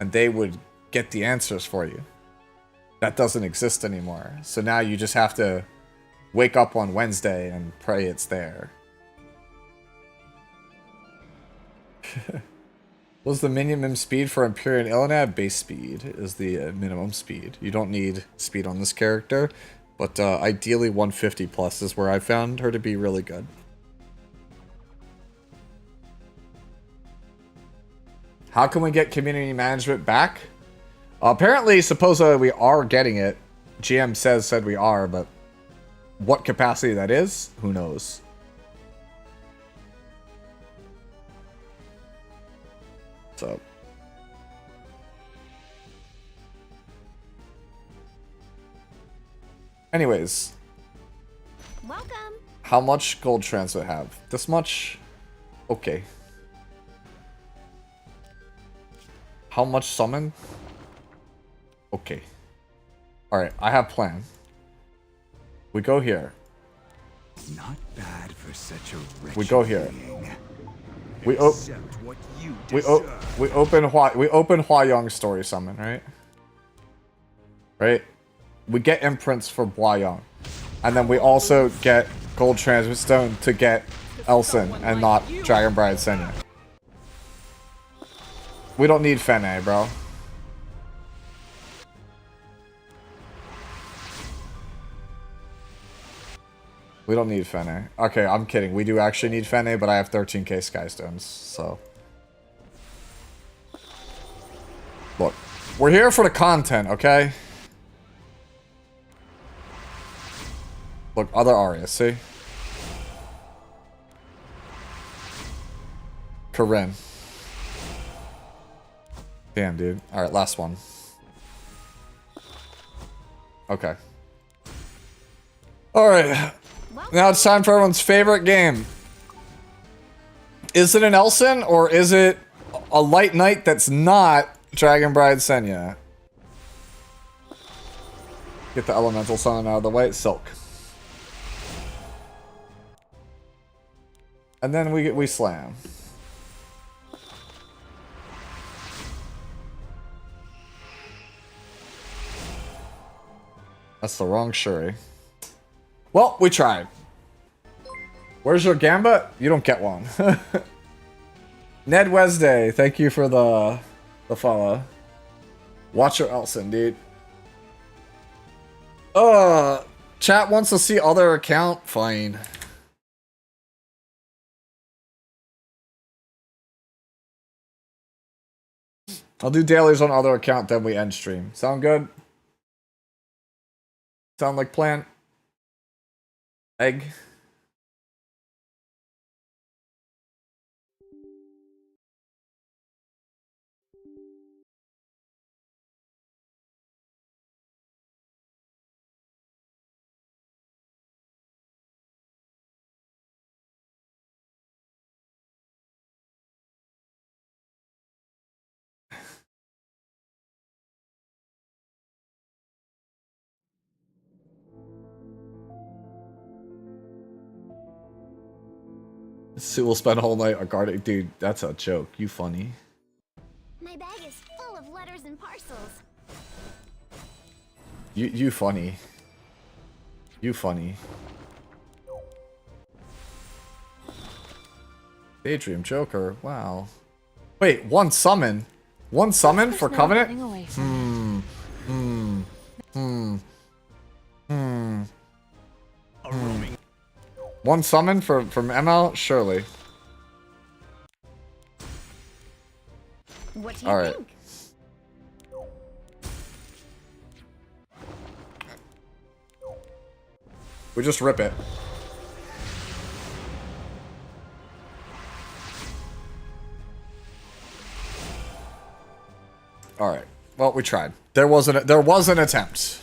and they would get the answers for you. That doesn't exist anymore. So now you just have to wake up on Wednesday and pray it's there. What's the minimum speed for Empyrean Ilinad? Base speed is the minimum speed. You don't need speed on this character, but ideally 150 plus is where I found her to be really good. How can we get community management back? Apparently, supposedly we are getting it. GM said we are, but what capacity that is, who knows? So. Anyways.
Welcome.
How much gold transfer have? This much? Okay. How much summon? Okay. Alright, I have plan. We go here.
Not bad for such a wretched
We go here.
being.
We
Accept what you
we
deserve.
we open Hua Young's story summon, right? Right? We get imprints for Hua Young. And then we also get gold transmit stone to get Elson and not Dragon Bride Senya. We don't need Fene, bro. We don't need Fene. Okay, I'm kidding. We do actually need Fene, but I have 13k Skystones, so. Look, we're here for the content, okay? Look, other Arias, see? Corinne. Damn, dude. Alright, last one. Okay. Alright. Now it's time for everyone's favorite game. Is it an Elson, or is it a Light Knight that's not Dragon Bride Senya? Get the elemental summon out of the way. Silk. And then we slam. That's the wrong Shuri. Well, we tried. Where's your Gambit? You don't get one. Ned Wednesday, thank you for the follow. Watcher Elson, dude. Chat wants to see other account? Fine. I'll do dailies on other account, then we end stream. Sound good? Sound like plan? Egg? Sue will spend a whole night guarding. Dude, that's a joke. You funny.
My bag is full of letters and parcels.
You funny. You funny. Daydream Joker. Wow. Wait, one summon? One summon for Covenant? One summon from ML? Surely.
What do you
Alright.
think?
We just rip it. Alright. Well, we tried. There was an attempt.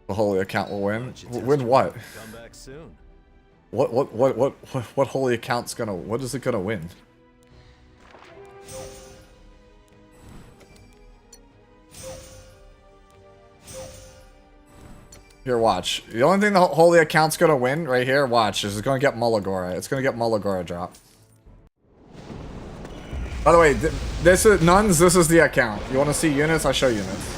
The holy account will win. Win what?
Come back soon.
What holy account's gonna, what is it gonna win? Here, watch. The only thing the holy account's gonna win right here, watch, is it's gonna get Mullagora. It's gonna get Mullagora drop. By the way, this is nuns. This is the account. You want to see units? I'll show units.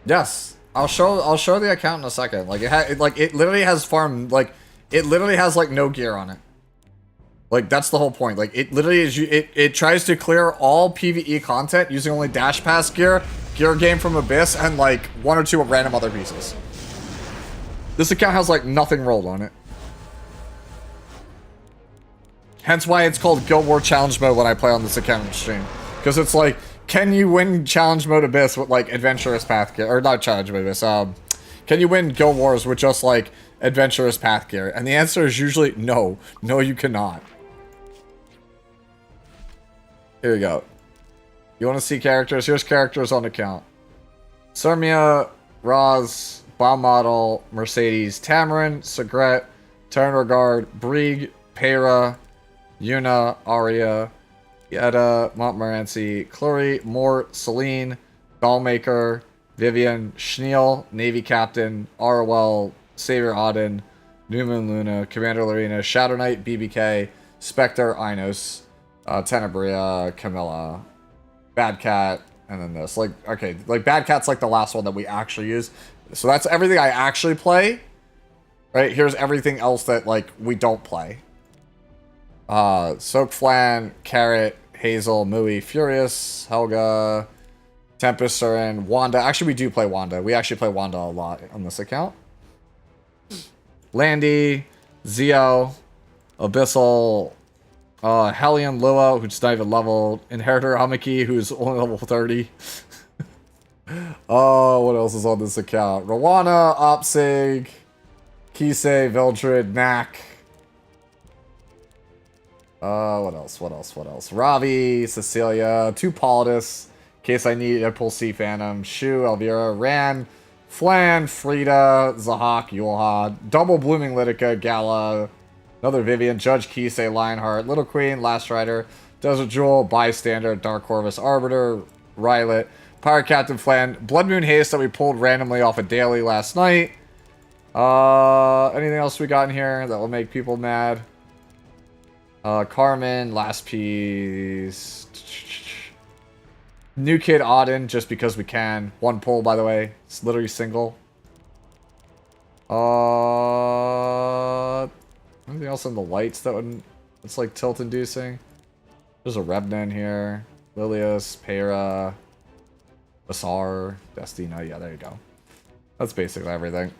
Yes, I'll show the account in a second. Like it literally has farm, like it literally has like no gear on it. Like that's the whole point. Like it literally is it tries to clear all PvE content using only dash pass gear, gear game from Abyss, and like one or two of random other pieces. This account has like nothing rolled on it. Hence why it's called Guild War Challenge Mode when I play on this account on stream. Because it's like, can you win Challenge Mode Abyss with like Adventurous Path gear? Or not Challenge Mode Abyss, can you win Guild Wars with just like Adventurous Path gear? And the answer is usually no. No, you cannot. Here we go. You want to see characters? Here's characters on account. Sermia, Roz, Bomb Model, Mercedes, Tamarin, Segret, Turnregard, Brieg, Peyra, Yuna, Arya, Yetta, Montmorency, Clory, Mort, Celine, Dollmaker, Vivian, Schneel, Navy Captain, Arwell, Savior Auden, Newman Luna, Commander Lorena, Shadow Knight, BBK, Spectre, Inos, Tenebria, Camilla, Bad Cat, and then this. Like, okay, like Bad Cat's like the last one that we actually use. So that's everything I actually play. Right, here's everything else that like we don't play. Soak Flan, Carrot, Hazel, Mui, Furious, Helga, Tempest are in, Wanda. Actually, we do play Wanda. We actually play Wanda a lot on this account. Landy, Zio, Abyssal, Hellion Lua, who's not even leveled, Inheritor Amiki, who's only level 30. Oh, what else is on this account? Rowana, Opsig, Kisei, Vildred, Knack. What else? Ravi, Cecilia, 2 Politis, in case I need to pull Sea Phantom, Shu, Elvira, Ran, Flan, Frida, Zahak, Yulha, double Blooming Litica, Gala, another Vivian, Judge Kisei, Lionheart, Little Queen, Last Rider, Desert Jewel, Bystander, Dark Corvus, Arbiter, Rylet, Pirate Captain Flan. Blood Moon Haste that we pulled randomly off a daily last night. Anything else we got in here that will make people mad? Carmen, last piece. New Kid Auden, just because we can. One pull, by the way. It's literally single. Anything else in the lights that would... It's like tilt-inducing? There's a Revenant here. Lilius, Pera, Basar, Destina. Yeah, there you go. That's basically everything.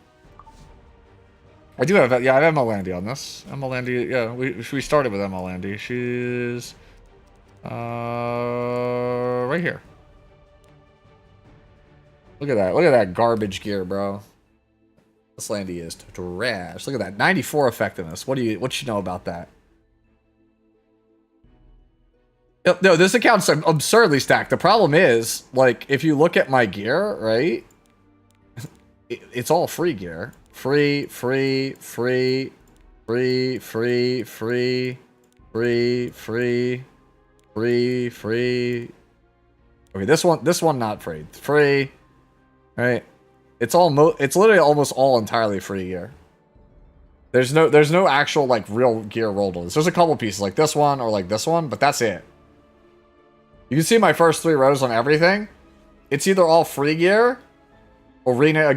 I do have... Yeah, I have Emma on this. Emma, yeah, we started with Emma. She's... right here. Look at that. Look at that garbage gear, bro. This Landy is trash. Look at that. 94 effectiveness. What you know about that? No, this account's absurdly stacked. The problem is, like, if you look at my gear, right? It's all free gear. Free. Okay, this one not free. Free. Right? It's literally almost all entirely free gear. There's no actual like real gear rolled on this. There's a couple pieces like this one or like this one, but that's it. You can see my first 3 rows on everything. It's either all free gear, arena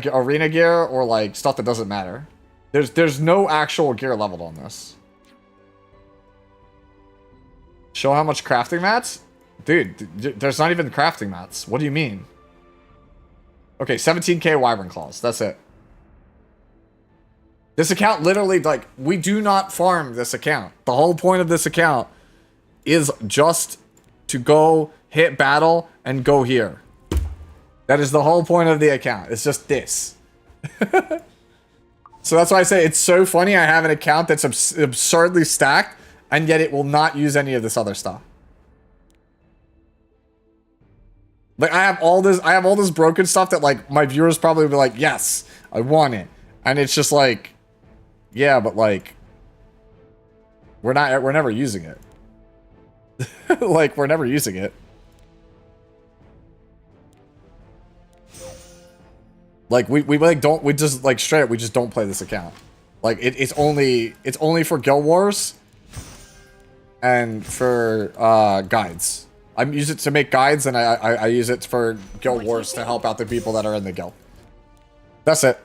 gear, or like stuff that doesn't matter. There's no actual gear leveled on this. Show how much crafting mats? Dude, there's not even crafting mats. What do you mean? Okay, 17k Wyvern Claws. That's it. This account literally, like, we do not farm this account. The whole point of this account is just to go hit battle and go here. That is the whole point of the account. It's just this. So that's why I say it's so funny I have an account that's absurdly stacked, and yet it will not use any of this other stuff. Like, I have all this broken stuff that, like, my viewers probably will be like, yes, I want it. And it's just like, yeah, but like, we're never using it. Like, we're never using it. Like, we just, like, straight up, we just don't play this account. Like, it's only for Guild Wars and for, guides. I use it to make guides, and I use it for Guild Wars to help out the people that are in the guild. That's it.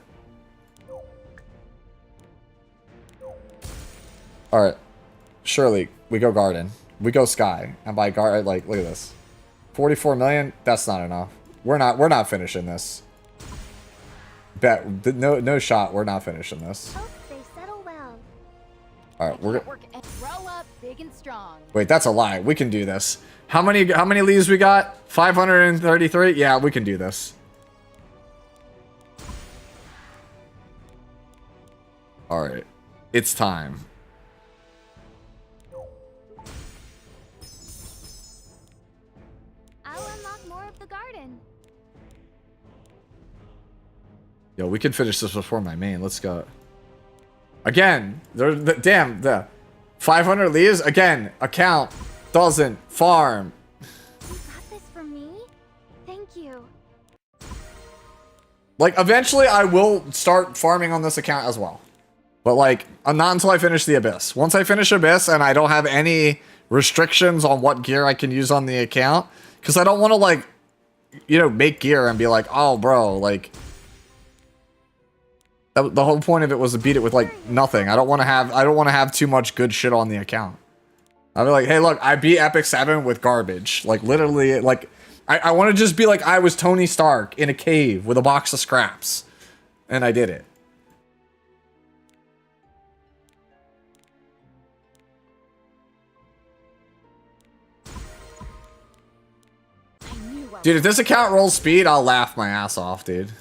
Alright. Surely, we go Garden. We go Sky. And by Garden, like, look at this. 44 million? That's not enough. We're not finishing this. Bet. No shot. We're not finishing this.
Hope they settle well.
Alright, we're gonna...
Grow up big and strong.
Wait, that's a lie. We can do this. How many leaves we got? 533? Yeah, we can do this. Alright. It's time.
I'll unlock more of the garden.
Yo, we can finish this before my main. Let's go. Again, damn, the 500 leaves? Again, account doesn't farm.
You got this for me? Thank you.
Like, eventually I will start farming on this account as well. But, like, not until I finish the Abyss. Once I finish Abyss and I don't have any restrictions on what gear I can use on the account, because I don't want to, like, you know, make gear and be like, oh, bro, like... The whole point of it was to beat it with, like, nothing. I don't want to have too much good shit on the account. I'll be like, hey, look, I beat Epic 7 with garbage. Like, literally, like, I want to just be like I was Tony Stark in a cave with a box of scraps. And I did it. Dude, if this account rolls speed, I'll laugh my ass off, dude.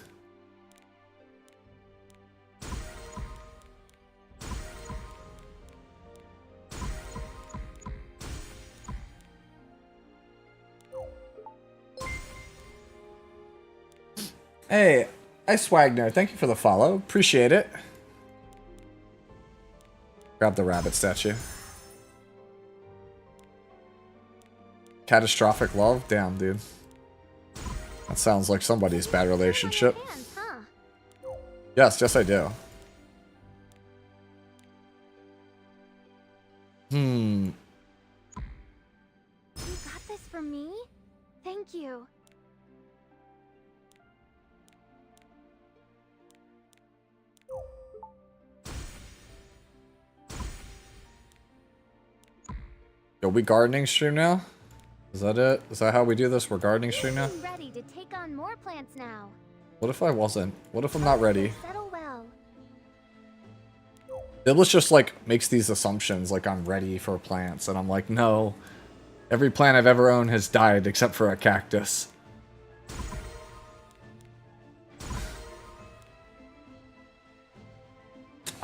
Hey, Ice Wagner, thank you for the follow. Appreciate it. Grab the rabbit statue. Catastrophic love? Damn, dude. That sounds like somebody's bad relationship.
Hands, huh?
Yes, yes I do.
You got this for me? Thank you.
Yo, we gardening stream now? Is that it? Is that how we do this? We're gardening stream now?
I'm ready to take on more plants now.
What if I wasn't? What if I'm not ready?
Settle well.
Diblis just like makes these assumptions like I'm ready for plants, and I'm like, no. Every plant I've ever owned has died except for a cactus.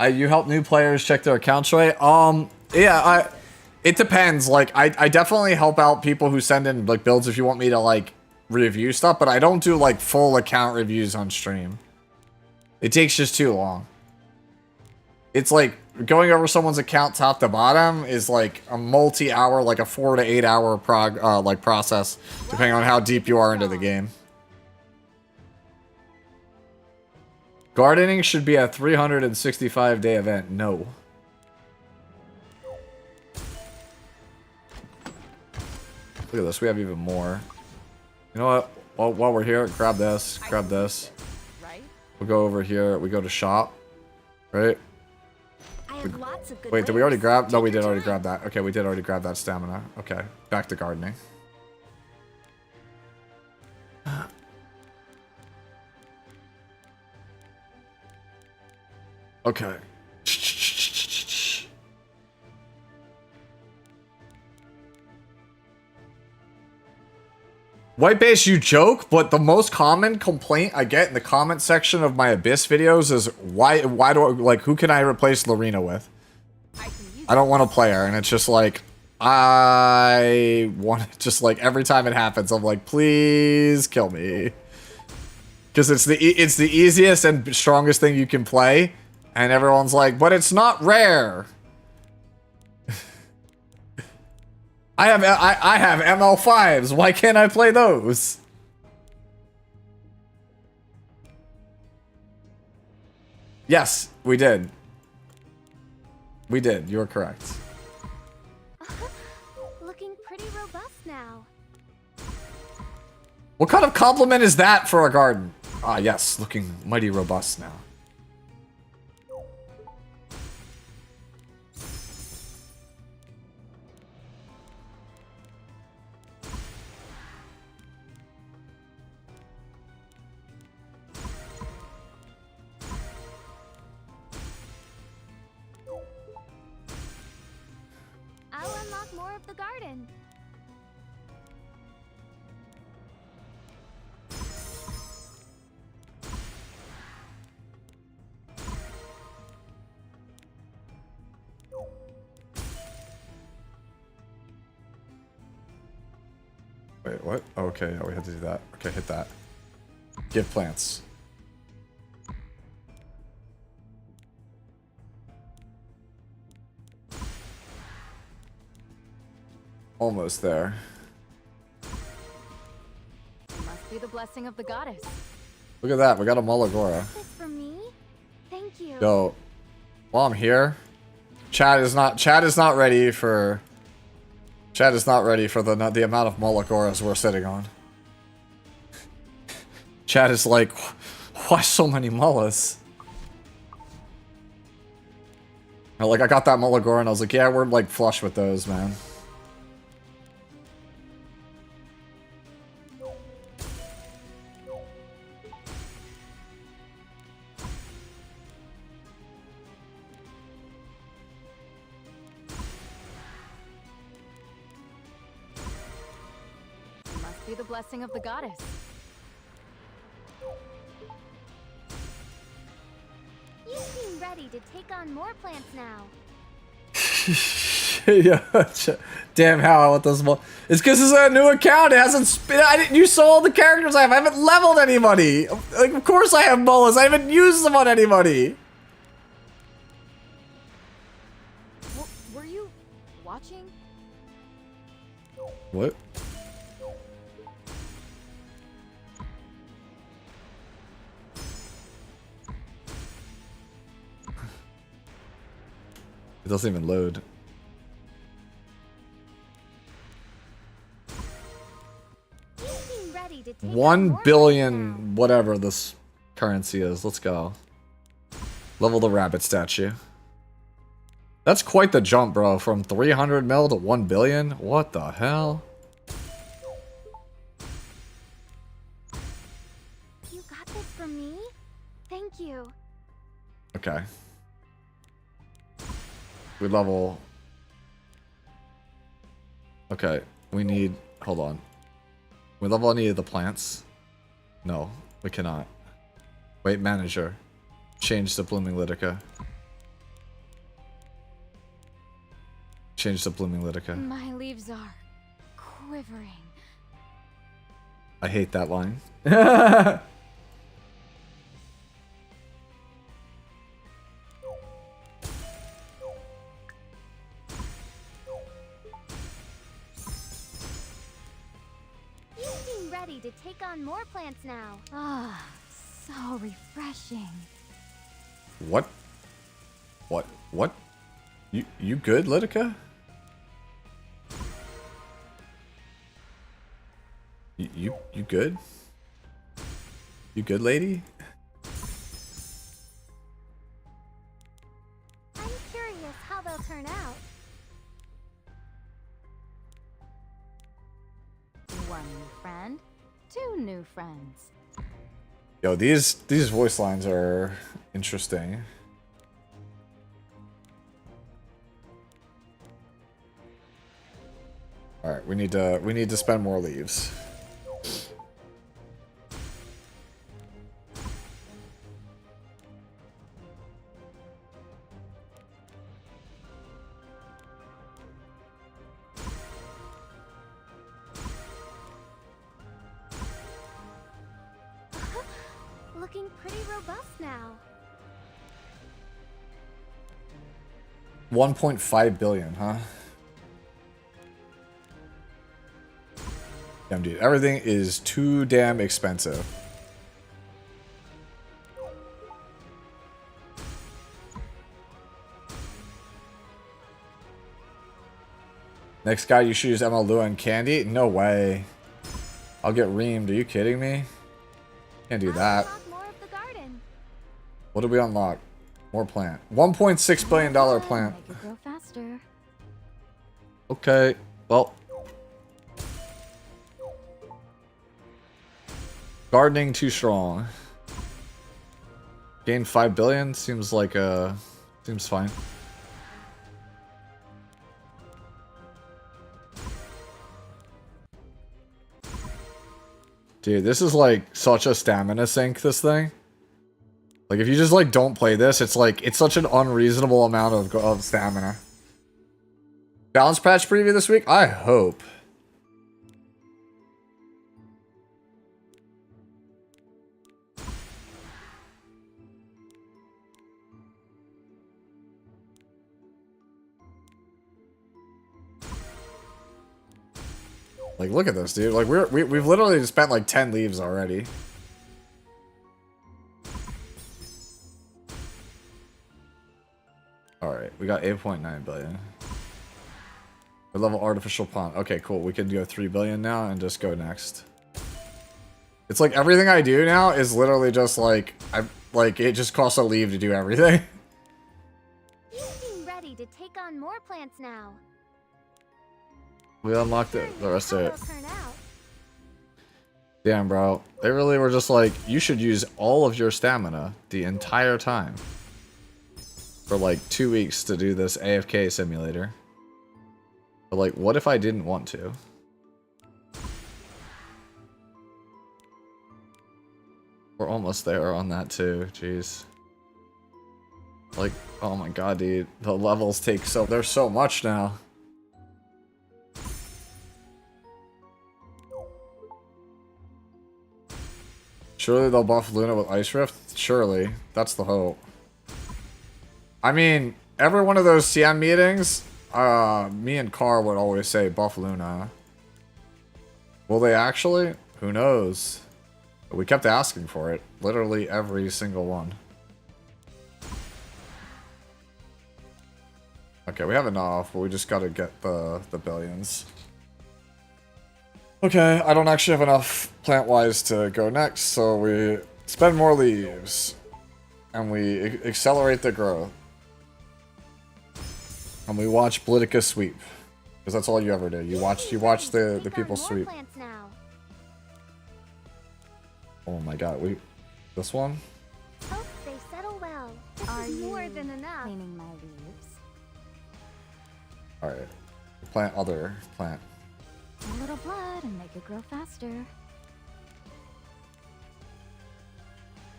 You help new players check their accounts right? Yeah, it depends. Like, I definitely help out people who send in like builds if you want me to like review stuff, but I don't do like full account reviews on stream. It takes just too long. It's like going over someone's account top to bottom is like a multi-hour, like a 4 to 8 hour process, depending on how deep you are into the game. Gardening should be a 365-day event. No. Look at this. We have even more. You know what? While we're here, grab this. Grab this.
Right?
We'll go over here. We go to shop. Right?
I have lots of good
Wait, did we already
ways.
grab? No,
Take
we
your
did already
time.
grab that. Okay, we did already grab that stamina. Okay, back to gardening. Okay. White base, you joke, but the most common complaint I get in the comment section of my Abyss videos is why do I, like, who can I replace Lorena with? I don't want to play her, and it's just like, I want, just like every time it happens, I'm like, please kill me. Because it's the easiest and strongest thing you can play, and everyone's like, but it's not rare. I have ML5s. Why can't I play those? Yes, we did. We did. You are correct.
Looking pretty robust now.
What kind of compliment is that for a garden? Ah, yes, looking mighty robust now.
I'll unlock more of the garden.
Wait, what? Oh, okay, yeah, we had to do that. Okay, hit that. Give plants. Almost there.
Must be the blessing of the goddess.
Look at that, we got a Mulligora.
This for me? Thank you.
Yo, while I'm here, Chad is not ready for the amount of Mulligoras we're sitting on. Chad is like, why so many Mullas? Like, I got that Mulligora and I was like, yeah, we're like flush with those, man.
Must be the blessing of the goddess.
You seem ready to take on more plants now.
Yeah, damn how I want those more. It's because it's a new account. It hasn't you saw all the characters I have. I haven't leveled anybody. Like, of course I have mullas. I haven't used them on anybody.
Were you watching?
What? doesn't even load.
You seem ready to take on
1
more
billion, whatever this currency is. Let's go. Level the rabbit statue. That's quite the jump, bro. From 300 mil to 1 billion? What the hell?
You got this from me? Thank you.
Okay. We level... Okay, we need... Hold on. We level any of the plants? No, we cannot. Wait, manager. Change to blooming Litica. Change to blooming Litica.
My leaves are quivering.
I hate that line.
You seem ready to take on more plants now. Ah, so refreshing.
What? What? What? You good, Litica? You good? You good, lady?
I'm curious how they'll turn out. One new friend, two new friends.
Yo, these voice lines are interesting. All right, we need to spend more leaves.
Looking pretty robust now.
1.5 billion, huh? Damn, dude, everything is too damn expensive. Next guy, you should use ML Lua and Candy? No way. I'll get reamed. Are you kidding me? Can't do that.
More of the garden.
What did we unlock? More plant. $1.6 billion plant.
Make it grow faster.
Okay, well. Gardening too strong. Gain 5 billion seems like seems fine. Dude, this is like such a stamina sink, this thing. Like if you just like don't play this, it's like it's such an unreasonable amount of stamina. Balance patch preview this week? I hope. Like, look at this, dude. Like, we've literally spent like 10 leaves already. All right, we got 8.9 billion. We level artificial pond. Okay, cool. We can go 3 billion now and just go next. It's like everything I do now is literally just like it just costs a leave to do everything.
You seem ready to take on more plants now.
We unlocked the rest of it.
How they'll turn out.
Damn, bro. They really were just like, you should use all of your stamina the entire time. For like 2 weeks to do this AFK simulator. But like, what if I didn't want to? We're almost there on that too, jeez. Like, oh my god, dude. The levels take there's so much now. Surely they'll buff Luna with Ice Rift? Surely. That's the hope. I mean, every one of those CM meetings, me and Carr would always say buff Luna. Will they actually? Who knows? But we kept asking for it. Literally every single one. Okay, we have enough, but we just gotta get the billions. Okay, I don't actually have enough plant-wise to go next, so we spend more leaves. And we accelerate the growth. And we watch Politica sweep. Because that's all you ever do. You watch the people sweep.
Plants now.
Oh my god, this one?
Hope they settle well. This is more than enough.
Cleaning my leaves.
Alright. Plant other plant.
A little blood and make it grow faster.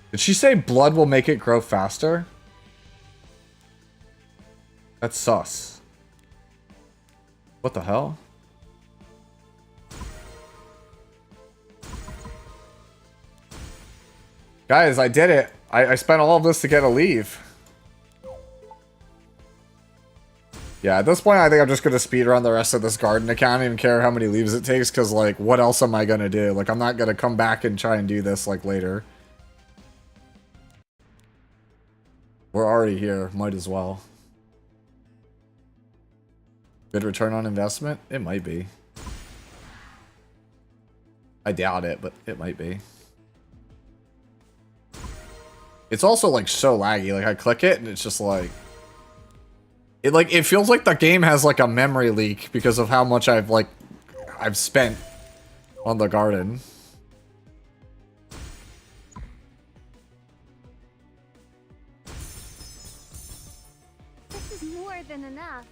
Did she say blood will make it grow faster? That's sus. What the hell? Guys, I did it. I spent all of this to get a leave. Yeah, at this point, I think I'm just going to speedrun the rest of this garden account. I don't even care how many leaves it takes, because, like, what else am I going to do? Like, I'm not going to come back and try and do this, like, later. We're already here. Might as well. Good return on investment? It might be. I doubt it, but it might be. It's also, like, so laggy. Like, I click it, and it's just, like... It feels like the game has, like, a memory leak because of how much I've spent on the garden.
This is more than enough.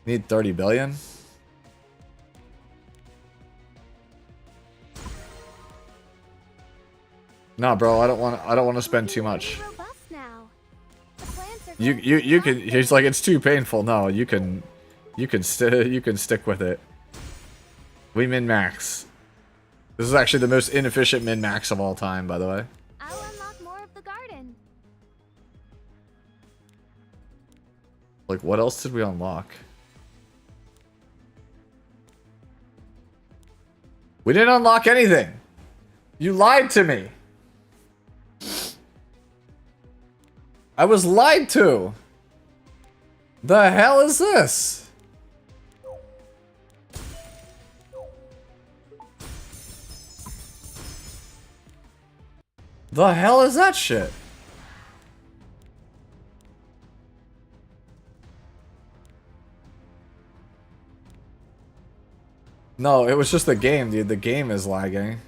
Need 30 billion? No, bro, I don't want to spend too much.
Robust now. The plants are
You can. He's like, it's too painful. No, you can stick with it. We min max. This is actually the most inefficient min max of all time, by the way.
I'll unlock more of the garden.
Like, what else did we unlock? We didn't unlock anything. You lied to me. I was lied to. The hell is this? The hell is that shit? No, it was just the game, dude. The game is lagging.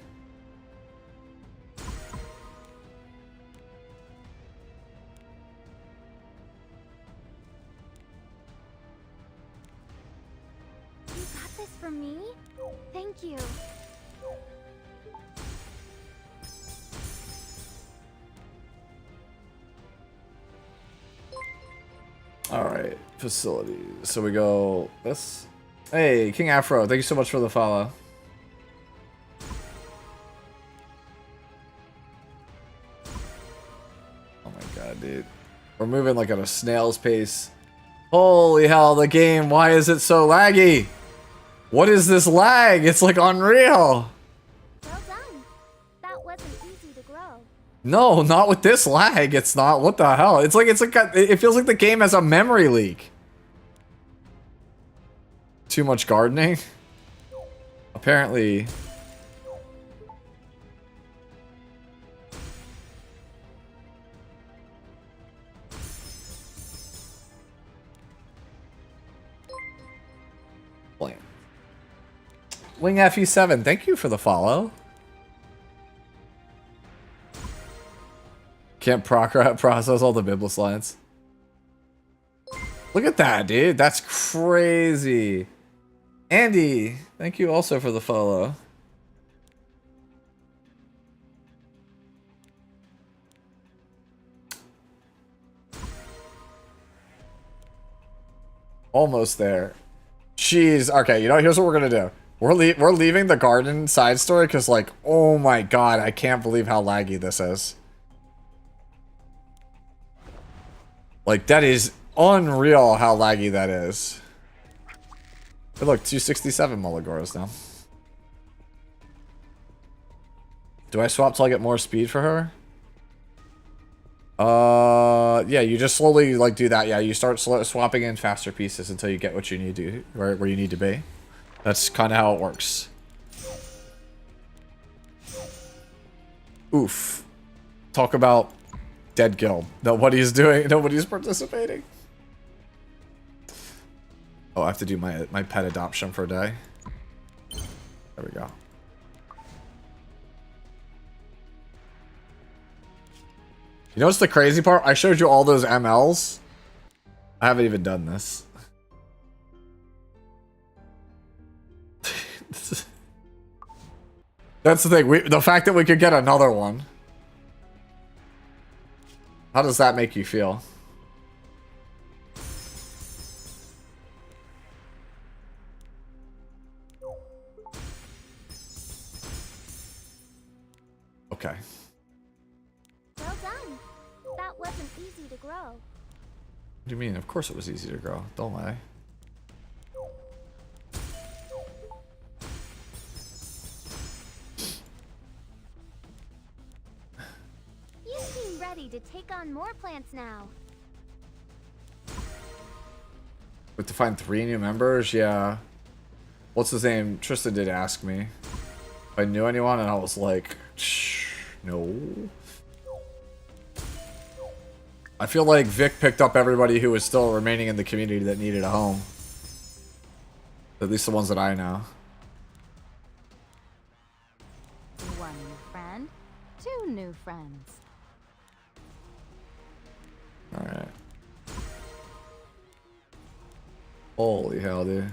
You got this for me? Thank you.
Alright, facilities. So we go this. Hey, King Afro, thank you so much for the follow. Oh my god, dude. We're moving like at a snail's pace. Holy hell, the game, why is it so laggy? What is this lag? It's like unreal.
Well done. That wasn't easy to grow.
No, not with this lag. It's not. What the hell? It's like it feels like the game has a memory leak. Too much gardening? Apparently. Blam. Wing FE7, thank you for the follow. Can't process all the Biblis lines. Look at that, dude. That's crazy. Andy, thank you also for the follow. Almost there. Jeez. Okay, you know, here's what we're gonna do. We're leaving the garden side story because, like, oh my god, I can't believe how laggy this is. Like, that is unreal how laggy that is. Hey, look, 267 Mulligoras now. Do I swap till I get more speed for her? Yeah, you just slowly like do that. Yeah, you start swapping in faster pieces until you get what you need to, right where you need to be. That's kind of how it works. Oof. Talk about dead guild. Nobody's doing. Nobody's participating. Oh, I have to do my pet adoption for a day. There we go. You know what's the crazy part? I showed you all those MLs. I haven't even done this. That's the thing. The fact that we could get another one. How does that make you feel? Okay.
Well done. That wasn't easy to grow.
What do you mean? Of course it was easy to grow. Don't lie.
You seem ready to take on more plants now.
We have to find 3 new members? Yeah. What's his name? Tristan did ask me if I knew anyone, and I was like, shh, no. I feel like Vic picked up everybody who was still remaining in the community that needed a home. At least the ones that I know.
One new friend, 2 new friends.
Alright. Holy hell, dude.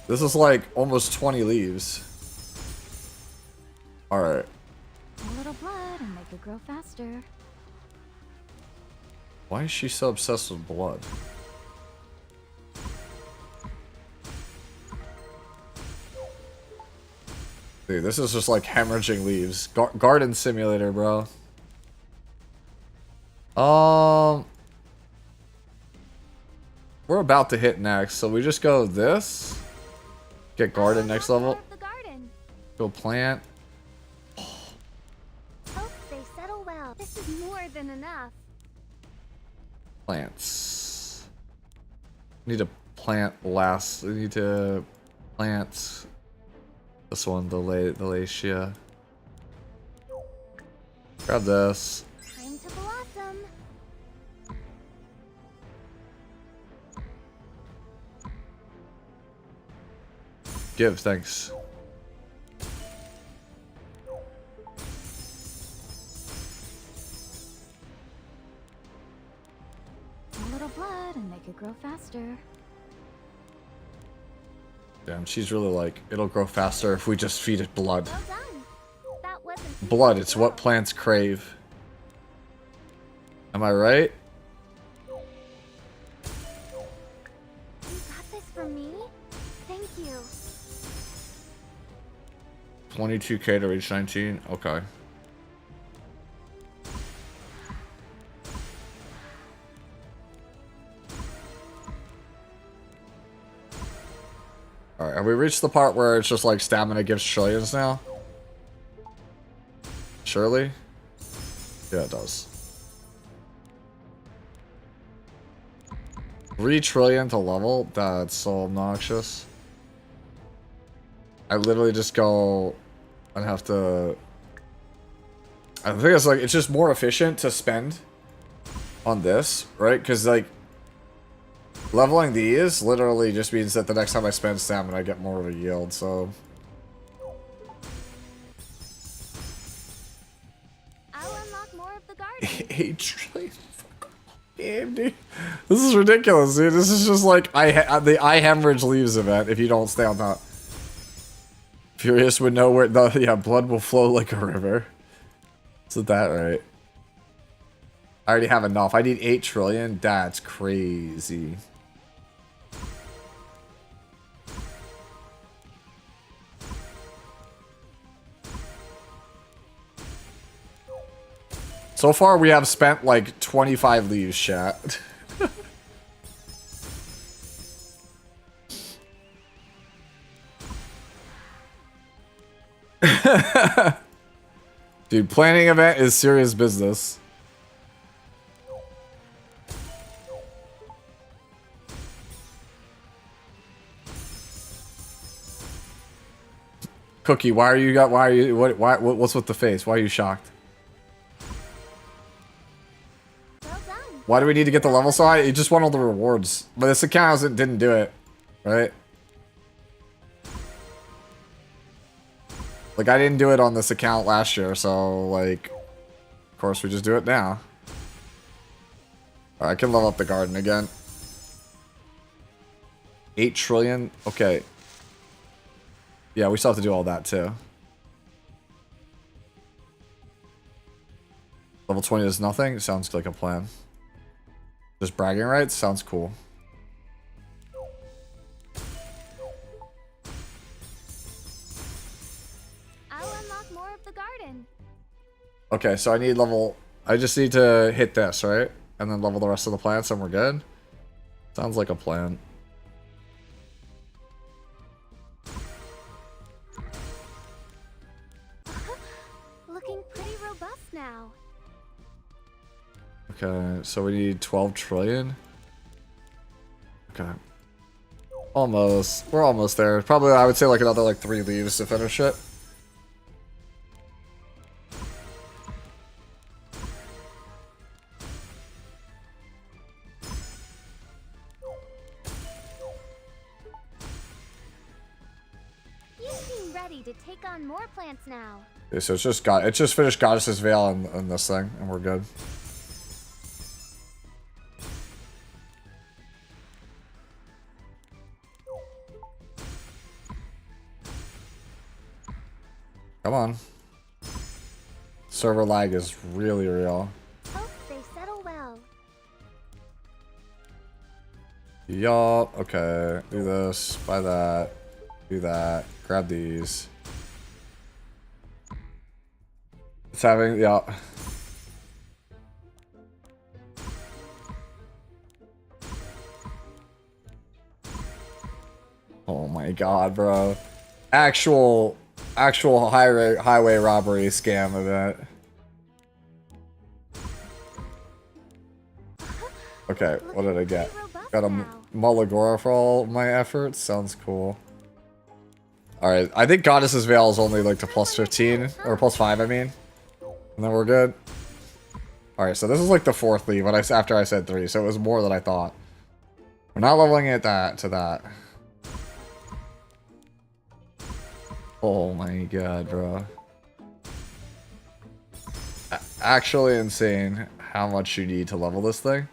This is like almost 20 leaves. Alright.
A little blood and make it grow faster.
Why is she so obsessed with blood? Dude, this is just like hemorrhaging leaves. Garden simulator, bro. We're about to hit next, so we just go this. Get garden next level.
The garden.
Go plant.
Hope they settle well. This is more than enough.
Plants. Need to plant last. We need to plant this one, the Lalacia. Grab this.
Time to blossom.
Give, thanks.
A little blood and make it grow faster.
Damn, she's really like, it'll grow faster if we just feed it blood.
Well done. That wasn't easy
Blood,
to
it's
grow.
what plants crave. Am I right?
You got this for me? Thank you.
22k to reach 19? Okay. Alright, have we reached the part where it's just like stamina gives trillions now? Surely? Yeah, it does. 3 trillion to level? That's so obnoxious. I literally just go and have to... I think it's like, it's just more efficient to spend on this, right? Because like, leveling these literally just means that the next time I spend stamina, I get more of a yield, so...
I'll unlock more of the garden.
8 trillion. Damn, dude. This is ridiculous, dude. This is just like the I hemorrhage leaves event if you don't stay on top. Furious would know where the blood will flow like a river. Isn't that right? I already have enough. I need 8 trillion. That's crazy. So far, we have spent like 25 leaves, chat. Dude, planning event is serious business. Cookie, why are you what's with the face? Why are you shocked?
Well done.
Why do we need to get the level so high? You just want all the rewards. But this account didn't do it, right? Like, I didn't do it on this account last year, so, like, of course we just do it now. Alright, I can level up the garden again. 8 trillion? Okay. Yeah, we still have to do all that, too. Level 20 is nothing? Sounds like a plan. Just bragging rights? Sounds cool.
I'll unlock more of the garden.
Okay, so I need level... I just need to hit this, right? And then level the rest of the plants and we're good? Sounds like a plan.
Looking pretty robust now.
Okay, so we need 12 trillion. Okay. Almost. We're almost there. Probably, I would say, like, another, like, 3 leaves to finish it.
You seem ready to take on more plants now.
Okay, so it's just finished Goddess's Veil in this thing, and we're good. Come on. Server lag is really real.
Hope they settle well.
Yup. Okay. Do this. Buy that. Do that. Grab these. It's having. Yeah. Oh my god, bro. Actual highway robbery scam event. Okay, what did I get? Got a Mulligora for all my efforts. Sounds cool. Alright, I think Goddess's Veil is only like to plus 15, or plus 5, I mean. And then we're good. Alright, so this is like the 4th leave after I said 3, so it was more than I thought. We're not leveling it to that. Oh my god, bro. Actually insane how much you need to level this thing.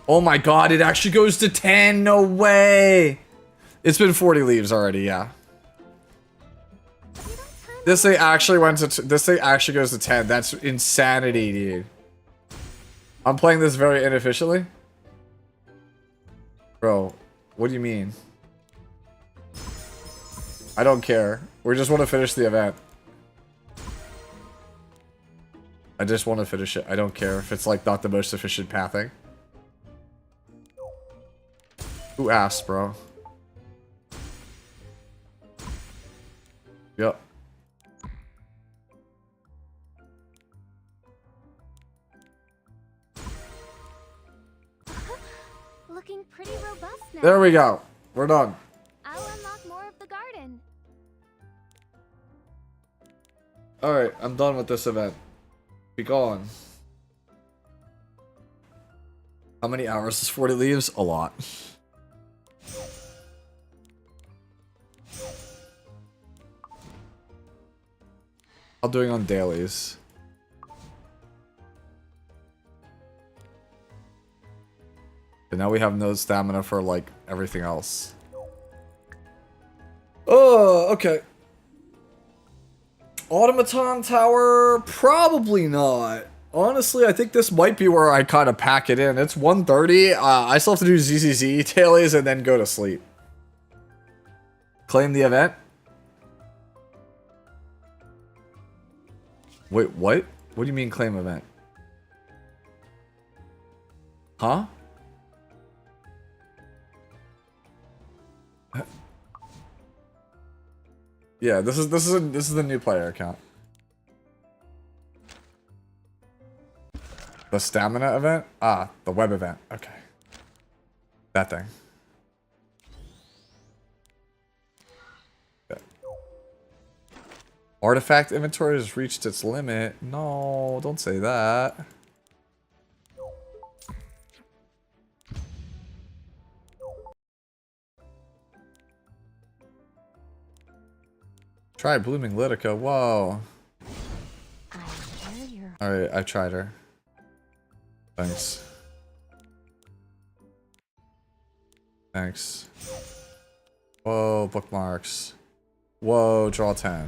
Oh my god, it actually goes to 10. No way. It's been 40 leaves already, yeah. This thing actually goes to 10. That's insanity, dude. I'm playing this very inefficiently. Bro, what do you mean? I don't care. We just want to finish the event. I just want to finish it. I don't care if it's like not the most efficient pathing. Who asked, bro? Yep.
Looking pretty robust now.
There we go. We're done.
I'll unlock more of the garden.
Alright, I'm done with this event. Be gone. How many hours is 40 leaves? A lot. I'm doing on dailies. And now we have no stamina for, like, everything else. Oh, okay. Automaton Tower? Probably not. Honestly, I think this might be where I kind of pack it in. It's 1:30. I still have to do ZZZ dailies and then go to sleep. Claim the event? Wait, what? What do you mean claim event? Huh? Yeah, this is the new player account. The stamina event? Ah, the web event. Okay. That thing. Yeah. Artifact inventory has reached its limit. No, don't say that. Try blooming Litica. Whoa. Alright, I tried her. Thanks. Thanks. Whoa, bookmarks. Whoa, draw 10.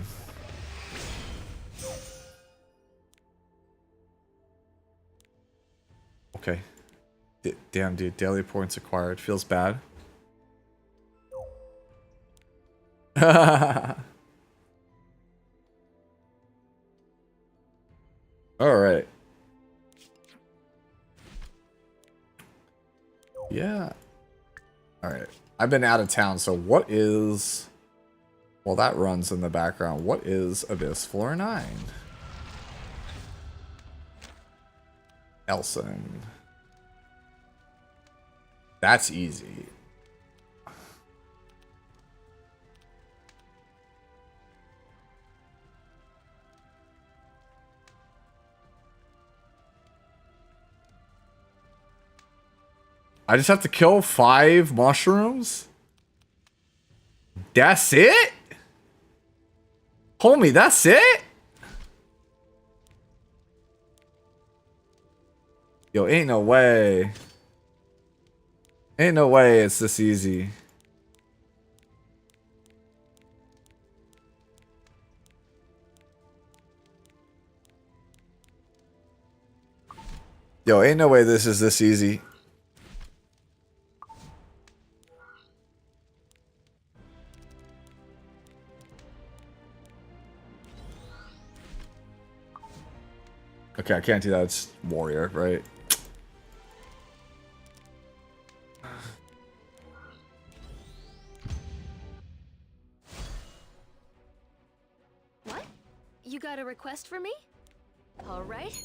Okay. Damn, dude. Daily points acquired. Feels bad. Alright. Yeah. Alright. I've been out of town, so what is... Well, that runs in the background. What is Abyss Floor 9? Elson. That's easy. I just have to kill 5 mushrooms? That's it? Homie, that's it? Yo, ain't no way. Ain't no way it's this easy. Yo, ain't no way this is this easy. Okay, I can't do that. It's warrior, right?
What? You got a request for me? All right.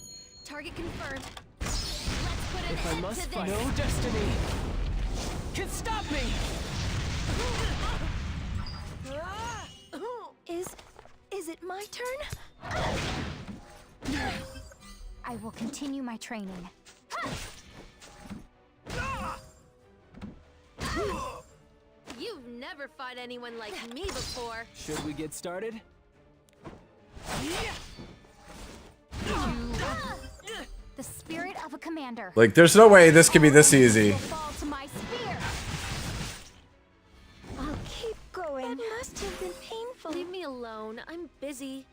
Target confirmed. Let's put an
If I
end
must
to
fight,
this.
no destiny can stop me.
Is it my turn? I will continue my training.
You've never fought anyone like me before.
Should we get started?
The spirit of a commander
Like, there's no way this could be this easy.
will fall to my spear. I'll keep going. That must have been painful.
Leave me alone. I'm busy.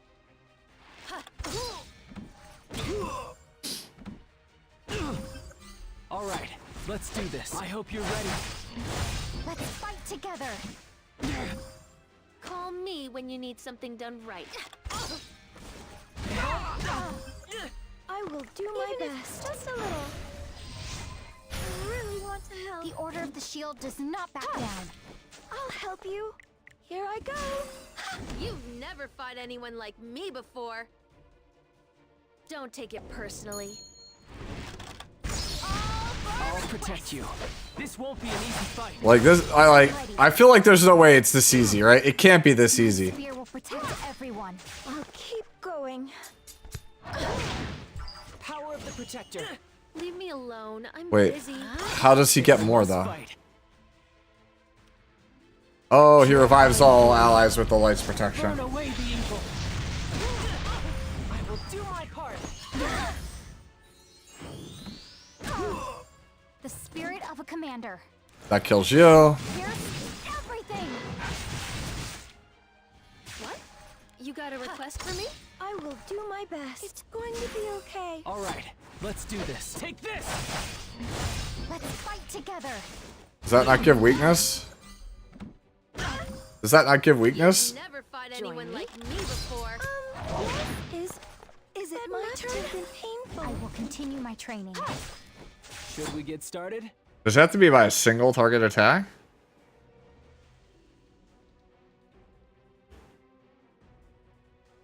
All right, let's do this. I hope you're ready.
Let's fight together.
Call me when you need something done right.
I will do my best. Just a little. I really want to help. The Order of the Shield does not back down. I'll help you. Here I go.
You've never fought anyone like me before. Don't take it personally.
I'll protect you. This won't be an easy fight.
Like this, I feel like there's no way it's this easy, right? It can't be this easy.
Spear will protect everyone. I'll keep going.
Power of the protector.
Leave me alone. I'm
Wait,
busy.
how does he get more
Let's
though?
fight.
Oh, he revives all allies with the light's
Burn
protection.
away the evil. I will do my part.
The spirit of a commander.
That kills you.
Here's everything.
What? You got a request for me?
I will do my best. It's going to be okay.
All right, let's do this. Take this.
Let's fight together.
Does that not give weakness? Does that not give weakness?
Never fought anyone like me before.
Is it my turn? Been painful. I will continue my training.
Should we get started?
Does it have to be by a single target attack?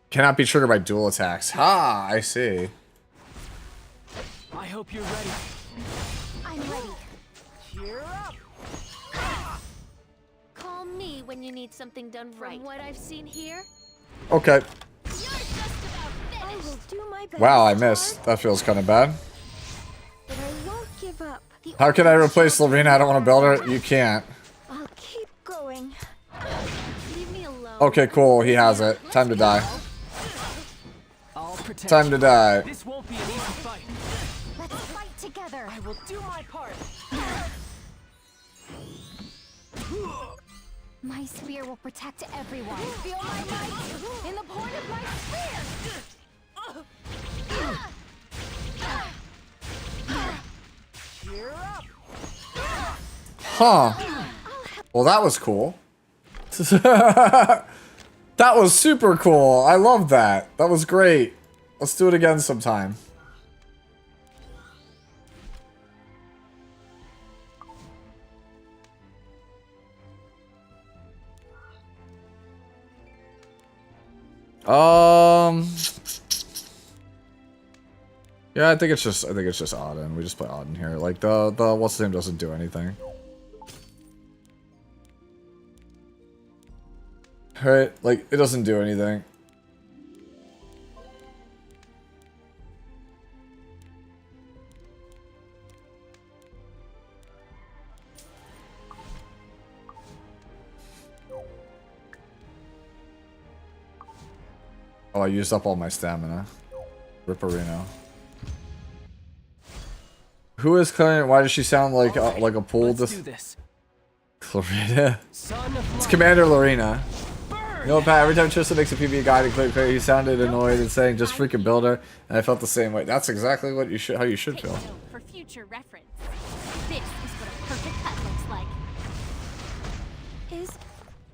Cannot be triggered by dual attacks. Ha! I see.
I hope you're ready.
I'm ready.
Cheer up.
Call me when you need something done right. From what I've seen here,
Okay.
you're just about
I
finished.
will do my best.
Wow, I missed. That feels kind of bad.
But I won't give up. The
How can I
order of the
replace
shield
Lorena? I don't want to build her. You can't.
I'll keep going.
Leave me alone.
Okay, cool. He has it. Time to die.
I'll protect
Time to
you.
die.
This won't be an easy fight.
Let's fight together.
I will do my part.
My spear will protect everyone. Feel my might in the point of my spear.
Cheer up.
Huh. Well, that was cool. That was super cool. I love that. That was great. Let's do it again sometime. Yeah, I think it's just Auden. We just play Auden here. Like the what's the name doesn't do anything. Right? Like it doesn't do anything. Oh, I used up all my stamina. Ripperino. Who is Clarion? Why does she sound like a pool?
Let's do this.
Lorena.
Son of
It's
light.
Commander Lorena.
Burn.
You know, Pat, every time Tristan makes a PvE guide and click, he sounded annoyed and saying, just freaking build her. And I felt the same way. That's exactly what you should, how you should
Take
feel.
note for future reference. This is what a perfect cut looks like.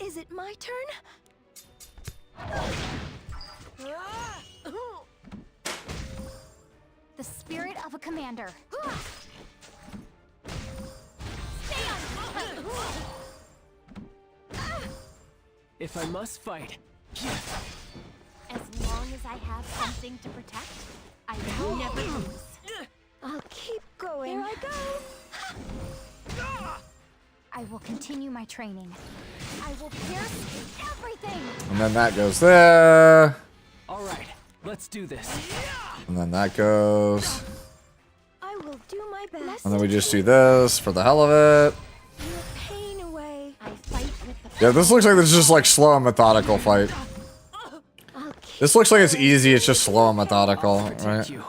Is it my turn? The spirit of a commander.
Stay on point.
If I must fight.
As long as I have something to protect, I will never lose.
I'll keep going. Here I go. I will continue my training. I will pierce everything.
And then that goes there.
All right, let's do this.
And then that goes.
I will do my best.
And then we just do this for the hell of it.
Your pain away.
I fight with the
Yeah, this looks like this is just like slow and methodical fight.
I'll keep
This looks like it's easy, it's just slow and methodical,
Protect
right?
you.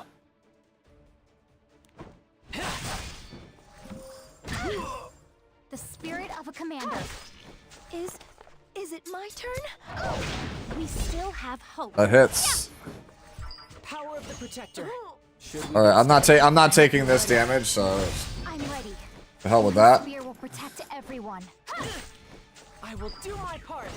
the spirit of a commander. Is it my turn?
We still have hope.
That hits.
Power of the protector. Should we
All right, I'm not taking this damage, so
I'm ready.
the hell with
My
that.
spear will protect everyone.
I will do my part.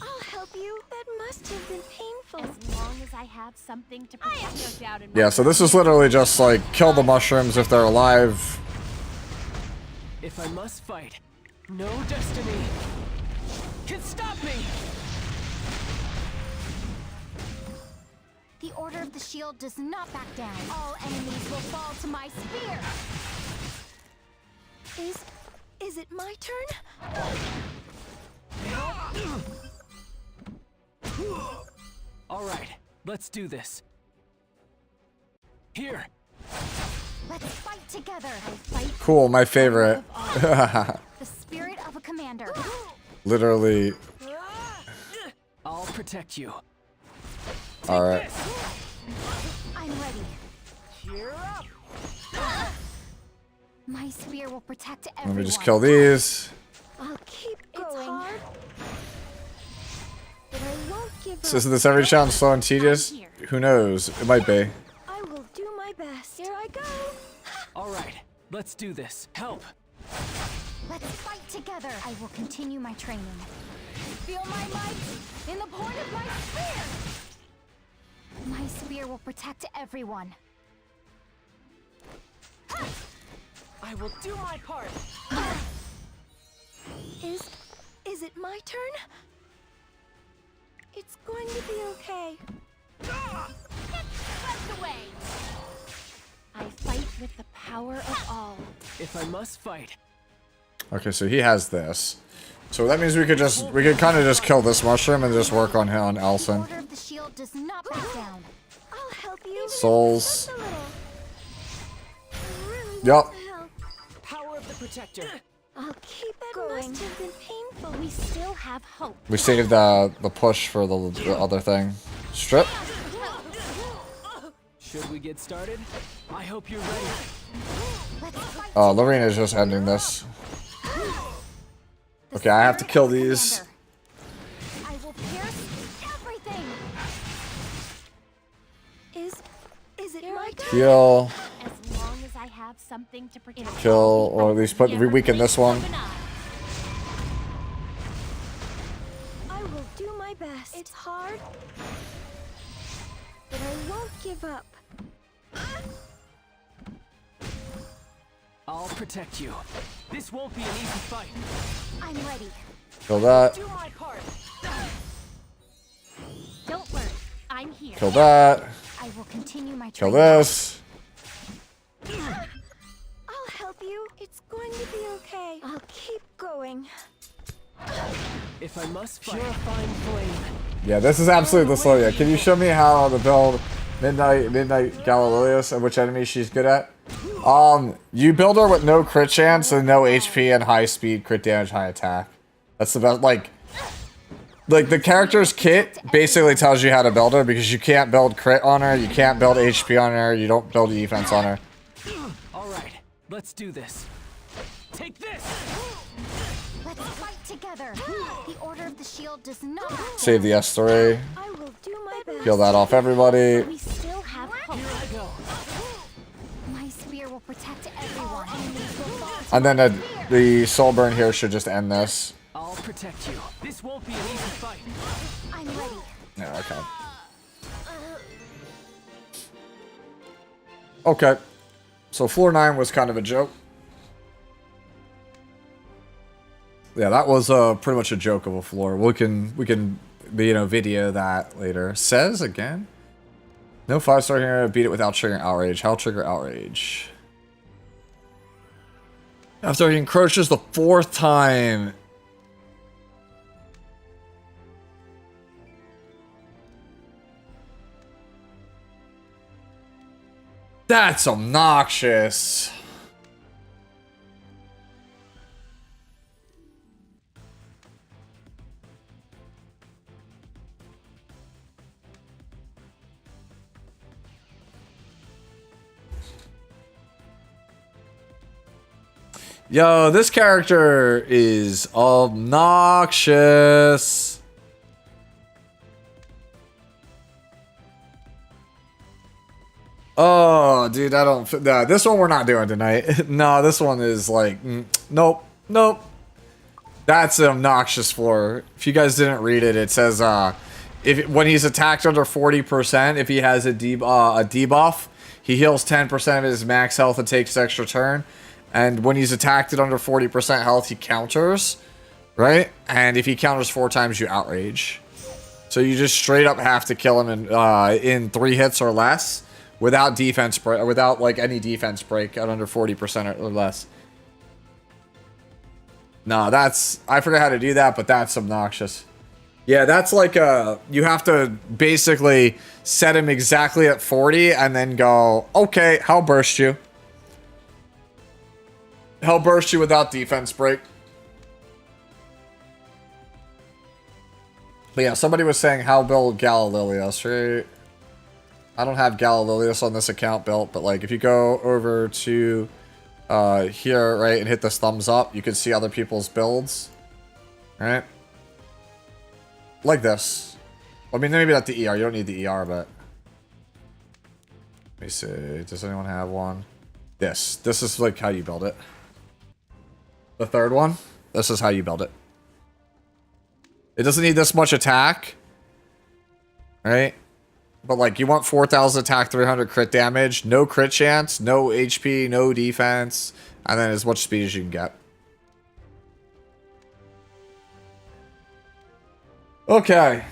I'll help you. That must have been painful.
As long as I have something to protect, no doubt in my
Yeah, so this is literally just like kill the mushrooms if they're alive.
If I must fight, no destiny can stop me.
The order of the shield does not back down. All enemies will fall to my spear. Is it my turn?
All right, let's do this. Here.
Let's fight together. I fight
Cool, my favorite.
the spirit of a commander.
Literally.
I'll protect you.
All right.
I'm ready.
Cheer up.
My spear will protect everyone.
Let me just kill these.
I'll keep going. It's hard, but I won't give
So
up.
isn't this every challenge slow and tedious? Who knows? It might be.
I will do my best. Here I go.
All right, let's do this. Help.
Let's fight together. I will continue my training. Feel my might in the point of my spear. My spear will protect everyone.
I will do my part.
Is it my turn? It's going to be okay.
Get swept away! I fight with the power of all.
If I must fight,
Okay, so he has this. So that means we could kind of just kill this mushroom and just work on him on
The
Elson.
Order of the Shield does not back down. I'll help you.
Souls.
Just a little. I really
Yup.
want to help.
power of the protector.
I'll keep going. Must have been painful.
We still have hope.
We saved the push for the other thing. Strip.
Should we get started? I hope you're ready.
Let's fight.
Oh, Lorena's just ending this. Okay, I have to kill these.
I will pierce everything. Is it my turn?
Heal,
As long as I have something to protect.
kill, or at least weaken this one.
I will do my best. It's hard, but I won't give up.
I'll protect you. This won't be an easy fight.
I'm ready.
Kill that.
Do my part.
Don't worry, I'm here.
Kill that.
I will continue my
Kill
training.
this.
I'll help you. It's going to be okay. I'll keep going.
If I must fight, purifying flame.
Yeah, this is absolutely the slow. Yeah, can you show me how to build Midnight Galileulis and which enemy she's good at? You build her with no crit chance and no HP and high speed, crit damage, high attack. That's the best. Like the character's kit basically tells you how to build her because you can't build crit on her, you can't build HP on her, you don't build defense on her.
All right, let's do this. Take this.
Let's fight together. The Order of the Shield does not back down.
Save the S3.
I will do my best.
Kill that off everybody.
We still have hope.
Here I go.
My spear will protect everyone. Enemies will fall.
And then the soul burn here should just end this.
I'll protect you. This won't be an easy fight.
I'm ready.
Yeah, okay. Okay. So floor 9 was kind of a joke. Yeah, that was pretty much a joke of a floor. We can video that later. Says again. No 5-star here. Beat it without triggering outrage. How trigger outrage? After he encroaches the 4th time. That's obnoxious. Yo, this character is obnoxious. Oh, dude, I don't. Nah, this one we're not doing tonight. No, this one is like, nope, nope. That's an obnoxious floor. If you guys didn't read it, it says when he's attacked under 40%, if he has a debuff, he heals 10% of his max health and takes an extra turn. And when he's attacked at under 40% health, he counters, right? And if he counters 4 times, you outrage. So you just straight up have to kill him in 3 hits or less. Without defense break, without like any defense break at under 40% or less. No, I forgot how to do that, but that's obnoxious. Yeah, that's like you have to basically set him exactly at 40 and then go, okay, I'll burst you. I'll burst you without defense break. But yeah, somebody was saying how build Galileulis, right? I don't have Galileulis on this account built, but like if you go over to here, right, and hit this thumbs up, you can see other people's builds, right? Like this. I mean, maybe not the ER. You don't need the ER, but let me see. Does anyone have one? This is like how you build it. The third one. This is how you build it. It doesn't need this much attack, right? But like you want 4,000 attack, 300 crit damage, no crit chance, no HP, no defense, and then as much speed as you can get. Okay.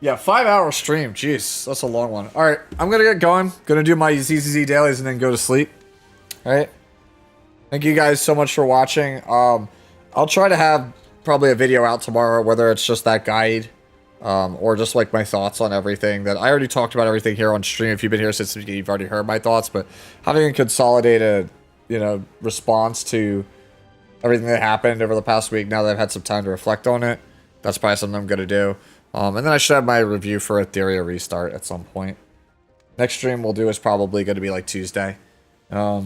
Yeah, 5-hour stream. Jeez, that's a long one. All right, I'm gonna get going. Gonna do my ZZZ dailies and then go to sleep. All right. Thank you guys so much for watching. I'll try to have probably a video out tomorrow, whether it's just that guide, or just like my thoughts on everything. That I already talked about everything here on stream. If you've been here since you've already heard my thoughts, but having a consolidated, you know, response to everything that happened over the past week. Now that I've had some time to reflect on it, that's probably something I'm gonna do. And then I should have my review for Etheria Restart at some point. Next stream we'll do is probably going to be like Tuesday. Let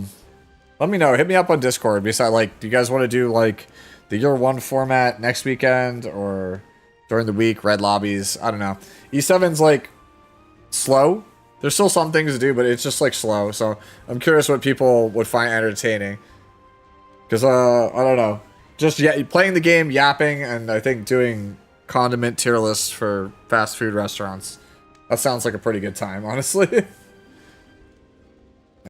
me know. Hit me up on Discord. Besides, like, do you guys want to do like the Year 1 format next weekend or during the week? Red lobbies. I don't know. E7's like slow. There's still some things to do, but it's just like slow. So I'm curious what people would find entertaining. Because I don't know. Just playing the game, yapping, and I think doing condiment tier lists for fast food restaurants. That sounds like a pretty good time, honestly.